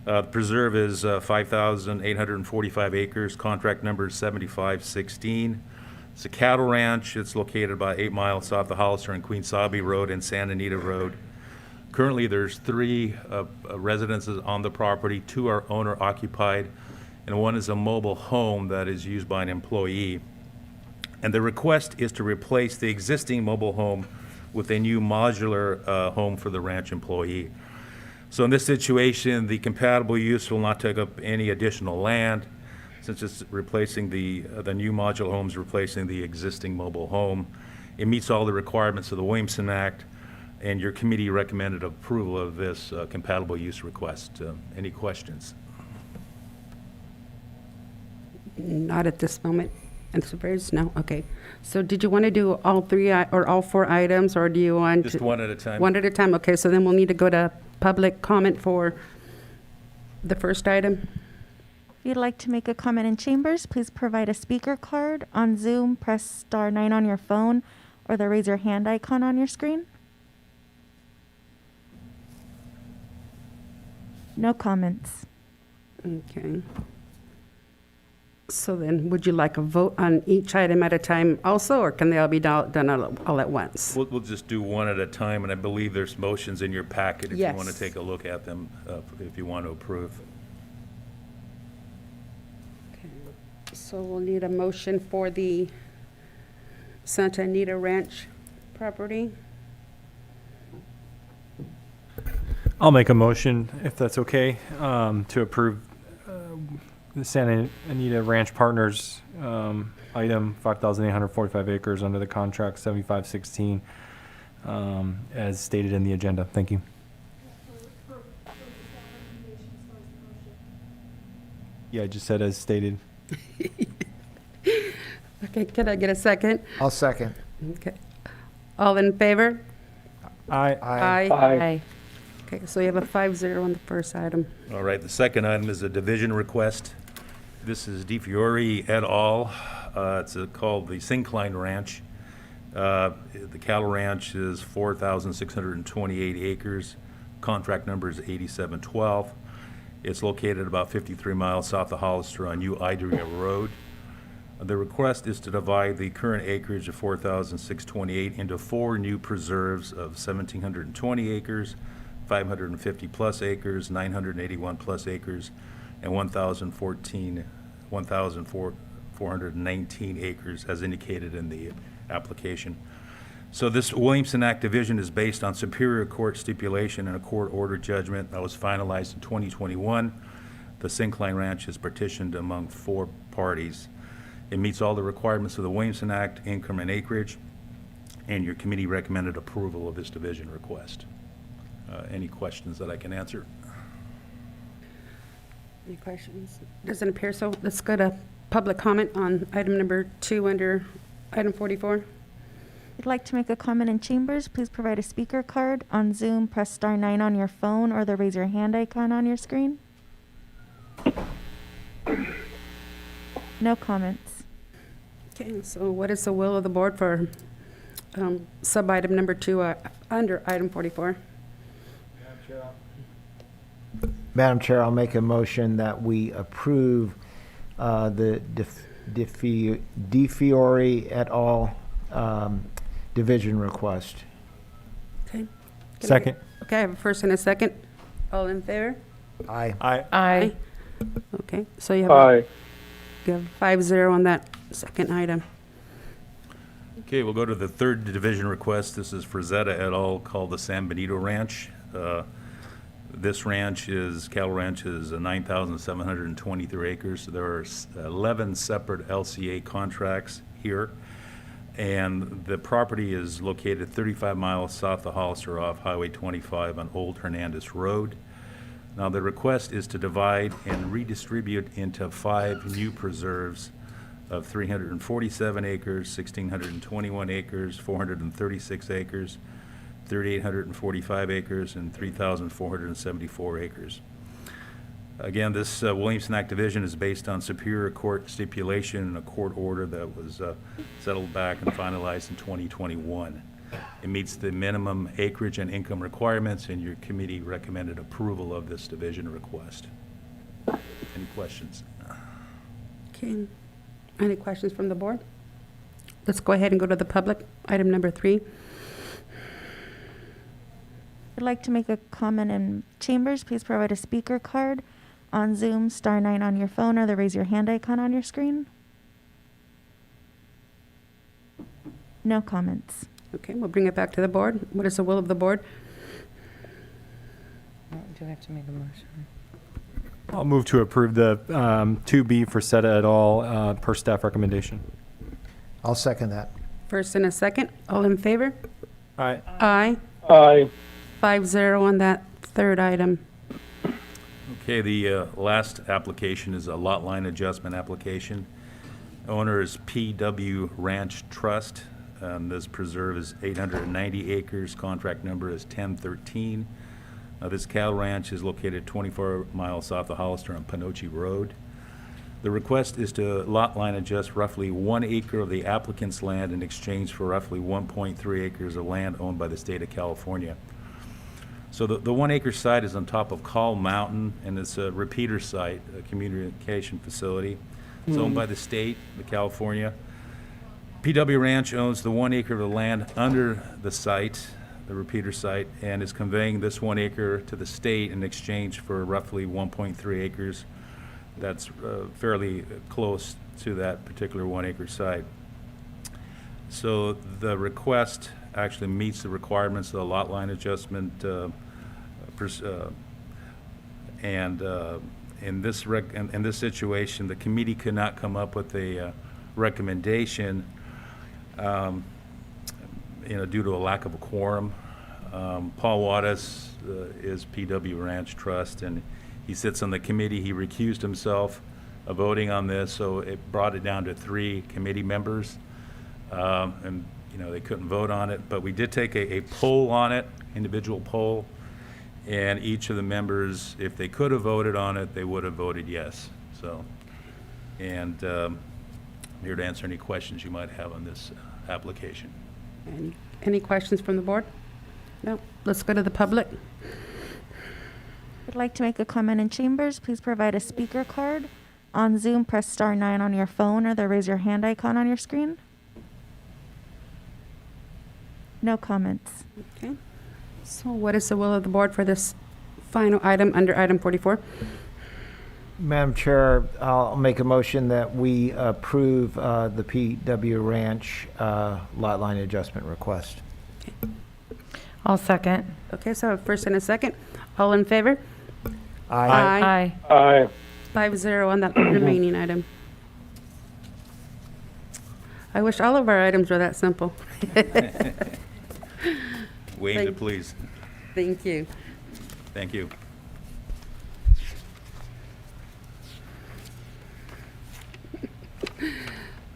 The preserve is 5,845 acres, contract number is 7516. It's a cattle ranch. It's located about 8 miles south of Hollister and Queen Saga Road and Santa Anita Road. Currently, there's 3 residences on the property. 2 are owner occupied, and 1 is a mobile home that is used by an employee. And the request is to replace the existing mobile home with a new modular home for the ranch employee. So in this situation, the compatible use will not take up any additional land, since it's replacing the new modular homes, replacing the existing mobile home. It meets all the requirements of the Williamson Act, and your committee recommended approval of this compatible use request. Any questions? Not at this moment. And Supervisors, no? Okay. So did you want to do all 3 or all 4 items, or do you want Just one at a time. One at a time, okay. So then we'll need to go to public comment for the first item. If you'd like to make a comment in chambers, please provide a speaker card. On Zoom, press *9 on your phone or the raise your hand icon on your screen. No comments. Okay. So then, would you like a vote on each item at a time also, or can they all be done all at once? We'll just do one at a time, and I believe there's motions in your packet if you want to Yes. take a look at them, if you want to approve. So we'll need a motion for the Santa Anita Ranch property. I'll make a motion, if that's okay, to approve the Santa Anita Ranch Partners item, 5,845 acres under the contract 7516, as stated in the agenda. Thank you. Yeah, I just said as stated. Okay, can I get a second? I'll second. Okay. All in favor? Aye. Aye. Okay, so you have a 5-0 on the first item. All right, the second item is a division request. This is DiFiore et al. It's called the Syncline Ranch. The cattle ranch is 4,628 acres. Contract number is 8712. It's located about 53 miles south of Hollister on New Idria Road. The request is to divide the current acreage of 4,628 into 4 new preserves of 1,720 acres, 550 plus acres, 981 plus acres, and 1,014 419 acres as indicated in the application. So this Williamson Act division is based on Superior Court stipulation and a court order judgment that was finalized in 2021. The Syncline Ranch is partitioned among 4 parties. It meets all the requirements of the Williamson Act, income and acreage, and your committee recommended approval of this division request. Any questions that I can answer? Any questions? Doesn't appear so. Let's go to public comment on item number 2 under item 44. If you'd like to make a comment in chambers, please provide a speaker card. On Zoom, press star 9 on your phone or the raise your hand icon on your screen. No comments. Okay, so what is the will of the board for sub-item number 2 under item 44? Madam Chair, I'll make a motion that we approve the DeFiore et al. Division request. Okay. Second. Okay, I have a first and a second. All in favor? Aye. Aye. Okay, so you have, Aye. you have 5-0 on that second item. Okay, we'll go to the third division request. This is for Zeta et al. Called the San Benito Ranch. This cattle ranch is 9,723 acres. There are 11 separate LCA contracts here. And the property is located 35 miles south of Hollister off Highway 25 on Old Hernandez Road. Now, the request is to divide and redistribute into 5 new preserves of 347 acres, 1,621 acres, 436 acres, 3,845 acres, and 3,474 acres. Again, this Williamson Act division is based on Superior Court stipulation and a court order that was settled back and finalized in 2021. It meets the minimum acreage and income requirements, and your committee recommended approval of this division request. Any questions? Okay. Any questions from the board? Let's go ahead and go to the public. Item number 3. If you'd like to make a comment in chambers, please provide a speaker card. On Zoom, star 9 on your phone or the raise your hand icon on your screen. No comments. Okay, we'll bring it back to the board. What is the will of the board? Do I have to make a motion? I'll move to approve the 2B for SETA et al. Per staff recommendation. I'll second that. First and a second. All in favor? Aye. Aye. Aye. 5-0 on that third item. Okay, the last application is a lot line adjustment application. Owner is PW Ranch Trust. This preserve is 890 acres. Contract number is 1013. This cattle ranch is located 24 miles south of Hollister on Panoche Road. The request is to lot line adjust roughly 1 acre of the applicant's land in exchange for roughly 1.3 acres of land owned by the state of California. So the 1 acre site is on top of Call Mountain, and it's a repeater site, a communication facility. It's owned by the state of California. PW Ranch owns the 1 acre of the land under the site, the repeater site, and is conveying this 1 acre to the state in exchange for roughly 1.3 acres. That's fairly close to that particular 1 acre site. So the request actually meets the requirements of the lot line adjustment, and in this situation, the committee could not come up with a recommendation, due to a lack of a quorum. Paul Wattis is PW Ranch Trust, and he sits on the committee. He recused himself of voting on this, so it brought it down to 3 committee members, and they couldn't vote on it. But we did take a poll on it, individual poll, and each of the members, if they could have voted on it, they would have voted yes. So, and I'm here to answer any questions you might have on this application. Any questions from the board? No. Let's go to the public. If you'd like to make a comment in chambers, please provide a speaker card. On Zoom, press star 9 on your phone or the raise your hand icon on your screen. No comments. Okay. So what is the will of the board for this final item under item 44? Madam Chair, I'll make a motion that we approve the PW Ranch lot line adjustment request. I'll second. Okay, so first and a second. All in favor? Aye. Aye. 5-0 on that remaining item. I wish all of our items were that simple. Waive it, please. Thank you. Thank you.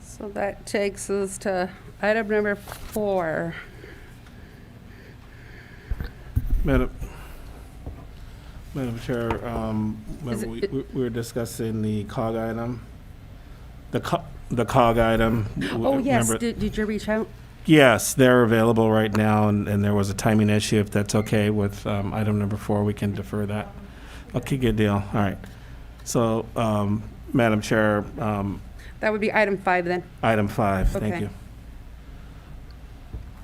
So that takes us to item number 4. Madam Chair, Is remember it- we were discussing the COG item? The COG item. Oh, yes. remember- Did you reach out? Yes, they're available right now, and there was a timing issue. If that's okay with item number 4, we can defer that. Okay, good deal. All right. So, Madam Chair, That would be item 5 then. item 5, thank Okay. you.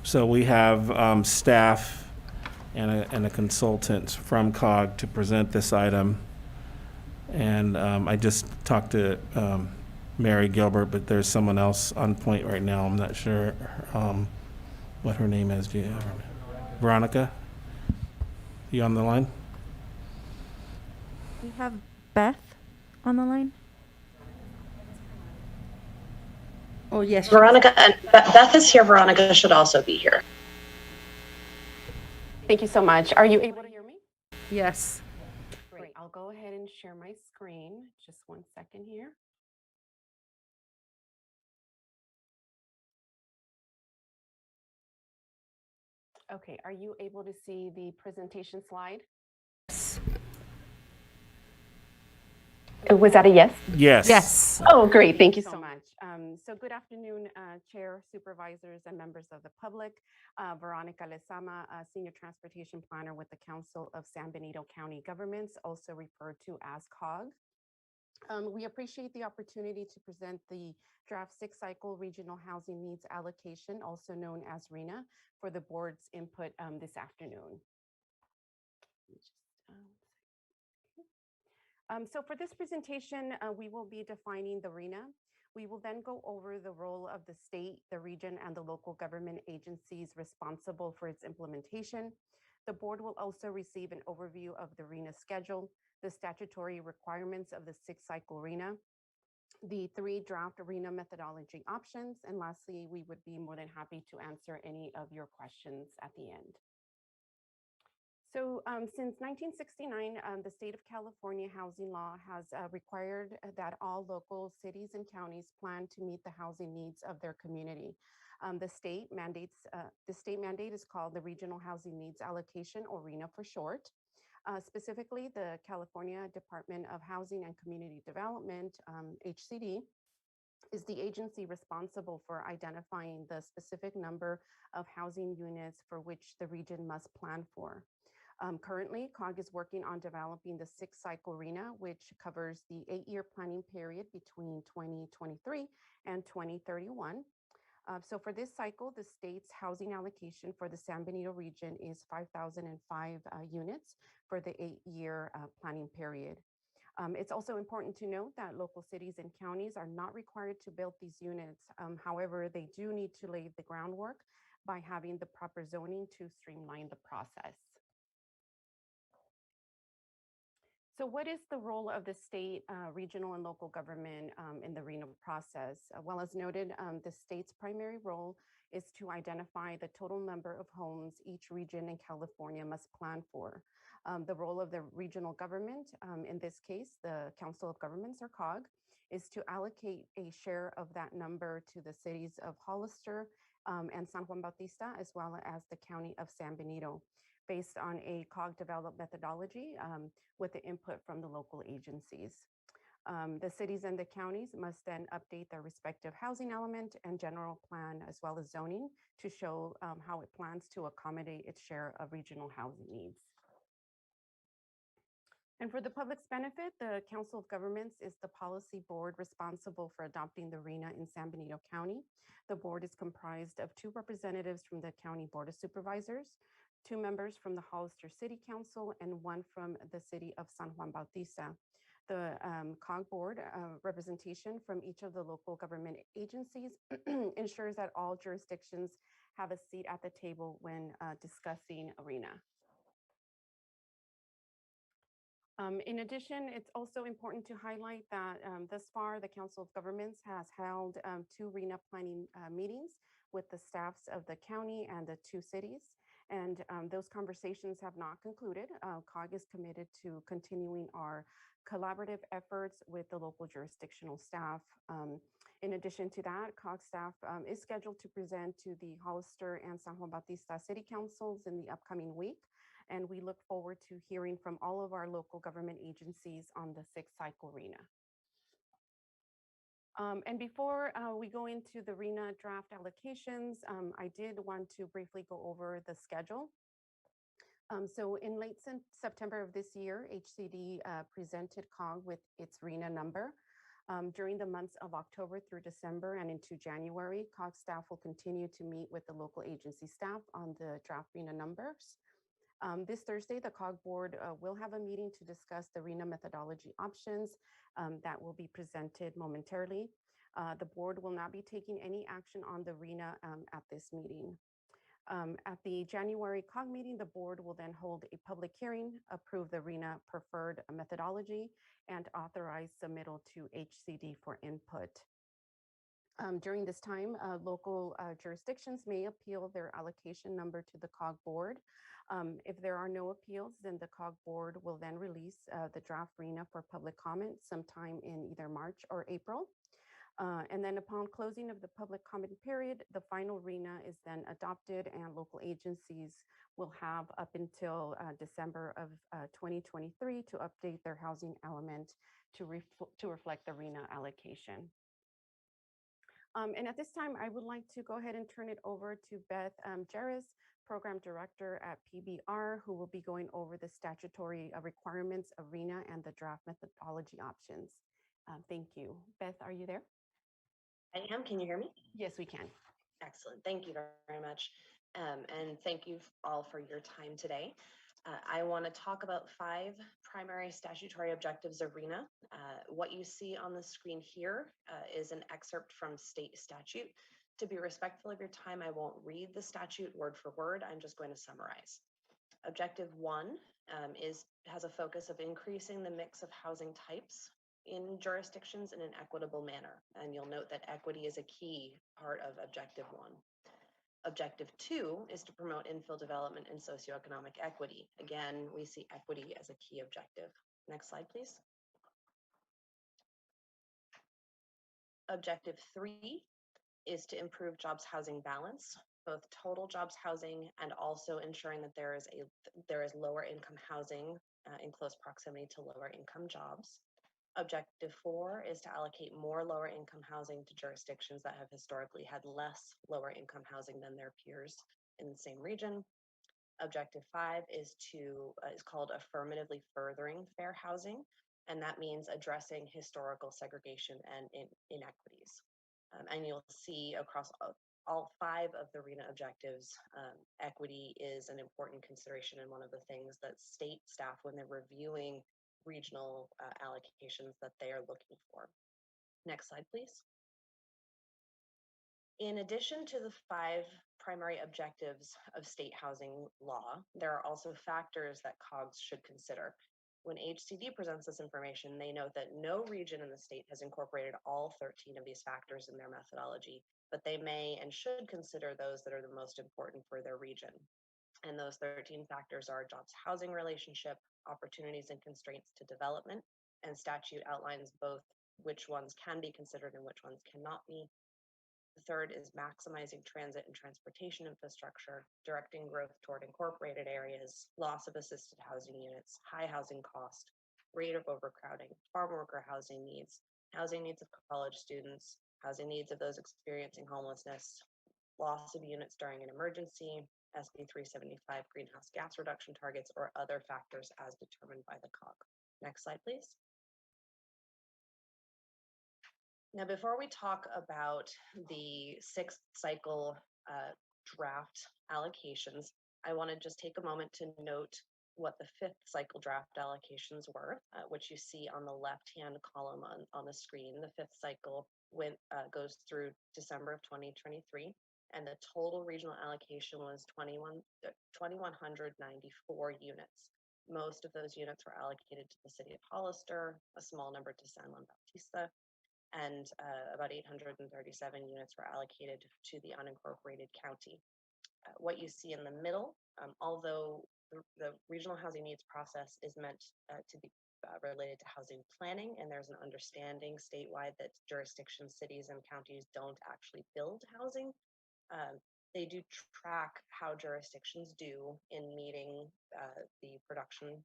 So we have staff and a consultant from COG to present this item. And I just talked to Mary Gilbert, but there's someone else on point right now. I'm not sure what her name is. Do you have her name? Veronica? You on the line? We have Beth on the line. Oh, yes. Veronica, and Beth is here. Veronica should also be here. Thank you so much. Are you able to hear me? Yes. Great. I'll go ahead and share my screen. Just one second here. Okay, are you able to see the presentation slide? Was that a yes? Yes. Yes. Oh, great. Thank you so much. So good afternoon, Chair, Supervisors, and members of the public. Veronica Lezama, Senior Transportation Planner with the Council of San Benito County Governments, also referred to as COG. We appreciate the opportunity to present the Draft 6-Cycle Regional Housing Needs Allocation, also known as RENA, for the board's input this afternoon. So for this presentation, we will be defining the RENA. We will then go over the role of the state, the region, and the local government agencies responsible for its implementation. The board will also receive an overview of the RENA schedule, the statutory requirements of the 6-cycle RENA, the 3 draft RENA methodology options, and lastly, we would be more than happy to answer any of your questions at the end. So since 1969, the state of California housing law has required that all local cities and counties plan to meet the housing needs of their community. The state mandate is called the Regional Housing Needs Allocation, or RENA for short. Specifically, the California Department of Housing and Community Development, HCD, is the agency responsible for identifying the specific number of housing units for which the region must plan for. Currently, COG is working on developing the 6-cycle RENA, which covers the 8-year planning period between 2023 and 2031. So for this cycle, the state's housing allocation for the San Benito region is 5,005 units for the 8-year planning period. It's also important to note that local cities and counties are not required to build these units. However, they do need to lay the groundwork by having the proper zoning to streamline the process. So what is the role of the state, regional, and local government in the RENA process? Well, as noted, the state's primary role is to identify the total number of homes each region in California must plan for. The role of the regional government, in this case, the Council of Governments, or COG, is to allocate a share of that number to the cities of Hollister and San Juan Bautista, as well as the County of San Benito, based on a COG-developed methodology with the input from the local agencies. The cities and the counties must then update their respective housing element and general plan, as well as zoning, to show how it plans to accommodate its share of regional housing needs. And for the public's benefit, the Council of Governments is the policy board responsible for adopting the RENA in San Benito County. The board is comprised of 2 representatives from the County Board of Supervisors, 2 members from the Hollister City Council, and 1 from the city of San Juan Bautista. The COG board representation from each of the local government agencies ensures that all jurisdictions have a seat at the table when discussing ARENA. In addition, it's also important to highlight that thus far, the Council of Governments has held 2 RENA planning meetings with the staffs of the county and the 2 cities. And those conversations have not concluded. COG is committed to continuing our collaborative efforts with the local jurisdictional staff. In addition to that, COG staff is scheduled to present to the Hollister and San Juan Bautista City Councils in the upcoming week. And we look forward to hearing from all of our local government agencies on the 6th cycle RENA. And before we go into the RENA draft allocations, I did want to briefly go over the schedule. So in late September of this year, HCD presented COG with its RENA number. During the months of October through December and into January, COG staff will continue to meet with the local agency staff on the draft RENA numbers. This Thursday, the COG board will have a meeting to discuss the RENA methodology options that will be presented momentarily. The board will not be taking any action on the RENA at this meeting. At the January COG meeting, the board will then hold a public hearing, approve the RENA preferred methodology, and authorize submittal to HCD for input. During this time, local jurisdictions may appeal their allocation number to the COG board. If there are no appeals, then the COG board will then release the draft RENA for public comment sometime in either March or April. And then upon closing of the public comment period, the final RENA is then adopted and local agencies will have up until December of 2023 to update their housing element to reflect the RENA allocation. And at this time, I would like to go ahead and turn it over to Beth Jarris, Program Director at PBR, who will be going over the statutory requirements of RENA and the draft methodology options. Thank you. Beth, are you there? I am. Can you hear me? Yes, we can. Excellent. Thank you very much. And thank you all for your time today. I want to talk about 5 primary statutory objectives of RENA. What you see on the screen here is an excerpt from state statute. To be respectful of your time, I won't read the statute word for word. I'm just going to summarize. Objective 1 has a focus of increasing the mix of housing types in jurisdictions in an equitable manner. And you'll note that equity is a key part of Objective 1. Objective 2 is to promote infill development and socioeconomic equity. Again, we see equity as a key objective. Next slide, please. Objective 3 is to improve jobs housing balance, both total jobs housing and also ensuring that there is lower income housing in close proximity to lower income jobs. Objective 4 is to allocate more lower income housing to jurisdictions that have historically had less lower income housing than their peers in the same region. Objective 5 is called affirmatively furthering fair housing, and that means addressing historical segregation and inequities. And you'll see across all 5 of the RENA objectives, equity is an important consideration and one of the things that state staff, when they're reviewing regional allocations, that they are looking for. Next slide, please. In addition to the 5 primary objectives of state housing law, there are also factors that COGS should consider. When HCD presents this information, they note that no region in the state has incorporated all 13 of these factors in their methodology, but they may and should consider those that are the most important for their region. And those 13 factors are jobs housing relationship, opportunities and constraints to development, and statute outlines both which ones can be considered and which ones cannot be. The third is maximizing transit and transportation infrastructure, directing growth toward incorporated areas, loss of assisted housing units, high housing cost, rate of overcrowding, farm worker housing needs of college students, housing needs of those experiencing homelessness, loss of units during an emergency, SB 375 greenhouse gas reduction targets, or other factors as determined by the COG. Next slide, please. Now, before we talk about the 6th cycle draft allocations, I want to just take a moment to note what the fifth cycle draft allocations were, which you see on the left-hand column on the screen. The fifth cycle goes through December of 2023, and the total regional allocation was 2,194 units. Most of those units were allocated to the city of Hollister, a small number to San Juan Bautista, and about 837 units were allocated to the unincorporated county. What you see in the middle, although the regional housing needs process is meant to be related to housing planning, and there's an understanding statewide that jurisdictions, cities, and counties don't actually build housing. They do track how jurisdictions do in meeting the production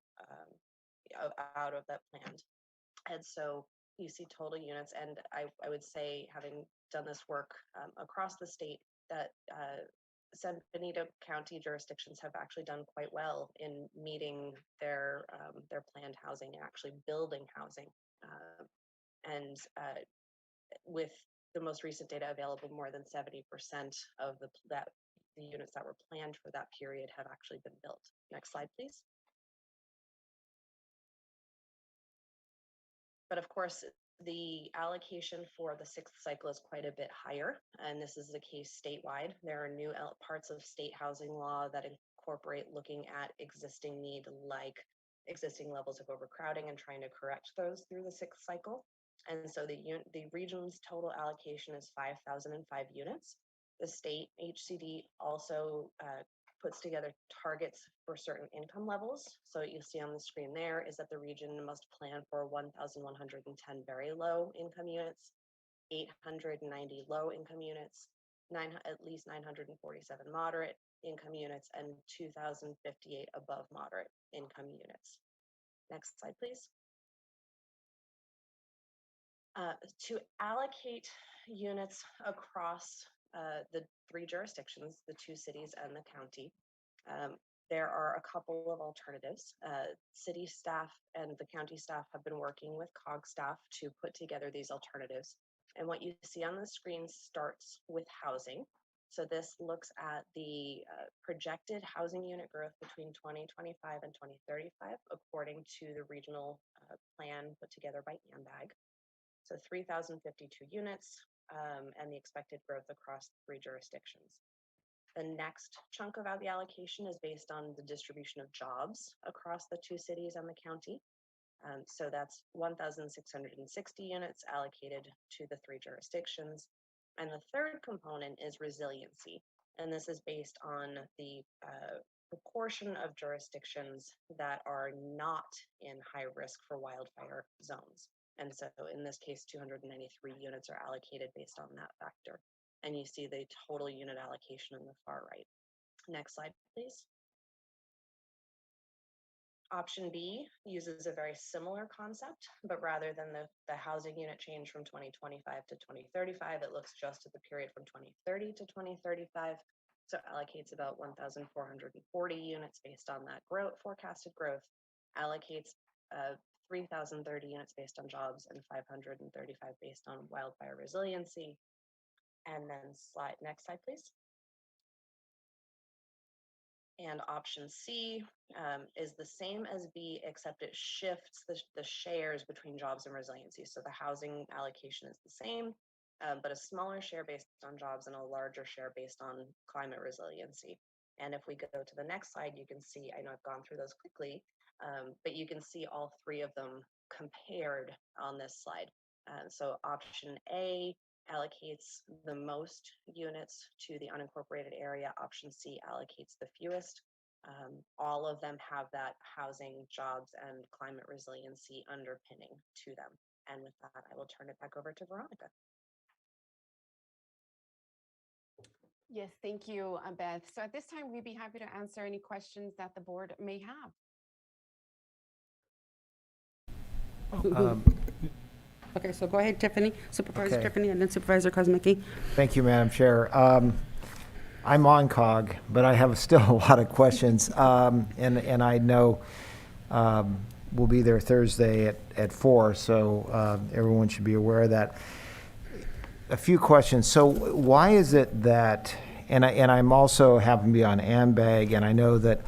out of that plan. And so you see total units, and I would say, having done this work across the state, that San Benito County jurisdictions have actually done quite well in meeting their planned housing and actually building housing. With the most recent data available, more than 70% of the units that were planned for that period have actually been built. Next slide, please. But of course, the allocation for the sixth cycle is quite a bit higher, and this is the case statewide. There are new parts of state housing law that incorporate looking at existing need, like existing levels of overcrowding, and trying to correct those through the sixth cycle. And so the region's total allocation is 5,005 units. The state HCD also puts together targets for certain income levels. So what you see on the screen there is that the region must plan for 1,110 very low income units, 890 low income units, at least 947 moderate income units, and 2,058 above moderate income units. Next slide, please. To allocate units across the three jurisdictions, the two cities and the county, there are a couple of alternatives. City staff and the county staff have been working with COG staff to put together these alternatives. And what you see on the screen starts with housing. So this looks at the projected housing unit growth between 2025 and 2035, according to the regional plan put together by AMBAG. So 3,052 units, and the expected growth across three jurisdictions. The next chunk of the allocation is based on the distribution of jobs across the two cities and the county. So that's 1,660 units allocated to the three jurisdictions. And the third component is resiliency. And this is based on the proportion of jurisdictions that are not in high risk for wildfire zones. And so in this case, 293 units are allocated based on that factor. And you see the total unit allocation in the far right. Next slide, please. Option B uses a very similar concept, but rather than the housing unit change from 2025 to 2035, it looks just at the period from 2030 to 2035. So allocates about 1,440 units based on that forecasted growth, allocates 3,030 units based on jobs and 535 based on wildfire resiliency. And then next slide, please. And option C is the same as B, except it shifts the shares between jobs and resiliency. So the housing allocation is the same, but a smaller share based on jobs and a larger share based on climate resiliency. And if we go to the next slide, you can see, I know I've gone through those quickly, but you can see all three of them compared on this slide. So option A allocates the most units to the unincorporated area. Option C allocates the fewest. All of them have that housing, jobs, and climate resiliency underpinning to them. And with that, I will turn it back over to Veronica. Yes, thank you, Beth. So at this time, we'd be happy to answer any questions that the board may have. Okay, so go ahead, Tiffany, Supervisor Okay. Tiffany, and then Supervisor Kozmicki. Thank you, Madam Chair. I'm on COG, but I have still a lot of questions. And I know we'll be there Thursday at 4, so everyone should be aware of that. A few questions. So why is it that, and I'm also happen to be on AMBAG, and I know that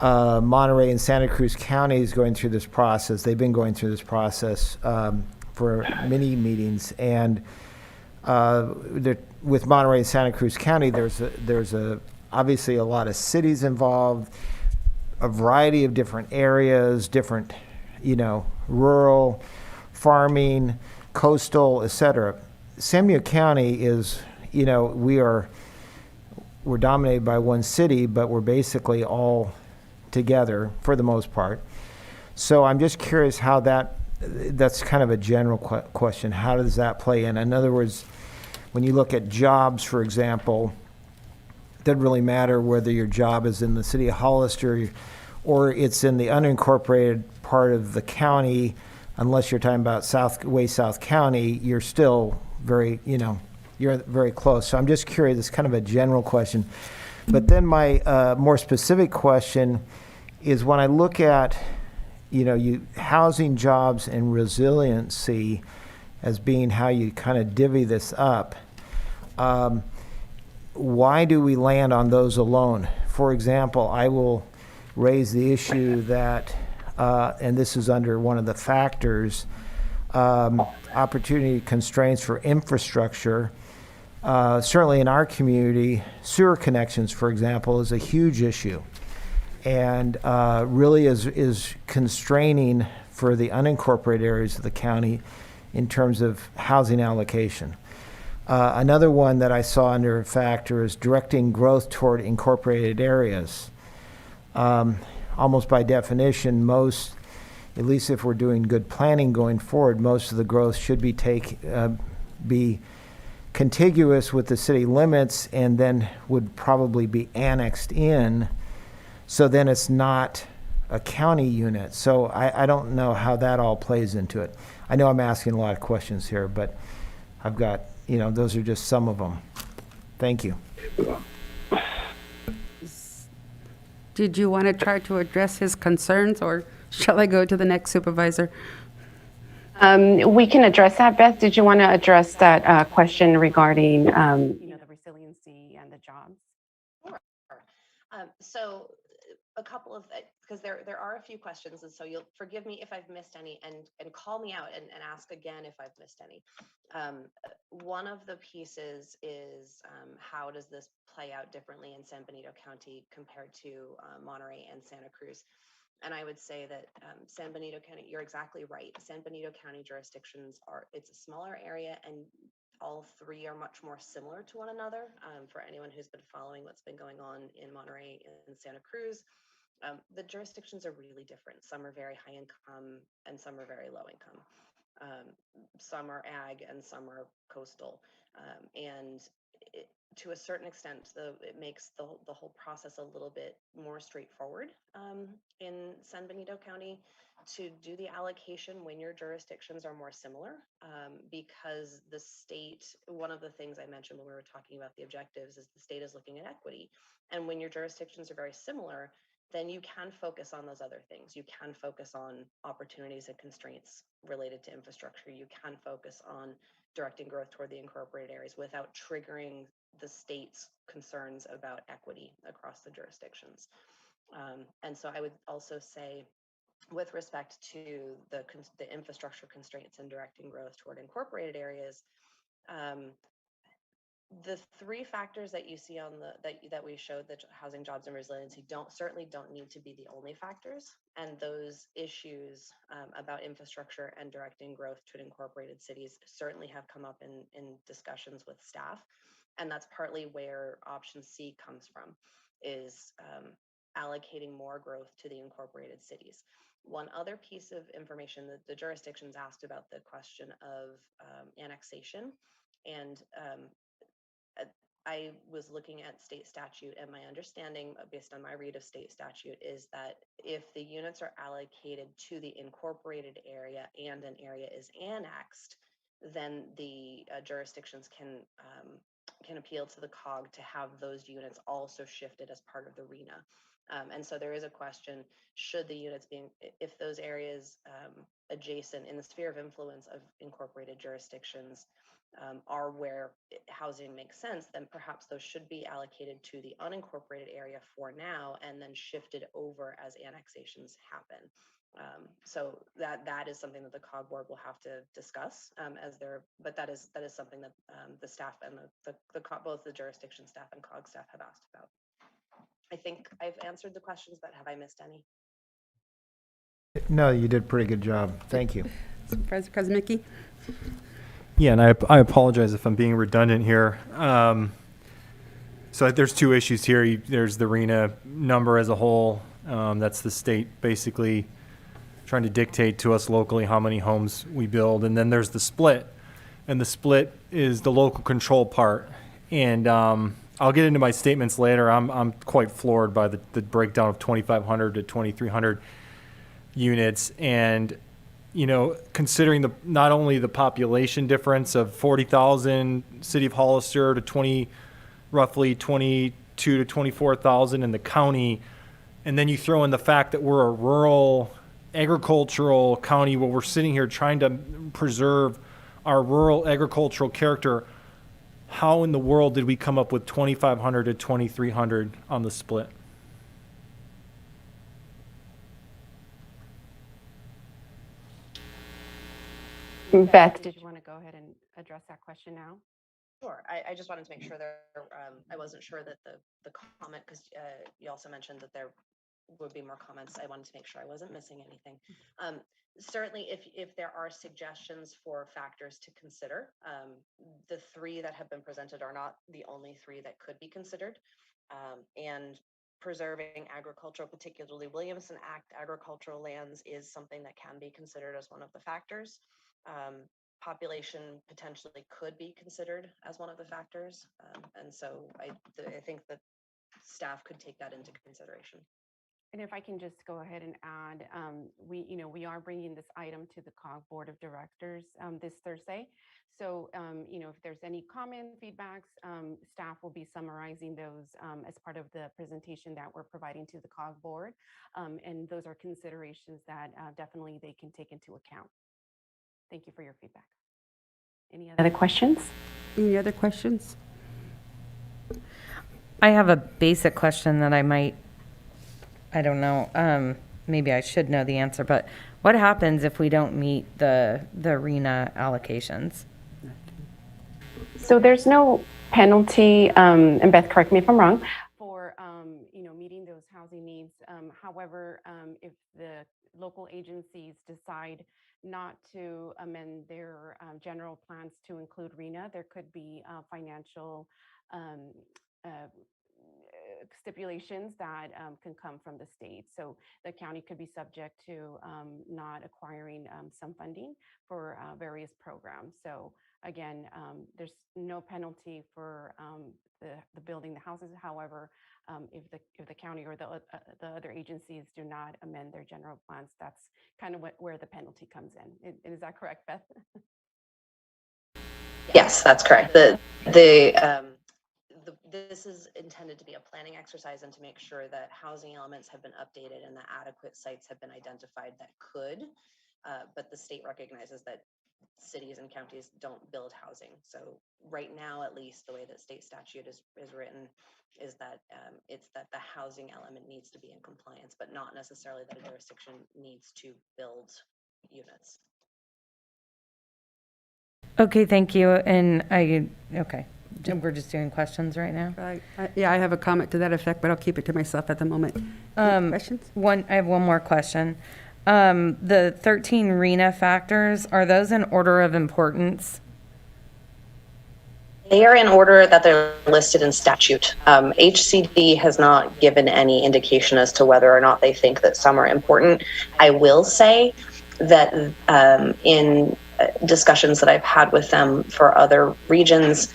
Monterey and Santa Cruz counties going through this process. They've been going through this process for many meetings, and with Monterey and Santa Cruz County, there's obviously a lot of cities involved, a variety of different areas, different, rural, farming, coastal, etc. San Diego County is, we're dominated by one city, but we're basically all together for the most part. So I'm just curious how that's kind of a general question. How does that play in? In other words, when you look at jobs, for example, it doesn't really matter whether your job is in the city of Hollister or it's in the unincorporated part of the county, unless you're talking about South County, you're still very, you're very close. So I'm just curious, it's kind of a general question. But then my more specific question is when I look at, housing, jobs, and resiliency as being how you kind of divvy this up, why do we land on those alone? For example, I will raise the issue that, and this is under one of the factors, opportunity constraints for infrastructure. Certainly in our community, sewer connections, for example, is a huge issue, and really is constraining for the unincorporated areas of the county in terms of housing allocation. Another one that I saw under a factor is directing growth toward incorporated areas. Almost by definition, most, at least if we're doing good planning going forward, most of the growth should be contiguous with the city limits and then would probably be annexed in. So then it's not a county unit. So I don't know how that all plays into it. I know I'm asking a lot of questions here, but I've got, those are just some of them. Thank you. Did you want to try to address his concerns, or shall I go to the next supervisor? We can address that. Beth, did you want to address that question regarding, the resiliency and the jobs? Sure. So a couple of, because there are a few questions, and so you'll forgive me if I've missed any, and call me out and ask again if I've missed any. One of the pieces is how does this play out differently in San Benito County compared to Monterey and Santa Cruz? And I would say that San Benito County, you're exactly right. San Benito County jurisdictions it's a smaller area, and all three are much more similar to one another. For anyone who's been following what's been going on in Monterey and Santa Cruz, the jurisdictions are really different. Some are very high income and some are very low income. Some are ag and some are coastal. To a certain extent, it makes the whole process a little bit more straightforward in San Benito County to do the allocation when your jurisdictions are more similar, because the state, one of the things I mentioned when we were talking about the objectives is the state is looking at equity. And when your jurisdictions are very similar, then you can focus on those other things. You can focus on opportunities and constraints related to infrastructure. You can focus on directing growth toward the incorporated areas without triggering the state's concerns about equity across the jurisdictions. And so I would also say, with respect to the infrastructure constraints and directing growth toward incorporated areas, the three factors that you see on that we showed, the housing, jobs, and resiliency, certainly don't need to be the only factors. And those issues about infrastructure and directing growth to incorporated cities certainly have come up in discussions with staff. And that's partly where option C comes from, is allocating more growth to the incorporated cities. One other piece of information that the jurisdictions asked about the question of annexation, and I was looking at state statute, and my understanding, based on my read of state statute, is that if the units are allocated to the incorporated area and an area is annexed, then the jurisdictions can appeal to the COG to have those units also shifted as part of the RENA. And so there is a question, should the units if those areas adjacent in the sphere of influence of incorporated jurisdictions are where housing makes sense, then perhaps those should be allocated to the unincorporated area for now and then shifted over as annexations happen. So that is something that the COG board will have to discuss but that is something that the staff and both the jurisdiction staff and COG staff have asked about. I think I've answered the questions, but have I missed any? No, you did a pretty good job. Thank you. Supervisor Kuzmicki? Yeah, and I apologize if I'm being redundant here. So there's two issues here. There's the RENA number as a whole. That's the state basically trying to dictate to us locally how many homes we build. And then there's the split. And the split is the local control part. And I'll get into my statements later. I'm quite floored by the breakdown of 2,500 to 2,300 units. And considering not only the population difference of 40,000 city of Hollister to roughly 22 to 24,000 in the county, and then you throw in the fact that we're a rural agricultural county where we're sitting here trying to preserve our rural agricultural character, how in the world did we come up with 2,500 to 2,300 on the split? Beth, did you want to go ahead and address that question now? Sure. I just wanted to make sure I wasn't sure that the comment, because you also mentioned that there would be more comments. I wanted to make sure I wasn't missing anything. Certainly, if there are suggestions for factors to consider, the three that have been presented are not the only three that could be considered. And preserving agricultural, particularly Williamson Act agricultural lands, is something that can be considered as one of the factors. Population potentially could be considered as one of the factors. And so I think that staff could take that into consideration. And if I can just go ahead and add, we are bringing this item to the COG Board of Directors this Thursday. So, if there's any comment, feedbacks, staff will be summarizing those as part of the presentation that we're providing to the COG Board. And those are considerations that definitely they can take into account. Thank you for your feedback. Any other questions? Any other questions? I have a basic question that I don't know, maybe I should know the answer, but what happens if we don't meet the RENA allocations? So there's no penalty, and Beth, correct me if I'm wrong, for meeting those housing needs. However, if the local agencies decide not to amend their general plans to include RENA, there could be financial stipulations that can come from the state. So the county could be subject to not acquiring some funding for various programs. So again, there's no penalty for the building the houses. However, if the county or the other agencies do not amend their general plans, that's kind of where the penalty comes in. Is that correct, Beth? Yes, that's correct. This is intended to be a planning exercise and to make sure that housing elements have been updated and that adequate sites have been identified that could, but the state recognizes that cities and counties don't build housing. So right now, at least, the way that state statute is written is that it's that the housing element needs to be in compliance, but not necessarily that a jurisdiction needs to build units. Okay, thank you. And okay, we're just doing questions right now. Yeah, I have a comment to that effect, but I'll keep it to myself at the moment. Questions? I have one more question. The 13 RENA factors, are those in order of importance? They are in order that they're listed in statute. HCD has not given any indication as to whether or not they think that some are important. I will say that in discussions that I've had with them for other regions,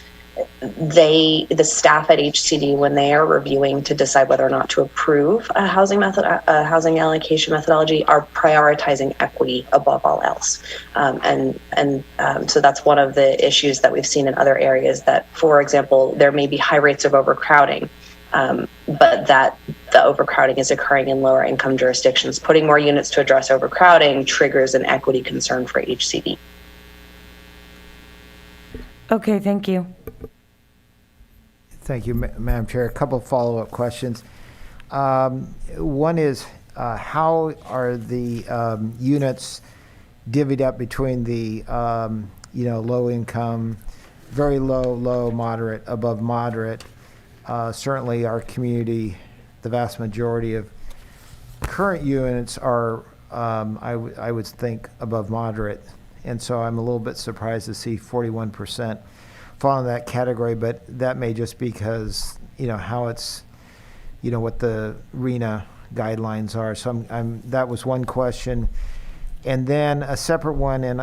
the staff at HCD, when they are reviewing to decide whether or not to approve a housing allocation methodology, are prioritizing equity above all else. So that's one of the issues that we've seen in other areas, that, for example, there may be high rates of overcrowding, but that the overcrowding is occurring in lower income jurisdictions. Putting more units to address overcrowding triggers an equity concern for HCD. Okay, thank you. Thank you, Madam Chair. A couple follow-up questions. One is, how are the units divvied up between the, low income, very low, low, moderate, above moderate? Certainly our community, the vast majority of current units are, I would think, above moderate. And so I'm a little bit surprised to see 41% fall in that category, but that may just because, how it's, what the RENA guidelines are. So that was one question. And then a separate one, and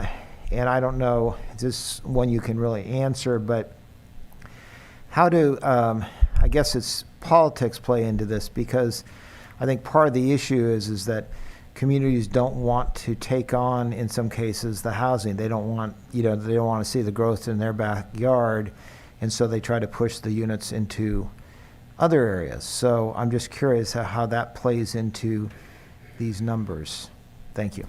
I don't know, this one you can really answer, but how do, I guess it's politics play into this, because I think part of the issue is that communities don't want to take on, in some cases, the housing. They don't want, they don't want to see the growth in their backyard, and so they try to push the units into other areas. So I'm just curious how that plays into these numbers. Thank you.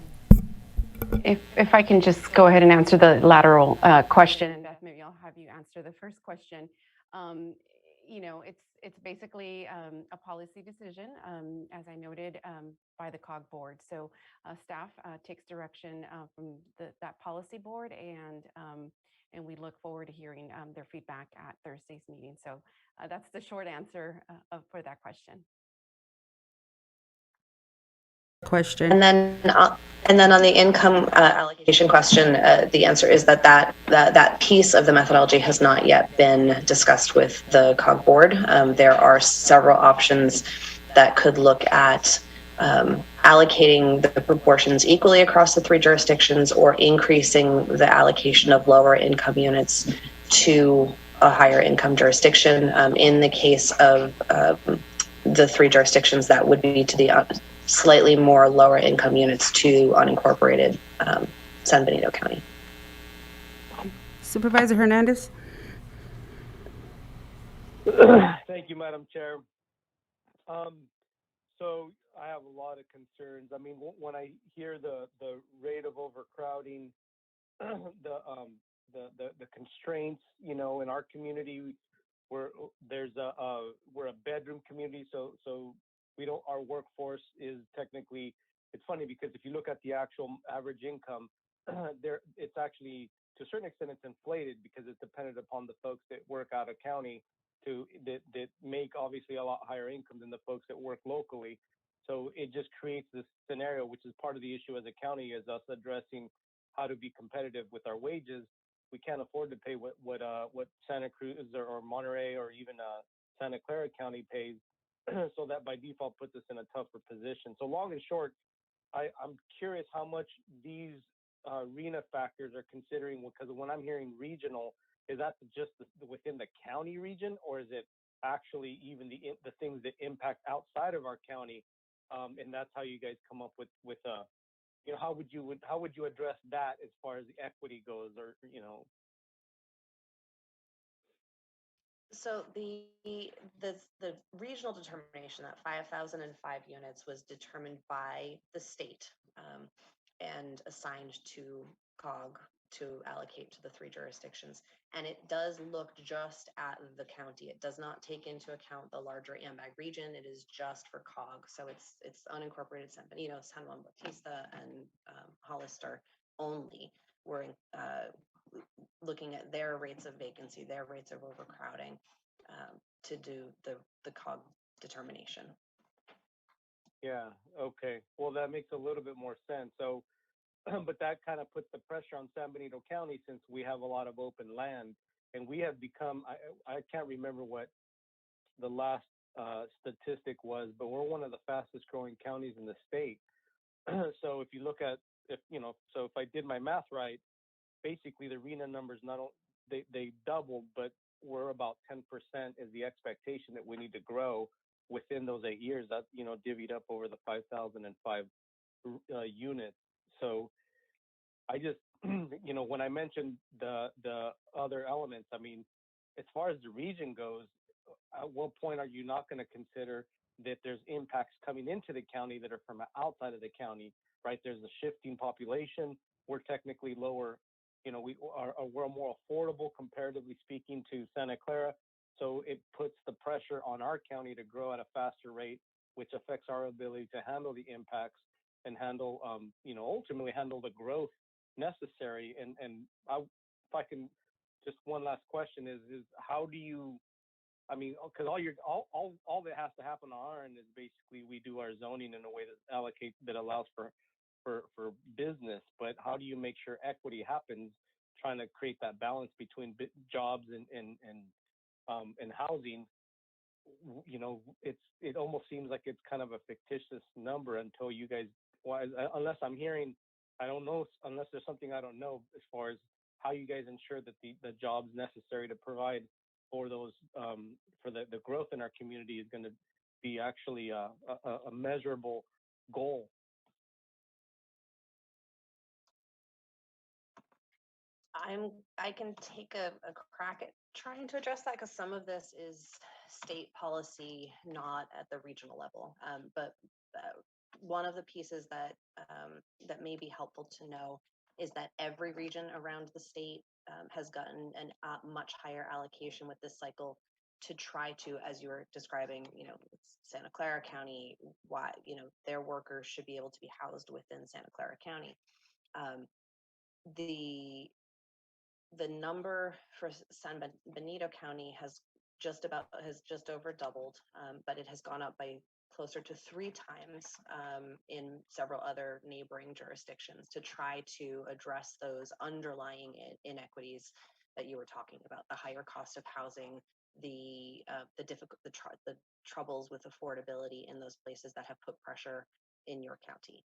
If I can just go ahead and answer the lateral question, and Beth, maybe I'll have you answer the first question. It's basically a policy decision, as I noted, by the COG board. So staff takes direction from that policy board, and we look forward to hearing their feedback at Thursday's meeting. So that's the short answer for that question. Question. And then on the income allocation question, the answer is that piece of the methodology has not yet been discussed with the COG board. There are several options that could look at allocating the proportions equally across the 3 jurisdictions, or increasing the allocation of lower income units to a higher income jurisdiction. In the case of the 3 jurisdictions, that would be to the slightly more lower income units to unincorporated San Benito County. Supervisor Hernandez? Thank you, Madam Chair. So I have a lot of concerns. I mean, when I hear the rate of overcrowding, the constraints, in our community, we're a bedroom community, so we don't, our workforce is technically, it's funny because if you look at the actual average income, it's actually, to a certain extent, it's inflated because it's dependent upon the folks that work out of county that make obviously a lot higher income than the folks that work locally. So it just creates this scenario, which is part of the issue as a county, is us addressing how to be competitive with our wages. We can't afford to pay what Santa Cruz or Monterey or even Santa Clara County pays. So that by default puts us in a tougher position. So long and short, I'm curious how much these RENA factors are considering, because when I'm hearing regional, is that just within the county region, or is it actually even the things that impact outside of our county? And that's how you guys come up with how would you address that as far as the equity goes, or So the regional determination, that 5,005 units, was determined by the state and assigned to COG to allocate to the 3 jurisdictions. And it does look just at the county. It does not take into account the larger AMBAG region. It is just for COG. So it's unincorporated San Benito, San Juan Bautista, and Hollister only were looking at their rates of vacancy, their rates of overcrowding, to do the COG determination. Yeah, okay. Well, that makes a little bit more sense. So, but that kind of puts the pressure on San Benito County, since we have a lot of open land, and we have become, I can't remember what the last statistic was, but we're one of the fastest growing counties in the state. So if you look at, so if I did my math right, basically the RENA numbers they doubled, but we're about 10% is the expectation that we need to grow within those 8 years. That divvied up over the 5,005 units. So I just when I mentioned the other elements, I mean, as far as the region goes, at what point are you not going to consider that there's impacts coming into the county that are from outside of the county, right? There's a shifting population. We're technically lower we're more affordable comparatively speaking to Santa Clara. So it puts the pressure on our county to grow at a faster rate, which affects our ability to handle the impacts and handle, ultimately handle the growth necessary. And if I can, just one last question is how do you, because all that has to happen on our end is basically we do our zoning in a way that allows for business. But how do you make sure equity happens? Trying to create that balance between jobs and housing. It almost seems like it's kind of a fictitious number until you guys. Unless I'm hearing, I don't know. Unless there's something I don't know as far as how you guys ensure that the jobs necessary to provide for those for the growth in our community is going to be actually a measurable goal. I can take a crack at trying to address that because some of this is state policy, not at the regional level. But one of the pieces that that may be helpful to know is that every region around the state has gotten a much higher allocation with this cycle to try to, as you were describing, Santa Clara County, why, their workers should be able to be housed within Santa Clara County. The number for San Benito County has just over doubled, but it has gone up by closer to 3 times in several other neighboring jurisdictions to try to address those underlying inequities that you were talking about: the higher cost of housing, the troubles with affordability in those places that have put pressure in your county.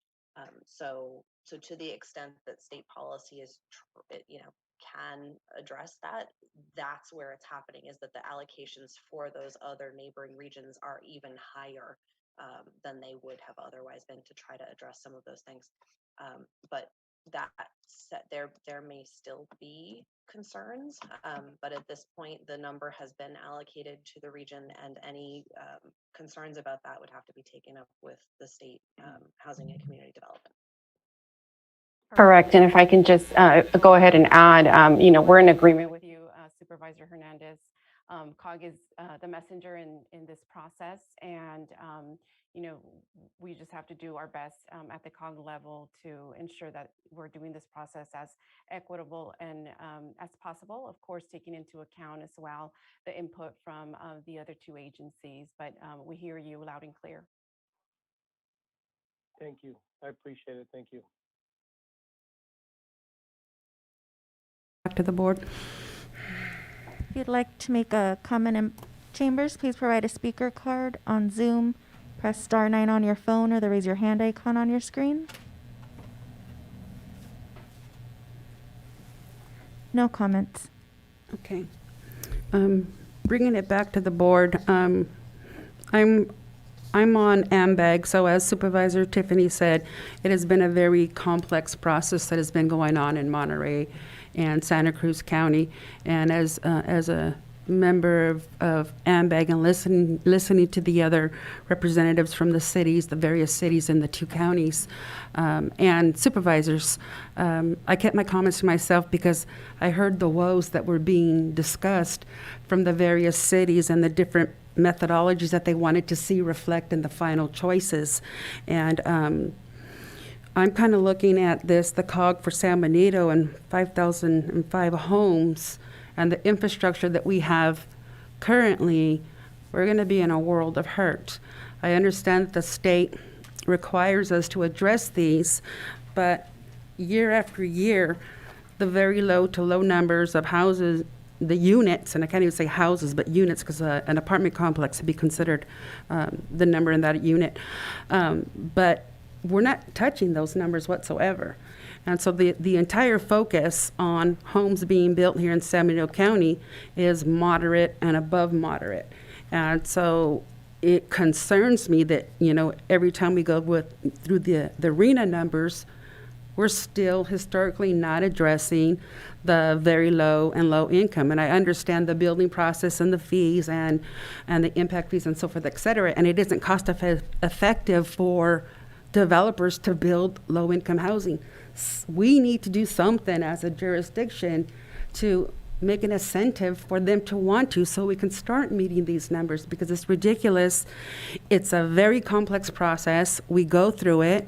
So to the extent that state policy is, can address that, that's where it's happening, is that the allocations for those other neighboring regions are even higher than they would have otherwise been to try to address some of those things. But that said, there may still be concerns, but at this point, the number has been allocated to the region, and any concerns about that would have to be taken up with the state housing and community development. Correct. And if I can just go ahead and add, we're in agreement with you, Supervisor Hernandez. COG is the messenger in this process, and we just have to do our best at the COG level to ensure that we're doing this process as equitable and as possible, of course, taking into account as well the input from the other 2 agencies. But we hear you loud and clear. Thank you. I appreciate it. Thank you. Back to the board. If you'd like to make a comment in chambers, please provide a speaker card on Zoom. Press *9 on your phone or the raise your hand icon on your screen. No comments. Okay. Bringing it back to the board, I'm on AMBAG, so as Supervisor Tiffany said, it has been a very complex process that has been going on in Monterey and Santa Cruz County. And as a member of AMBAG and listening to the other representatives from the cities, the various cities in the 2 counties, and supervisors, I kept my comments to myself because I heard the woes that were being discussed from the various cities and the different methodologies that they wanted to see reflect in the final choices. And I'm kind of looking at this, the COG for San Benito and 5,005 homes and the infrastructure that we have currently. We're going to be in a world of hurt. I understand that the state requires us to address these, but year after year, the very low to low numbers of houses, the units, and I can't even say houses, but units, because an apartment complex would be considered the number in that unit. But we're not touching those numbers whatsoever. And so the entire focus on homes being built here in San Benito County is moderate and above moderate. And so it concerns me that, every time we go through the RENA numbers, we're still historically not addressing the very low and low income. And I understand the building process and the fees and the impact fees and so forth, et cetera. And it isn't cost effective for developers to build low income housing. we need to do something as a jurisdiction to make an incentive for them to want to, so we can start meeting these numbers, because it's ridiculous. It's a very complex process. We go through it,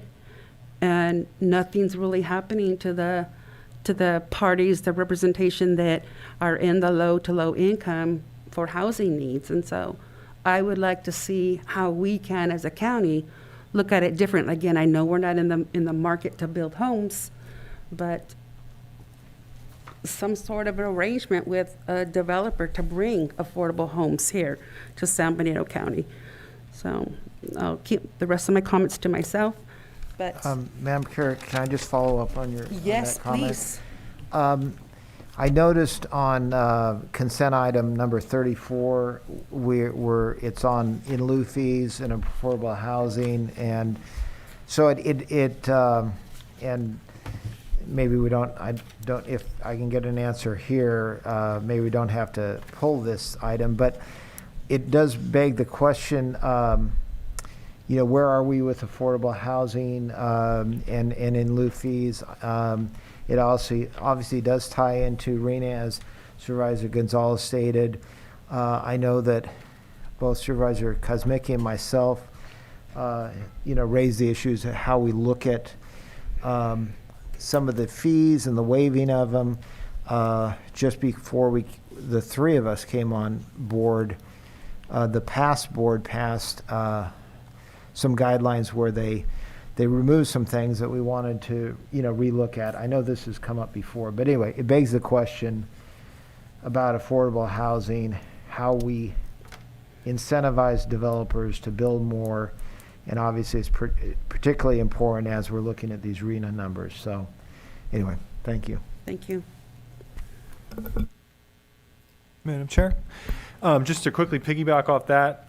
and nothing's really happening to the parties, the representation that are in the low to low income for housing needs. And so I would like to see how we can, as a county, look at it differently. Again, I know we're not in the market to build homes, but some sort of arrangement with a developer to bring affordable homes here to San Benito County. So I'll keep the rest of my comments to myself, but. Madam Chair, can I just follow up on your Yes, on that comment? please. I noticed on consent item number 34, it's on in lieu fees and affordable housing, and so and maybe we don't. If I can get an answer here, maybe we don't have to pull this item, but it does beg the question. Where are we with affordable housing and in lieu fees? It also obviously does tie into RENA, as Supervisor Gonzalez stated. I know that both Supervisor Kosmicki and myself, raised the issues of how we look at some of the fees and the waiving of them. Just before the three of us came on board, the past board passed some guidelines where they removed some things that we wanted to, relook at. I know this has come up before, but anyway, it begs the question about affordable housing, how we incentivize developers to build more, and obviously it's particularly important as we're looking at these RENA numbers. So anyway, thank you. Thank you. Madam Chair, just to quickly piggyback off that,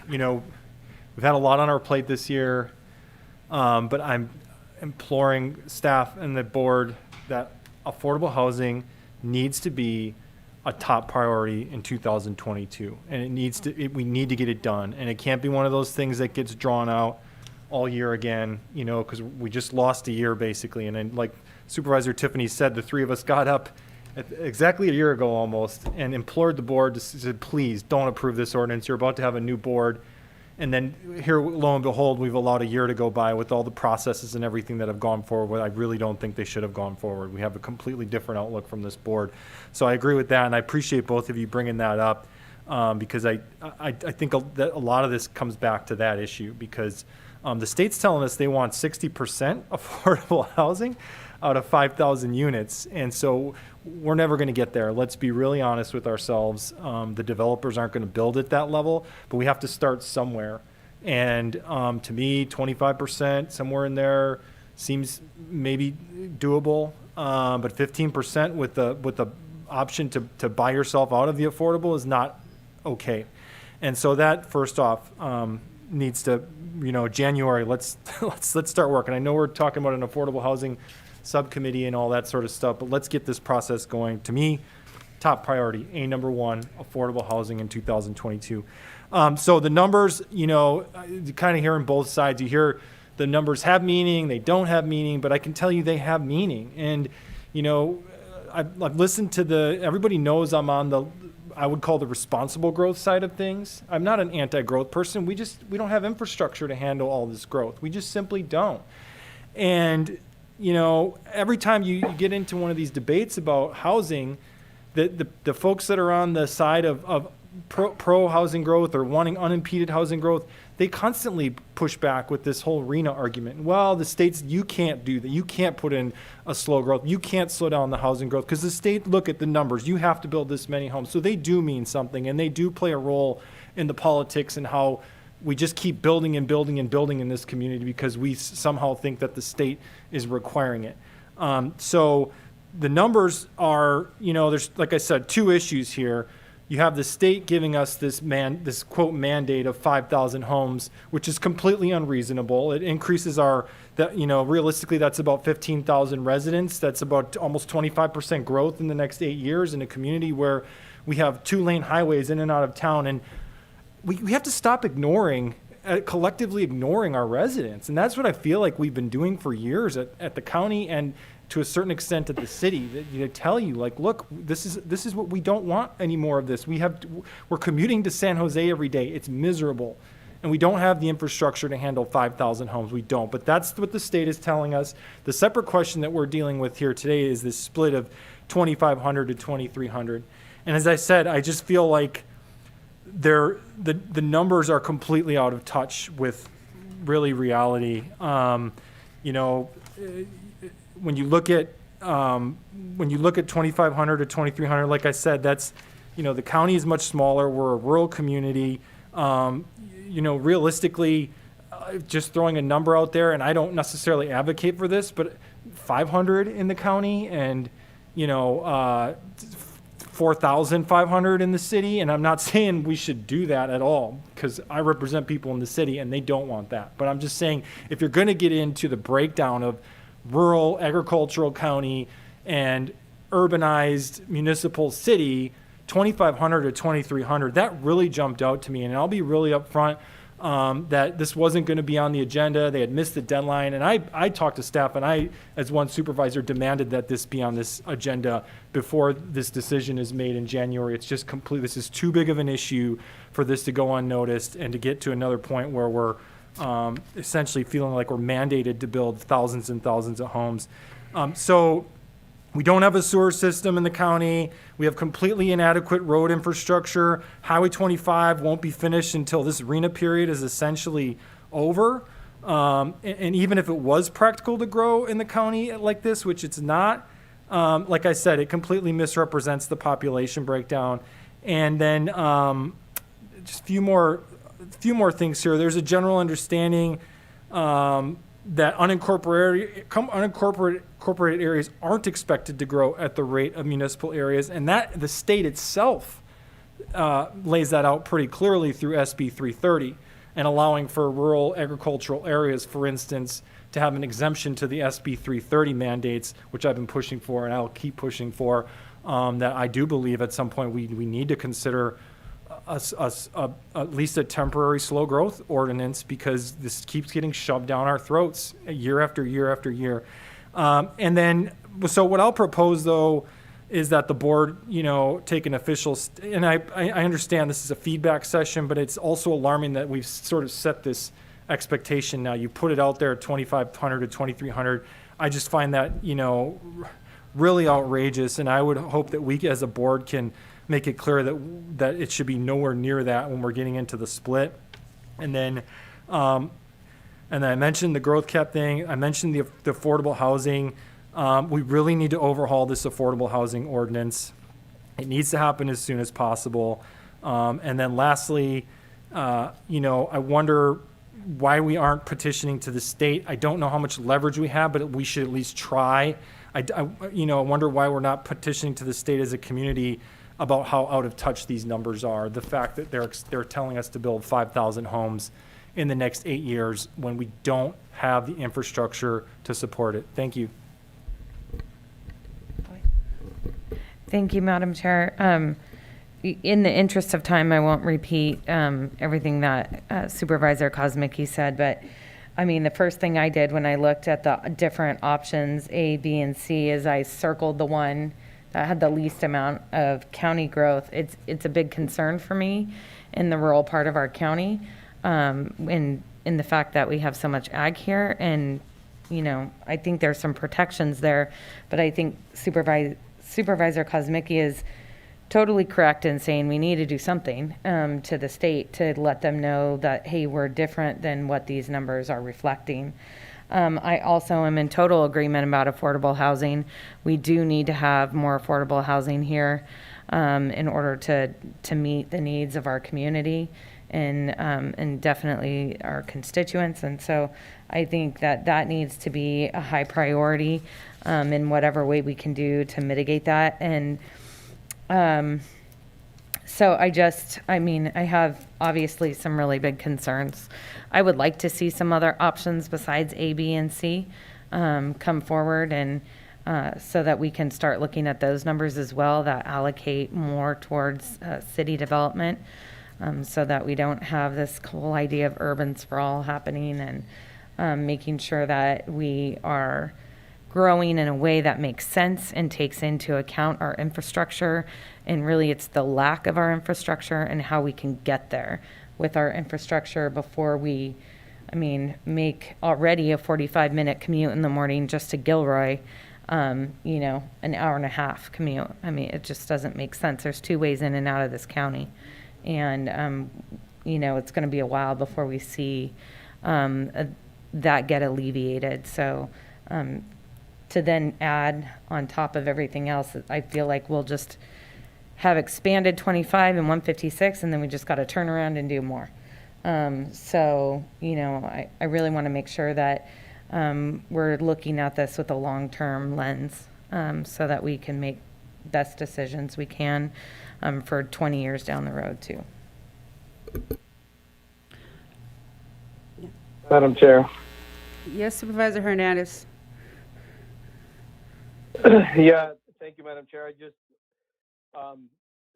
we've had a lot on our plate this year. But I'm imploring staff and the board that affordable housing needs to be a top priority in 2022. And we need to get it done. And it can't be one of those things that gets drawn out all year again, because we just lost a year basically. And then, like Supervisor Tiffany said, the three of us got up exactly a year ago almost and implored the board to say, please don't approve this ordinance. You're about to have a new board. And then here, lo and behold, we've allowed a year to go by with all the processes and everything that have gone forward. I really don't think they should have gone forward. We have a completely different outlook from this board. So I agree with that, and I appreciate both of you bringing that up because I think that a lot of this comes back to that issue because the state's telling us they want 60% affordable housing out of 5,000 units. And so we're never going to get there. Let's be really honest with ourselves. The developers aren't going to build at that level, but we have to start somewhere. And to me, 25%, somewhere in there, seems maybe doable. But 15% with the option to buy yourself out of the affordable is not okay. And so that, first off, needs to, January, let's start working. I know we're talking about an affordable housing subcommittee and all that sort of stuff, but let's get this process going. To me, top priority, number one, affordable housing in 2022. So the numbers, kind of hearing both sides. You hear the numbers have meaning, they don't have meaning, but I can tell you they have meaning. And, I've listened to everybody knows I'm on I would call the responsible growth side of things. I'm not an anti-growth person. We don't have infrastructure to handle all this growth. We just simply don't. And every time you get into one of these debates about housing, the folks that are on the side of pro housing growth or wanting unimpeded housing growth, they constantly push back with this whole RENA argument. Well, the states, you can't do that. You can't put in a slow growth. You can't slow down the housing growth because the state, look at the numbers. You have to build this many homes. So they do mean something, and they do play a role in the politics and how we just keep building and building and building in this community because we somehow think that the state is requiring it. So the numbers are, there's, like I said, two issues here. You have the state giving us this quote mandate of 5,000 homes, which is completely unreasonable. It increases realistically, that's about 15,000 residents. That's about almost 25% growth in the next 8 years in a community where we have 2-lane highways in and out of town. And we have to stop ignoring collectively ignoring our residents. And that's what I feel like we've been doing for years at the county and to a certain extent at the city. That they tell you, like, look, this is what we don't want any more of this. We're commuting to San Jose every day. It's miserable. And we don't have the infrastructure to handle 5,000 homes. We don't. But that's what the state is telling us. The separate question that we're dealing with here today is this split of 2,500 to 2,300. And as I said, I just feel like the numbers are completely out of touch with really reality. You know, when you look at 2,500 to 2,300, like I said, that's, you know, the county is much smaller. We're a rural community. You know, realistically, just throwing a number out there, and I don't necessarily advocate for this, but 500 in the county and, you know, 4,500 in the city. And I'm not saying we should do that at all, because I represent people in the city and they don't want that. But I'm just saying, if you're going to get into the breakdown of rural agricultural county and urbanized municipal city, 2,500 to 2,300, that really jumped out to me. And I'll be really upfront that this wasn't going to be on the agenda. They had missed the deadline. And I talked to staff, and I, as one supervisor, demanded that this be on this agenda before this decision is made in January. It's just this is too big of an issue for this to go unnoticed and to get to another point where we're essentially feeling like we're mandated to build thousands and thousands of homes. So we don't have a sewer system in the county. We have completely inadequate road infrastructure. Highway 25 won't be finished until this RENA period is essentially over. And even if it was practical to grow in the county like this, which it's not, like I said, it completely misrepresents the population breakdown. And then just a few more things here. There's a general understanding that unincorporated areas aren't expected to grow at the rate of municipal areas, and that the state itself lays that out pretty clearly through SB 330 and allowing for rural agricultural areas, for instance, to have an exemption to the SB 330 mandates, which I've been pushing for and I'll keep pushing for, that I do believe at some point we need to consider at least a temporary slow growth ordinance, because this keeps getting shoved down our throats year after year after year. And then, so what I'll propose though is that the board, you know, take an official, and I understand this is a feedback session, but it's also alarming that we've sort of set this expectation now. You put it out there at 2,500 to 2,300. I just find that, you know, really outrageous, and I would hope that we as a board can make it clear that it should be nowhere near that when we're getting into the split. And then I mentioned the growth cap thing. I mentioned the affordable housing. We really need to overhaul this affordable housing ordinance. It needs to happen as soon as possible. And then lastly, you know, I wonder why we aren't petitioning to the state. I don't know how much leverage we have, but we should at least try. I wonder why we're not petitioning to the state as a community about how out of touch these numbers are. The fact that they're telling us to build 5,000 homes in the next 8 years when we don't have the infrastructure to support it. Thank you. Thank you, Madam Chair. In the interest of time, I won't repeat everything that Supervisor Kosmicki said, but I mean, the first thing I did when I looked at the different options, A, B, and C, is I circled the one that had the least amount of county growth. It's a big concern for me in the rural part of our county, in the fact that we have so much ag here, and you know, I think there's some protections there, but I think Supervisor Kosmicki is totally correct in saying we need to do something to the state to let them know that, hey, we're different than what these numbers are reflecting. I also am in total agreement about affordable housing. We do need to have more affordable housing here in order to meet the needs of our community and definitely our constituents. And so I think that needs to be a high priority in whatever way we can do to mitigate that. And so I have obviously some really big concerns. I would like to see some other options besides A, B, and C come forward, and so that we can start looking at those numbers as well that allocate more towards city development. so that we don't have this whole idea of urban sprawl happening, and making sure that we are growing in a way that makes sense and takes into account our infrastructure. And really, it's the lack of our infrastructure and how we can get there with our infrastructure before we, make already a 45-minute commute in the morning just to Gilroy, an hour and a half commute. It just doesn't make sense. There's 2 ways in and out of this county. And, it's going to be a while before we see that get alleviated. So, to then add on top of everything else, I feel like we'll just have expanded 25 and 156, and then we just got to turn around and do more. So, I really want to make sure that we're looking at this with a long-term lens, so that we can make best decisions we can for 20 years down the road too. Madam Chair. Yes, Supervisor Hernandez. Yeah, thank you, Madam Chair. I just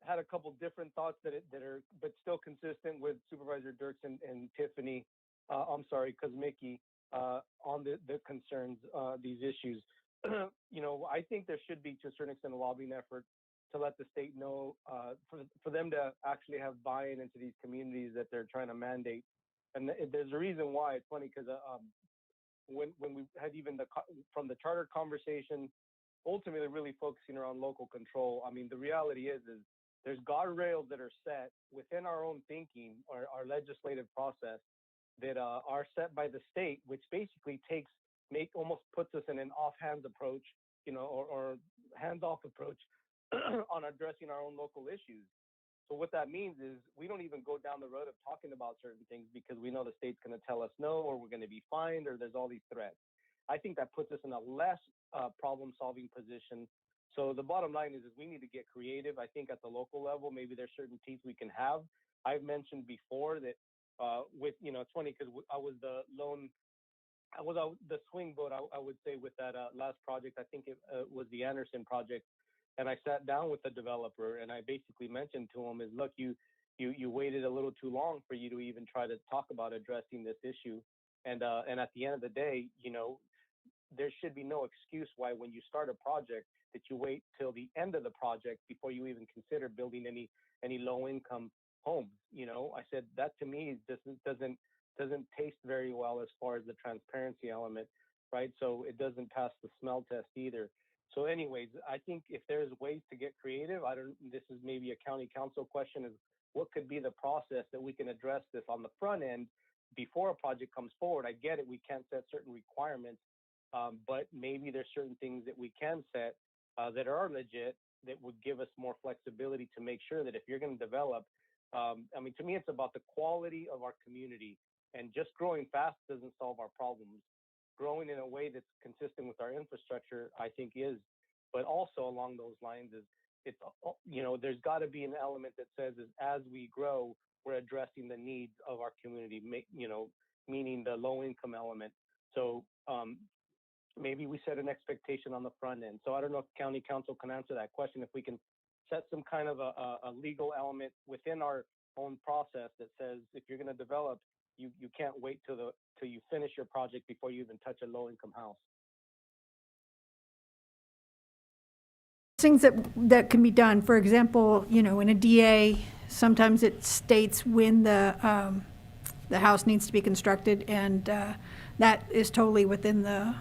had a couple different thoughts that are, but still consistent with Supervisor Dirks and Tiffany. Kosmicki, on the concerns, these issues. I think there should be, to a certain extent, a lobbying effort to let the state know, for them to actually have buy-in into these communities that they're trying to mandate. And there's a reason why. It's funny because when we had even from the charter conversation, ultimately really focusing around local control. The reality is there's guardrails that are set within our own thinking or our legislative process that are set by the state, which basically almost puts us in an offhand approach, or hands-off approach on addressing our own local issues. So what that means is we don't even go down the road of talking about certain things because we know the state's going to tell us no, or we're going to be fined, or there's all these threats. I think that puts us in a less problem-solving position. So the bottom line is we need to get creative. I think at the local level, maybe there's certain teeth we can have. I've mentioned before that it's funny because I was the swing vote, I would say, with that last project. I think it was the Anderson project. And I sat down with the developer and I basically mentioned to him look, you waited a little too long for you to even try to talk about addressing this issue. And at the end of the day, there should be no excuse why when you start a project that you wait till the end of the project before you even consider building any low income homes. I said that to me doesn't taste very well as far as the transparency element, right? So it doesn't pass the smell test either. So anyways, I think if there's ways to get creative, this is maybe a county council question, is what could be the process that we can address this on the front end before a project comes forward? I get it, we can't set certain requirements, but maybe there's certain things that we can set that are legit that would give us more flexibility to make sure that if you're going to develop, to me, it's about the quality of our community, and just growing fast doesn't solve our problems. Growing in a way that's consistent with our infrastructure, I think is, but also along those lines there's got to be an element that says as we grow, we're addressing the needs of our community, meaning the low income element. So maybe we set an expectation on the front end. So I don't know if county council can answer that question. If we can set some kind of a legal element within our own process that says if you're going to develop, you can't wait till you finish your project before you even touch a low income house. Things that can be done. For example, in a DA, sometimes it states when the house needs to be constructed, and that is totally within the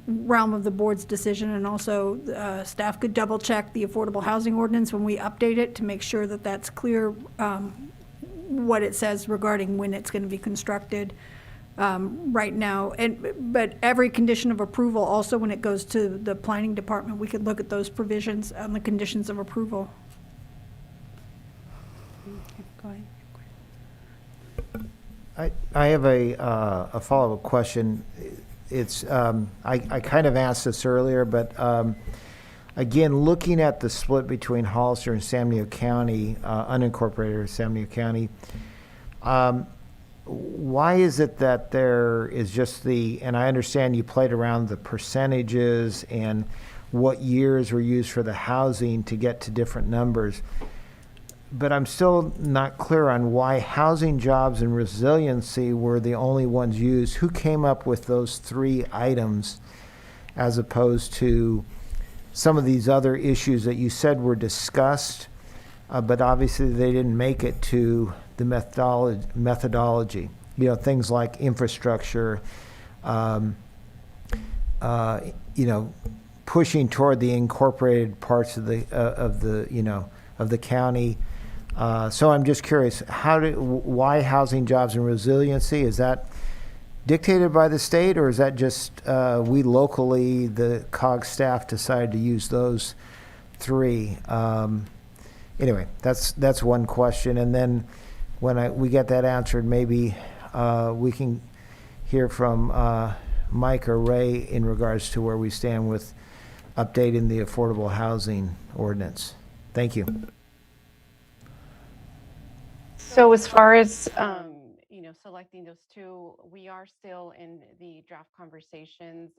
realm of the board's decision. And also staff could double check the affordable housing ordinance when we update it to make sure that that's clear, what it says regarding when it's going to be constructed right now. But every condition of approval, also when it goes to the planning department, we could look at those provisions on the conditions of approval. Go ahead. I have a follow-up question. It's I kind of asked this earlier, but again, looking at the split between Hollister and San Benito County, unincorporated San Benito County, why is it that there is just and I understand you played around the percentages, and what years were used for the housing to get to different numbers. But I'm still not clear on why housing, jobs, and resiliency were the only ones used. Who came up with those three items as opposed to some of these other issues that you said were discussed, but obviously they didn't make it to the methodology? You know, things like infrastructure, you know, pushing toward the incorporated parts of the county. So I'm just curious, why housing, jobs, and resiliency? Is that dictated by the state, or is that just we locally, the COG staff, decided to use those three? Anyway, that's one question. And then when we get that answered, maybe we can hear from Mike or Ray in regards to where we stand with updating the affordable housing ordinance. Thank you. So as far as, selecting those two, we are still in the draft conversations.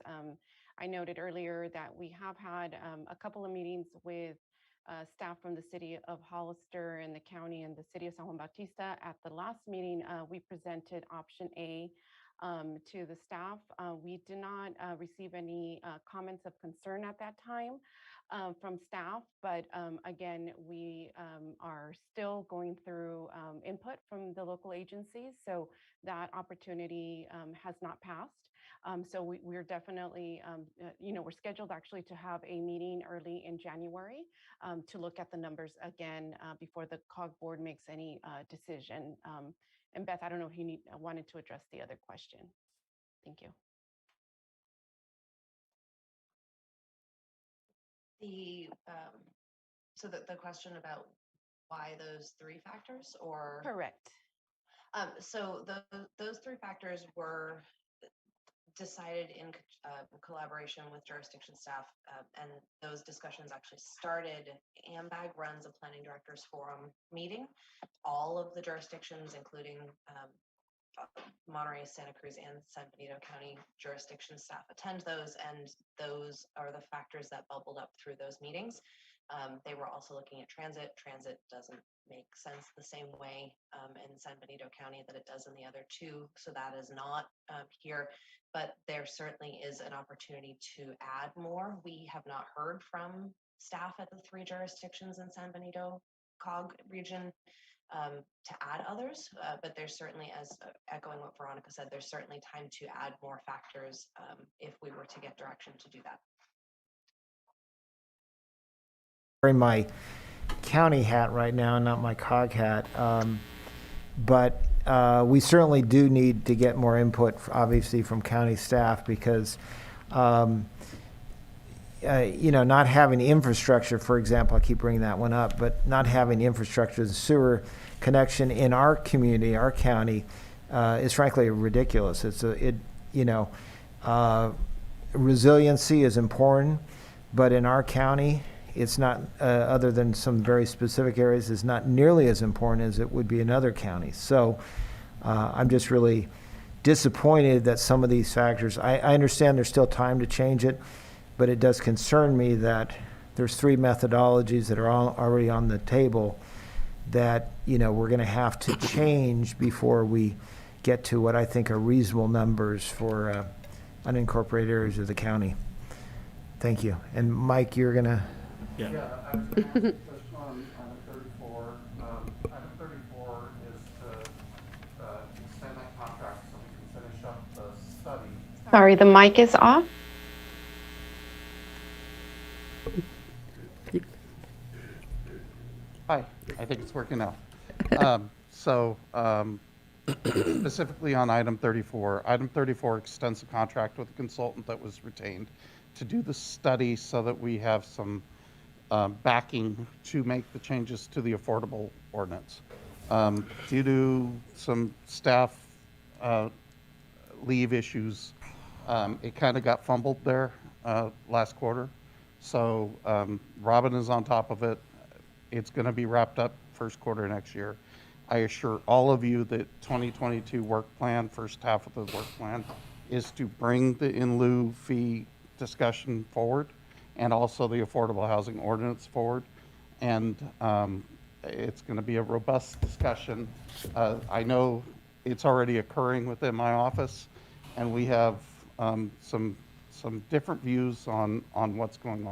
I noted earlier that we have had a couple of meetings with staff from the city of Hollister and the county and the city of San Juan Bautista. At the last meeting, we presented option A to the staff. We did not receive any comments of concern at that time from staff, but again, we are still going through input from the local agencies, so that opportunity has not passed. So we're definitely, we're scheduled actually to have a meeting early in January to look at the numbers again before the COG board makes any decision. And Beth, I don't know if you wanted to address the other question. Thank you. The question about why those three factors, or correct? So those three factors were decided in collaboration with jurisdiction staff, and those discussions actually started. AMBAG runs a planning directors forum meeting. All of the jurisdictions, including Monterey, Santa Cruz, and San Benito County jurisdiction staff, attend those, and those are the factors that bubbled up through those meetings. They were also looking at transit. Transit doesn't make sense the same way in San Benito County that it does in the other two, so that is not here, but there certainly is an opportunity to add more. We have not heard from staff at the three jurisdictions in San Benito COG region to add others, but there's certainly, as echoing what Veronica said, there's certainly time to add more factors if we were to get direction to do that. Wearing my county hat right now, not my COG hat, but we certainly do need to get more input, obviously, from county staff, because not having infrastructure, for example, I keep bringing that one up, but not having infrastructure, the sewer connection in our community, our county, is frankly ridiculous. Resiliency is important, but in our county, it's not, other than some very specific areas, is not nearly as important as it would be in other counties. So I'm just really disappointed that some of these factors, I understand there's still time to change it, but it does concern me that there's three methodologies that are already on the table that, we're going to have to change before we get to what I think are reasonable numbers for unincorporated areas of the county. Thank you. And Mike, you're going to... Yeah, I was going to touch on item 34. Item 34 is to extend that contract so we can finish up the study. Sorry, the mic is off. Hi, I think it's working now. Specifically on item 34, item 34 extends the contract with the consultant that was retained to do the study so that we have some backing to make the changes to the affordable ordinance. Due to some staff leave issues, it kind of got fumbled there last quarter. So Robin is on top of it. It's going to be wrapped up first quarter next year. I assure all of you that 2022 work plan, first half of the work plan, is to bring the in lieu fee discussion forward and also the affordable housing ordinance forward. And it's going to be a robust discussion. I know it's already occurring within my office, and we have some different views on what's going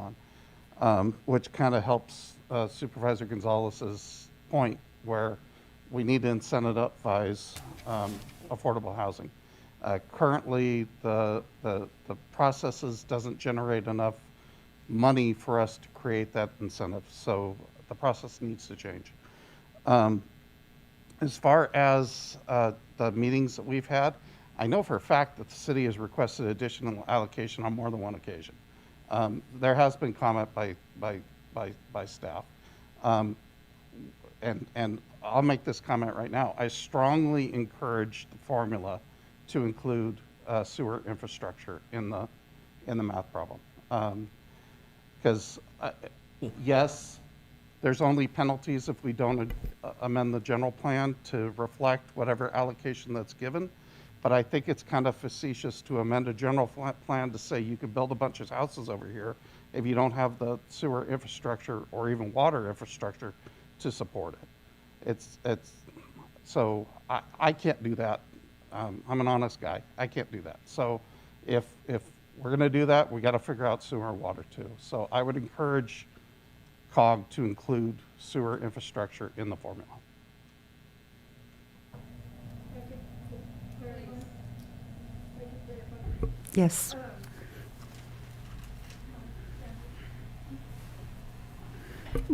on, which kind of helps Supervisor Gonzalez's point where we need to incentivize affordable housing. Currently, the processes doesn't generate enough money for us to create that incentive, so the process needs to change. As far as the meetings that we've had, I know for a fact that the city has requested additional allocation on more than one occasion. There has been comment by staff. And I'll make this comment right now. I strongly encourage the formula to include sewer infrastructure in the math problem. Because yes, there's only penalties if we don't amend the general plan to reflect whatever allocation that's given. But I think it's kind of facetious to amend a general plan to say you can build a bunch of houses over here if you don't have the sewer infrastructure or even water infrastructure to support it. So I can't do that. I'm an honest guy. I can't do that. So if we're going to do that, we got to figure out sewer and water too. So I would encourage COG to include sewer infrastructure in the formula. Yes.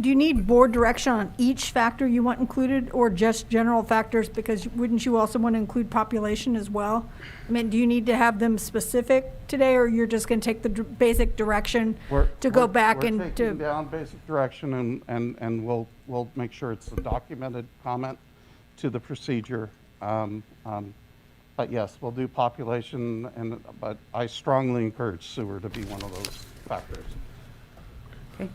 Do you need board direction on each factor you want included, or just general factors? Because wouldn't you also want to include population as well? I mean, do you need to have them specific today, or you're just going to take the basic direction to go back and we're taking down basic direction, and we'll make sure it's a documented comment to the procedure. But yes, we'll do population, but I strongly encourage sewer to be one of those factors. Okay.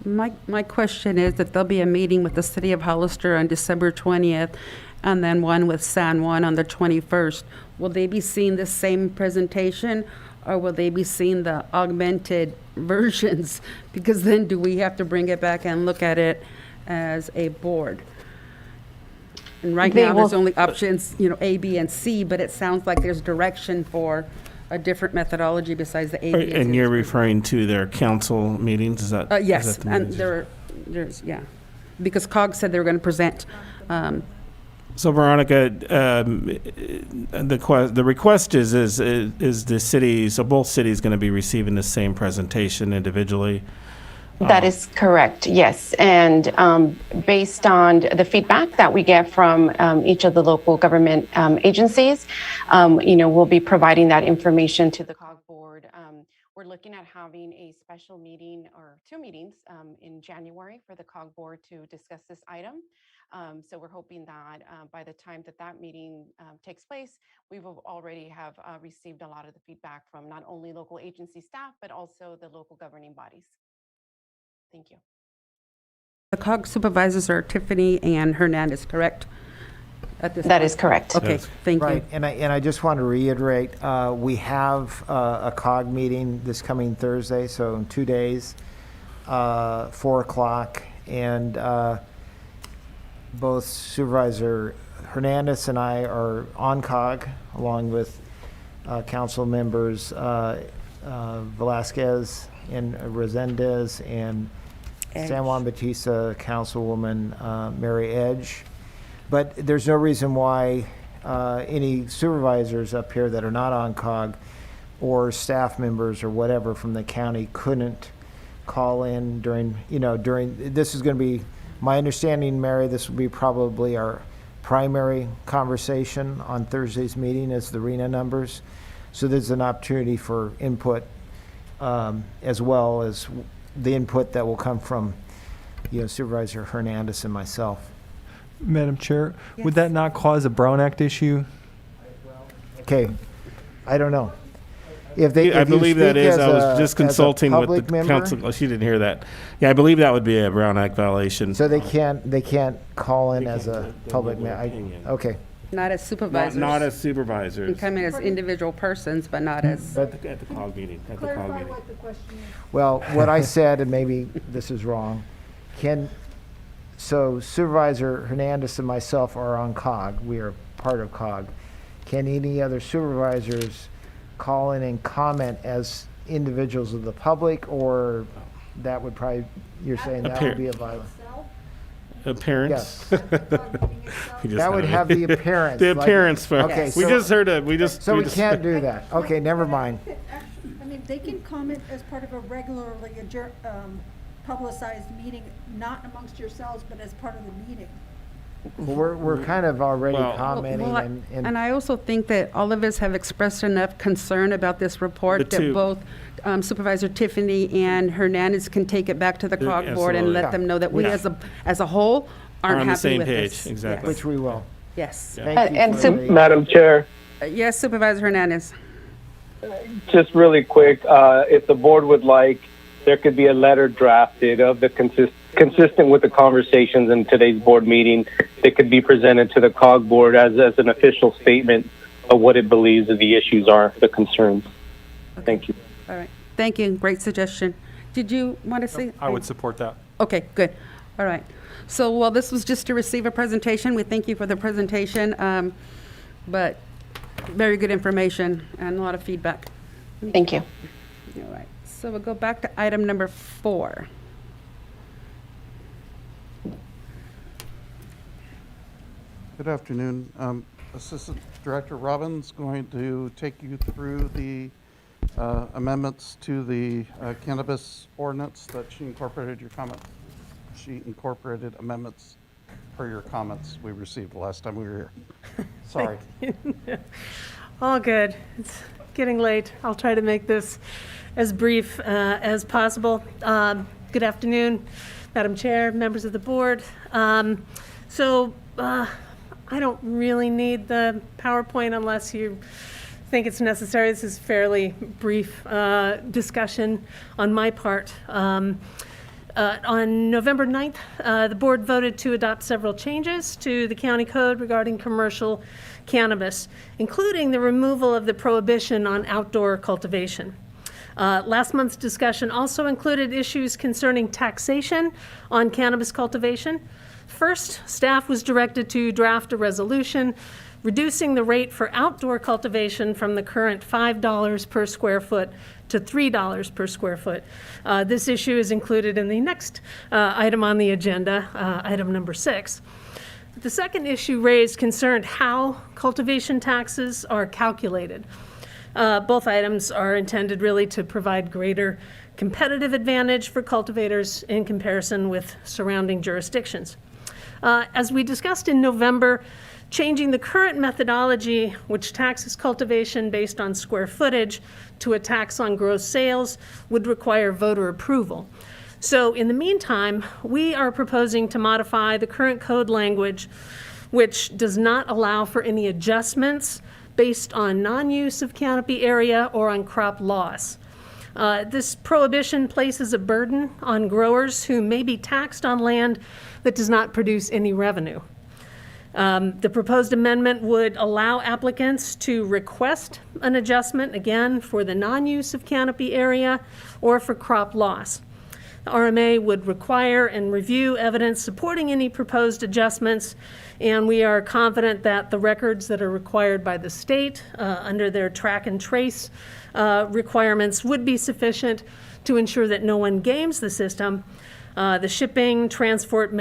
My question is that there'll be a meeting with the city of Hollister on December 20th, and then one with San Juan on the 21st. Will they be seeing the same presentation, or will they be seeing the augmented versions? Because then do we have to bring it back and look at it as a board? And right now, there's only options, A, B, and C, but it sounds like there's direction for a different methodology besides the A, B, and C. And you're referring to their council meetings? Is that yes, is that the and meetings? there's because COG said they were going to present. So Veronica, the request is the city, so both cities going to be receiving the same presentation individually? That is correct, yes. And based on the feedback that we get from each of the local government agencies, we'll be providing that information to the COG board. We're looking at having a special meeting or two meetings in January for the COG board to discuss this item. So we're hoping that by the time that meeting takes place, we will already have received a lot of the feedback from not only local agency staff, but also the local governing bodies. Thank you. The COG supervisors are Tiffany and Hernandez, correct? That is correct. Okay, thank you. Right, and I just want to reiterate, we have a COG meeting this coming Thursday, so in 2 days, 4 o'clock, and both Supervisor Hernandez and I are on COG, along with council members Velasquez and Resendez and San Juan Bautista Councilwoman Mary Edge. But there's no reason why any supervisors up here that are not on COG or staff members or whatever from the county couldn't call in during, this is going to be, my understanding, Mary, this will be probably our primary conversation on Thursday's meeting is the RENA numbers. So there's an opportunity for input as well as the input that will come from, Supervisor Hernandez and myself. Madam Chair, would that not cause a Brown Act issue? Okay, I don't know. I believe that is. I was just consulting with the council. Oh, she didn't hear that. Yeah, I believe that would be a Brown Act violation. So they can't call in as a public member. Okay. Not as Not, supervisors. not as You supervisors. come in as individual persons, but not as, At the COG meeting, at the COG Clarify meeting. what the question is. Well, what I said, and maybe this is wrong, so Supervisor Hernandez and myself are on COG. We are part of COG. Can any other supervisors call in and comment as individuals of the public, or that would probably, you're saying that would be a violation? Appearance? Yes. We just That would had it. have the appearance. The like- appearance, but Okay, we so- just heard it, So we can't do that. Okay, never mind. I mean, they can comment as part of a regularly publicized meeting, not amongst yourselves, but as part of the meeting. We're kind of already Well- commenting Well, and I also think that all of us have expressed enough concern about this report The that two- both Supervisor Tiffany and Hernandez can take it back to the COG board and absolutely. let them know that we Yeah. as a whole Are aren't on the happy same with page, this. exactly. Which we will. Yes. Thank you And for Sup- the- Madam Chair, Yes, Supervisor Hernandez. just really quick, if the board would like, there could be a letter drafted of the consistent with the conversations in today's board meeting. It could be presented to the COG board as an official statement of what it believes that the issues are, the concerns. Thank you. All right. Thank you. Great suggestion. Did you want to say? I would support that. Okay, good. All right. So, well, this was just to receive a presentation. We thank you for the presentation, but very good information and a lot of feedback. Thank you. All right. So we'll go back to item number 4. Good afternoon. Assistant Director Robbins going to take you through the amendments to the cannabis ordinance that she incorporated your comment. She incorporated amendments per your comments we received the last time we were here. Sorry. All good. It's getting late. I'll try to make this as brief as possible. Good afternoon, Madam Chair, members of the board. I don't really need the PowerPoint unless you think it's necessary. This is fairly brief discussion on my part. On November 9th, the board voted to adopt several changes to the county code regarding commercial cannabis, including the removal of the prohibition on outdoor cultivation. Last month's discussion also included issues concerning taxation on cannabis cultivation. First, staff was directed to draft a resolution reducing the rate for outdoor cultivation from the current $5 per square foot to $3 per square foot. This issue is included in the next item on the agenda, item number 6. The second issue raised concerned how cultivation taxes are calculated. Both items are intended really to provide greater competitive advantage for cultivators in comparison with surrounding jurisdictions. As we discussed in November, changing the current methodology, which taxes cultivation based on square footage, to a tax on gross sales would require voter approval. So in the meantime, we are proposing to modify the current code language, which does not allow for any adjustments based on non-use of canopy area or on crop loss. This prohibition places a burden on growers who may be taxed on land that does not produce any revenue. The proposed amendment would allow applicants to request an adjustment, again, for the non-use of canopy area or for crop loss. The RMA would require and review evidence supporting any proposed adjustments, and we are confident that the records that are required by the state under their track and trace requirements would be sufficient to ensure that no one games the system. The shipping, transport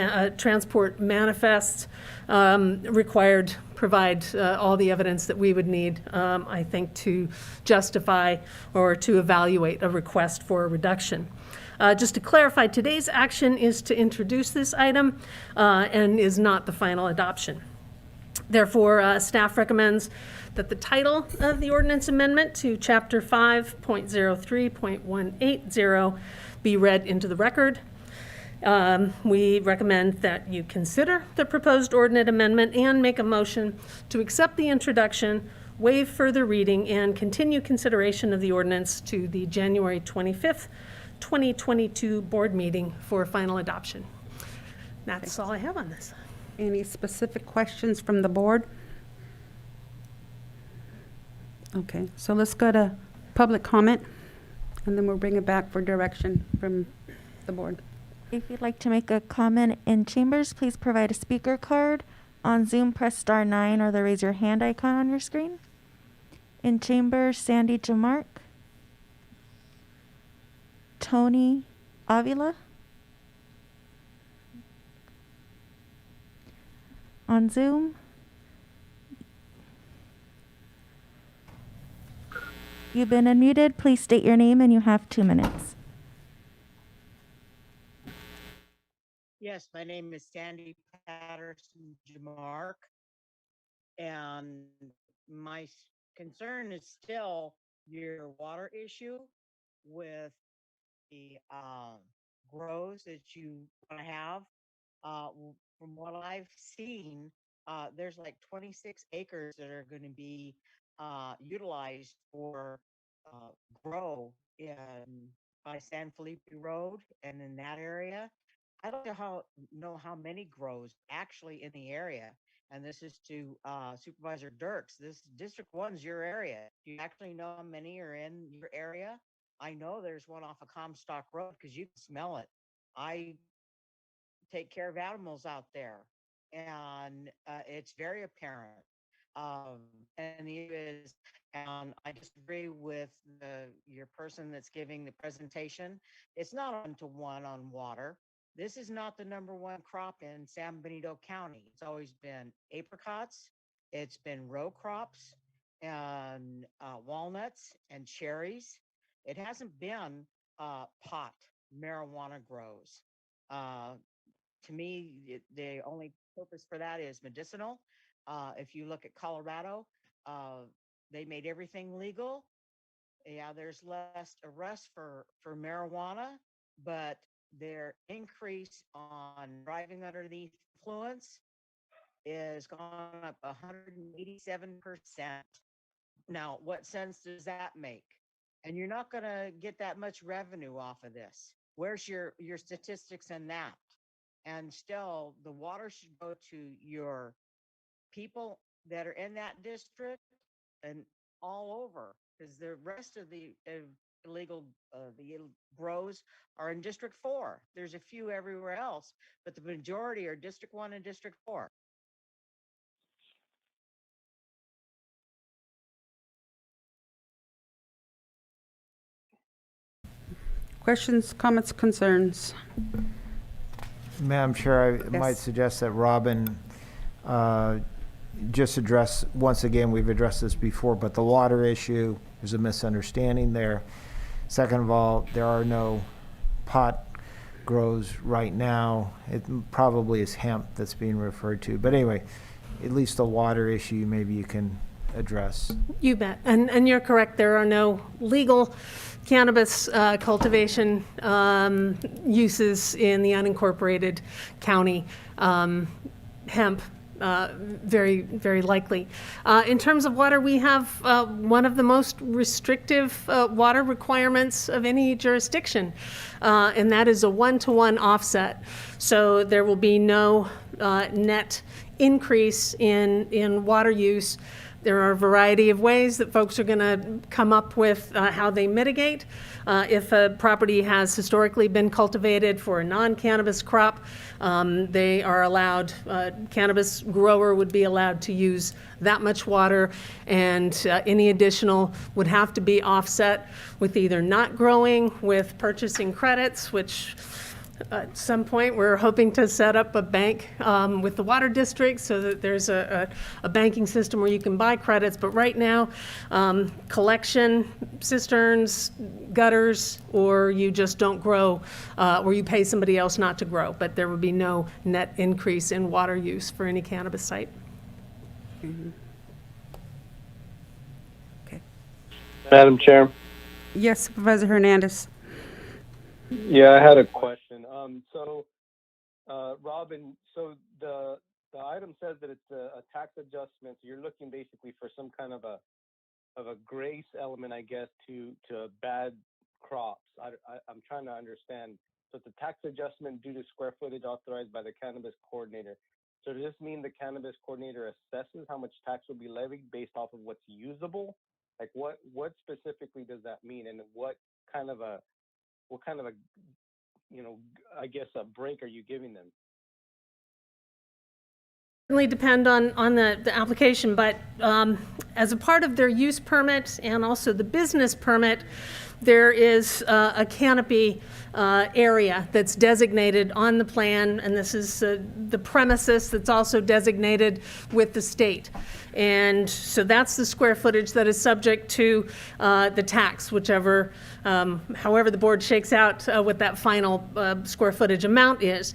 manifests required provide all the evidence that we would need, I think, to justify or to evaluate a request for a reduction. Just to clarify, today's action is to introduce this item and is not the final adoption. Therefore, staff recommends that the title of the ordinance amendment to Chapter 5.03.180 be read into the record. We recommend that you consider the proposed ordinance amendment and make a motion to accept the introduction, waive further reading, and continue consideration of the ordinance to the January 25th, 2022 board meeting for final adoption. That's all I have on this. Any specific questions from the board? Okay, so let's go to public comment, and then we'll bring it back for direction from the board. If you'd like to make a comment in chambers, please provide a speaker card. On Zoom, press *9 or the raise your hand icon on your screen. In chambers, Sandy Jamark, Tony Avila. On Zoom, you've been unmuted. Please state your name and you have 2 minutes. Yes, my name is Sandy Patterson Jamark, and my concern is still your water issue with the grows that you want to have. From what I've seen, there's like 26 acres that are going to be utilized for grow in by San Felipe Road and in that area. I don't know how many grows actually in the area. And this is to Supervisor Dirks. This District 1's your area. Do you actually know how many are in your area? I know there's one off of Comstock Road because you can smell it. I take care of animals out there, and it's very apparent. And the is, and I disagree with your person that's giving the presentation. It's not 1-to-1 on water. This is not the #1 crop in San Benito County. It's always been apricots, it's been row crops, and walnuts and cherries. It hasn't been pot marijuana grows. To me, the only purpose for that is medicinal. If you look at Colorado, they made everything legal. Yeah, there's less arrests for marijuana, but their increase on driving under the influence is gone up 187%. Now, what sense does that make? And you're not going to get that much revenue off of this. Where's your statistics in that? And still, the water should go to your people that are in that district and all over, because the rest of the illegal grows are in District 4. There's a few everywhere else, but the majority are District 1 and District 4. Questions, comments, concerns? Madam Chair, I might Yes. suggest that Robin just address, once again, we've addressed this before, but the water issue, there's a misunderstanding there. Second of all, there are no pot grows right now. It probably is hemp that's being referred to. But anyway, at least the water issue, maybe you can address. You bet. And you're correct. There are no legal cannabis cultivation uses in the unincorporated county. Hemp, very, very likely. In terms of water, we have one of the most restrictive water requirements of any jurisdiction, and that is a 1-to-1 offset. So there will be no net increase in water use. There are a variety of ways that folks are going to come up with how they mitigate. If a property has historically been cultivated for a non-cannabis crop, they are allowed, cannabis grower would be allowed to use that much water, and any additional would have to be offset with either not growing, with purchasing credits, which at some point, we're hoping to set up a bank with the water district so that there's a banking system where you can buy credits. But right now, collection, cisterns, gutters, or you just don't grow, or you pay somebody else not to grow. But there would be no net increase in water use for any cannabis site. Okay. Madam Chair. Yes, Supervisor Hernandez. Yeah, I had a question. Robin, so the item says that it's a tax adjustment. So you're looking basically for some kind of a grace element, I guess, to bad crops. I'm trying to understand. So it's a tax adjustment due to square footage authorized by the cannabis coordinator. So does this mean the cannabis coordinator assesses how much tax will be levied based off of what's usable, Like what specifically does that mean, and what kind of a I guess a break are you giving them? Certainly depend on the application, but as a part of their use permit and also the business permit, there is a canopy area that's designated on the plan, and this is the premises that's also designated with the state. And so that's the square footage that is subject to the tax, whichever, however the board shakes out what that final square footage amount is.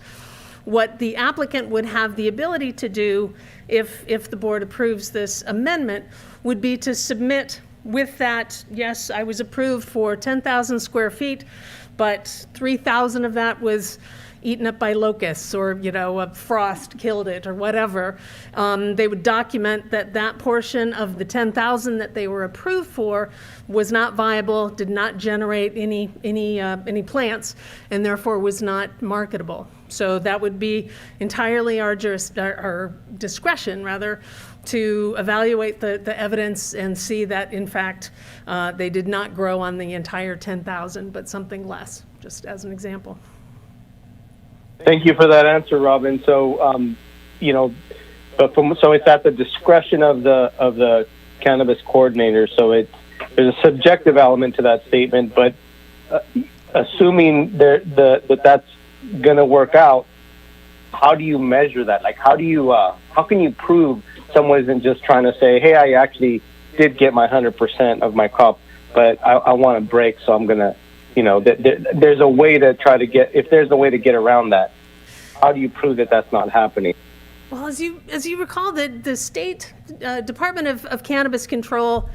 What the applicant would have the ability to do if the board approves this amendment would be to submit with that, yes, I was approved for 10,000 square feet, but 3,000 of that was eaten up by locusts, or a frost killed it, or whatever. They would document that that portion of the 10,000 that they were approved for was not viable, did not generate any plants, and therefore was not marketable. So that would be entirely our discretion, rather, to evaluate the evidence and see that, in fact, they did not grow on the entire 10,000, but something less, just as an example. Thank you for that answer, Robin. So, so it's at the discretion of the cannabis coordinator. So there's a subjective element to that statement, but assuming that's going to work out, how do you measure that? Like, how can you prove someone isn't just trying to say, hey, I actually did get my 100% of my crop, but I want a break, so I'm going to, there's a way to if there's a way to get around that. How do you prove that that's not happening? Well, as you recall, the state Department of Cannabis Control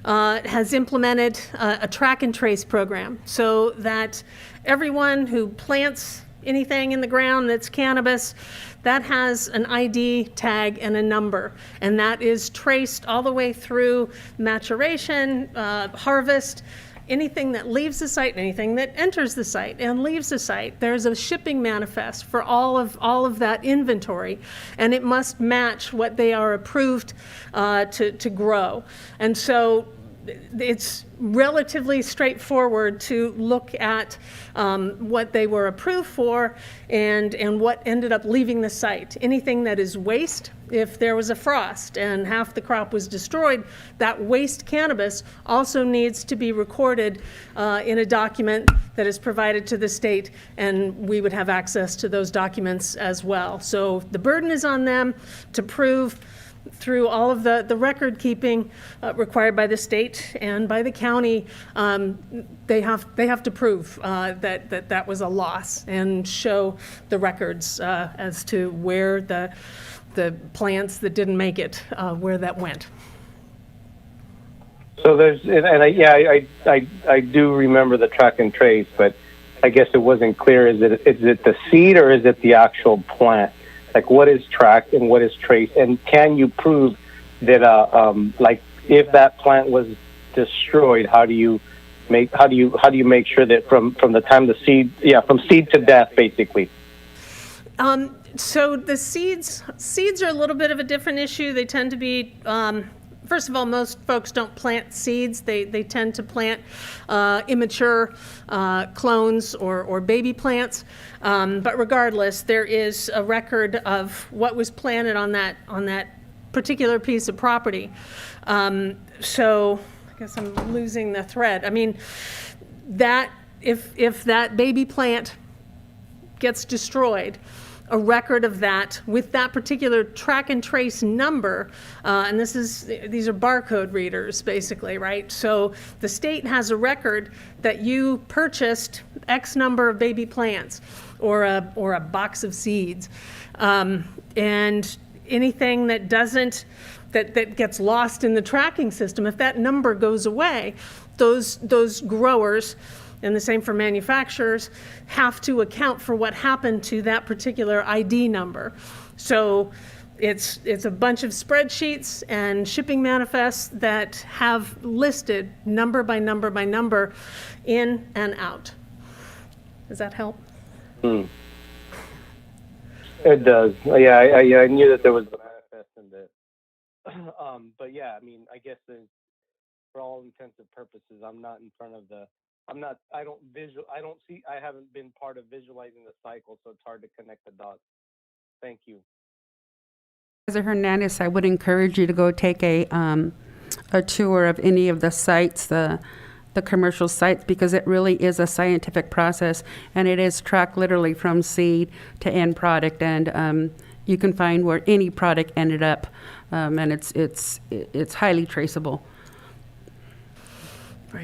has implemented a track and trace program so that everyone who plants anything in the ground that's cannabis, that has an ID tag and a number, and that is traced all the way through maturation, harvest, anything that leaves the site, anything that enters the site and leaves the site. There's a shipping manifest for all of that inventory, and it must match what they are approved to grow. And so it's relatively straightforward to look at what they were approved for and what ended up leaving the site. Anything that is waste, if there was a frost and half the crop was destroyed, that waste cannabis also needs to be recorded in a document that is provided to the state, and we would have access to those documents as well. So the burden is on them to prove through all of the record keeping required by the state and by the county. They have to prove that was a loss and show the records as to where the plants that didn't make it, where that went. So I do remember the track and trace, but I guess it wasn't clear. Is it the seed or is it the actual plant? Like, what is tracked and what is traced, and can you prove that like if that plant was destroyed, how do you make sure that from the time the seed, from seed to death, basically? So the seeds are a little bit of a different issue. They tend to be, first of all, most folks don't plant seeds. They tend to plant immature clones or baby plants. But regardless, there is a record of what was planted on that particular piece of property. So I guess I'm losing the thread. I mean, that if that baby plant gets destroyed, a record of that with that particular track and trace number, and these are barcode readers basically, right? So the state has a record that you purchased X number of baby plants or a box of seeds, and anything that that gets lost in the tracking system, if that number goes away, those growers, and the same for manufacturers, have to account for what happened to that particular ID number. So it's a bunch of spreadsheets and shipping manifests that have listed number by number by number in and out. Does that help? It does. Yeah, I knew that there was a manifest in this. But yeah, I mean, I guess for all intents and purposes, I'm not in front of the, I haven't been part of visualizing the cycle, so it's hard to connect the dots. Thank you. Supervisor Hernandez, I would encourage you to go take a tour of any of the sites, the commercial sites, because it really is a scientific process, and it is tracked literally from seed to end product, and you can find where any product ended up, and it's highly traceable.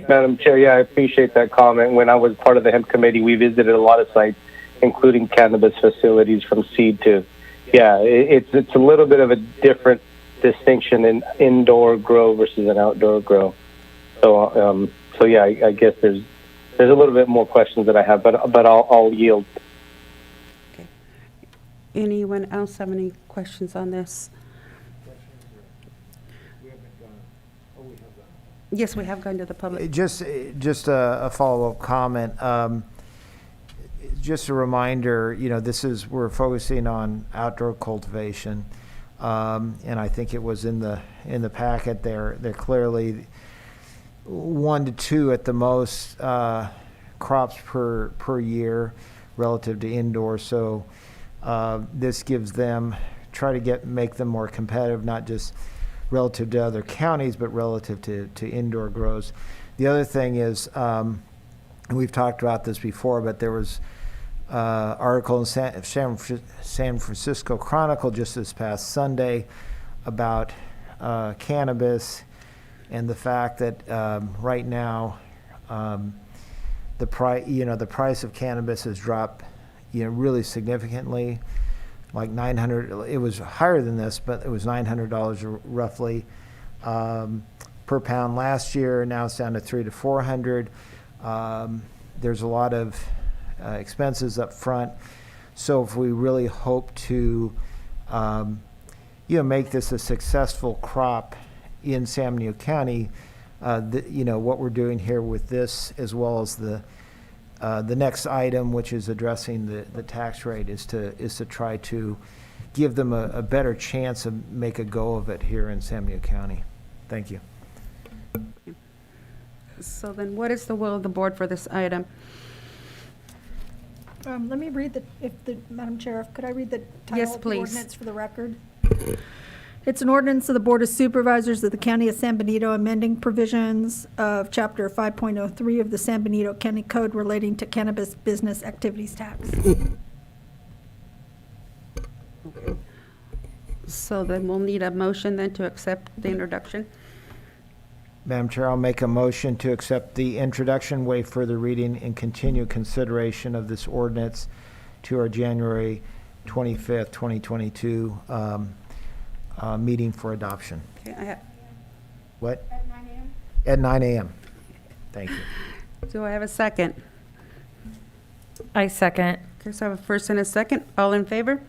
Madam Chair, yeah, I appreciate that comment. When I was part of the hemp committee, we visited a lot of sites, including cannabis facilities from seed to, yeah, it's a little bit of a different distinction in indoor grow versus an outdoor grow. So, yeah, I guess there's a little bit more questions that I have, but I'll yield. Okay. Anyone else have any questions on this? Yes, we have gone to the public. Just a follow-up comment. Just a reminder, we're focusing on outdoor cultivation, and I think it was in the packet there. They're clearly 1 to 2 at the most crops per year relative to indoor. So this gives them make them more competitive, not just relative to other counties, but relative to indoor grows. The other thing is, and we've talked about this before, but there was article in San Francisco Chronicle just this past Sunday about cannabis and the fact that right now the price of cannabis has dropped really significantly, like $900. It was higher than this, but it was $900 roughly per pound last year. Now it's down to $300 to $400. There's a lot of expenses up front. So if we really hope to, make this a successful crop in San Benito County, what we're doing here with this, as well as the next item, which is addressing the tax rate, is to try to give them a better chance of make a go of it here in San Benito County. Thank you. So then what is the will of the board for this item? Let me read Madam Chair, could I read the title Yes, of the please. ordinance for the record? It's an ordinance of the Board of Supervisors of the County of San Benito amending provisions of Chapter 5.03 of the San Benito County Code relating to cannabis business activities tax. Okay. So then we'll need a motion then to accept the introduction. Madam Chair, I'll make a motion to accept the introduction, waive further reading, and continue consideration of this ordinance to our January 25th, 2022 meeting for adoption. Okay, What? At 9 a.m.? At 9 a.m. Thank you. Do I have a second? I second. Okay, so I have a first and a second. All in favor?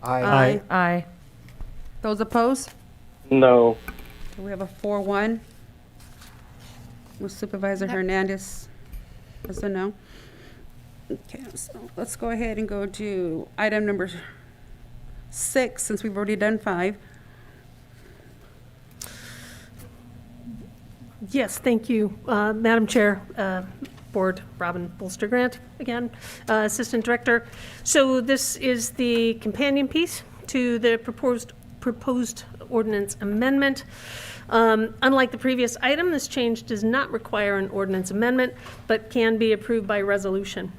Aye. Aye. Those opposed? No. So we have a 4-1 with Supervisor Hernandez as a no. Okay, so let's go ahead and go to item number 6, since we've already done 5. Yes, thank you, Madam Chair, Board, Robin Bolster-Grant again, Assistant Director. So this is the companion piece to the proposed ordinance amendment. Unlike the previous item, this change does not require an ordinance amendment, but can be approved by resolution.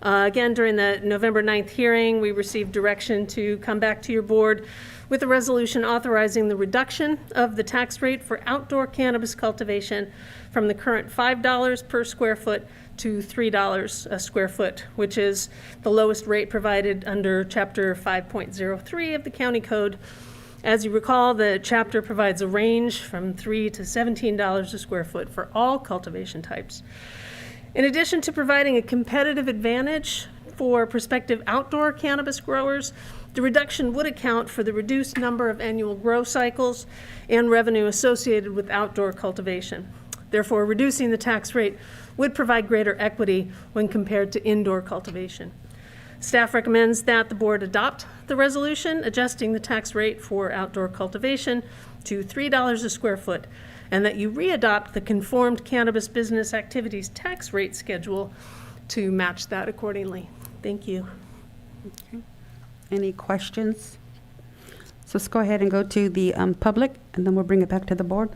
Again, during the November 9th hearing, we received direction to come back to your board with a resolution authorizing the reduction of the tax rate for outdoor cannabis cultivation from the current $5 per square foot to $3 a square foot, which is the lowest rate provided under Chapter 5.03 of the County Code. As you recall, the chapter provides a range from $3 to $17 a square foot for all cultivation types. In addition to providing a competitive advantage for prospective outdoor cannabis growers, the reduction would account for the reduced number of annual grow cycles and revenue associated with outdoor cultivation. Therefore, reducing the tax rate would provide greater equity when compared to indoor cultivation. Staff recommends that the board adopt the resolution adjusting the tax rate for outdoor cultivation to $3 a square foot, and that you re-adopt the conformed cannabis business activities tax rate schedule to match that accordingly. Thank you. Okay. Any questions? So let's go ahead and go to the public, and then we'll bring it back to the board.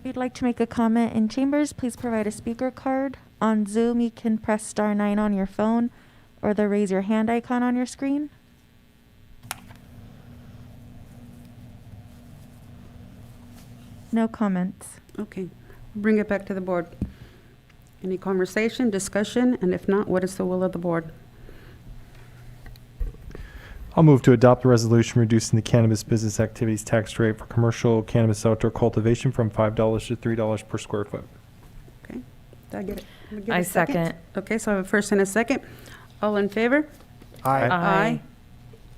If you'd like to make a comment in chambers, please provide a speaker card. On Zoom, you can press *9 on your phone or the raise your hand icon on your screen. No comments. Okay, bring it back to the board. Any conversation, discussion, and if not, what is the will of the board? I'll move to adopt the resolution reducing the cannabis business activities tax rate for commercial cannabis outdoor cultivation from $5 to $3 per square foot. Okay, did I get it? Can we get I a second. Okay, so I have a first and a second. All in favor? Aye. Aye.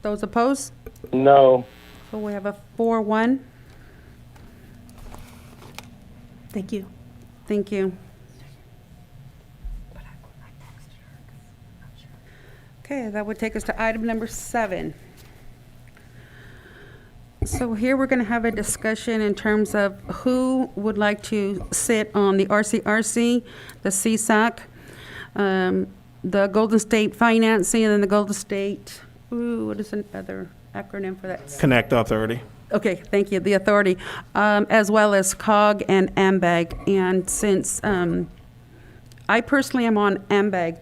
Those opposed? No. So we have a 4-1. Thank you. Thank you. Okay, that would take us to item number 7. So here we're going to have a discussion in terms of who would like to sit on the RCRC, the CSAC, the Golden State Financing, and then the Golden State, what is another acronym for that? Connect Authority. Okay, thank you, the authority, as well as COG and AMBAG. And since I personally am on AMBAG,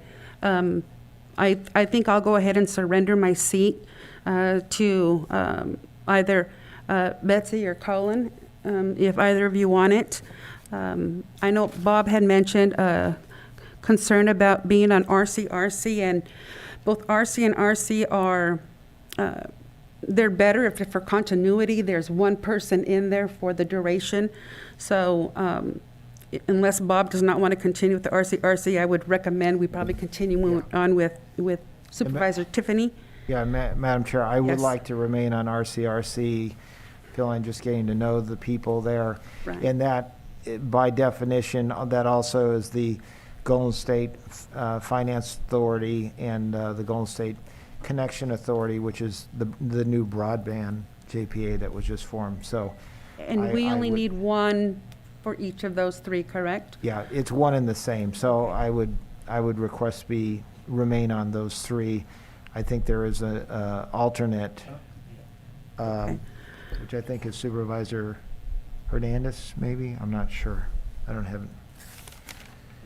I think I'll go ahead and surrender my seat to either Betsy or Colin, if either of you want it. I know Bob had mentioned concern about being on RCRC, and both RC and RC are, they're better if for continuity. There's one person in there for the duration. So unless Bob does not want to continue with the RCRC, I would recommend we probably continue on with Supervisor Tiffany. Yeah, Madam Chair, I would Yes. like to remain on RCRC, feeling just getting to know the people there. Right. And that, by definition, that also is the Golden State Finance Authority and the Golden State Connection Authority, which is the new broadband JPA that was just formed. So, And we only need one for each of those 3, correct? yeah, it's one and the same. So I would request remain on those 3. I think there is a alternate, which I think is Supervisor Hernandez, maybe? I'm not sure. I don't have it.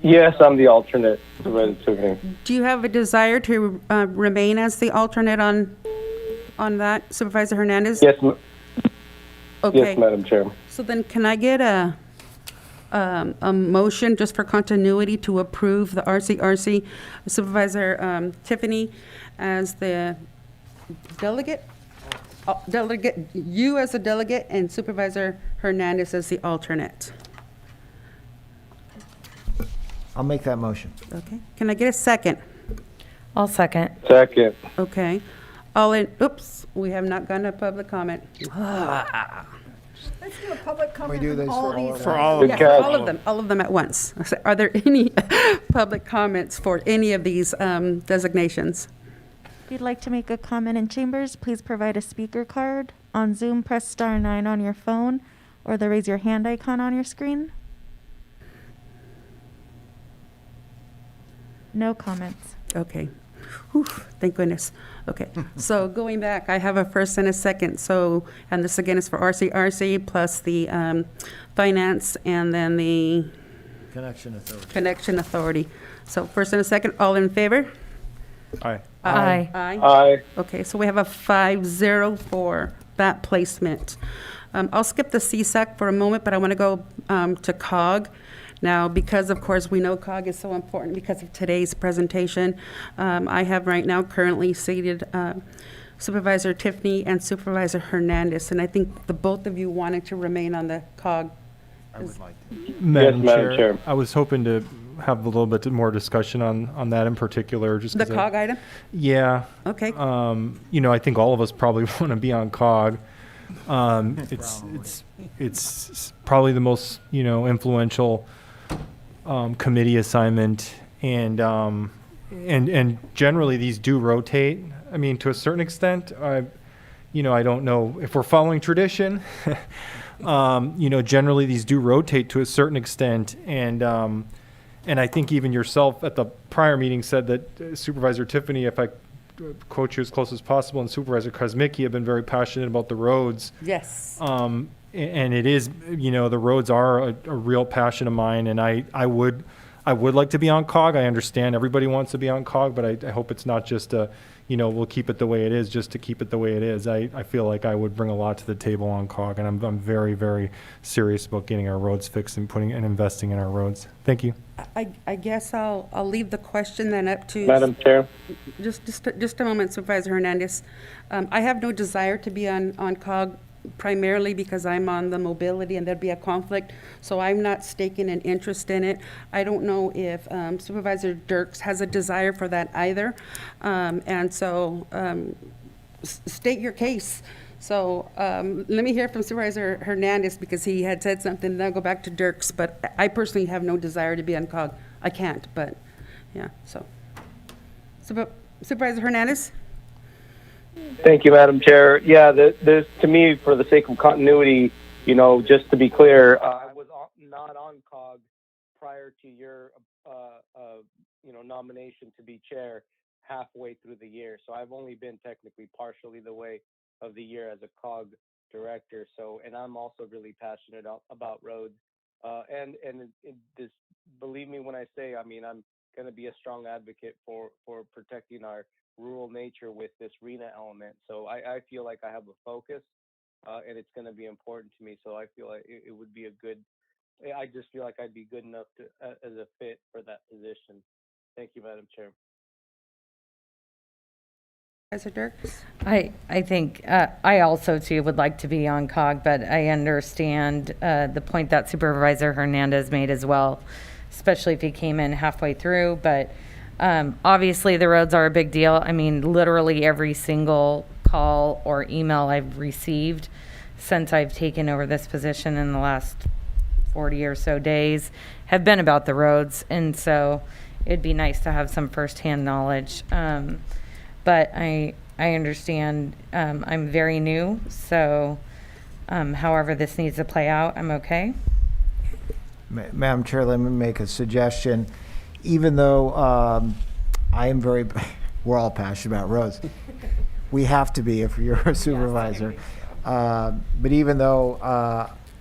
Yes, I'm the alternate. Supervisor. Do you have a desire to remain as the alternate on that, Supervisor Hernandez? Yes, Okay. yes, Madam Chair. So then can I get a motion just for continuity to approve the RCRC Supervisor Tiffany as the delegate? Delegate, you as a delegate and Supervisor Hernandez as the alternate. I'll make that motion. Okay. Can I get a second? I'll second. Second. Okay. All in, oops, we have not gone to public comment. Let's do a public comment do on this all for all these. of For all of Yes, them. all of them at once. Are there any public comments for any of these designations? If you'd like to make a comment in chambers, please provide a speaker card. On Zoom, press *9 on your phone or the raise your hand icon on your screen. No comments. Okay. Whew, thank goodness. Okay, so going back, I have a first and a second. So, and this again is for RCRC plus the finance and then the Connection Authority. Connection Authority. So first and a second, all in favor? Aye. Aye. Aye. Aye. Okay, so we have a 5-0 for that placement. I'll skip the CSAC for a moment, but I want to go to COG. Now, because of course we know COG is so important because of today's presentation, I have right now currently seated Supervisor Tiffany and Supervisor Hernandez, and I think the both of you wanted to remain on the COG. I would like to. Madam Madam Chair. I was hoping to have a little bit more discussion on that in particular. Just The 'cause COG item? Yeah. Okay. I think all of us probably want to be on COG. It's probably the most, influential committee assignment. And, and generally these do rotate. I mean, to a certain extent, you know, I don't know if we're following tradition. You know, generally these do rotate to a certain extent, and I think even yourself at the prior meeting said that Supervisor Tiffany, if I quote you as close as possible, and Supervisor Kosmicki have been very passionate about the roads. Yes. And it is, you know, the roads are a real passion of mine, and I would like to be on COG. I understand everybody wants to be on COG, but I hope it's not just a, you know, we'll keep it the way it is just to keep it the way it is. I feel like I would bring a lot to the table on COG, and I'm very, very serious about getting our roads fixed and investing in our roads. Thank you. I guess I'll leave the question then up to. Madam Chair. Just a moment, Supervisor Hernandez. I have no desire to be on COG primarily because I'm on the mobility and there'd be a conflict. So I'm not staking an interest in it. I don't know if Supervisor Dirks has a desire for that either. And so state your case. So let me hear from Supervisor Hernandez because he had said something, then I'll go back to Dirks. But I personally have no desire to be on COG. I can't, but yeah, so. Supervisor Hernandez? Thank you, Madam Chair. Yeah, there's, to me, for the sake of continuity, you know, just to be clear, I was not on COG prior to your, you know, nomination to be chair halfway through the year. So I've only been technically partially the way of the year as a COG director. So, and I'm also really passionate about roads. And this, believe me when I say, I mean, I'm going to be a strong advocate for protecting our rural nature with this RENA element. So I feel like I have a focus, and it's going to be important to me. So I feel like it would be a good, I just feel like I'd be good enough to as a fit for that position. Thank you, Madam Chair. Supervisor Dirks? I think I also too would like to be on COG, but I understand the point that Supervisor Hernandez made as well, especially if he came in halfway through. But obviously the roads are a big deal. I mean, literally every single call or email I've received since I've taken over this position in the last 40 or so days have been about the roads. And so it'd be nice to have some firsthand knowledge. But I understand I'm very new, so however this needs to play out, I'm okay. Madam Chair, let me make a suggestion. Even though I am very, we're all passionate about roads. We have to be if you're a supervisor. But even though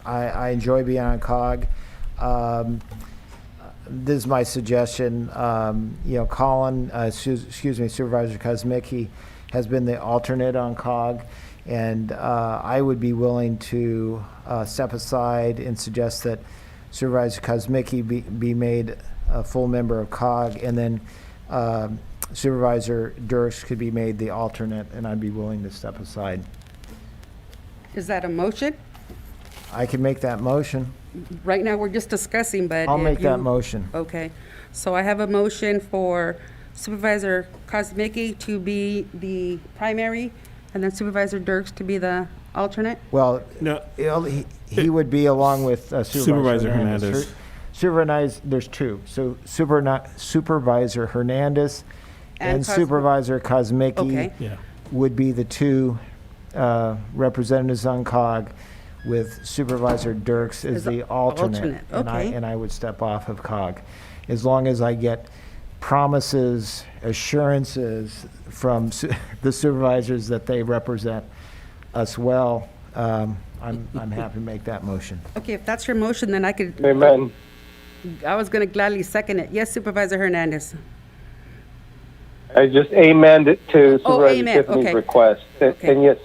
I enjoy being on COG, this is my suggestion. You know, Colin, excuse me, Supervisor Kosmicki has been the alternate on COG, and I would be willing to step aside and suggest that Supervisor Kosmicki be made a full member of COG, and then Supervisor Dirks could be made the alternate, and I'd be willing to step aside. Is that a motion? I can make that motion. Right now, we're just discussing, but. I'll if make that you- motion. Okay. So I have a motion for Supervisor Kosmicki to be the primary, and then Supervisor Dirks to be the alternate? Well, No. he would be along with Supervisor Hernandez. Supervisor, there's two. So Supervisor Hernandez And and Supervisor Kosmicki Okay. Yeah. would be the two representatives on COG, with Supervisor Dirks as the alternate. okay. And I would step off of COG. As long as I get promises, assurances from the supervisors that they represent us well, I'm happy to make that motion. Okay, if that's your motion, then I could. Amen. I was going to gladly second it. Yes, Supervisor Hernandez. I just amend it to Supervisor amen. Tiffany's Okay. request. Okay. And yes,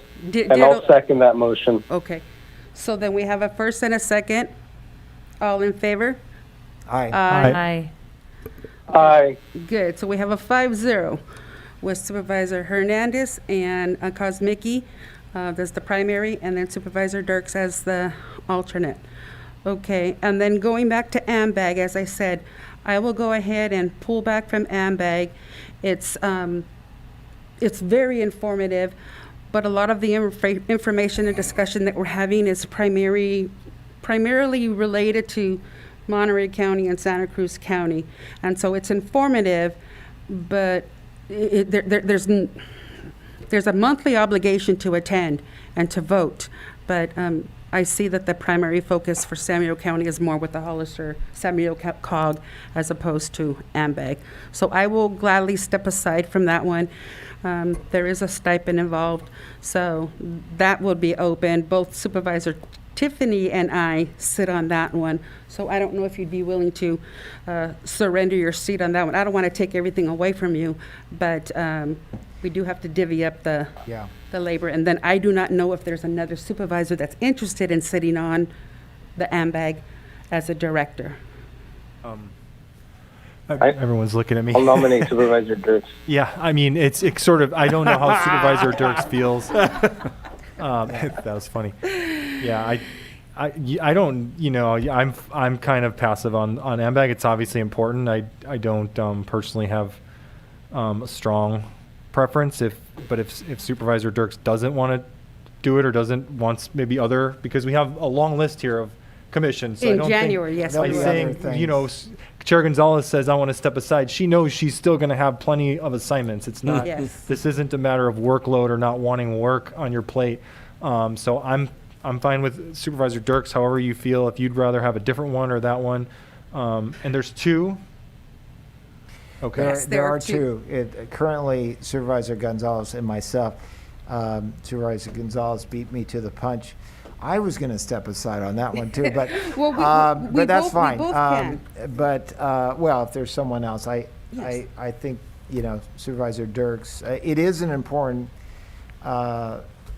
and I'll second that motion. Okay. So then we have a first and a second. All in favor? Aye. Aye. Aye. Good. So we have a 5-0 with Supervisor Hernandez and Kosmicki as the primary, and then Supervisor Dirks as the alternate. Okay. And then going back to AMBAG, as I said, I will go ahead and pull back from AMBAG. It's very informative, but a lot of the information and discussion that we're having is primarily related to Monterey County and Santa Cruz County. And so it's informative, but there's a monthly obligation to attend and to vote, but I see that the primary focus for Samuel County is more with the Hollister Samuel COG as opposed to AMBAG. So I will gladly step aside from that one. There is a stipend involved, so that will be open. Both Supervisor Tiffany and I sit on that one, so I don't know if you'd be willing to surrender your seat on that one. I don't want to take everything away from you, but we do have to divvy up the labor. And then I do not know if there's another supervisor that's interested in sitting on the AMBAG as a director. Everyone's looking at me. I'll nominate Supervisor Dirks. Yeah, I mean, it's sort of, I don't know how Supervisor Dirks feels. That was funny. Yeah, I don't, I'm kind of passive on AMBAG. It's obviously important. I don't personally have a strong preference. But if Supervisor Dirks doesn't want to do it or wants maybe other, because we have a long list here of commissions. So In January, yes. By saying, Chair Gonzalez says, I want to step aside. She knows she's still going to have plenty of assignments. It's not, this isn't a matter of workload or not wanting work on your plate. So I'm fine with Supervisor Dirks, however you feel, if you'd rather have a different one or that one. And there's two. Okay. Yes, There are two. Currently, Supervisor Gonzalez and myself, Supervisor Gonzalez beat me to the punch. I was going to step aside on that one too, but Well, but that's fine. We both can. Well, if there's someone else, I think Supervisor Dirks. It is an important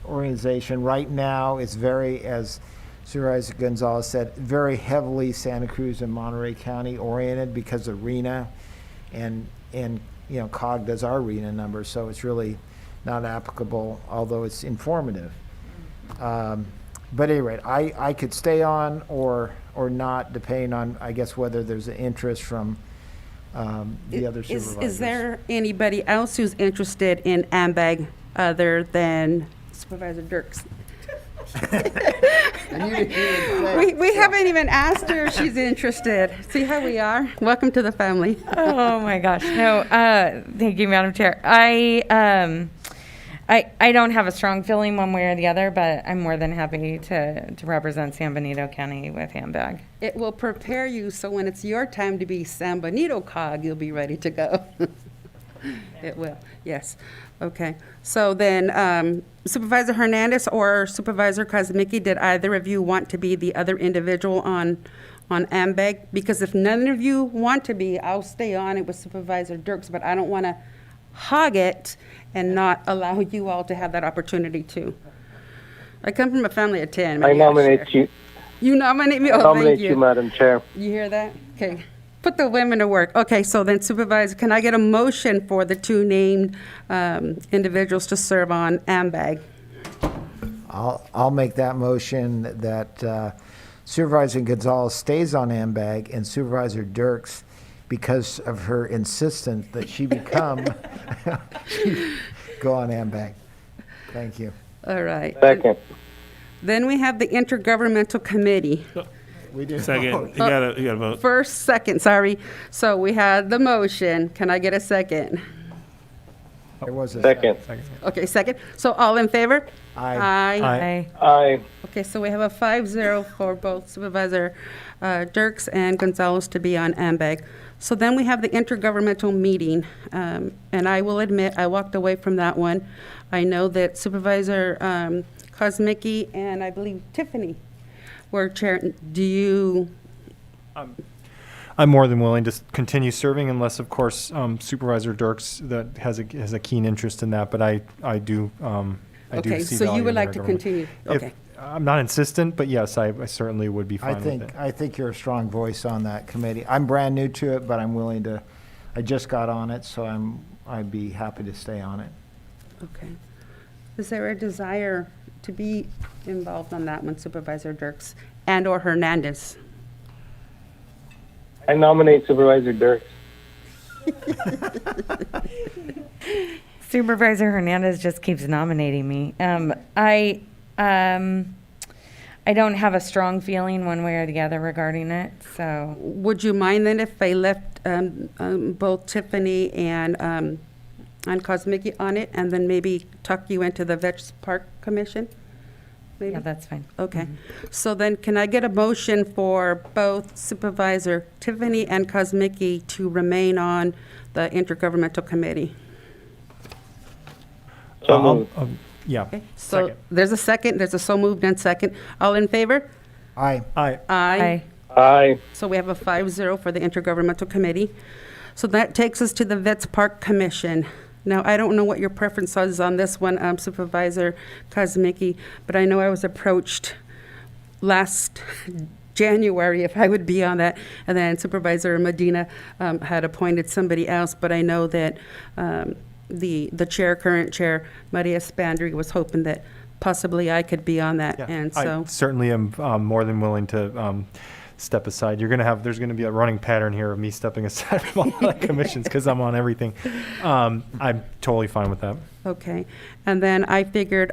organization right now. It's very, as Supervisor Gonzalez said, very heavily Santa Cruz and Monterey County oriented because of RENA, and COG does our RENA number, so it's really not applicable, although it's informative. But at any rate, I could stay on or not, depending on, I guess, whether there's an interest from the other supervisors. Is there anybody else who's interested in AMBAG other than Supervisor Dirks? We haven't even asked her if she's interested. See how we are? Welcome to the family. Oh my gosh. No, thank you, Madam Chair. I don't have a strong feeling one way or the other, but I'm more than happy to represent San Benito County with AMBAG. It will prepare you so when it's your time to be San Benito COG, you'll be ready to go. It will, yes. Okay. So then Supervisor Hernandez or Supervisor Kosmicki, did either of you want to be the other individual on AMBAG? Because if none of you want to be, I'll stay on it with Supervisor Dirks, but I don't want to hog it and not allow you all to have that opportunity too. I come from a family of 10. I nominate you. You nominate me? I Oh, nominate thank you, Madam Chair. You hear that? Okay. Put the women to work. Okay, so then Supervisor, can I get a motion for the two named individuals to serve on AMBAG? I'll make that motion that Supervisor Gonzalez stays on AMBAG and Supervisor Dirks, because of her insistence that she become, go on AMBAG. Thank you. All right. Second. Then we have the Intergovernmental Committee. We do. Second, you gotta vote. First, second, sorry. So we had the motion. Can I get a second? There was a Second. Okay, second. So all in favor? Aye. Aye. Aye. Okay, so we have a 5-0 for both Supervisor Dirks and Gonzalez to be on AMBAG. So then we have the intergovernmental meeting, and I will admit I walked away from that one. I know that Supervisor Kosmicki and I believe Tiffany were chair. Do you? I'm more than willing to continue serving, unless, of course, Supervisor Dirks that has a keen interest in that. But I do Okay, see so value you would in like to intergovernmental. continue? Okay. I'm not insistent, but yes, I certainly would be fine with it. I think you're a strong voice on that committee. I'm brand new to it, but I'm willing to. I just got on it, so I'd be happy to stay on it. Okay. Is there a desire to be involved on that one, Supervisor Dirks and or Hernandez? I nominate Supervisor Dirks. Supervisor Hernandez just keeps nominating me. I don't have a strong feeling one way or the other regarding it, so. Would you mind then if I left both Tiffany and Kosmicki on it, and then maybe tuck you into the Vets Park Commission? Maybe? Yeah, that's fine. Okay. So then can I get a motion for both Supervisor Tiffany and Kosmicki to remain on the Intergovernmental Committee? So moved. Yeah. Okay. So there's a second, there's a so moved and second. All in favor? Aye. Aye. Aye. Aye. So we have a 5-0 for the Intergovernmental Committee. So that takes us to the Vets Park Commission. Now, I don't know what your preference is on this one, Supervisor Kosmicki, but I know I was approached last January if I would be on that, and then Supervisor Medina had appointed somebody else, but I know that the chair, current chair, Maria Spandri, was hoping that possibly I could be on that, and so. I certainly am more than willing to step aside. There's gonna be a running pattern here of me stepping aside from all the commissions because I'm on everything. I'm totally fine with that. Okay, and then I figured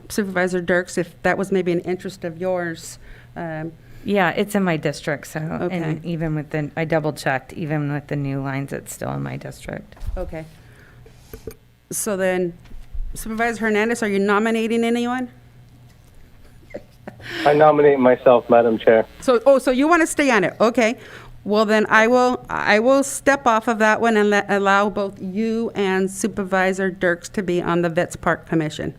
Supervisor Dirks, if that was maybe an interest of yours. Yeah, it's in my district, so, Okay. and even with I double checked, even with the new lines, it's still in my district. Okay. So then, Supervisor Hernandez, are you nominating anyone? I nominate myself, Madam Chair. So you want to stay on it? Okay. Well, then I will step off of that one and allow both you and Supervisor Dirks to be on the Vets Park Commission.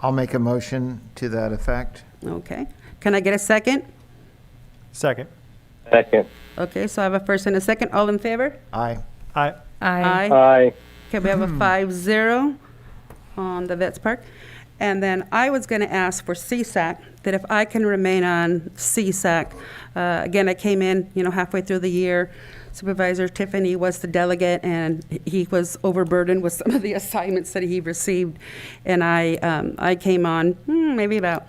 I'll make a motion to that effect. Okay. Can I get a second? Second. Second. Okay, so I have a first and a second. All in favor? Aye. Aye. Aye. Aye. Okay, we have a 5-0 on the Vets Park. And then I was going to ask for CSAC, that if I can remain on CSAC. Again, I came in, halfway through the year. Supervisor Tiffany was the delegate, and he was overburdened with some of the assignments that he received. And I came on maybe about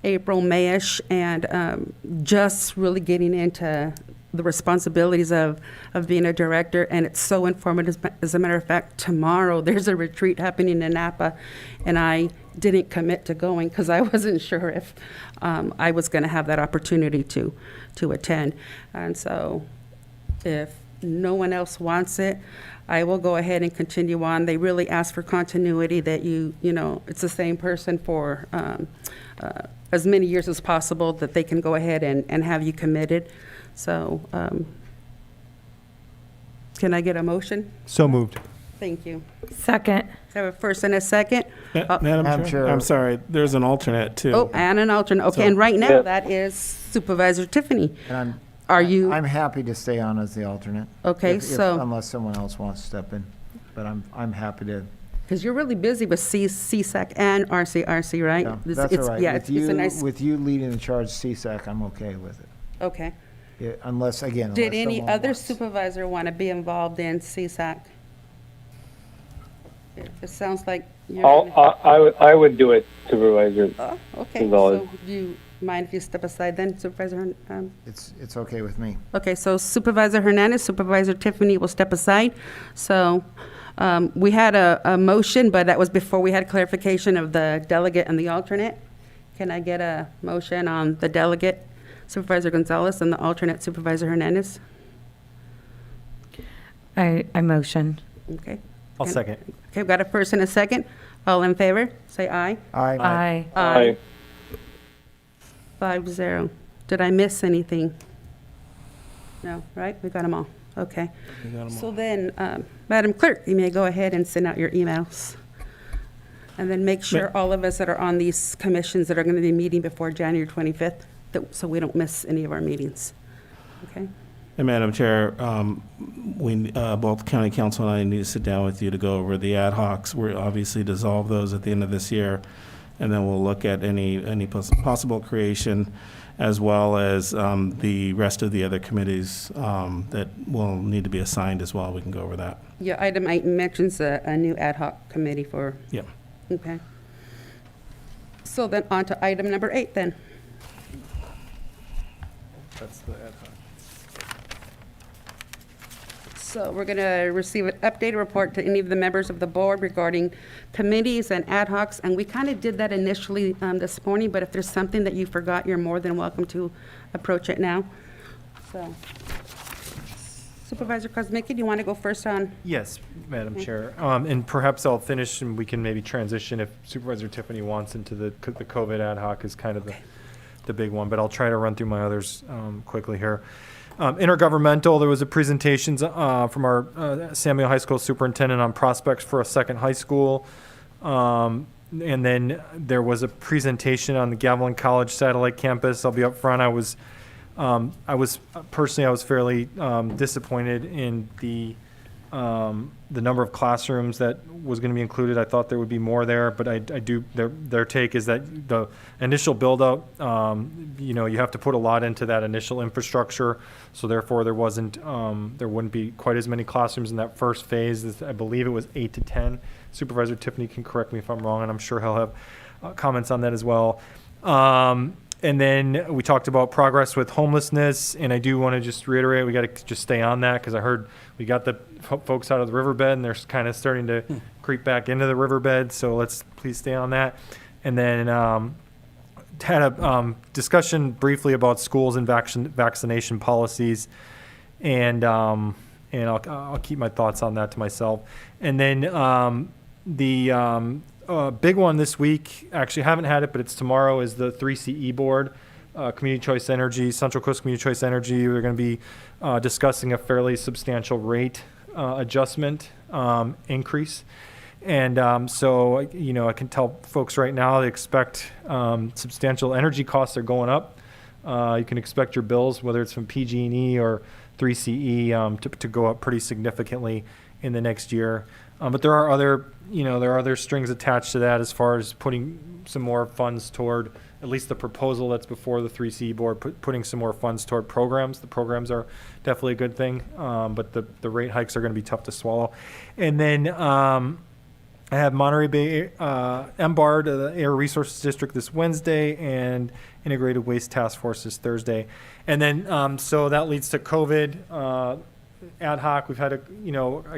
April, May-ish, and just really getting into the responsibilities of being a director, and it's so informative. As a matter of fact, tomorrow there's a retreat happening in Napa, and I didn't commit to going because I wasn't sure if I was going to have that opportunity to attend. And so if no one else wants it, I will go ahead and continue on. They really ask for continuity, that it's the same person for as many years as possible, that they can go ahead and have you committed. So can I get a motion? So moved. Thank you. Second. I have a first and a second. Madam Chair, I'm sorry, there's an alternate too. Oh, and an alternate. Okay, So- and right now that is Supervisor Tiffany. And Are you? I'm happy to stay on as the alternate. Okay, so- Unless someone else wants to step in, but I'm happy to. Because you're really busy with CSAC and RCRC, right? Yeah, This- that's it's- all right. Yeah, With it's a nice. with you leading the charge CSAC, I'm okay with it. Okay. Yeah, unless Did any someone other wants. supervisor want to be involved in CSAC? It sounds like you're. I would do it, Supervisor. Oh, okay. Gonzalez. So do you mind if you step aside then, Supervisor? It's okay with me. Okay, so Supervisor Hernandez, Supervisor Tiffany will step aside. So we had a motion, but that was before we had clarification of the delegate and the alternate. Can I get a motion on the delegate, Supervisor Gonzalez, and the alternate, Supervisor Hernandez? I motion. Okay. I'll second. Okay, we've got a first and a second. All in favor, say aye. Aye. Aye. Aye. 5-0. Did I miss anything? No, right? We got them all. Okay. So then, Madam Clerk, you may go ahead and send out your emails. And then make sure all of us that are on these commissions that are going to be meeting before January 25th, so we don't miss any of our meetings. Okay? And Madam Chair, both County Council and I need to sit down with you to go over the ad hocs. We'll obviously dissolve those at the end of this year, and then we'll look at any possible creation, as well as the rest of the other committees that will need to be assigned as well. We can go over that. Yeah, item 8 mentions a new ad hoc committee for. Yeah. Okay. So then on to item number 8 then. That's the ad hoc. So we're going to receive an updated report to any of the members of the board regarding committees and ad hocs. And we kind of did that initially this morning, but if there's something that you forgot, you're more than welcome to approach it now. So Supervisor Kozmicki, do you want to go first on? Yes, Madam Okay. Chair. And perhaps I'll finish and we can maybe transition if Supervisor Tiffany wants into the COVID ad hoc is kind of the big one, but I'll try to run through my others quickly here. Intergovernmental, there was a presentation from our Samuel High School superintendent on prospects for a second high school. And then there was a presentation on the Gavilan College satellite campus. I'll be up front. I was fairly disappointed in the number of classrooms that was going to be included. I thought there would be more there, but I do. Their take is that the initial build out, you have to put a lot into that initial infrastructure. So therefore, there wouldn't be quite as many classrooms in that first phase. I believe it was 8 to 10. Supervisor Tiffany can correct me if I'm wrong, and I'm sure he'll have comments on that as well. And then we talked about progress with homelessness, and I do want to just reiterate, we got to just stay on that because I heard we got the folks out of the riverbed and they're kind of starting to creep back into the riverbed, so let's please stay on that. And then had a discussion briefly about schools and vaccination policies, and I'll keep my thoughts on that to myself. And then big one this week, actually haven't had it, but it's tomorrow, is the 3CE board, Community Choice Energy, Central Coast Community Choice Energy. We're going to be discussing a fairly substantial rate adjustment increase. And so, I can tell folks right now they expect substantial energy costs are going up. You can expect your bills, whether it's from PG&E or 3CE, to go up pretty significantly in the next year. But there are other strings attached to that as far as putting some more funds toward, at least the proposal that's before the 3C board, putting some more funds toward programs. The programs are definitely a good thing, but the rate hikes are going to be tough to swallow. And then I have Monterey Bay MBARD, the Air Resources District, this Wednesday, and Integrated Waste Task Force this Thursday. And then so that leads to COVID. Ad hoc, we've had I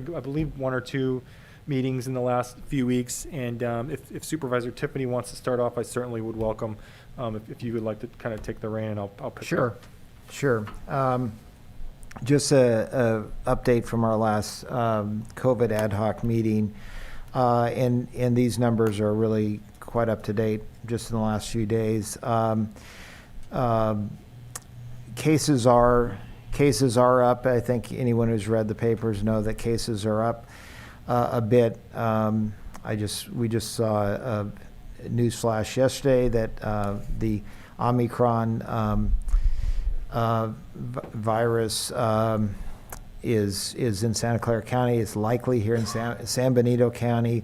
believe 1 or 2 meetings in the last few weeks, and if Supervisor Tiffany wants to start off, I certainly would welcome if you would like to kind of take the reign, and I'll pick up. Sure. Just a update from our last COVID ad hoc meeting, and these numbers are really quite up to date just in the last few days. Cases are up. I think anyone who's read the papers know that cases are up a bit. We just saw a news flash yesterday that the Omicron virus is in Santa Clara County. It's likely here in San Benito County.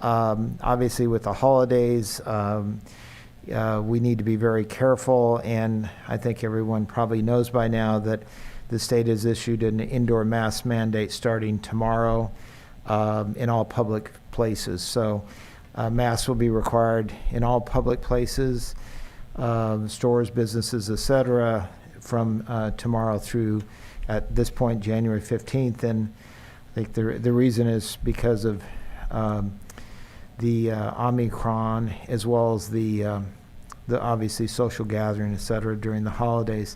Obviously, with the holidays, we need to be very careful, and I think everyone probably knows by now that the state has issued an indoor mask mandate starting tomorrow in all public places. So masks will be required in all public places, stores, businesses, etc., from tomorrow through, at this point, January 15th. And I think the reason is because of the Omicron, as well as the obviously social gathering, etc., during the holidays.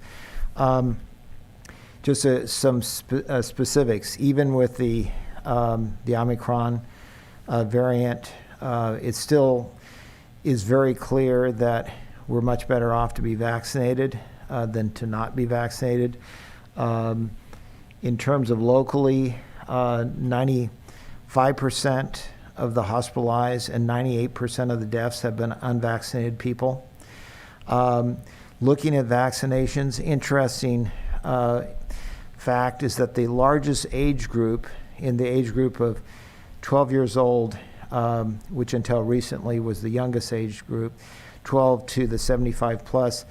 Just some specifics. Even with the Omicron variant, it still is very clear that we're much better off to be vaccinated than to not be vaccinated. In terms of locally, 95% of the hospitalized and 98% of the deaths have been unvaccinated people. Looking at vaccinations, interesting fact is that the largest age group, in the age group of 12 years old, which until recently was the youngest age group, 12 to the 75 plus,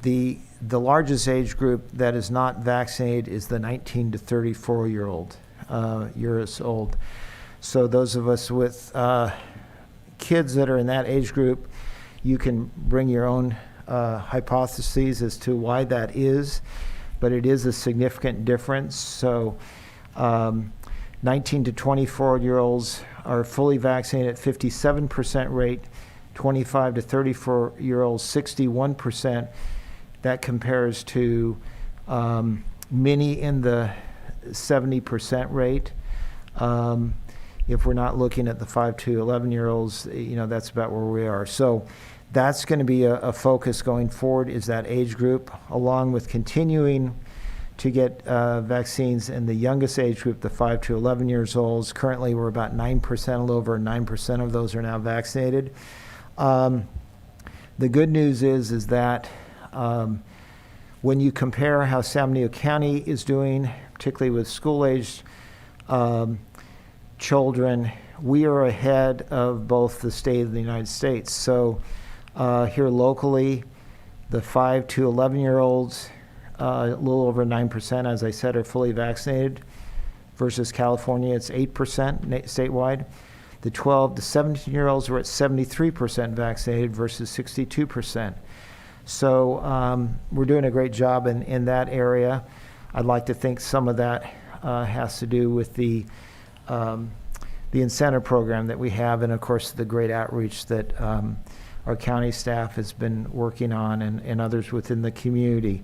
the largest age group that is not vaccinated is the 19 to 34 years old. So those of us with kids that are in that age group, you can bring your own hypotheses as to why that is, but it is a significant difference. So 19 to 24-year-olds are fully vaccinated at 57% rate, 25 to 34-year-olds 61%. That compares to many in the 70% rate. If we're not looking at the 5 to 11-year-olds, that's about where we are. So that's going to be a focus going forward, is that age group, along with continuing to get vaccines in the youngest age group, the 5 to 11 years olds. Currently, we're about 9%, a little over 9% of those are now vaccinated. The good news is that when you compare how San Benito County is doing, particularly with school-aged children, we are ahead of both the state of the United States. So here locally, the 5 to 11-year-olds, a little over 9%, as I said, are fully vaccinated, versus California, it's 8% statewide. The 12 to 17-year-olds were at 73% vaccinated versus 62%. So we're doing a great job in that area. I'd like to think some of that has to do with the incentive program that we have, and of course the great outreach that our county staff has been working on, and others within the community.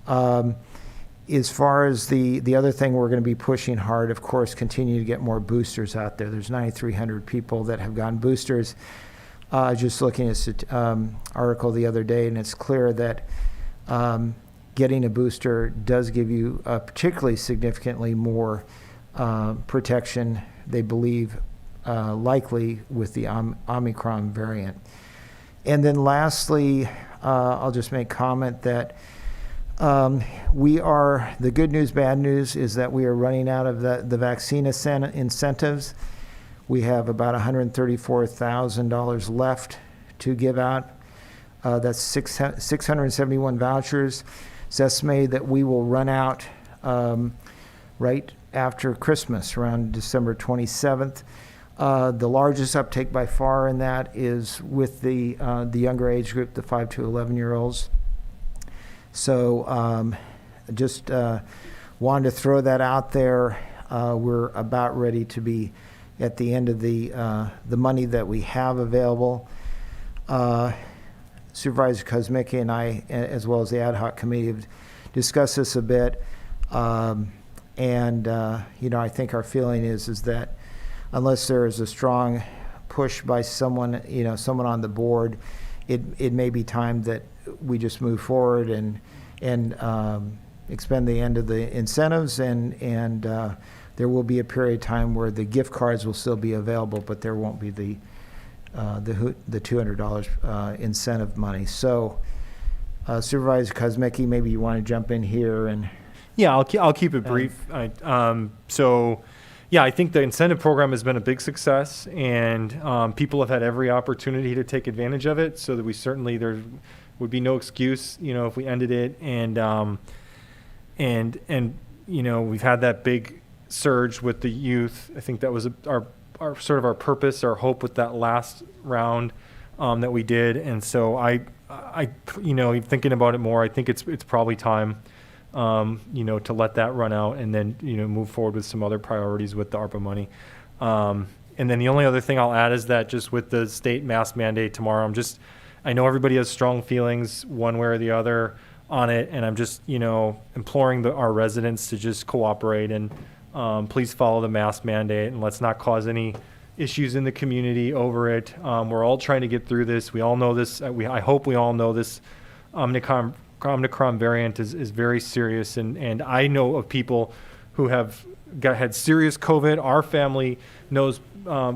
As far as the other thing we're going to be pushing hard, of course, continue to get more boosters out there. There's 9,300 people that have gotten boosters. Just looking at an article the other day, and it's clear that getting a booster does give you particularly significantly more protection, they believe, likely with the Omicron variant. And then lastly, I'll just make comment that the good news, bad news is that we are running out of the vaccine incentives. We have about $134,000 left to give out. That's 671 vouchers. It's estimated that we will run out right after Christmas, around December 27th. The largest uptake by far in that is with the younger age group, the 5 to 11-year-olds. So just wanted to throw that out there. We're about ready to be at the end of the money that we have available. Supervisor Kosmicki and I, as well as the ad hoc committee, have discussed this a bit. I think our feeling is that unless there is a strong push by someone on the board, it may be time that we just move forward and expend the end of the incentives, and there will be a period of time where the gift cards will still be available, but there won't be the $200 incentive money. So, Supervisor Kosmicki, maybe you want to jump in here and. Yeah, I'll keep it brief. I think the incentive program has been a big success, and people have had every opportunity to take advantage of it. So that there would be no excuse, if we ended it. And we've had that big surge with the youth. I think that was our sort of our purpose, our hope with that last round that we did. And so I thinking about it more, I think it's probably time. To let that run out and then, move forward with some other priorities with the ARPA money. And then the only other thing I'll add is that just with the state mask mandate tomorrow, I know everybody has strong feelings one way or the other on it. And I'm just, imploring our residents to just cooperate and please follow the mask mandate, and let's not cause any issues in the community over it. We're all trying to get through this. We all know this. I hope we all know this. Omicron variant is very serious, and I know of people who have had serious COVID. Our family knows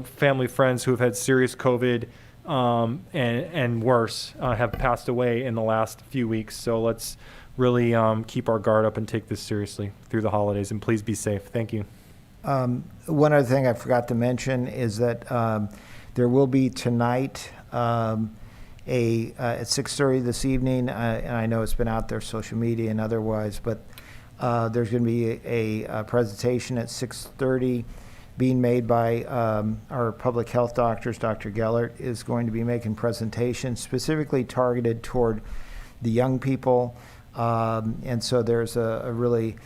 family friends who have had serious COVID and worse have passed away in the last few weeks. So let's really keep our guard up and take this seriously through the holidays, and please be safe. Thank you. One other thing I forgot to mention is that there will be tonight at 6:30 this evening, and I know it's been out there, social media and otherwise, but there's going to be a presentation at 6:30 being made by our public health doctors. Dr. Gellert is going to be making presentations specifically targeted toward the young people, and so there's a really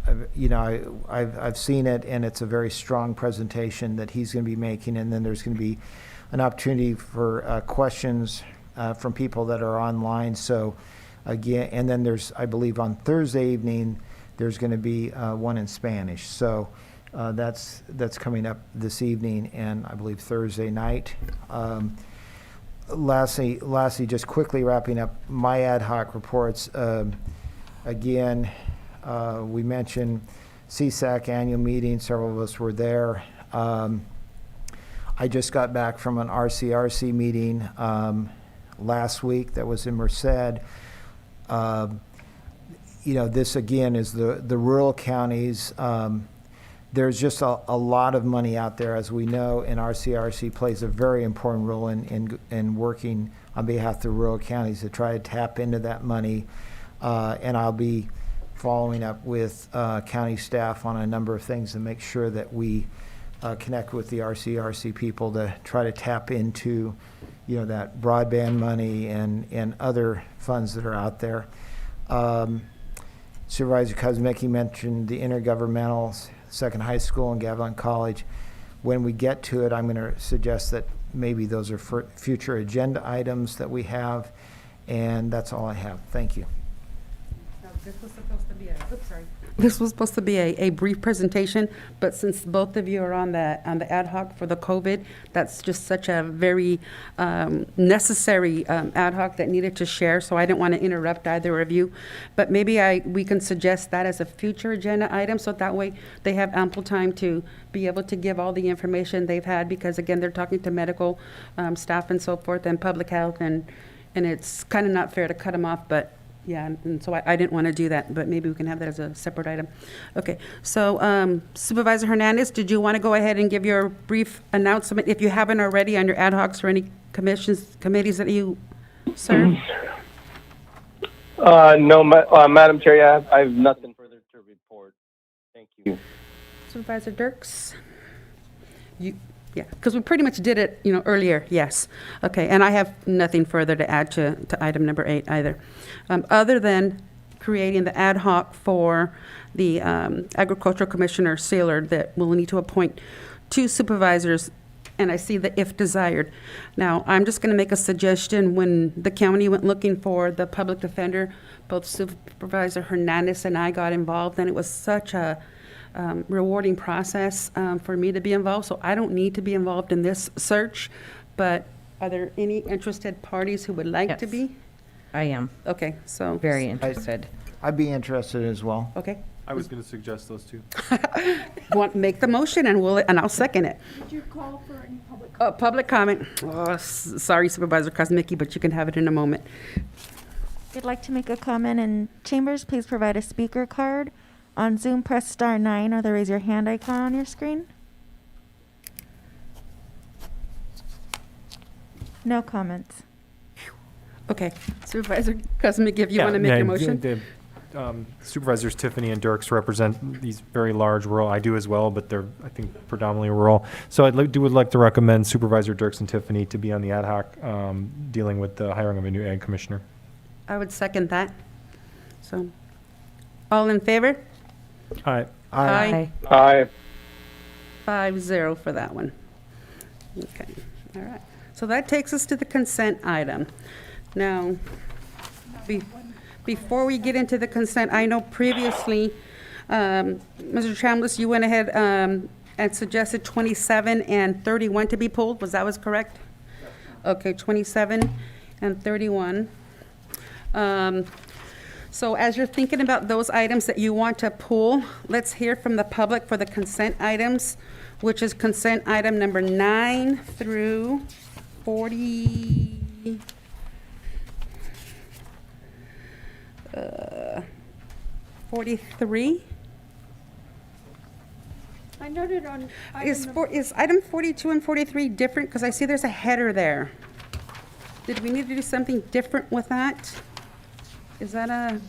I've seen it, and it's a very strong presentation that he's going to be making, and then there's going to be an opportunity for questions from people that are online. So again, and then there's, I believe on Thursday evening, there's going to be one in Spanish. So that's coming up this evening, and I believe Thursday night. Lastly, just quickly wrapping up my ad hoc reports. Again, we mentioned CSAC annual meeting. Several of us were there. I just got back from an RCRC meeting last week that was in Merced. This again is the rural counties. There's just a lot of money out there, as we know, and RCRC plays a very important role in working on behalf of the rural counties to try to tap into that money. And I'll be following up with county staff on a number of things to make sure that we connect with the RCRC people to try to tap into, that broadband money and other funds that are out there. Supervisor Kuzmicki mentioned the intergovernmental Second High School and Gavilan College. When we get to it, I'm going to suggest that maybe those are for future agenda items that we have, and that's all I have. Thank you. This was supposed to be This was supposed to be a brief presentation, but since both of you are on the ad hoc for the COVID, that's just such a very necessary ad hoc that needed to share, so I didn't want to interrupt either of you. But maybe we can suggest that as a future agenda item, so that way they have ample time to be able to give all the information they've had, because again, they're talking to medical staff and so forth, and public health, and it's kind of not fair to cut them off, but yeah, and so I didn't want to do that, but maybe we can have that as a separate item. Okay, so Supervisor Hernandez, did you want to go ahead and give your brief announcement, if you haven't already, on your ad hocs or any committees that you serve? No, Madam Chair, I have nothing further to report. Thank you. Supervisor Dirks? Yeah, because we pretty much did it, earlier, yes. Okay, and I have nothing further to add to item number 8 either. Other than creating the ad hoc for the Agricultural Commissioner Saylor that we'll need to appoint 2 supervisors, and I see the if desired. Now, I'm just going to make a suggestion. When the county went looking for the public defender, both Supervisor Hernandez and I got involved, and it was such a rewarding process for me to be involved, so I don't need to be involved in this search, but are there any interested parties who would like to be? I am. Okay, so. Very interested. I'd be interested as well. Okay. I was going to suggest those 2. Make the motion and I'll second it. Did you call for any public comment? Public comment. Oh, sorry, Supervisor Kuzmicki, but you can have it in a moment. If you'd like to make a comment in chambers, please provide a speaker card. On Zoom, press *9 or the raise your hand icon on your screen. No comments. Okay, Supervisor Kuzmicki, if you want to make a motion. Supervisors Tiffany and Dirks represent these very large rural. I do as well, but they're, I think, predominantly rural. So would like to recommend Supervisor Dirks and Tiffany to be on the ad hoc dealing with the hiring of a new ag commissioner. I would second that. So, all in favor? Aye. Aye. Aye. 5-0 for that one. Okay, all right. So that takes us to the consent item. Now, before we get into the consent, I know previously, Mr. Chambliss, you went ahead and suggested 27 and 31 to be pulled. Was correct? Okay, 27 and 31. So as you're thinking about those items that you want to pull, let's hear from the public for the consent items, which is consent item number 9 through 40. 43. I noted on Is item 42 and 43 different? Because I see there's a header there. Did we need to do something different with that? Is that a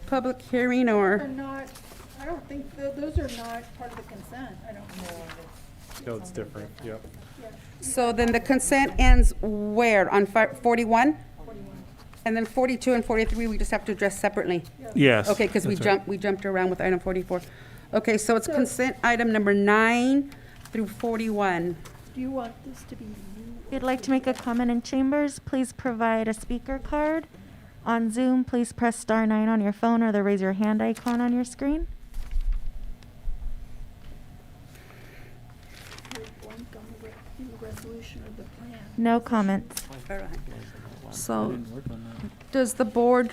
public hearing or? They're not, I don't think, those are not part of the consent. I don't know. No, it's different, yep. So then the consent ends where? On 41? And then 42 and 43, we just have to address separately. Yes. Okay, because that's right. we jumped around with item 44. Okay, so it's consent item number 9 through 41. Do you want this to be? If you'd like to make a comment in chambers, please provide a speaker card. On Zoom, please press star 9 on your phone or the raise your hand icon on your screen. No comments. All right. So, does the board,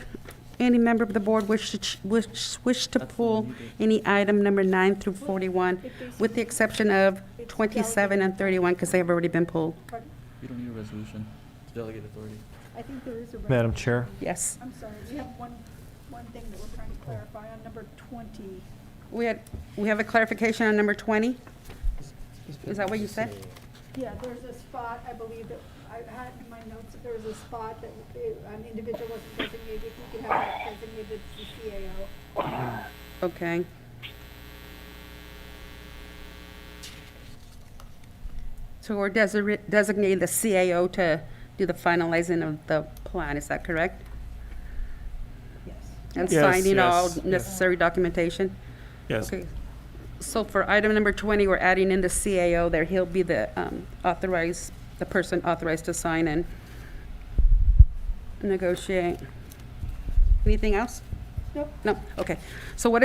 any member of the board wish to pull any item number 9 through 41, with the exception of 27 and 31, because they have already been pulled? You don't need a resolution. It's delegated authority. I think there is a. Madam Chair? Yes. I'm sorry, we have one thing that we're trying to clarify on number 20. We have a clarification on number 20? Is that what you said? Yeah, there's a spot, I believe, that I had in my notes, that there was a spot that an individual wasn't designated, if you could have that designated to the CAO. Okay. So we're designating the CAO to do the finalizing of the plan, is that correct? Yes. And Yes, signing all yes, necessary documentation? Yes. Okay. So for item number 20, we're adding in the CAO there. He'll be the the person authorized to sign and negotiate. Anything else? Nope. No, okay. So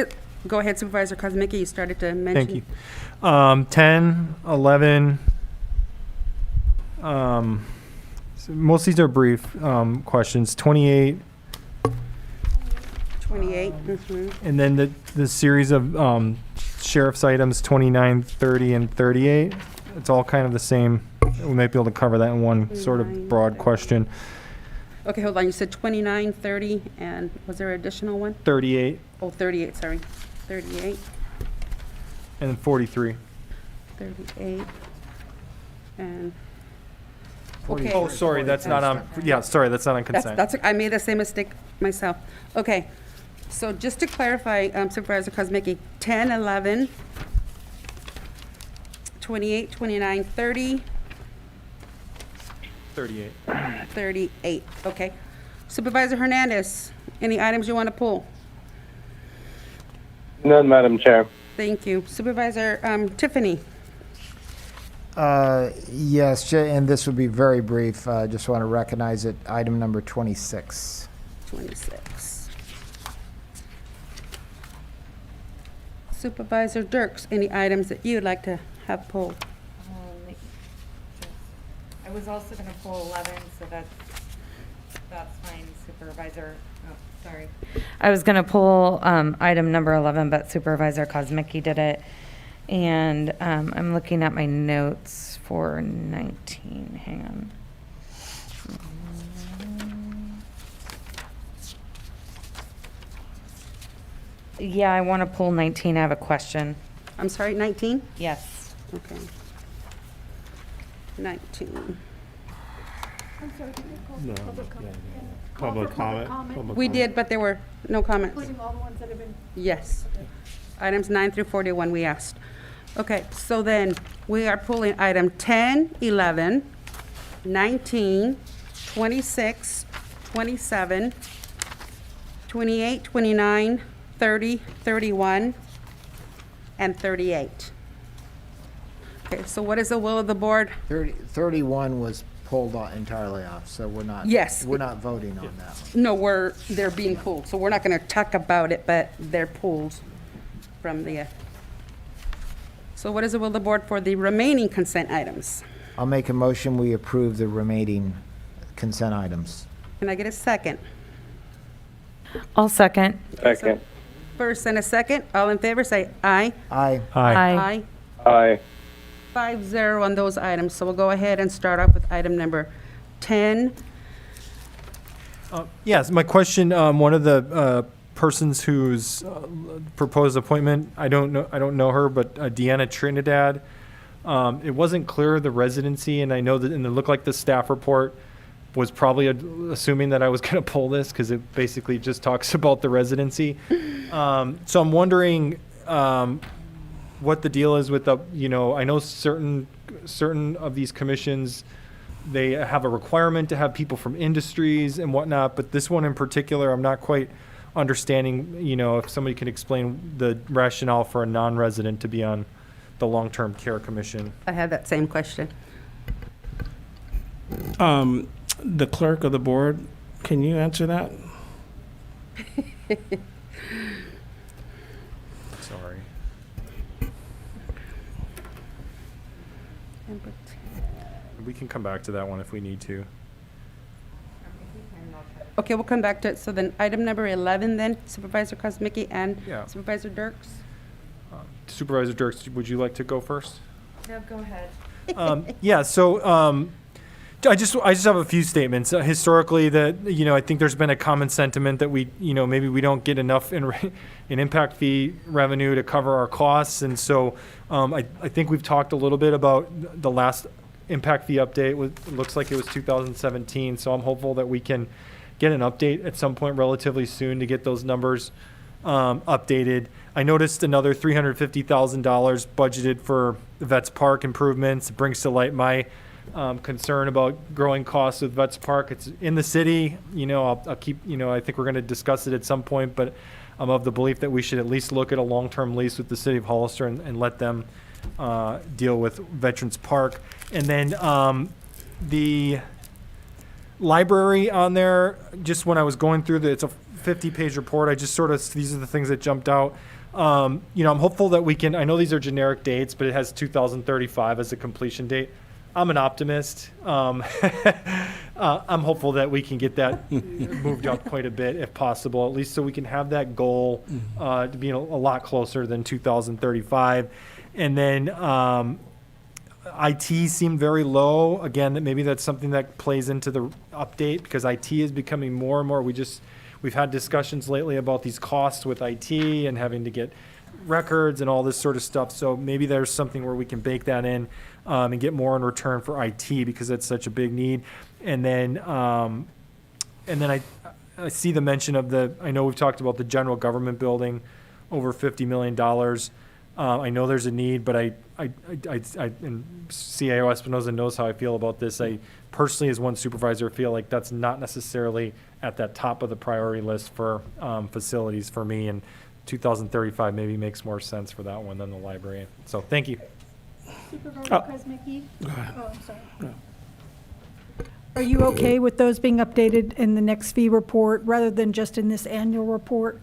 go ahead Supervisor Kosmicki, you started to mention. Thank you. 10, 11, so most of these are brief questions. 28, 28, and then the series of sheriff's items, 29, 30, and 38. It's all kind of the same. We might be able to cover that in one sort of broad question. Okay, hold on, you said 29, 30, and was there an additional one? 38 Oh, 38, sorry. 38, and then 43. 38, and, 43. okay. Oh, sorry, that's not on, sorry, that's not on consent. I made the same mistake myself. Okay, so just to clarify, Supervisor Kosmicki, 10, 11, 28, 29, 30, 38. 38, okay. Supervisor Hernandez, any items you want to pull? None, Madam Chair. Thank you. Supervisor Tiffany? Yes, and this would be very brief. Just want to recognize it. Item number 26. 26. Supervisor Dirks, any items that you'd like to have pulled? I was also going to pull 11, so that's fine, Supervisor. Oh, sorry. I was going to pull item number 11, but Supervisor Kosmicki did it. And I'm looking at my notes for 19. Hang on. Yeah, I want to pull 19. I have a question. I'm sorry, 19? Yes. Okay. 19. I'm sorry, did you call No, for public comment? Call Public for comment. comment, We did, but there were no comments. including all the ones that have been. Yes. Items 9 through 41 we asked. Okay, so then we are pulling item 10, 11, 19, 26, 27, 28, 29, 30, 31, and 38. Okay, so what is the will of the board? 31 was pulled entirely off, so we're not. Yes. We're not voting on that one. No, they're being pulled, so we're not going to talk about it, but they're pulled from the, so what is the will of the board for the remaining consent items? I'll make a motion, we approve the remaining consent items. Can I get a second? I'll second. Second. First and a second, all in favor, say aye. Aye. Aye. Aye. 5-0 on those items, so we'll go ahead and start off with item number 10. Yes, my question, one of the persons who's proposed appointment, I don't know her, but Deanna Trinidad, it wasn't clear the residency, and I know that, and it looked like the staff report was probably assuming that I was going to pull this because it basically just talks about the residency. So I'm wondering what the deal is with the, I know certain of these commissions they have a requirement to have people from industries and whatnot, but this one in particular, I'm not quite understanding, if somebody can explain the rationale for a non-resident to be on the Long-Term Care Commission. I had that same question. The clerk of the board, can you answer that? Sorry. We can come back to that one if we need to. Okay, we'll come back to it. So then item number 11 then, Supervisor Kozmicki and Yeah. Supervisor Dirks. Supervisor Dirks, would you like to go first? No, go ahead. Yeah, so I just have a few statements. Historically, that I think there's been a common sentiment that we maybe we don't get enough in impact fee revenue to cover our costs, and so I think we've talked a little bit about the last impact fee update. It looks like it was 2017, so I'm hopeful that we can get an update at some point relatively soon to get those numbers updated. I noticed another $350,000 budgeted for the Vets Park improvements. It brings to light my concern about growing costs with Vets Park. It's in the city. I'll keep. I think we're going to discuss it at some point, but I'm of the belief that we should at least look at a long-term lease with the city of Hollister and let them deal with Veterans Park. And then the library on there. Just when I was going through it's a 50-page report. I just these are the things that jumped out. I'm hopeful that we can, I know these are generic dates, but it has 2035 as a completion date. I'm an optimist. I'm hopeful that we can get that moved up quite a bit if possible, at least so we can have that goal to be a lot closer than 2035. And then IT seemed very low. Again, maybe that's something that plays into the update because IT is becoming more and more. We've had discussions lately about these costs with IT and having to get records and all this sort of stuff. So maybe there's something where we can bake that in and get more in return for IT because that's such a big need. And then I see the mention of I know we've talked about the general government building, over $50 million. I know there's a need, but and CAO Espinoza knows how I feel about this. I personally, as one supervisor, feel like that's not necessarily at that top of the priority list for facilities for me, and 2035 maybe makes more sense for that one than the library. So thank you. Supervisor Kozmicki? Oh, I'm sorry. Are you okay with those being updated in the next fee report rather than just in this annual report?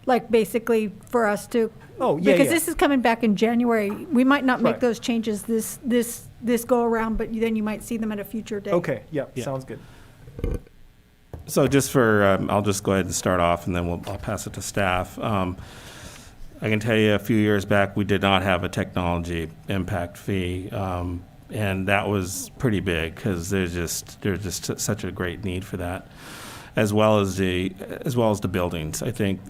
Like basically for us to, because this is coming back in January. We might not make those changes this go around, but then you might see them at a future date. Okay, yeah. Sounds good. So just I'll just go ahead and start off, and then I'll pass it to staff. I can tell you a few years back, we did not have a technology impact fee, and that was pretty big because there's just such a great need for that, as well as the buildings. I think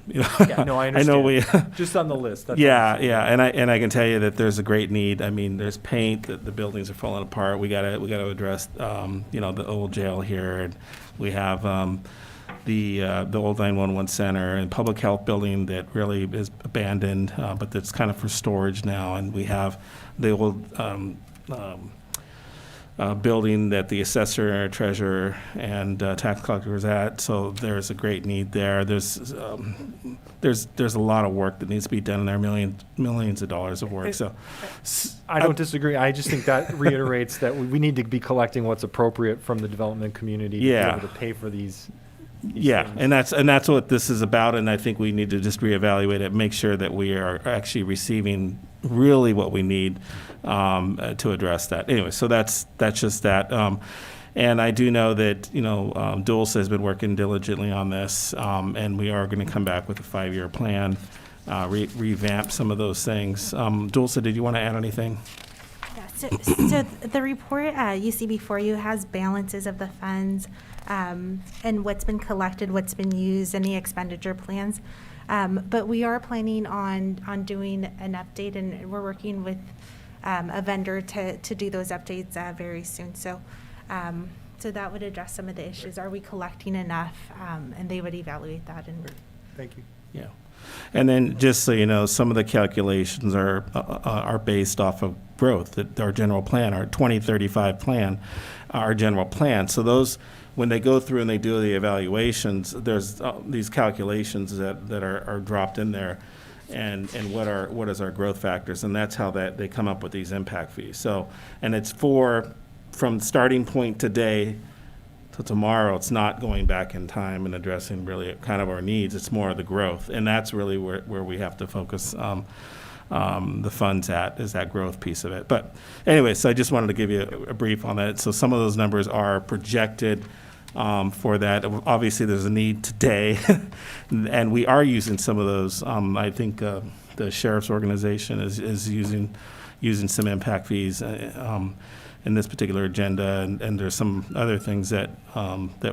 Yeah, no, I understand. I know we just on the list. That's and I can tell you that there's a great need. I mean, there's paint. The buildings are falling apart. We gotta address the old jail here, and we have the old 911 center and public health building that really is abandoned, but that's kind of for storage now. And we have the old building that the assessor, treasurer, and tax collector was at. So there's a great need there. There's a lot of work that needs to be done in there, millions of dollars of work. So I don't disagree. I just think that reiterates that we need to be collecting what's appropriate from the development community to be able to pay for these things. and that's what this is about. And I think we need to just reevaluate it, make sure that we are actually receiving really what we need to address that. Anyway, so that's just that. And I do know that Dulce has been working diligently on this, and we are going to come back with a 5-year plan, revamp some of those things. Dulce, did you want to add anything? Yeah, so the report you see before you has balances of the funds and what's been collected, what's been used, and the expenditure plans. But we are planning on doing an update, and we're working with a vendor to do those updates very soon. So that would address some of the issues. Are we collecting enough? And they would evaluate that. And thank you. Yeah. And then just so you know, some of the calculations are based off of growth, that our general plan, our 2035 plan, our general plan. So those, when they go through and they do the evaluations, there's these calculations that are dropped in there, and what is our growth factors, and that's how that they come up with these impact fees. So, and it's from starting point today to tomorrow. It's not going back in time and addressing really kind of our needs. It's more of the growth, and that's really where we have to focus the funds at, is that growth piece of it. But anyway, so I just wanted to give you a brief on that. So some of those numbers are projected for that. Obviously, there's a need today, and we are using some of those. I think the sheriff's organization is using some impact fees in this particular agenda, and there's some other things that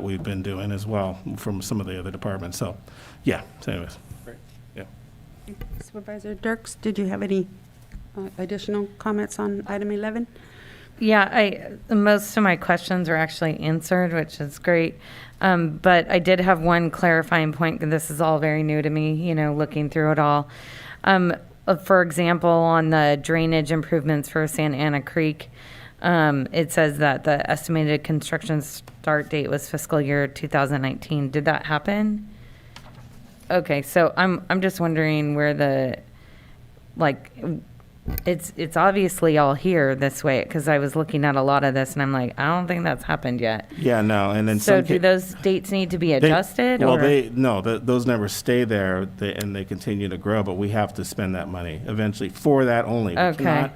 we've been doing as well from some of the other departments. So, yeah. So, anyways, Great. Yeah. Supervisor Dirks, did you have any additional comments on item 11? Yeah, most of my questions are actually answered, which is great. But I did have one clarifying point, and this is all very new to me, looking through it all. For example, on the drainage improvements for Santa Ana Creek, it says that the estimated construction start date was fiscal year 2019. Did that happen? Okay, so I'm just wondering where it's obviously all here this way, because I was looking at a lot of this and I'm like, I don't think that's happened yet. Yeah, no, and then So do those dates need to be adjusted? Those numbers stay there, and they continue to grow, but we have to spend that money eventually for that only. Okay.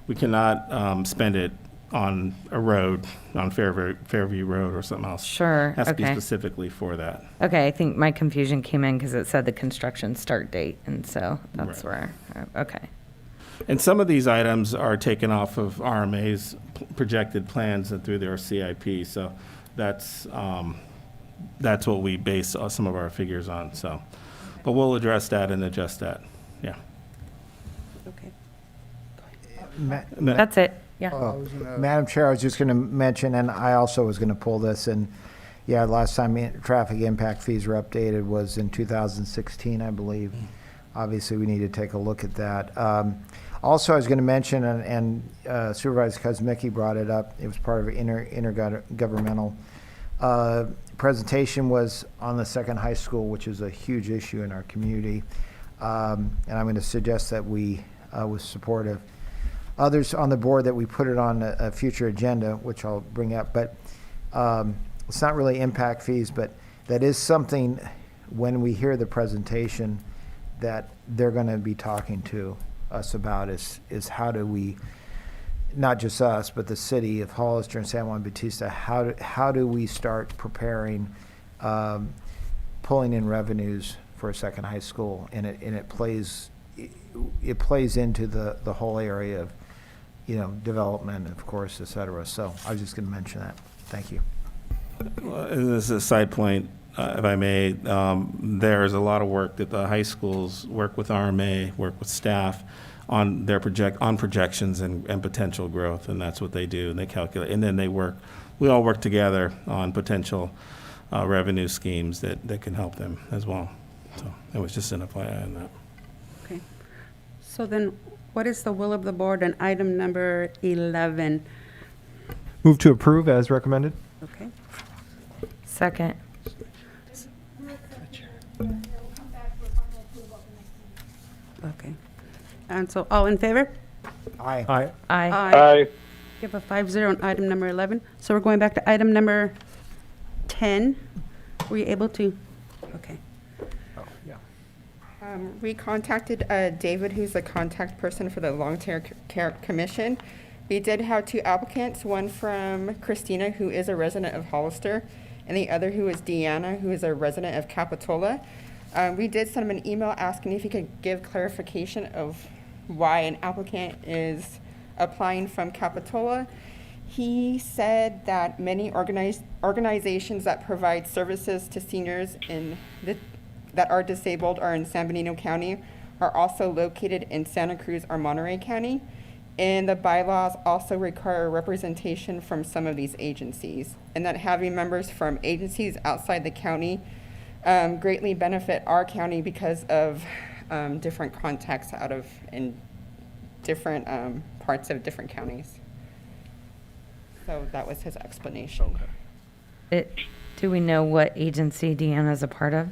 We cannot spend it on a road, on Fairview Road or something else. Sure, Has to be okay. specifically for that. Okay, I think my confusion came in because it said the construction start date, and so that's Right. where, okay. And some of these items are taken off of RMA's projected plans and through their CIP, so that's what we base some of our figures on, so. But we'll address that and adjust that, yeah. Okay. That's it, yeah. Madam Chair, I was just going to mention, and I also was going to pull this, and yeah, last time traffic impact fees were updated was in 2016, I believe. Obviously, we need to take a look at that. Also, I was going to mention, and Supervisor Kuzmicki brought it up, it was part of an intergovernmental presentation, was on the second high school, which is a huge issue in our community. And I'm going to suggest that we was supportive. Others on the board that we put it on a future agenda, which I'll bring up, but it's not really impact fees, but that is something when we hear the presentation that they're going to be talking to us about is how do we, not just us, but the city of Hollister and San Juan Bautista, how do we start preparing, pulling in revenues for a second high school, and it plays into the whole area of development, of course, et cetera. So I was just going to mention that. Thank you. Well, this is a side point, if I may. There's a lot of work that the high schools work with RMA, work with staff on their projections and potential growth, and that's what they do, and they calculate, and then we all work together on potential revenue schemes that can help them as well. So it was just an FYI on that. Okay. So then, what is the will of the board on item number 11? Move to approve as recommended. Okay. Second. Okay. And so, all in favor? Aye. Aye. Aye. Aye. Give a 5-0 on item number 11. So we're going back to item number 10. Were you able to? Okay. We contacted David, who's the contact person for the Long-Term Care Commission. We did have two applicants, one from Christina, who is a resident of Hollister, and the other who is Deanna, who is a resident of Capitola. We did send him an email asking if he could give clarification of why an applicant is applying from Capitola. He said that many organizations that provide services to seniors that are disabled are in San Benito County are also located in Santa Cruz or Monterey County. And the bylaws also require representation from some of these agencies, and that having members from agencies outside the county greatly benefit our county because of different contacts in different parts of different counties. So that was his explanation. Do we know what agency Deanna's a part of?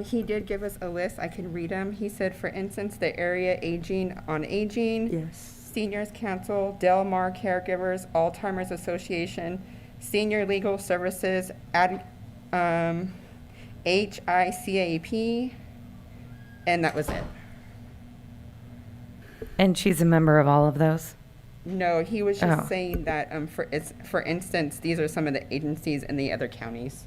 He did give us a list. I can read them. He said, for instance, the Area Aging on Aging, Yes. Seniors Council, Del Mar Caregivers, Alzheimer's Association, Senior Legal Services, HICAP, and that was it. And she's a member of all of those? No, he was just Oh. saying that, for instance, these are some of the agencies in the other counties.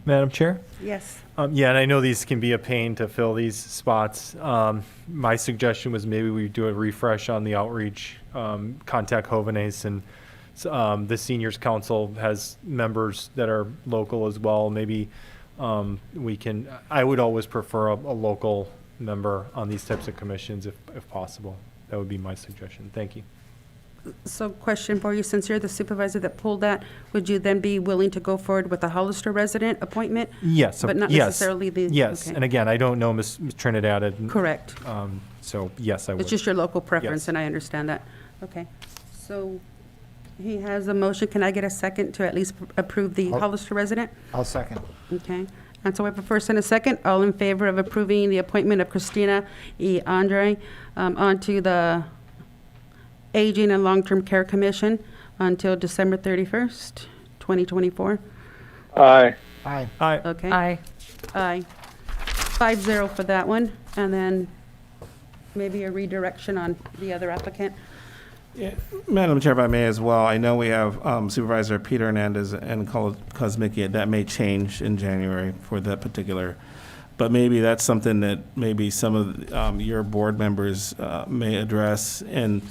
Madam Chair? Yes. Yeah, and I know these can be a pain to fill these spots. My suggestion was maybe we do a refresh on the outreach, contact Jovenes, and the Seniors Council has members that are local as well. Maybe I would always prefer a local member on these types of commissions if possible. That would be my suggestion. Thank you. So question for you, since you're the supervisor that pulled that, would you then be willing to go forward with the Hollister resident appointment? Yes. But not yes, necessarily the. Yes, okay. and again, I don't know Ms. Trinidad. Correct. So yes, I would. It's just your local preference, Yes. and I understand that. Okay. So he has a motion. Can I get a second to at least approve the Hollister resident? I'll second. Okay. And so we have a first and a second. All in favor of approving the appointment of Christina E. Andre onto the Aging and Long-Term Care Commission until December 31st, 2024? Aye. Aye. Aye. Okay. Aye. Aye. 5-0 for that one. And then maybe a redirection on the other applicant. Yeah, Madam Chair, if I may as well, I know we have Supervisor Peter Hernandez and Kosmicki. That may change in January for that particular, but maybe that's something that maybe some of your board members may address in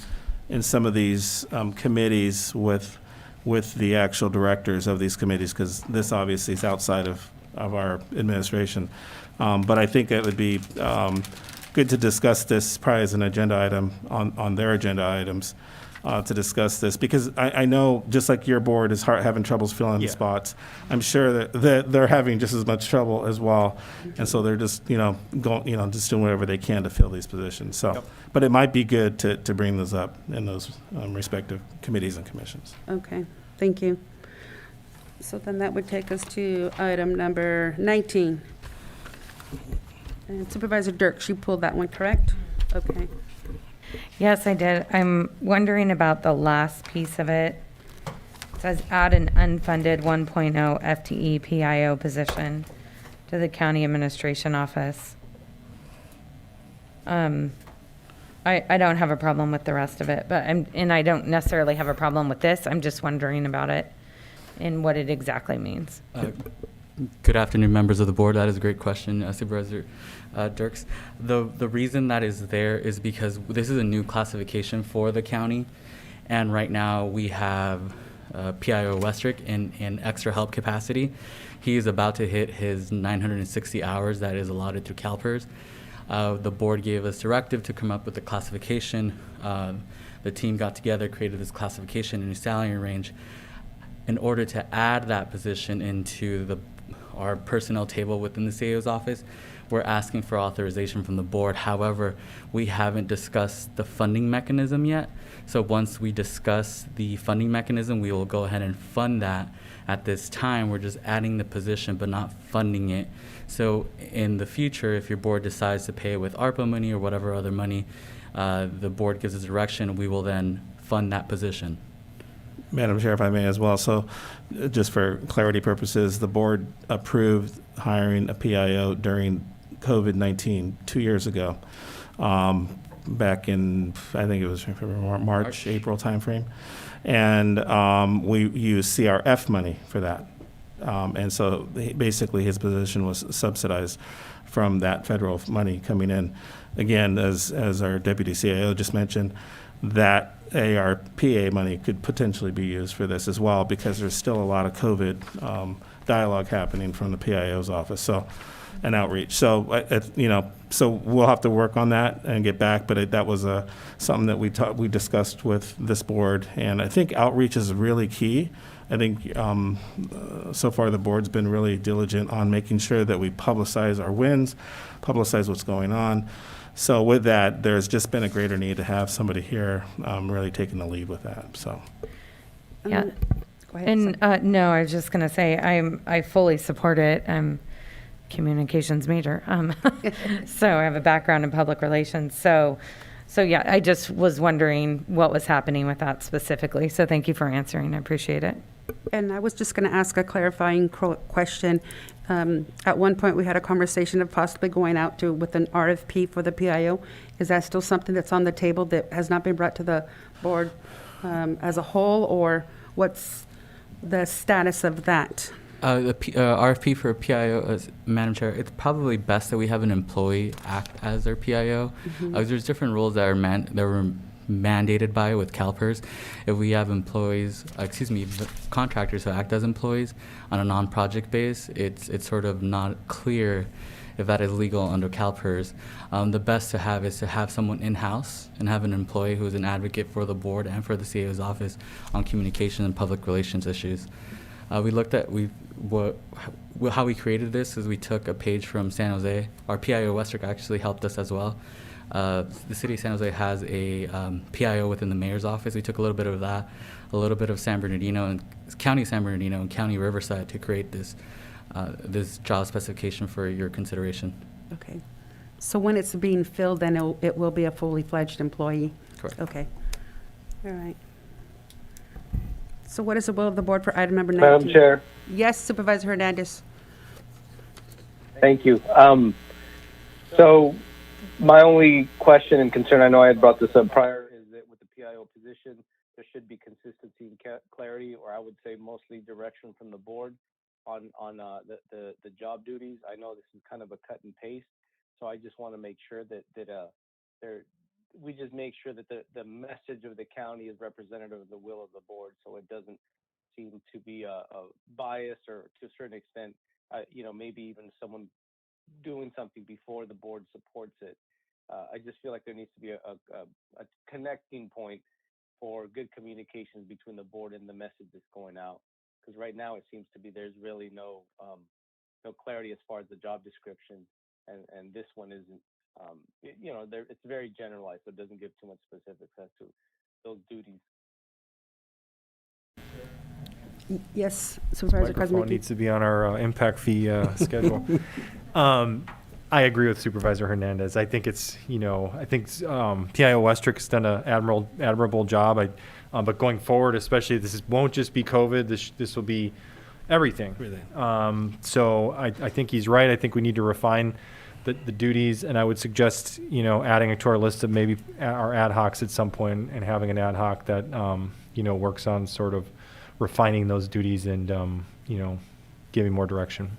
some of these committees with the actual directors of these committees, because this obviously is outside of our administration. But I think it would be good to discuss this probably as an agenda item on their agenda items to discuss this, because I know just like your board is having troubles filling Yeah. spots, I'm sure that they're having just as much trouble as well, and so they're just going just doing whatever they can to fill these positions. So, but it might be good to bring those up in those respective committees and commissions. Okay, thank you. So then that would take us to item number 19. And Supervisor Dirks, you pulled that one, correct? Okay. Yes, I did. I'm wondering about the last piece of it. It says add an unfunded 1.0 FTE PIO position to the county administration office. I don't have a problem with the rest of it, but I don't necessarily have a problem with this. I'm just wondering about it and what it exactly means. Good afternoon, members of the board. That is a great question, Supervisor Dirks. The reason that is there is because this is a new classification for the county, and right now we have PIO Westrick in extra help capacity. He is about to hit his 960 hours that is allotted through CalPERS. The board gave us directive to come up with the classification. The team got together, created this classification and a salary range. In order to add that position into our personnel table within the CAO's office, we're asking for authorization from the board. However, we haven't discussed the funding mechanism yet. So once we discuss the funding mechanism, we will go ahead and fund that. At this time, we're just adding the position but not funding it. So in the future, if your board decides to pay with ARPA money or whatever other money, the board gives us direction, we will then fund that position. Madam Chair, if I may as well. So just for clarity purposes, the board approved hiring a PIO during COVID-19 2 years ago, back in, I think it was March, April timeframe. And we used CRF money for that. And so basically his position was subsidized from that federal money coming in. Again, as our deputy CIO just mentioned, that ARPA money could potentially be used for this as well, because there's still a lot of COVID dialogue happening from the PIO's office, so, and outreach. So, so we'll have to work on that and get back, but that was something that we discussed with this board, and I think outreach is really key. I think so far the board's been really diligent on making sure that we publicize our wins, publicize what's going on. So with that, there's just been a greater need to have somebody here really taking the lead with that, so. Yeah. Go ahead. And no, I was just going to say I fully support it. I'm communications major, so I have a background in public relations. So yeah, I just was wondering what was happening with that specifically. So thank you for answering. I appreciate it. And I was just going to ask a clarifying question. At one point, we had a conversation of possibly going out with an RFP for the PIO. Is that still something that's on the table that has not been brought to the board as a whole, or what's the status of that? The RFP for PIO, Madam Chair, it's probably best that we have an employee act as their PIO. There's different rules that were mandated by with CalPERS. If we have contractors who act as employees on a non-project base, it's sort of not clear if that is legal under CalPERS. The best to have is to have someone in-house and have an employee who is an advocate for the board and for the CAO's office on communication and public relations issues. We looked at how we created this is we took a page from San Jose. Our PIO Westrick actually helped us as well. The city of San Jose has a PIO within the mayor's office. We took a little bit of that, a little bit of San Bernardino and County San Bernardino and County Riverside to create this job specification for your consideration. Okay. So when it's being filled, then it will be a fully fledged employee? Correct. Okay. All right. So what is the will of the board for item number 19? Madam Chair. Yes, Supervisor Hernandez. Thank you. So my only question and concern, I know I had brought this up prior, is that with the PIO position, there should be consistency and clarity, or I would say mostly direction from the board on the job duties. I know this is kind of a cut and paste, so I just want to make sure that we just make sure that the message of the county is representative of the will of the board, so it doesn't seem to be a bias, or to a certain extent, maybe even someone doing something before the board supports it. I just feel like there needs to be a connecting point for good communications between the board and the message that's going out. Because right now it seems to be there's really no clarity as far as the job description, and this one isn't. It's very generalized, so it doesn't give too much specifics as to those duties. Yes, Supervisor Microphone Kosmicki. needs to be on our impact fee schedule. I agree with Supervisor Hernandez. I think it's, PIO Westrick has done an admirable job. But going forward, especially, won't just be COVID. This will be everything. So I think he's right. I think we need to refine the duties, and I would suggest, adding it to our list of maybe our ad hocs at some point, and having an ad hoc that, works on sort of refining those duties and, giving more direction.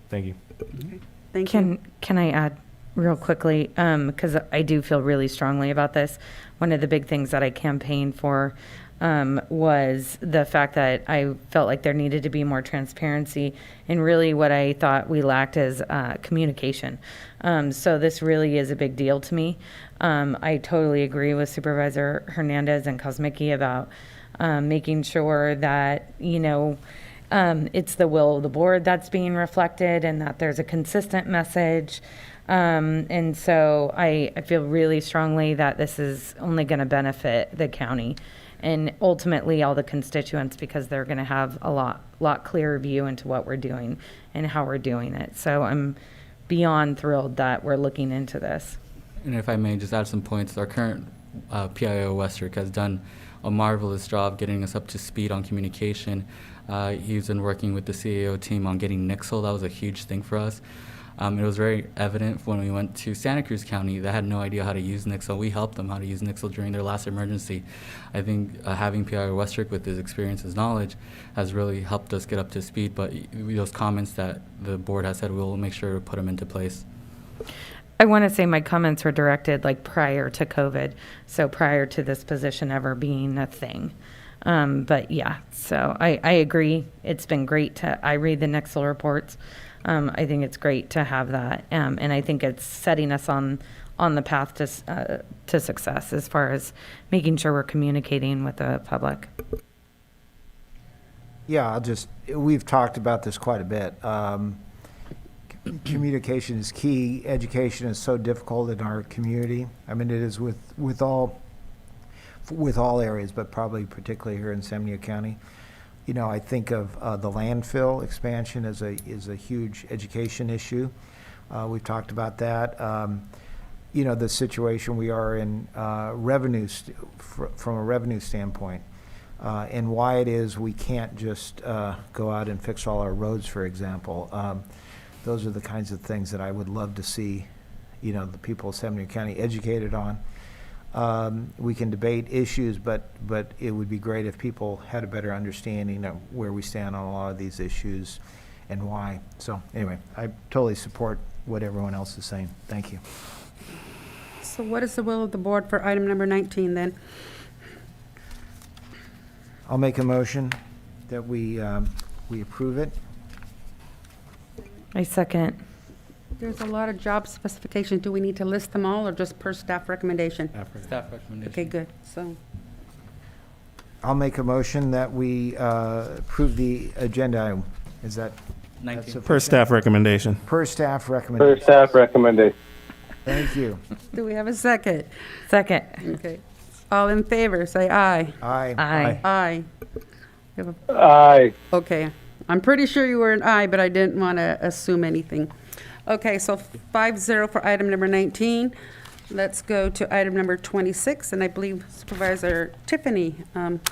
Thank you. Okay. Thank you. Can I add real quickly? Because I do feel really strongly about this. One of the big things that I campaigned for was the fact that I felt like there needed to be more transparency, and really what I thought we lacked is communication. So this really is a big deal to me. I totally agree with Supervisor Hernandez and Kosmicki about making sure that, it's the will of the board that's being reflected, and that there's a consistent message. And so I feel really strongly that this is only going to benefit the county and ultimately all the constituents, because they're going to have a lot clearer view into what we're doing and how we're doing it. So I'm beyond thrilled that we're looking into this. And if I may just add some points, our current PIO Westrick has done a marvelous job getting us up to speed on communication. He's been working with the CAO team on getting Nixle. That was a huge thing for us. It was very evident when we went to Santa Cruz County. They had no idea how to use Nixle. We helped them how to use Nixle during their last emergency. I think having PIO Westrick with his experience, his knowledge, has really helped us get up to speed. But those comments that the board has said, we'll make sure to put them into place. I want to say my comments were directed prior to COVID, so prior to this position ever being a thing. But yeah, so I agree. It's been great I read the Nixle reports. I think it's great to have that. And I think it's setting us on the path to success as far as making sure we're communicating with the public. Yeah, we've talked about this quite a bit. communication is key. Education is so difficult in our community. I mean, it is with all areas, but probably particularly here in San Benito County. You know, I think of the landfill expansion as a huge education issue. We've talked about that. You know, the situation we are in from a revenue standpoint, and why it is we can't just go out and fix all our roads, for example. Those are the kinds of things that I would love to see, you know, the people of San Benito County educated on. We can debate issues, but it would be great if people had a better understanding of where we stand on a lot of these issues and why. So anyway, I totally support what everyone else is saying. Thank you. So what is the will of the board for item number 19 then? I'll make a motion that we approve it. I second. There's a lot of job specifications. Do we need to list them all or just per staff recommendation? Staff recommendation. Okay, good. So, I'll make a motion that we approve the agenda item. Is that? 19. that's Per staff recommendation. Per staff recommendation. Per staff recommendation. Thank you. do we have a second? Second. Okay. All in favor, say aye. Aye. Aye. Aye. You have a- Aye. Okay. I'm pretty sure you were an aye, but I didn't want to assume anything. Okay, so 5-0 for item number 19. Let's go to item number 26, and I believe Supervisor Tiffany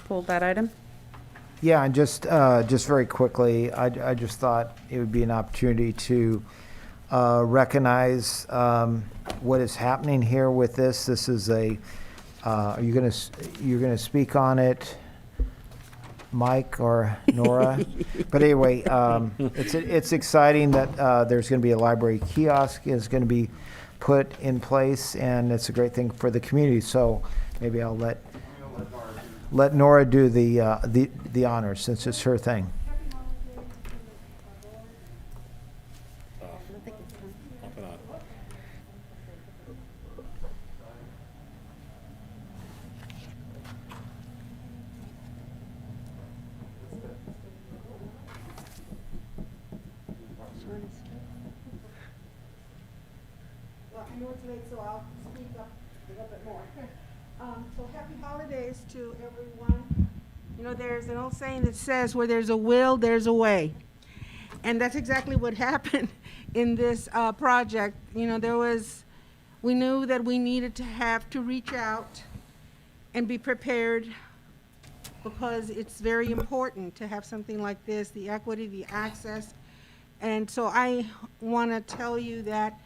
pulled that item. Yeah, and just very quickly, I just thought it would be an opportunity to recognize what is happening here with this. This is you're gonna speak on it, Mike or Nora? But anyway, it's exciting that there's going to be a library kiosk is going to be put in place, and it's a great thing for the community. So maybe I'll let Nora do the honors since it's her thing. I know it's late, so I'll speak up a little bit more. So happy holidays to everyone. You know, there's an old saying that says, where there's a will, there's a way. And that's exactly what happened in this project. You know, we knew that we needed to have to reach out and be prepared, because it's very important to have something like this, the equity, the access. And so I want to tell you that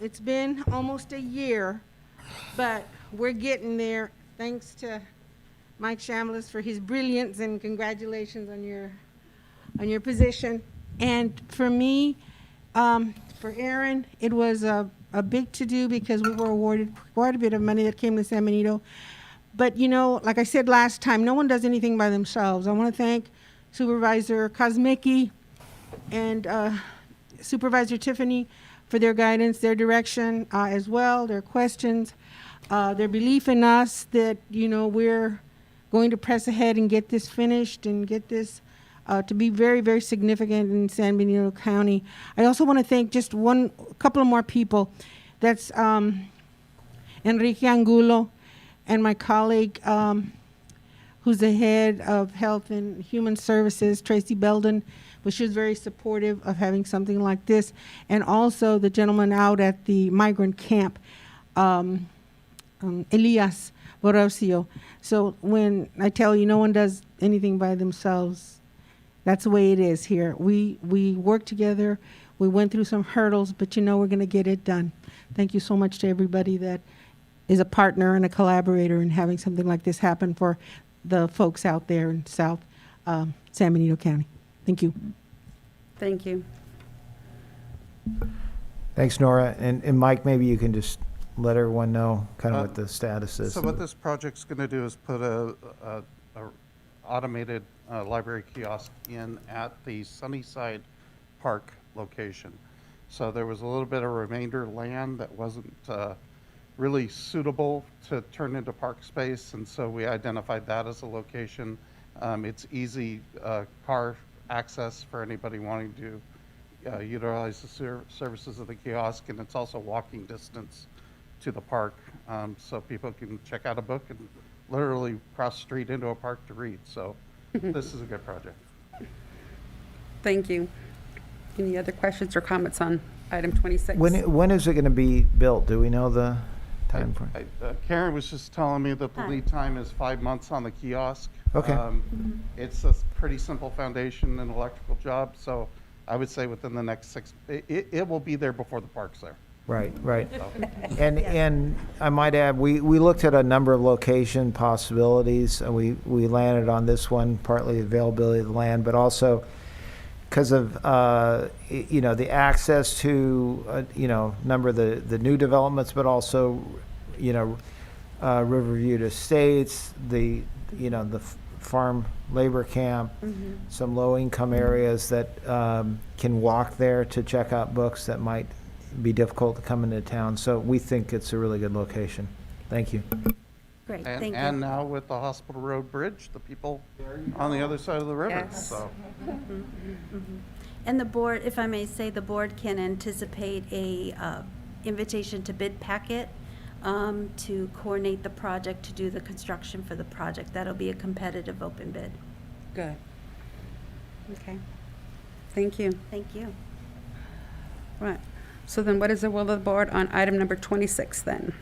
it's been almost a year, but we're getting there, thanks to Mike Chambliss for his brilliance, and congratulations on your position. And for me, for Aaron, it was a big to-do, because we were awarded quite a bit of money that came to San Benito. But you know, like I said last time, no one does anything by themselves. I want to thank Supervisor Kosmicki and Supervisor Tiffany for their guidance, their direction as well, their questions, their belief in us that, you know, we're going to press ahead and get this finished and get this to be very, very significant in San Benito County. I also want to thank just a couple of more people. That's Enrique Angulo and my colleague, who's the head of Health and Human Services, Tracy Belden, but she was very supportive of having something like this. And also the gentleman out at the migrant camp, Elias Borosio. So when I tell you no one does anything by themselves, that's the way it is here. We work together. We went through some hurdles, but you know we're going to get it done. Thank you so much to everybody that is a partner and a collaborator in having something like this happen for the folks out there in South San Benito County. Thank you. Thank you. Thanks, Nora. And Mike, maybe you can just let everyone know kind of what the status is. So what this project's going to do is put a automated library kiosk in at the Sunnyside Park location. So there was a little bit of remainder land that wasn't really suitable to turn into park space, and so we identified that as a location. It's easy car access for anybody wanting to utilize the services of the kiosk, and it's also walking distance to the park, so people can check out a book and literally cross the street into a park to read. So this is a good project. Thank you. Any other questions or comments on item 26? When is it going to be built? Do we know the time frame? Karen was just telling me that the lead time is 5 months on the kiosk. Okay. It's a pretty simple foundation and electrical job, so I would say within the next it will be there before the park's there. Right. And I might add, we looked at a number of location possibilities. We landed on this one, partly the availability of the land, but also because of the access to number of the new developments, but also Riverview Estates, the farm labor camp, some low income areas that can walk there to check out books that might be difficult to come into town. So we think it's a really good location. Thank you. Great, And, thank and you. now with the Hospital Road Bridge, the people on the other side of the river. Yes. So And the board, if I may say, the board can anticipate a invitation to bid packet to coordinate the project, to do the construction for the project. That'll be a competitive open bid. Good. Okay. Thank you. Thank you. Right. So then what is the will of the board on item number 26 then?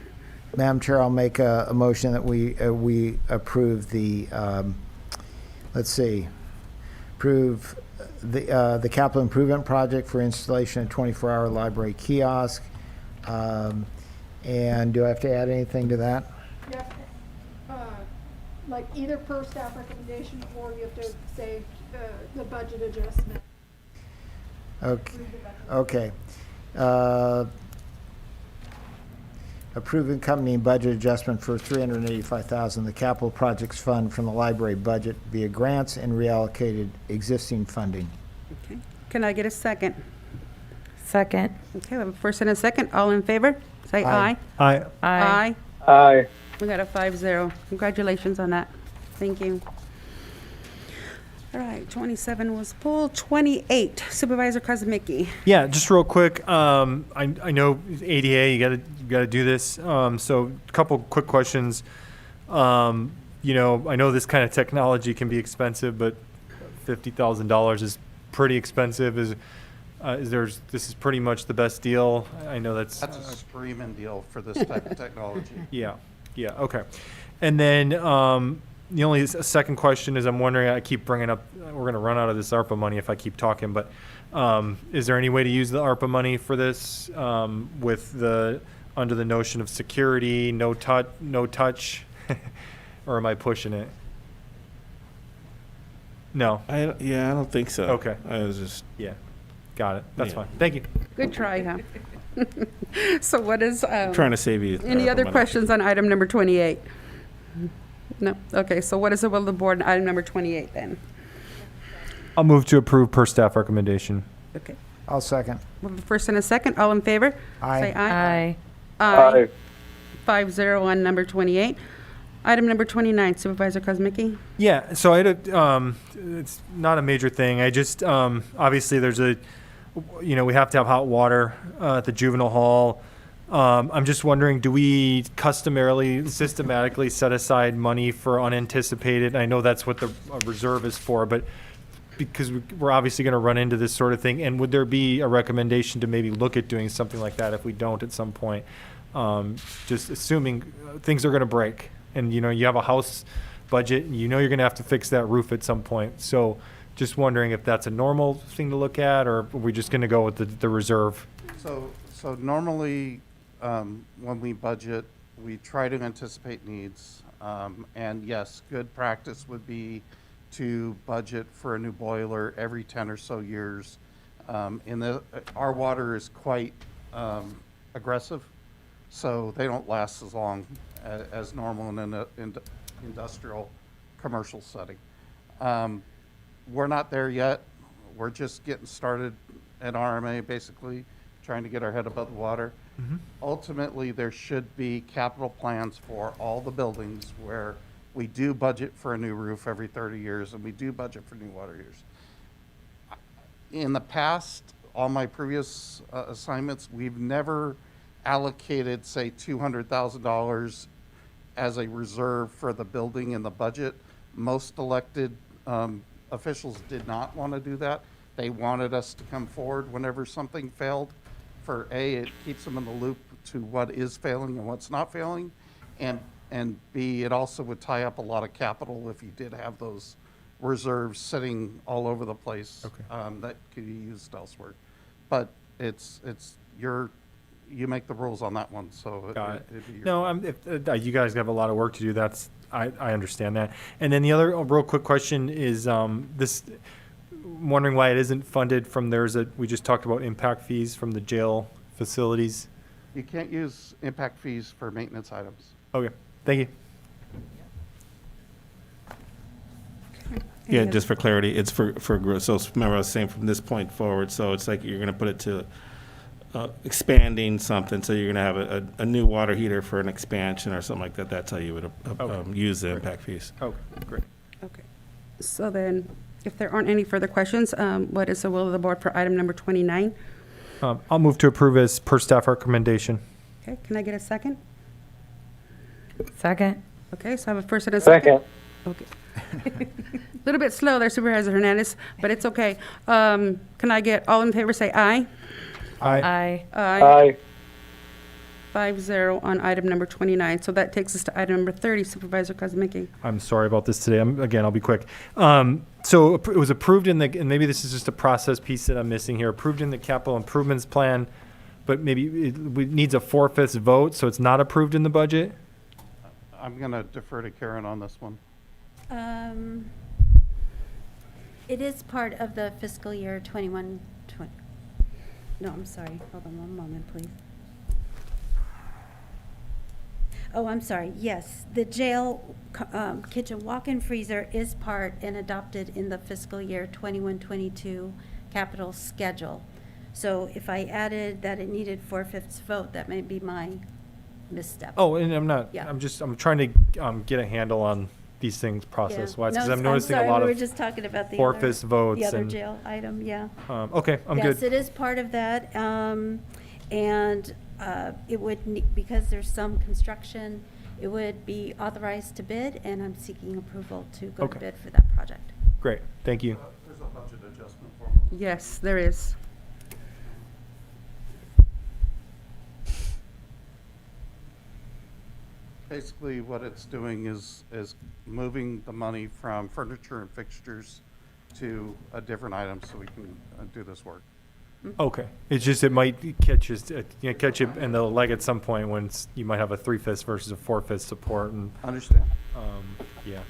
Madam Chair, I'll make a motion that we approve the, approve the capital improvement project for installation of 24-hour library kiosk. And do I have to add anything to that? Yep. Like either per staff recommendation, or you have to say the budget adjustment. Okay. Approving company budget adjustment for $385,000, the capital projects fund from the library budget via grants and reallocated existing funding. Okay. Can I get a second? Second. Okay, we have a first and a second. All in favor? Say aye. Aye. Aye. Aye. We got a 5-0. Congratulations on that. Thank you. All right, 27 was pulled. 28, Supervisor Kozmicki. Yeah, just real quick. I know ADA, you gotta do this. So a couple quick questions. I know this kind of technology can be expensive, but $50,000 is pretty expensive. This is pretty much the best deal. I know that's a screaming deal for this type of technology. Yeah, okay. And then the only second question is, I'm wondering, I keep bringing up, we're going to run out of this ARPA money if I keep talking, but is there any way to use the ARPA money for this under the notion of security, no touch, or am I pushing it? No. I don't think so. Okay. I was just. Yeah. Got it. That's Yeah. fine. Thank you. Good try, huh? So what is... trying to save you. Any other money. questions on item number 28? No? Okay, so what is the will of the board on item number 28 then? I'll move to approve per staff recommendation. Okay. I'll second. We have a first and a second. All in favor? Aye. Say aye. Aye. 5-0 on number 28. Item number 29, Supervisor Kozmicki. Yeah, so it's not a major thing. I just, obviously there's we have to have hot water at the juvenile hall. I'm just wondering, do we customarily, systematically set aside money for unanticipated? I know that's what the reserve is for, but because we're obviously going to run into this sort of thing, and would there be a recommendation to maybe look at doing something like that if we don't at some point? Just assuming things are going to break, and you have a house budget, and you're going to have to fix that roof at some point. So just wondering if that's a normal thing to look at, or are we just going to go with the reserve? So normally, when we budget, we try to anticipate needs. And yes, good practice would be to budget for a new boiler every 10 or so years. Our water is quite aggressive, so they don't last as long as normal in an industrial commercial setting. We're not there yet. We're just getting started at RMA, basically trying to get our head above the water. Mm-hmm. Ultimately, there should be capital plans for all the buildings where we do budget for a new roof every 30 years and we do budget for new water years. In the past, all my previous assignments, we've never allocated, say, $200,000 as a reserve for the building in the budget. Most elected officials did not want to do that. They wanted us to come forward whenever something failed. For A, it keeps them in the loop to what is failing and what's not failing. And B, it also would tie up a lot of capital if you did have those reserves sitting all over the place that could be used elsewhere. But you make the rules on that one, so it'd be your No, you guys have a lot of work to do. I understand that. And then the other real quick question is this. Wondering why it isn't funded from we just talked about impact fees from the jail facilities. You can't use impact fees for maintenance items. Okay, thank you. Yeah, just for clarity, it's for growth. So remember I was saying from this point forward, so it's like you're going to put it to expanding something. So you're going to have a new water heater for an expansion or something like that. That's how you would use the impact fees. Okay, great. Okay. So then, if there aren't any further questions, what is the will of the board for item number 29? I'll move to approve as per staff recommendation. Okay, can I get a second? Second. Okay, so I have a first and a second. Okay. A little bit slow there, Supervisor Hernandez, but it's okay. Can I get all in favor say aye? Aye. Aye. 5-0 on item number 29. So that takes us to item number 30, Supervisor Kozmicki. I'm sorry about this today. I'll be quick. So it was approved and maybe this is just a process piece that I'm missing here, approved in the capital improvements plan, but maybe it needs a 4/5 vote, so it's not approved in the budget? I'm going to defer to Karen on this one. It is part of the fiscal year 21-20. No, I'm sorry. Hold on one moment, please. Oh, I'm sorry. Yes, the jail kitchen walk-in freezer is part and adopted in the fiscal year 21-22 capital schedule. So if I added that it needed 4/5 vote, that may be my misstep. Oh, and I'm not, Yeah. I'm trying to get a handle on these things process-wise, because No, I'm noticing sorry, a lot we were of just talking about the 4/5 votes. The other and- jail item, yeah. Okay, I'm good. Yes, it is part of that, and it would, because there's some construction, it would be authorized to bid, and I'm seeking approval to go to Okay. bid for that project. Great, thank you. There's a budget adjustment for Yes, there is. Basically, what it's doing is moving the money from furniture and fixtures to a different item so we can do this work. Okay, it's just, it might catch you in the leg at some point when you might have a 3/5 versus a 4/5 support and. Understand. Yeah.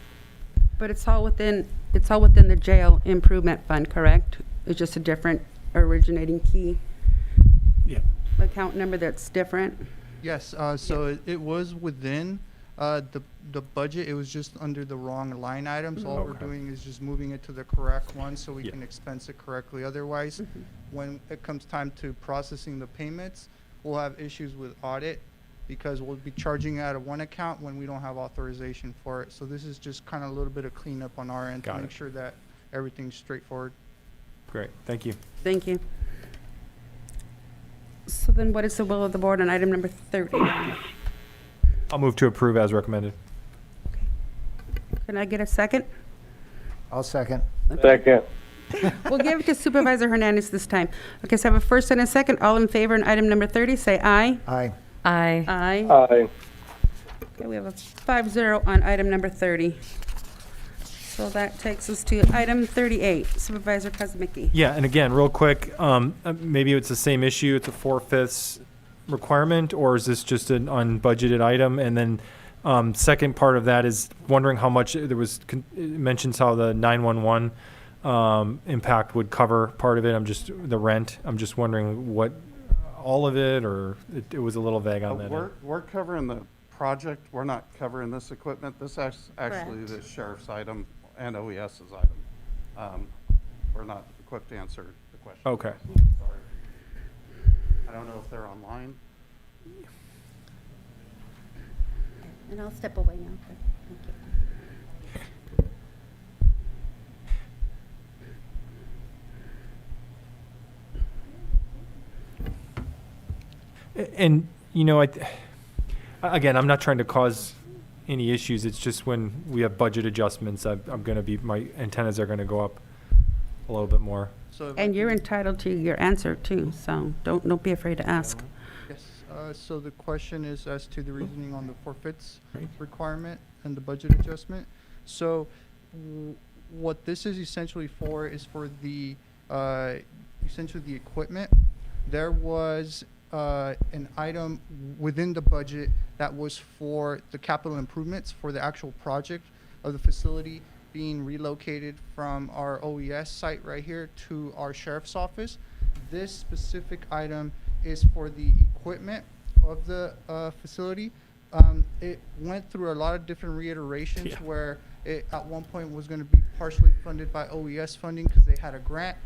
But it's all within the jail improvement fund, correct? It's just a different originating key? Yeah. Account number that's different? Yes, so it was within the budget. It was just under the wrong line items. All we're doing is just moving it to the correct one so we can expense it correctly. Otherwise, when it comes time to processing the payments, we'll have issues with audit because we'll be charging out of one account when we don't have authorization for it. So this is just kind of a little bit of cleanup on our end to make sure that everything's straightforward. Great, thank you. Thank you. So then what is the will of the board on item number 30? I'll move to approve as recommended. Can I get a second? I'll second. Second. We'll give it to Supervisor Hernandez this time. Okay, so I have a first and a second. All in favor on item number 30, say aye. Aye. Aye. Aye. Aye. Okay, we have a 5-0 on item number 30. So that takes us to item 38, Supervisor Kozmicki. Yeah, and again, real quick, maybe it's the same issue, it's a 4/5 requirement, or is this just an unbudgeted item? And then second part of that is wondering how much, it mentions how the 911 impact would cover part of it. The rent, I'm just wondering what, all of it, or it was a little vague on that. We're covering the project. We're not covering this equipment. This is actually Correct. the sheriff's item and OES's item. We're not equipped to answer the question. Okay. Sorry. I don't know if they're online. And I'll step away now. Thank you. And, you know, again, I'm not trying to cause any issues. It's just when we have budget adjustments, I'm going to be, my antennas are going to go up a little bit more. So if And I you're can- entitled to your answer too, so don't be afraid to ask. Yes, so the question is as to the reasoning on the forfeits requirement and the budget adjustment. So what this is essentially for is for the, essentially the equipment. There was an item within the budget that was for the capital improvements for the actual project of the facility being relocated from our OES site right here to our sheriff's office. This specific item is for the equipment of the facility. It went through a lot of different reiterations where it at one point was going to be partially funded by OES funding because they had a grant.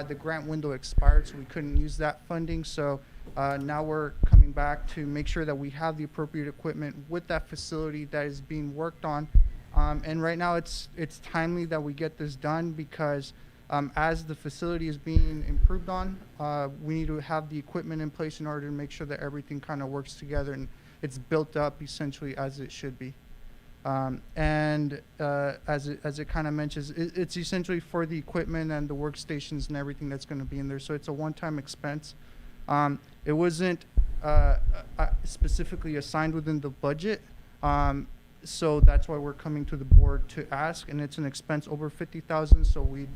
The grant window expired, so we couldn't use that funding. So now we're coming back to make sure that we have the appropriate equipment with that facility that is being worked on. And right now it's timely that we get this done because as the facility is being improved on, we need to have the equipment in place in order to make sure that everything kind of works together and it's built up essentially as it should be. And as it kind of mentions, it's essentially for the equipment and the workstations and everything that's going to be in there. So it's a one-time expense. It wasn't specifically assigned within the budget. So that's why we're coming to the board to ask, and it's an expense over $50,000. So we,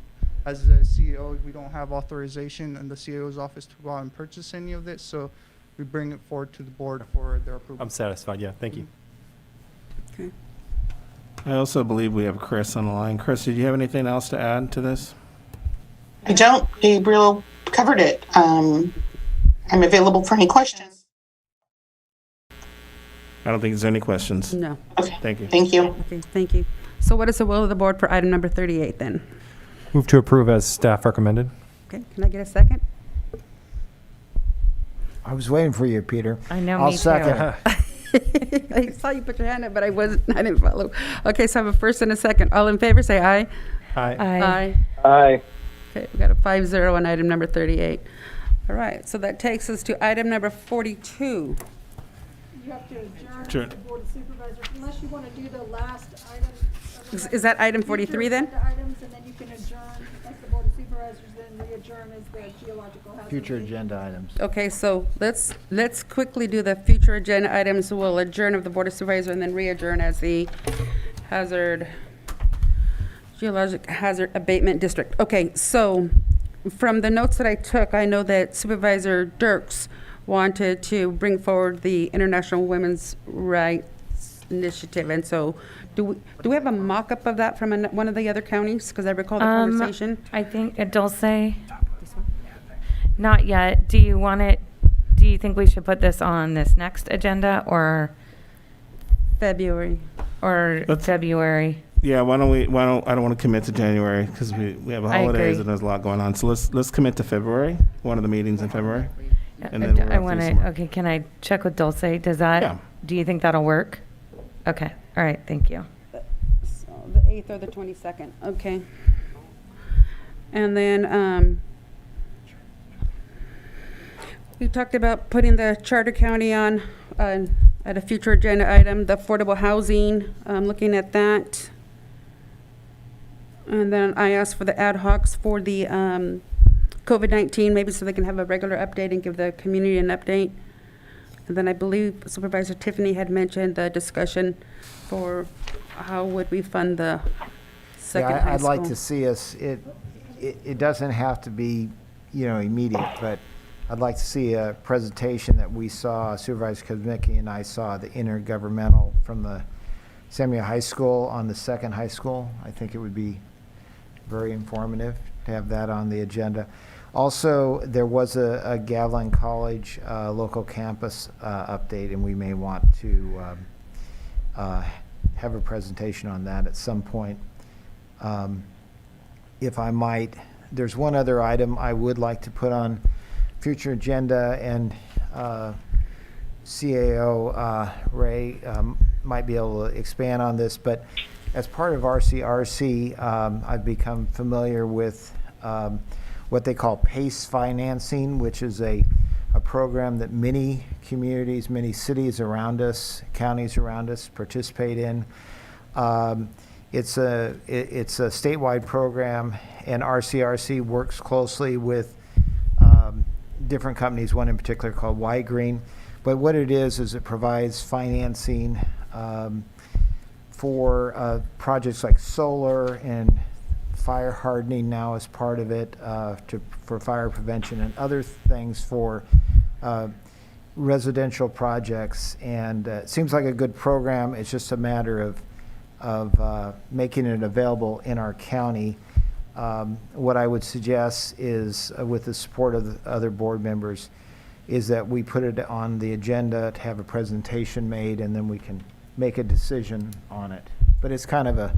as the CEO, we don't have authorization in the CEO's office to go out and purchase any of this. So we bring it forward to the board for their approval. I'm satisfied, yeah, thank you. Okay. I also believe we have Chris on the line. Chris, did you have anything else to add to this? I don't. Gabriel covered it. I'm available for any questions. I don't think there's any questions. No. Okay. Thank you. Thank you. Okay, thank you. So what is the will of the board for item number 38 then? Move to approve as staff recommended. Okay, can I get a second? I was waiting for you, Peter. I know, I'll me second it. I saw you put your hand up, but I didn't follow. Okay, so I have a first and a second. All in favor, say aye. Aye. Aye. Aye. Okay, we got a 5-0 on item number 38. All right, so that takes us to item number 42. You have to adjourn Sure. the Board of Supervisors, unless you want to do the last item. Is that item 43 then? Future agenda items, and then you can adjourn as the Board of Supervisors, then re-adjourn as the geological hazard. Future agenda items. Okay, so let's quickly do the future agenda items. We'll adjourn of the Board of Supervisors and then re-adjourn as the Geologic Hazard Abatement District. Okay, so from the notes that I took, I know that Supervisor Dirks wanted to bring forward the International Women's Rights Initiative. And so do we have a mock-up of that from one of the other counties? Because I recall the conversation. I think Dulce. Not yet. Do you think we should put this on this next agenda or February? February? Yeah, I don't want to commit to January because we have holidays and there's a lot going on. So let's commit to February, one of the meetings in February. And then I want to, okay, can I check with Dulce? Does that, Yeah. do you think that'll work? Okay, all right, thank you. So the 8th or the 22nd, okay. And then we talked about putting the Charter County on at a future agenda item, the affordable housing, looking at that. And then I asked for the ad hocs for the COVID-19, maybe so they can have a regular update and give the community an update. And then I believe Supervisor Tiffany had mentioned the discussion for how would we fund the second high I'd school. like to see us, it doesn't have to be, immediate, but I'd like to see a presentation that we saw, Supervisor Kozmicki and I saw, the intergovernmental from the Samuel High School on the second high school. I think it would be very informative to have that on the agenda. Also, there was a Gavilan College local campus update, and we may want to have a presentation on that at some point. If I might, there's one other item I would like to put on future agenda, and CAO Ray might be able to expand on this, but as part of RCRC, I've become familiar with what they call PACE financing, which is a a program that many communities, many cities around us, counties around us participate in. It's a statewide program, and RCRC works closely with different companies, one in particular called White Green. But what it is it provides financing for projects like solar and fire hardening now as part of it, for fire prevention and other things for residential projects. And it seems like a good program. It's just a matter of making it available in our county. What I would suggest is, with the support of the other board members, is that we put it on the agenda to have a presentation made, and then we can make a decision on it. But it's kind of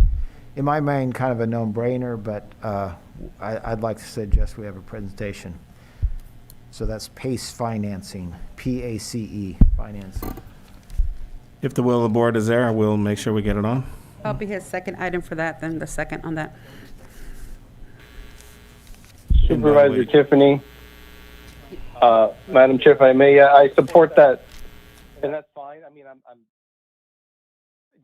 in my mind, kind of a no-brainer, but I'd like to suggest we have a presentation. So that's PACE financing, PACE financing. If the will of the board is there, we'll make sure we get it on. I'll be his second item for that, then the second on that. Supervisor Tiffany, Madam Chair, if I may, I support that, and that's fine. I mean, I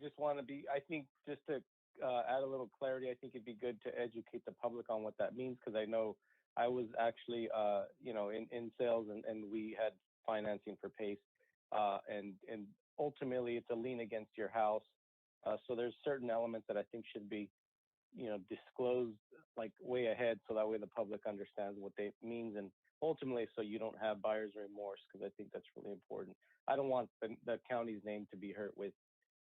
just want to be, I think, just to add a little clarity, I think it'd be good to educate the public on what that means, because I know I was actually, in sales, and we had financing for PACE, and ultimately it's a lien against your house. So there's certain elements that I think should be, disclosed like way ahead, so that way the public understands what they means, and ultimately so you don't have buyer's remorse, because I think that's really important. I don't want the county's name to be hurt with,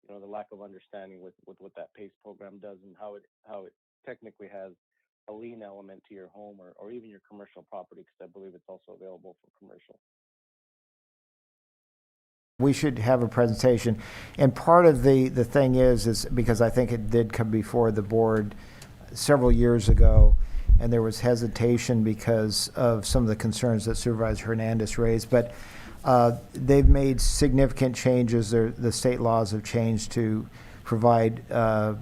the lack of understanding with what that PACE program does, and how it technically has a lien element to your home or even your commercial property, because I believe it's also available for commercial. We should have a presentation. And part of the thing is because I think it did come before the board several years ago, and there was hesitation because of some of the concerns that Supervisor Hernandez raised. But they've made significant changes. The state laws have changed to provide a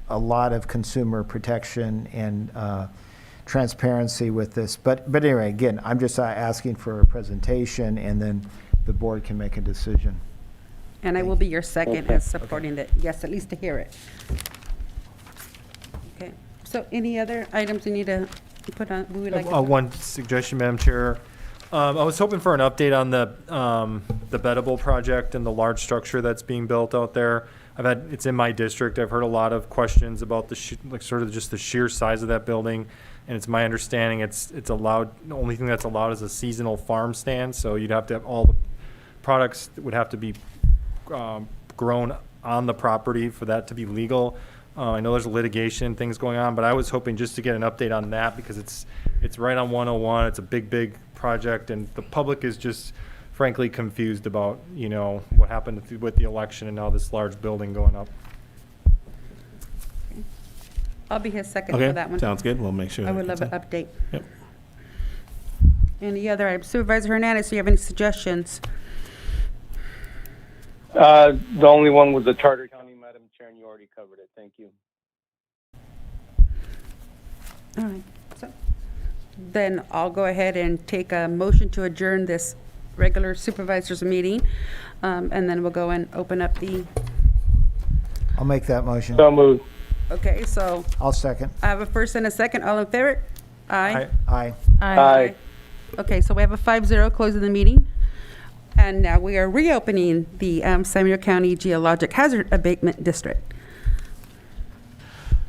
lot of consumer protection and transparency with this. But anyway, again, I'm just asking for a presentation, and then the board can make a decision. And I will be your second as supporting that, yes, at least to hear it. Okay, so any other items you need to put on, we would like to? One suggestion, Madam Chair. I was hoping for an update on the Bettable project and the large structure that's being built out there. It's in my district. I've heard a lot of questions about sort of just the sheer size of that building. And it's my understanding it's allowed, the only thing that's allowed is a seasonal farm stand. So you'd have to have all the products that would have to be grown on the property for that to be legal. I know there's litigation, things going on, but I was hoping just to get an update on that, because it's right on 101. It's a big project, and the public is just frankly confused about, what happened with the election and now this large building going up. I'll be his second for that one. Sounds good. We'll make sure. I would love an update. Yep. Any other items? Supervisor Hernandez, do you have any suggestions? The only one was the Charter County, Madam Chair, and you already covered it. Thank you. All right. So then I'll go ahead and take a motion to adjourn this regular supervisors meeting, and then we'll go and open up the. I'll make that motion. So moved. Okay, so I'll second. I have a first and a second. All in favor? Aye. Aye. Aye. Okay, so we have a 5-0 closing the meeting. And now we are reopening the San Diego County Geologic Hazard Abatement District.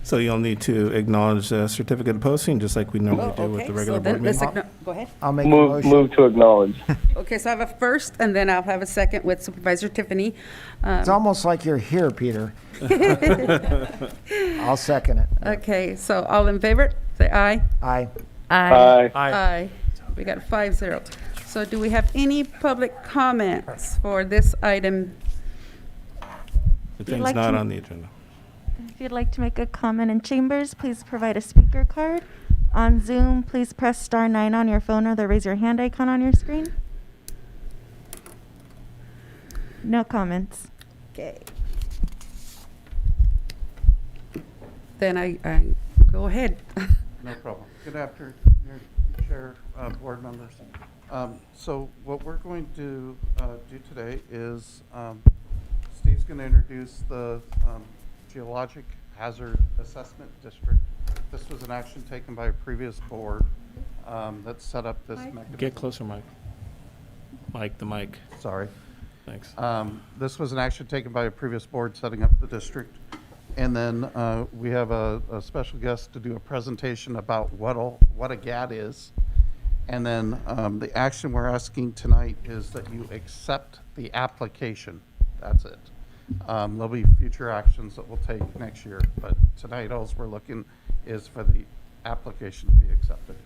So you'll need to acknowledge the certificate of posting, just like we normally do with the regular board meeting. Go ahead. I'll make a motion. Move to acknowledge. Okay, so I have a first, and then I'll have a second with Supervisor Tiffany. It's almost like you're here, Peter. I'll second it. Okay, so all in favor, say aye. Aye. Aye. Aye. We got a 5-0. So do we have any public comments for this item? The thing's not on the agenda. If you'd like to make a comment in chambers, please provide a speaker card. On Zoom, please press *9 on your phone or the raise your hand icon on your screen. No comments. Okay. Then I go ahead. No problem. Good afternoon, Chair, board members. So what we're going to do today is Steve's going to introduce the Geologic Hazard Assessment District. This was an action taken by a previous board that set up this mechanism. Get closer, Mike. Mike, the mic. Sorry. Thanks. This was an action taken by a previous board setting up the district. And then we have a special guest to do a presentation about what a GAD is. And then the action we're asking tonight is that you accept the application. That's it. There'll be future actions that we'll take next year, but tonight all we're looking is for the application to be accepted.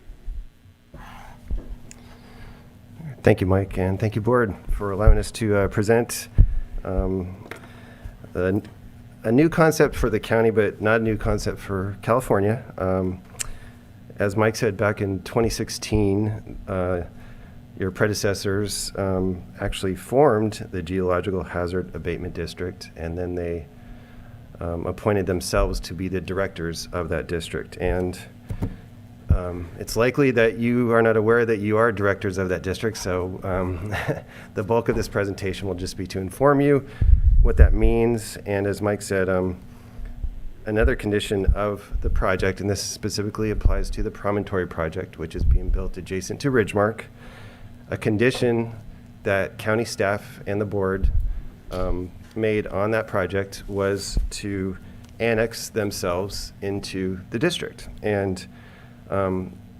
Thank you, Mike, and thank you, Board, for allowing us to present a new concept for the county, but not a new concept for California. As Mike said, back in 2016, your predecessors actually formed the Geological Hazard Abatement District, and then they appointed themselves to be the directors of that district. And it's likely that you are not aware that you are directors of that district, so the bulk of this presentation will just be to inform you what that means. And as Mike said, another condition of the project, and this specifically applies to the Promontory project, which is being built adjacent to Ridgemark, a condition that county staff and the board made on that project was to annex themselves into the district. And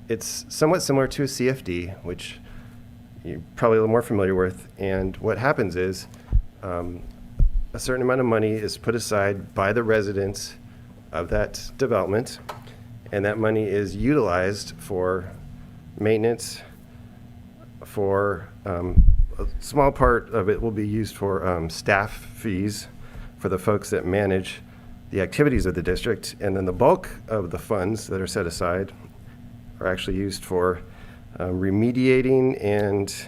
it's somewhat similar to a CFD, which you're probably a little more familiar with. And what happens is a certain amount of money is put aside by the residents of that development, and that money is utilized for maintenance, for a small part of it will be used for staff fees for the folks that manage the activities of the district, and then the bulk of the funds that are set aside are actually used for remediating and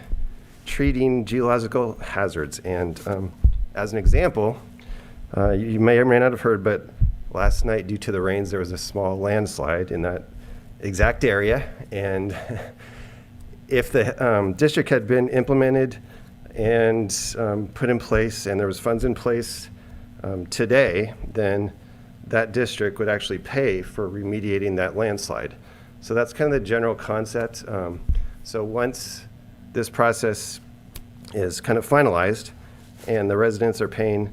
treating geological hazards. And as an example, you may or may not have heard, but last night, due to the rains, there was a small landslide in that exact area. And if the district had been implemented and put in place, and there was funds in place today, then that district would actually pay for remediating that landslide. So that's kind of the general concept. So once this process is kind of finalized and the residents are paying,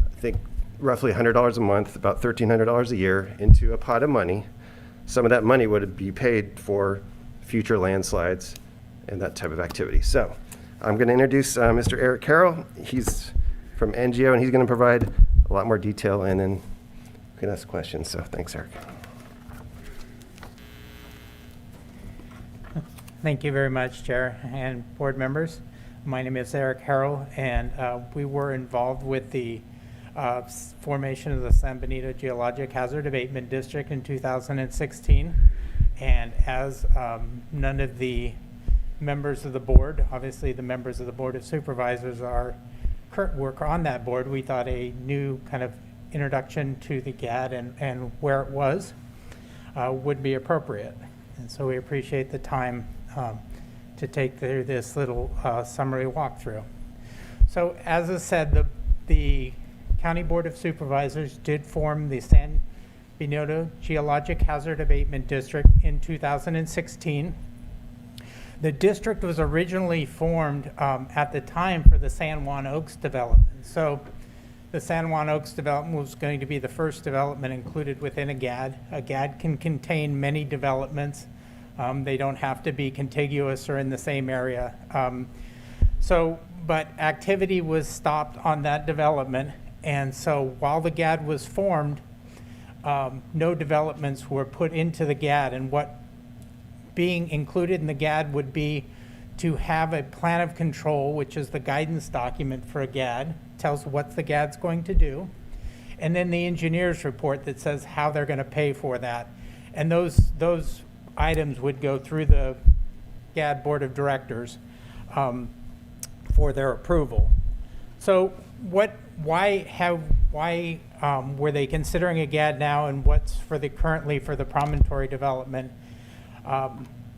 I think, roughly $100 a month, about $1,300 a year into a pot of money, some of that money would be paid for future landslides and that type of activity. So I'm going to introduce Mr. Eric Carroll. He's from NGO, and he's going to provide a lot more detail, and then we can ask questions. So thanks, Eric. Thank you very much, Chair and board members. My name is Eric Harrell, and we were involved with the formation of the San Benito Geologic Hazard Abatement District in 2016. And as none of the members of the board, obviously the members of the Board of Supervisors work on that board, we thought a new kind of introduction to the GAD and where it was would be appropriate. And so we appreciate the time to take through this little summary walkthrough. So as I said, the County Board of Supervisors did form the San Benito Geologic Hazard Abatement District in 2016. The district was originally formed at the time for the San Juan Oaks development. So the San Juan Oaks development was going to be the first development included within a GAD. A GAD can contain many developments. They don't have to be contiguous or in the same area. But activity was stopped on that development. And so while the GAD was formed, no developments were put into the GAD. And what being included in the GAD would be to have a plan of control, which is the guidance document for a GAD, tells what the GAD's going to do, and then the engineer's report that says how they're going to pay for that. And those items would go through the GAD Board of Directors for their approval. So why were they considering a GAD now, and what's currently for the Promontory development?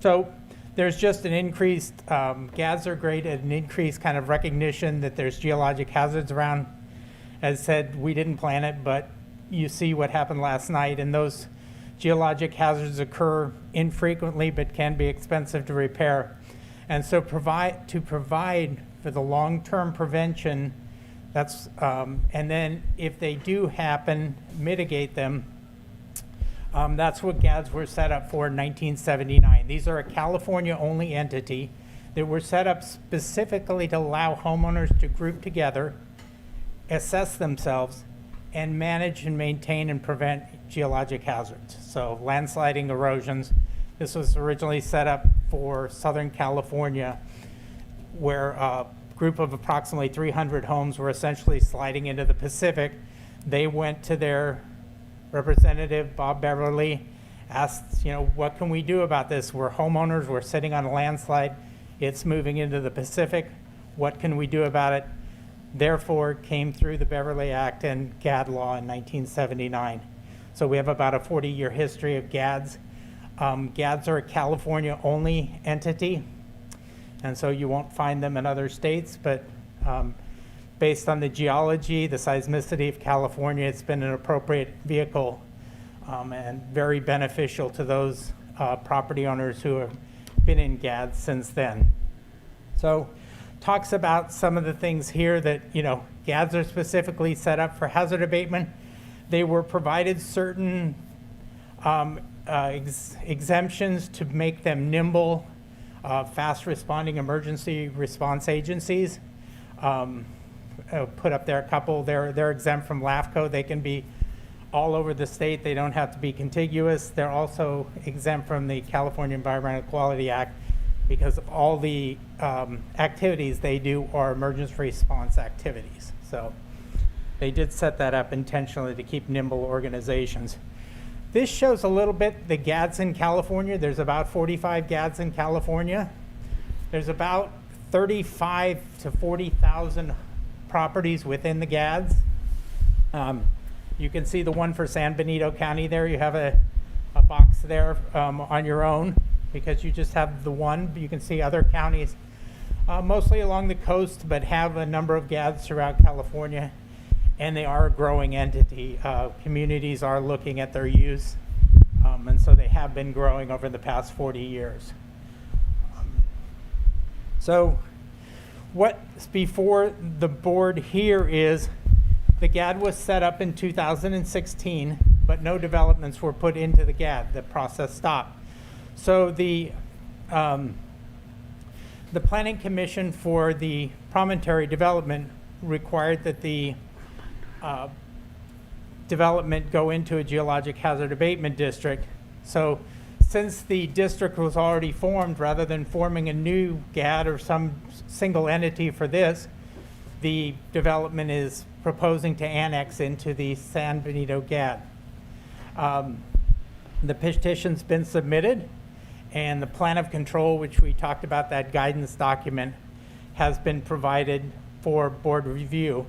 So there's just an increased, GADs are great at an increased kind of recognition that there's geologic hazards around. As said, we didn't plan it, but you see what happened last night, and those geologic hazards occur infrequently but can be expensive to repair. And so provide for the long-term prevention, that's, and then if they do happen, mitigate them. That's what GADs were set up for in 1979. These are a California-only entity that were set up specifically to allow homeowners to group together, assess themselves, and manage and maintain and prevent geologic hazards. So landsliding, erosions. This was originally set up for Southern California, where a group of approximately 300 homes were essentially sliding into the Pacific. They went to their representative, Bob Beverly, asked, what can we do about this? We're homeowners, we're sitting on a landslide, it's moving into the Pacific. What can we do about it? Therefore, came through the Beverly Act and GAD law in 1979. So we have about a 40-year history of GADs. GADs are a California-only entity, and so you won't find them in other states, but based on the geology, the seismicity of California, it's been an appropriate vehicle and very beneficial to those property owners who have been in GADs since then. So talks about some of the things here that, GADs are specifically set up for hazard abatement. They were provided certain exemptions to make them nimble, fast responding emergency response agencies. Put up there a couple. They're exempt from LAFCO. They can be all over the state. They don't have to be contiguous. They're also exempt from the California Environmental Quality Act because all the activities they do are emergency response activities. So they did set that up intentionally to keep nimble organizations. This shows a little bit the GADs in California. There's about 45 GADs in California. There's about 35 to 40,000 properties within the GADs. You can see the one for San Benito County there. You have a box there on your own because you just have the one. You can see other counties, mostly along the coast, but have a number of GADs throughout California, and they are a growing entity. Communities are looking at their use, and so they have been growing over the past 40 years. So what's before the board here is the GAD was set up in 2016, but no developments were put into the GAD. The process stopped. So the Planning Commission for the Promontory Development required that the development go into a geologic hazard abatement district. So since the district was already formed, rather than forming a new GAD or some single entity for this, the development is proposing to annex into the San Benito GAD. The petition's been submitted, and the plan of control, which we talked about, that guidance document, has been provided for board review.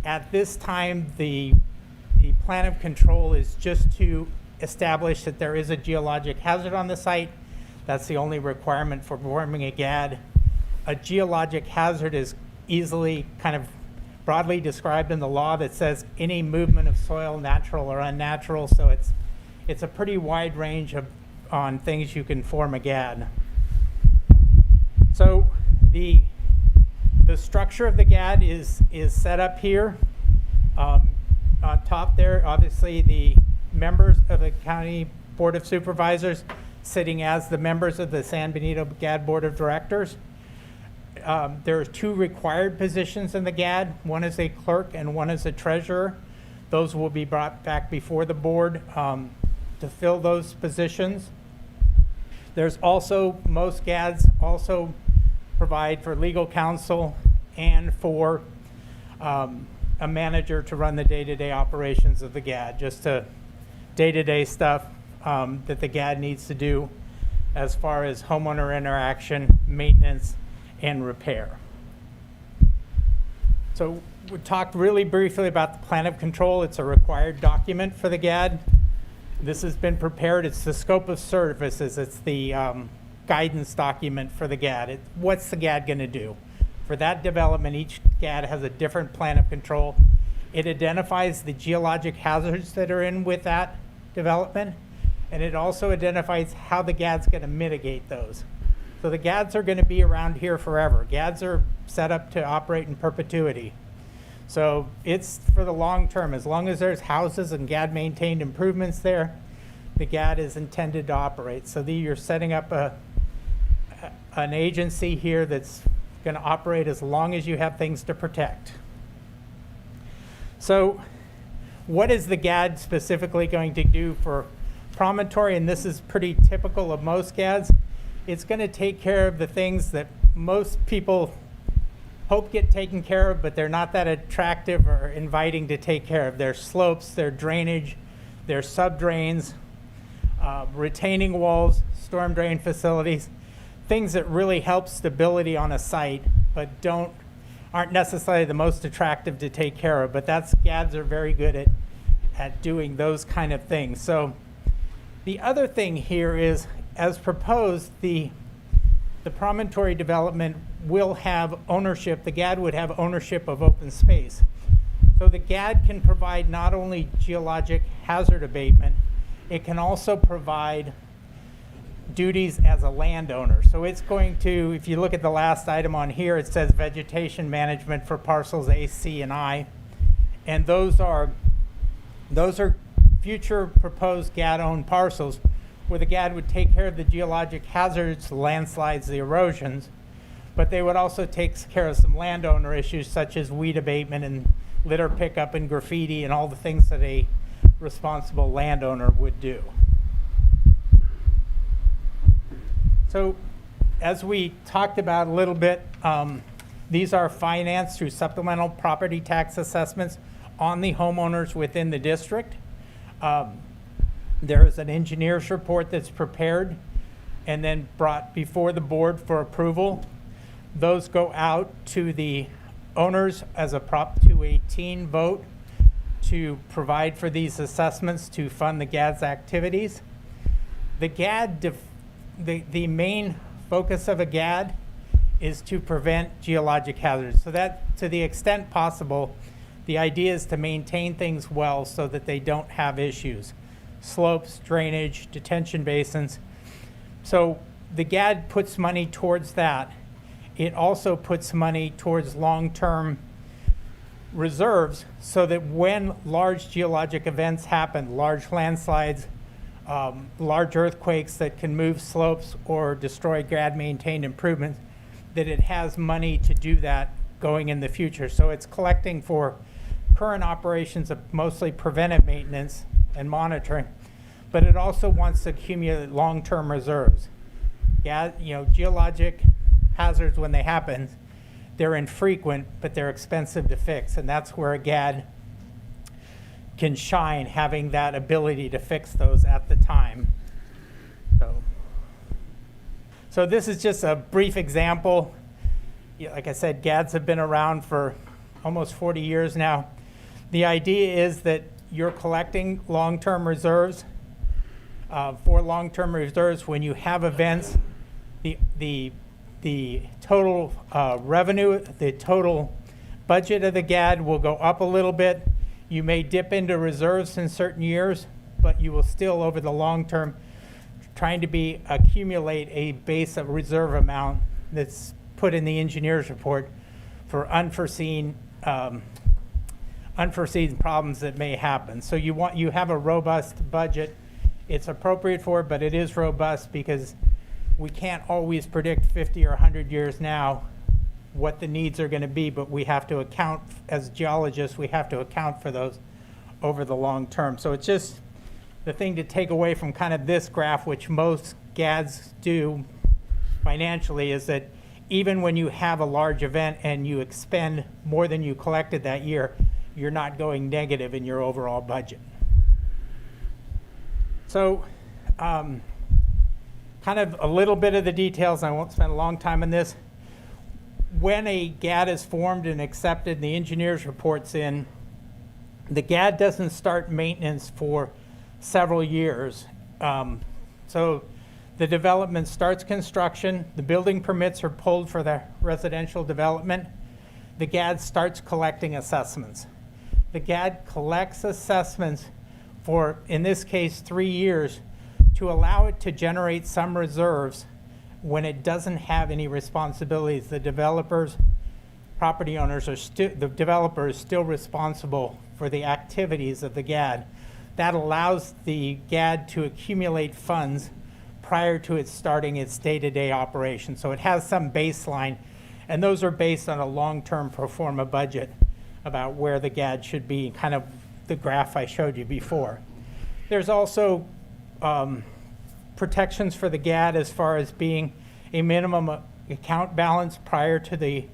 At this time, the plan of control is just to establish that there is a geologic hazard on the site. That's the only requirement for forming a GAD. A geologic hazard is easily kind of broadly described in the law that says any movement of soil, natural or unnatural. So it's a pretty wide range on things you can form a GAD. So the structure of the GAD is set up here. On top there, obviously the members of the County Board of Supervisors sitting as the members of the San Benito GAD Board of Directors. There are two required positions in the GAD. One is a clerk and one is a treasurer. Those will be brought back before the board to fill those positions. There's also, most GADs also provide for legal counsel and for a manager to run the day-to-day operations of the GAD, just to day-to-day stuff that the GAD needs to do as far as homeowner interaction, maintenance, and repair. So we talked really briefly about the plan of control. It's a required document for the GAD. This has been prepared. It's the scope of services. It's the guidance document for the GAD. What's the GAD going to do? For that development, each GAD has a different plan of control. It identifies the geologic hazards that are in with that development, and it also identifies how the GAD's going to mitigate those. So the GADs are going to be around here forever. GADs are set up to operate in perpetuity. So it's for the long term. As long as there's houses and GAD maintained improvements there, the GAD is intended to operate. So you're setting up an agency here that's going to operate as long as you have things to protect. So what is the GAD specifically going to do for Promontory? And this is pretty typical of most GADs. It's going to take care of the things that most people hope get taken care of, but they're not that attractive or inviting to take care of. Their slopes, their drainage, their subdrains, retaining walls, storm drain facilities, things that really help stability on a site, but aren't necessarily the most attractive to take care of. But GADs are very good at doing those kind of things. So the other thing here is, as proposed, the Promontory development will have ownership. The GAD would have ownership of open space. So the GAD can provide not only geologic hazard abatement, it can also provide duties as a landowner. So it's going to, if you look at the last item on here, it says vegetation management for parcels A, C, and I. And those are future proposed GAD-owned parcels where the GAD would take care of the geologic hazards, the landslides, the erosions, but they would also take care of some landowner issues such as weed abatement and litter pickup and graffiti and all the things that a responsible landowner would do. So as we talked about a little bit, these are financed through supplemental property tax assessments on the homeowners within the district. There is an engineer's report that's prepared and then brought before the board for approval. Those go out to the owners as a Prop 218 vote to provide for these assessments to fund the GAD's activities. The GAD, the main focus of a GAD is to prevent geologic hazards. So that, to the extent possible, the idea is to maintain things well so that they don't have issues. Slopes, drainage, detention basins. So the GAD puts money towards that. It also puts money towards long-term reserves so that when large geologic events happen, large landslides, large earthquakes that can move slopes or destroy GAD-maintained improvements, that it has money to do that going in the future. So it's collecting for current operations of mostly preventive maintenance and monitoring, but it also wants to accumulate long-term reserves. Geologic hazards, when they happen, they're infrequent, but they're expensive to fix, and that's where a GAD can shine, having that ability to fix those at the time. So this is just a brief example. Like I said, GADs have been around for almost 40 years now. The idea is that you're collecting long-term reserves. For long-term reserves, when you have events, the total revenue, the total budget of the GAD will go up a little bit. You may dip into reserves in certain years, but you will still, over the long term, trying to accumulate a base of reserve amount that's put in the engineer's report for unforeseen problems that may happen. So you have a robust budget. It's appropriate for it, but it is robust because we can't always predict 50 or 100 years now what the needs are going to be, but we have to account, as geologists, we have to account for those over the long term. So it's just the thing to take away from kind of this graph, which most GADs do financially, is that even when you have a large event and you expend more than you collected that year, you're not going negative in your overall budget. So kind of a little bit of the details, I won't spend a long time on this. When a GAD is formed and accepted, the engineer's report's in, the GAD doesn't start maintenance for several years. So The development starts construction, the building permits are pulled for the residential development. The GAD starts collecting assessments. The GAD collects assessments for, in this case, 3 years to allow it to generate some reserves when it doesn't have any responsibilities. The developers, property owners are the developer is still responsible for the activities of the GAD. That allows the GAD to accumulate funds prior to it starting its day-to-day operation. So it has some baseline, and those are based on a long-term pro forma budget about where the GAD should be, kind of the graph I showed you before. There's also protections for the GAD as far as being a minimum account balance prior to the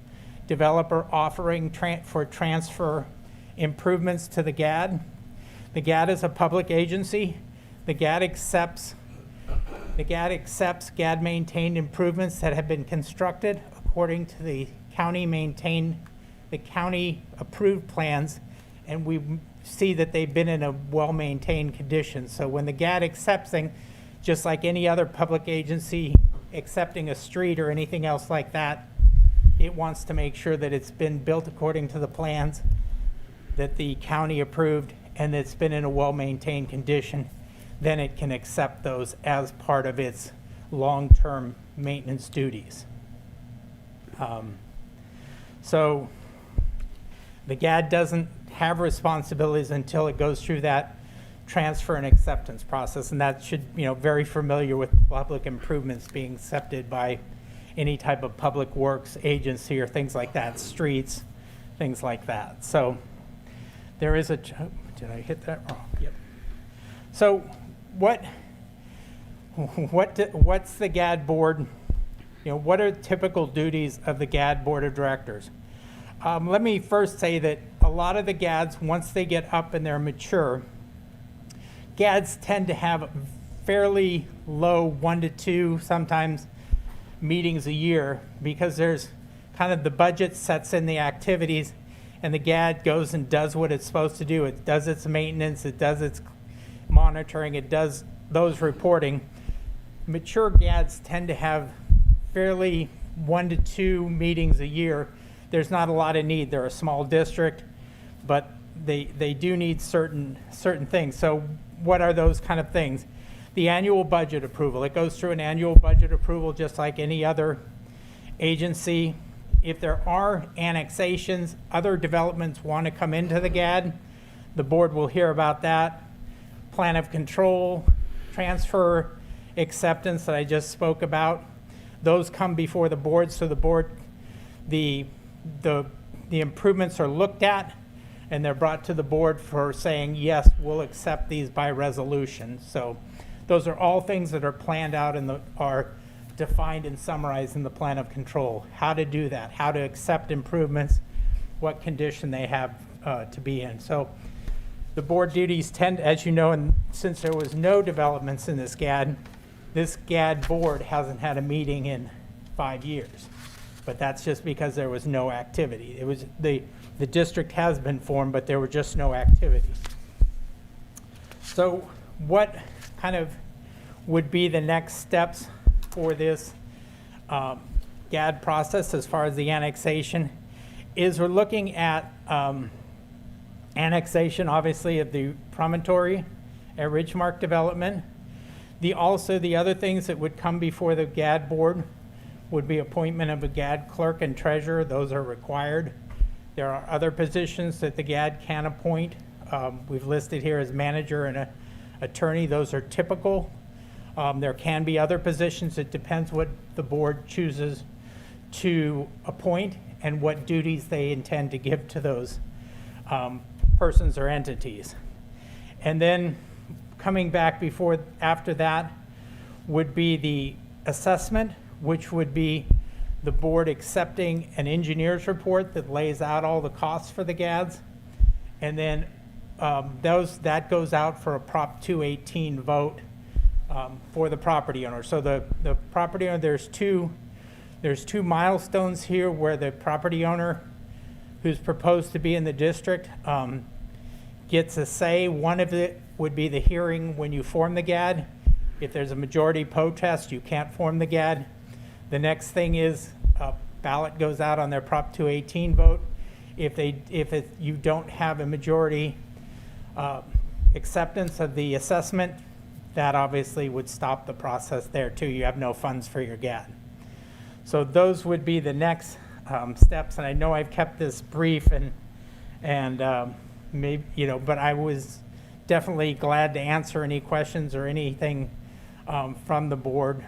developer offering for transfer improvements to the GAD. The GAD is a public agency. The GAD accepts GAD maintained improvements that have been constructed according to the county approved plans, and we see that they've been in a well-maintained condition. So when the GAD accepting, just like any other public agency accepting a street or anything else like that, it wants to make sure that it's been built according to the plans that the county approved and it's been in a well-maintained condition. Then it can accept those as part of its long-term maintenance duties. So the GAD doesn't have responsibilities until it goes through that transfer and acceptance process, and that should, very familiar with public improvements being accepted by any type of public works agency or things like that, streets, things like that. So there is did I hit that wrong? Yep. So what's the GAD board? What are typical duties of the GAD board of directors? Let me first say that a lot of the GADs, once they get up and they're mature, GADs tend to have fairly low 1 to 2, sometimes meetings a year, because there's kind of the budget sets in the activities and the GAD goes and does what it's supposed to do. It does its maintenance, it does its monitoring, it does those reporting. Mature GADs tend to have fairly 1 to 2 meetings a year. There's not a lot of need. They're a small district, but they do need certain things. So what are those kind of things? The annual budget approval. It goes through an annual budget approval just like any other agency. If there are annexations, other developments want to come into the GAD, the board will hear about that. Plan of control, transfer, acceptance that I just spoke about, those come before the board. So the board, the improvements are looked at and they're brought to the board for saying, yes, we'll accept these by resolution. So those are all things that are planned out and are defined and summarized in the plan of control. How to do that, how to accept improvements, what condition they have to be in. So the board duties tend, as you know, and since there was no developments in this GAD board hasn't had a meeting in 5 years. But that's just because there was no activity. It was the district has been formed, but there were just no activity. So what kind of would be the next steps for this GAD process as far as the annexation is we're looking at annexation, obviously, of the promontory at Ridgemark development. The other things that would come before the GAD board would be appointment of a GAD clerk and treasurer. Those are required. There are other positions that the GAD can appoint. We've listed here as manager and an attorney. Those are typical. There can be other positions. It depends what the board chooses to appoint and what duties they intend to give to those persons or entities. And then coming back after that would be the assessment, which would be the board accepting an engineer's report that lays out all the costs for the GADs. And then that goes out for a Prop 218 vote for the property owner. So the property owner, there's two milestones here where the property owner who's proposed to be in the district gets a say. One of it would be the hearing when you form the GAD. If there's a majority protest, you can't form the GAD. The next thing is a ballot goes out on their Prop 218 vote. If you don't have a majority acceptance of the assessment, that obviously would stop the process there too. You have no funds for your GAD. So those would be the next steps. And I know I've kept this brief and maybe, but I was definitely glad to answer any questions or anything from the board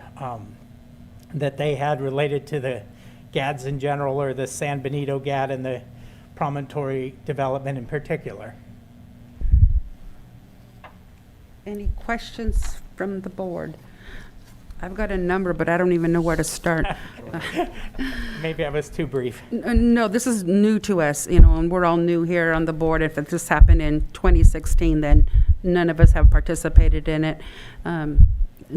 that they had related to the GADs in general, or the San Benito GAD and the promontory development in particular. Any questions from the board? I've got a number, but I don't even know where to start. Maybe I was too brief. No, this is new to us, and we're all new here on the board. If this happened in 2016, then none of us have participated in it.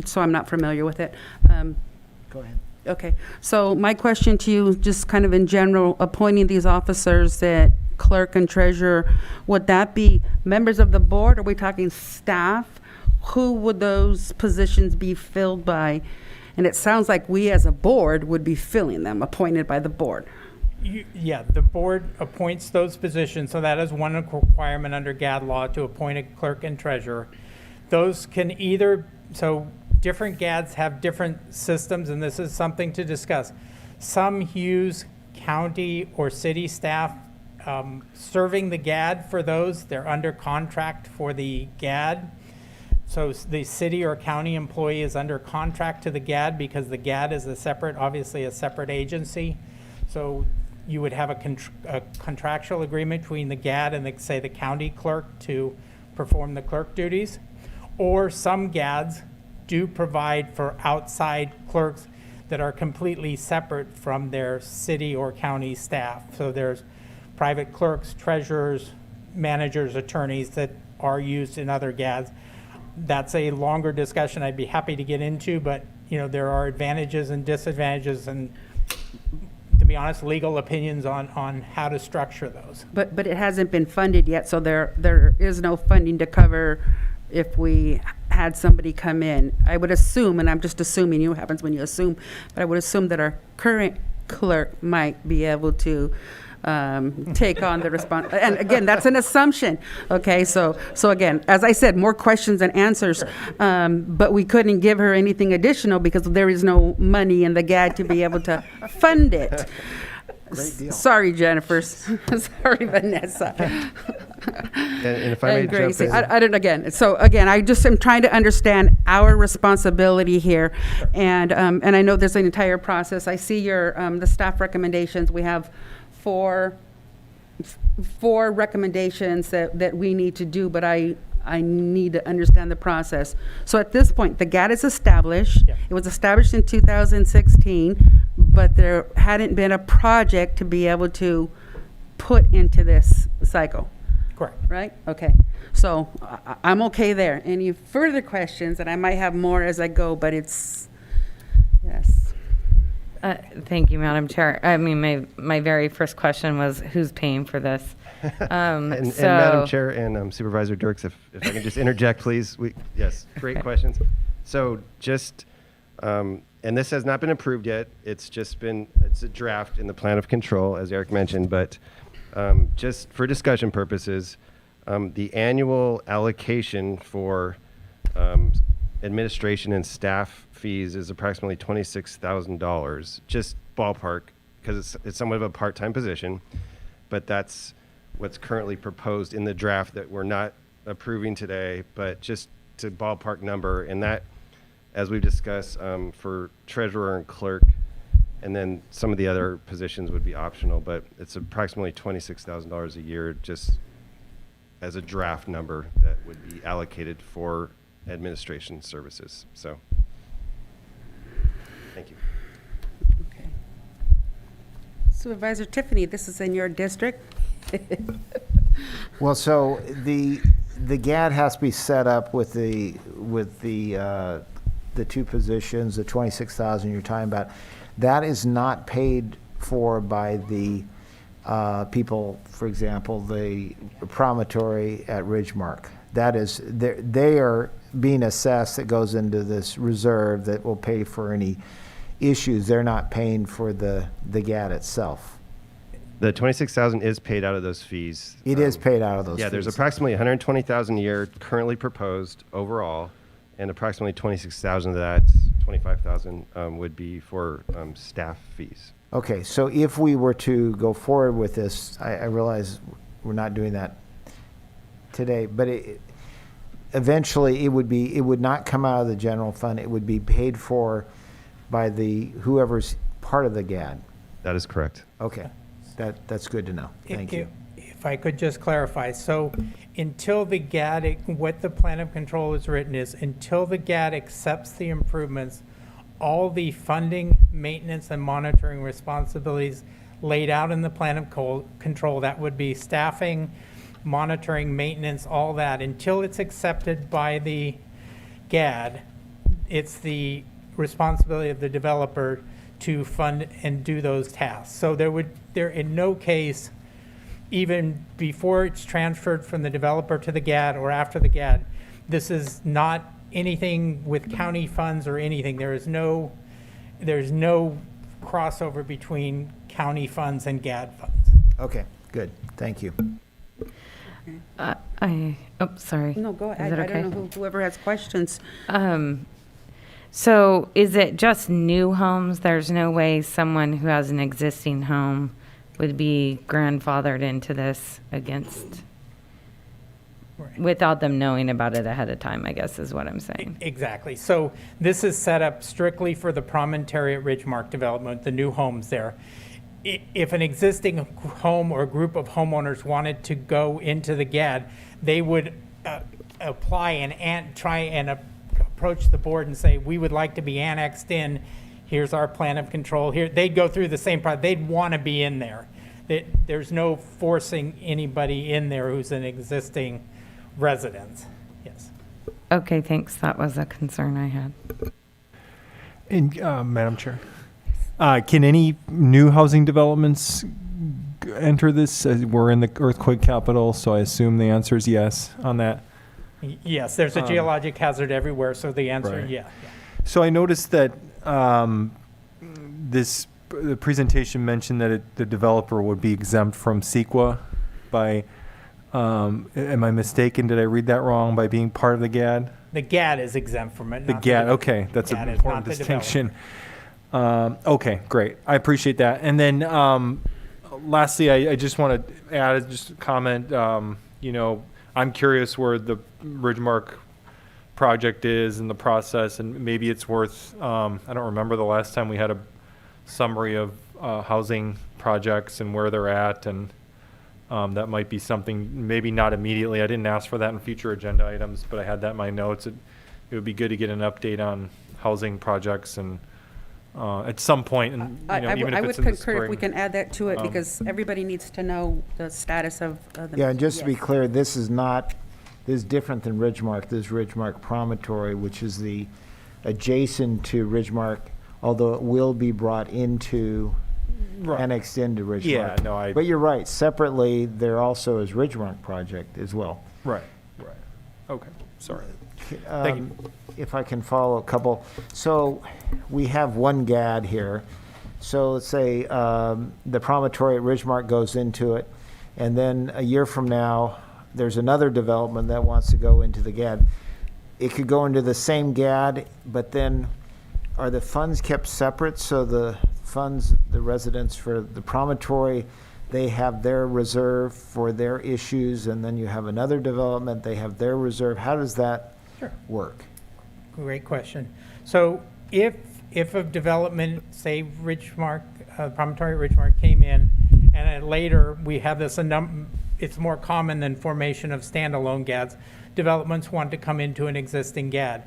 So I'm not familiar with it. Go ahead. Okay, so my question to you, just kind of in general, appointing these officers, that clerk and treasurer, would that be members of the board? Are we talking staff? Who would those positions be filled by? And it sounds like we as a board would be filling them, appointed by the board. Yeah, the board appoints those positions, so that is one requirement under GAD law, to appoint a clerk and treasurer. Those can either, so different GADs have different systems, and this is something to discuss. Some use county or city staff serving the GAD for those. They're under contract for the GAD. So the city or county employee is under contract to the GAD, because the GAD is obviously a separate agency. So you would have a contractual agreement between the GAD and say the county clerk to perform the clerk duties. Or some GADs do provide for outside clerks that are completely separate from their city or county staff. So there's private clerks, treasurers, managers, attorneys that are used in other GADs. That's a longer discussion I'd be happy to get into, but there are advantages and disadvantages, and to be honest, legal opinions on how to structure those. But it hasn't been funded yet, so there is no funding to cover if we had somebody come in. I would assume, and I'm just assuming, what happens when you assume, but I would assume that our current clerk might be able to take on the response. And again, that's an assumption. Okay, so again, as I said, more questions than answers, but we couldn't give her anything additional because there is no money in the GAD to be able to fund it. Great deal. Sorry, Jennifer. Sorry, Vanessa. And if I may And jump Gracie. in. I don't, again, I just am trying to understand our responsibility here. And I know there's an entire process. I see the staff recommendations. We have four recommendations that we need to do, but I need to understand the process. So at this point, the GAD is established. Yeah. It was established in 2016, but there hadn't been a project to be able to put into this cycle. Correct. Right? Okay. So I'm okay there. Any further questions? And I might have more as I go, but yes. Thank you, Madam Chair. I mean, my very first question was, who's paying for this? And Madam Chair and Supervisor Dirks, if I can just interject, please. Yes, great questions. So just, and this has not been approved yet. It's a draft in the plan of control, as Eric mentioned, but just for discussion purposes, the annual allocation for administration and staff fees is approximately $26,000, just ballpark, because it's somewhat of a part-time position, but that's what's currently proposed in the draft that we're not approving today, but just to ballpark number. And that, as we've discussed, for treasurer and clerk, and then some of the other positions would be optional, but it's approximately $26,000 a year just as a draft number that would be allocated for administration services. So, thank you. Okay. Supervisor Tiffany, this is in your district. Well, so the GAD has to be set up with the two positions, the 26,000 you're talking about. That is not paid for by the people, for example, the promontory at Ridgemark. That is, they are being assessed, that goes into this reserve that will pay for any issues. They're not paying for the GAD itself. The 26,000 is paid out of those fees. It is paid out of those Yeah, there's fees. approximately 120,000 a year currently proposed overall, and approximately 26,000 of that, 25,000 would be for staff fees. Okay, so if we were to go forward with this, I realize we're not doing that today, but eventually it would not come out of the general fund. It would be paid for by whoever's part of the GAD. That is correct. Okay, that's good to know. Thank you. If I could just clarify, so until the GAD, what the plan of control is written is, until the GAD accepts the improvements, all the funding, maintenance, and monitoring responsibilities laid out in the plan of control, that would be staffing, monitoring, maintenance, all that, until it's accepted by the GAD, it's the responsibility of the developer to fund and do those tasks. So there in no case, even before it's transferred from the developer to the GAD or after the GAD, this is not anything with county funds or anything. There's no crossover between county funds and GAD funds. Okay, good. Thank you. Sorry. No, go Is ahead. it I okay? don't know whoever has questions. So is it just new homes? There's no way someone who has an existing home would be grandfathered into this without them knowing about it ahead of time, I guess is what I'm saying. Exactly. So this is set up strictly for the Promontory at Ridgemark development, the new homes there. If an existing home or group of homeowners wanted to go into the GAD, they would apply and try and approach the board and say, we would like to be annexed in. Here's our plan of control. Here, they'd go through the same process. They'd want to be in there. There's no forcing anybody in there who's an existing resident. Yes. Okay, thanks. That was a concern I had. And, Madam Chair, can any new housing developments enter this? We're in the earthquake capital, so I assume the answer is yes on that. Yes, there's a geologic hazard everywhere, so the answer, Right. yeah. So I noticed that the presentation mentioned that the developer would be exempt from CEQA by, am I mistaken? Did I read that wrong? By being part of the GAD? The GAD is exempt from it. The not GAD, the- okay, that's an GAD is important not the distinction. Okay, great. I appreciate that. And then lastly, I just want to add just a comment. I'm curious where the Ridgemark project is in the process, and maybe it's worth, I don't remember the last time we had a summary of housing projects and where they're at, and that might be something, maybe not immediately. I didn't ask for that in future agenda items, but I had that in my notes. It would be good to get an update on housing projects and at some point, and even I if would it's in the concur if we spring. can add that to it, because everybody needs to know the status of the. Yeah, and just to be Yes. clear, this is different than Ridgemark. This is Ridgemark Promontory, which is the adjacent to Ridgemark, although it will be brought into, annexed into Ridgemark. Yeah, no, But you're right, separately, there also is Ridgemark project as well. Right. Okay, sorry. Thank you. If I can follow a couple. So we have one GAD here. So let's say the promontory at Ridgemark goes into it, and then a year from now, there's another development that wants to go into the GAD. It could go into the same GAD, but then are the funds kept separate? So the funds, the residents for the promontory, they have their reserve for their issues, and then you have another development, they have their reserve. How does that work? Great question. So if a development, say Ridgemark, Promontory Ridgemark came in, and then later we have this, it's more common than formation of standalone GADs. Developments want to come into an existing GAD.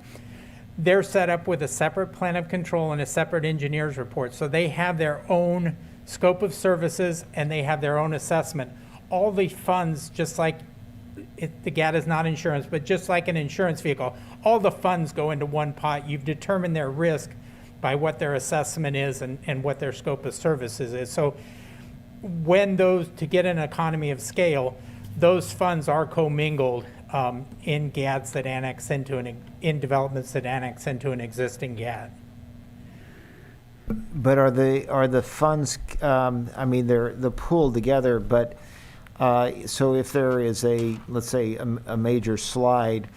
They're set up with a separate plan of control and a separate engineer's report. So they have their own scope of services and they have their own assessment. All the funds, just like the GAD is not insurance, but just like an insurance vehicle, all the funds go into one pot. You've determined their risk by what their assessment is and what their scope of services is. So when to get an economy of scale, those funds are commingled in GADs that annex into in developments that annex into an existing GAD. But are the funds, I mean, they're pooled together, but, so if there is let's say, a major slide,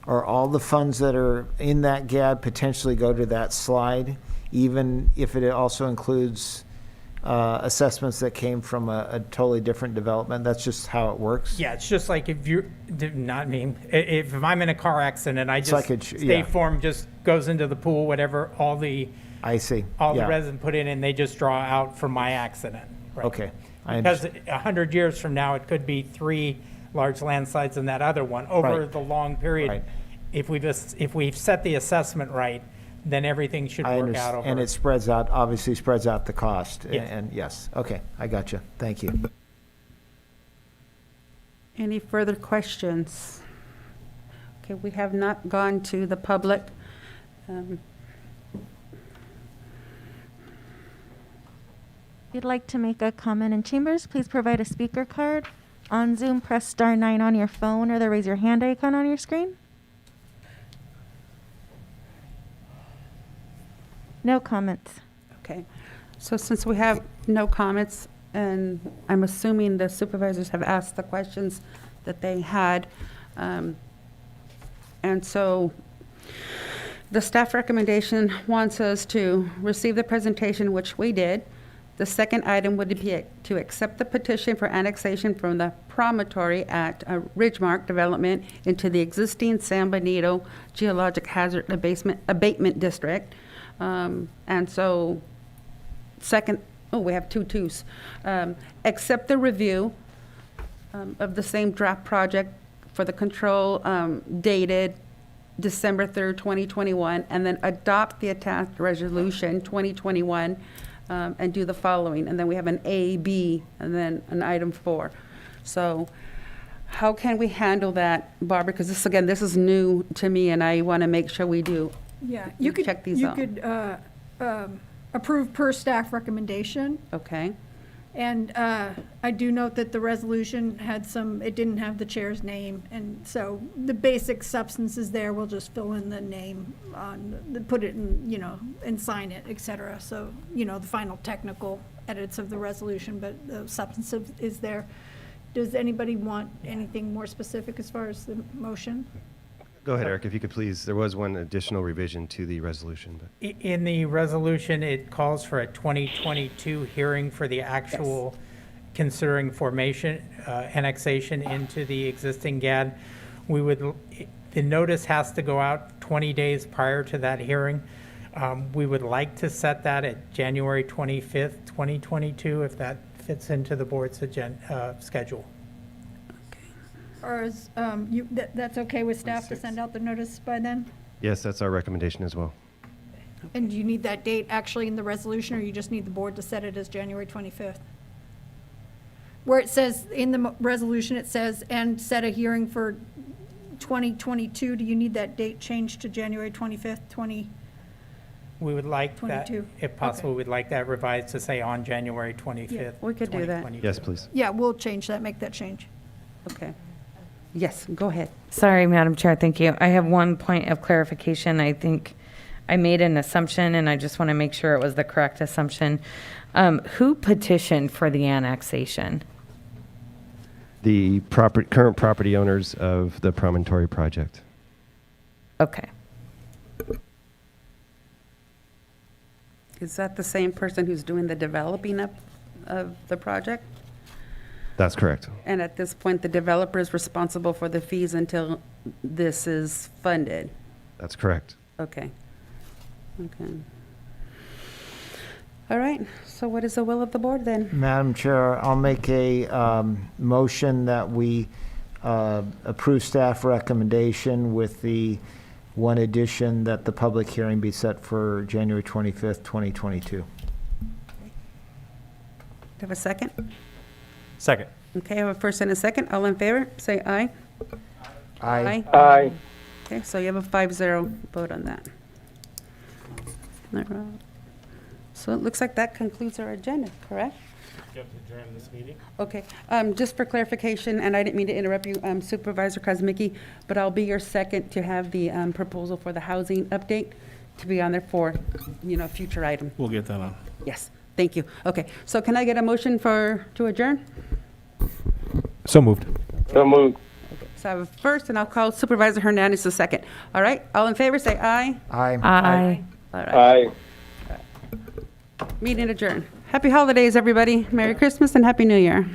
are all the funds that are in that GAD potentially go to that slide, even if it also includes assessments that came from a totally different development? That's just how it works? Yeah, it's just like if you're, not me, if I'm in a car accident, I It's just, like State Farm just goes into the pool, whatever, I see. all Yeah. the residents put in, and they just draw out from my accident. Right. Okay. I Because understand. 100 years from now, it could be 3 large landslides in that other one over Right. the long period. Right. If we've set the assessment right, then everything should I work out understand, over. and it spreads out, obviously spreads out the cost. Yes. And yes, okay, I got you. Thank you. Any further questions? Okay, we have not gone to the public. If you'd like to make a comment in chambers, please provide a speaker card. On Zoom, press *9 on your phone or the raise your hand icon on your screen. No comments. Okay, so since we have no comments, and I'm assuming the supervisors have asked the questions that they had, and so the staff recommendation wants us to receive the presentation, which we did. The second item would be to accept the petition for annexation from the promontory at Ridgemark Development into the existing San Benito Geologic Hazard Abatement District. And so, second, we have two twos. Accept the review of the same draft project for the control dated December 3rd, 2021, and then adopt the attached resolution 2021 and do the following. And then we have an A, B, and then an item 4. So how can we handle that, Barbara? Because this is new to me, and I want to make sure we do. Yeah, You check these out. You could approve per staff recommendation. Okay. And I do note that the resolution had it didn't have the chair's name, and so the basic substance is there. We'll just fill in the name put it in, and sign it, et cetera. So, the final technical edits of the resolution, but the substance is there. Does anybody want anything more specific as far as the motion? Go ahead, Eric, if you could please. There was one additional revision to the resolution. But. In the resolution, it calls for a 2022 hearing for the actual considering formation, annexation into the existing GAD. The notice has to go out 20 days prior to that hearing. We would like to set that at January 25th, 2022, if that fits into the board's schedule. Or is, that's okay with staff to send out the notice by then? Yes, that's our recommendation as well. And do you need that date actually in the resolution, or you just need the board to set it as January 25th? Where it says, in the resolution, it says, and set a hearing for 2022, do you need that date changed to January 25th, We would like that, 22. if possible, we'd like that revised to say on January 25th. We could do that. 2022. Yes, please. Yeah, we'll change that, make that change. Okay. Yes, go ahead. Sorry, Madam Chair, thank you. I have one point of clarification. I think I made an assumption, and I just want to make sure it was the correct assumption. Who petitioned for the annexation? The current property owners of the Promontory project. Okay. Is that the same person who's doing the developing of the project? That's correct. And at this point, the developer is responsible for the fees until this is funded? That's correct. Okay. Okay. All right, so what is the will of the board then? Madam Chair, I'll make a motion that we approve staff recommendation with the one addition, that the public hearing be set for January 25th, 2022. Do you have a second? Second. Okay, I have a first and a second. All in favor, say aye. Aye. Aye. Okay, so you have a 5-0 vote on that. All right. So it looks like that concludes our agenda, correct? You have to adjourn this meeting? Okay, just for clarification, and I didn't mean to interrupt you, Supervisor Kozmicki, but I'll be your second to have the proposal for the housing update to be on there for, future item. We'll get that on. Yes, thank you. Okay, so can I get a motion to adjourn? So moved. So moved. So I have a first, and I'll call Supervisor Hernandez a second. All right, all in favor, say aye. Aye. Aye. All right, Aye. meeting adjourned. Happy holidays, everybody. Merry Christmas and Happy New Year.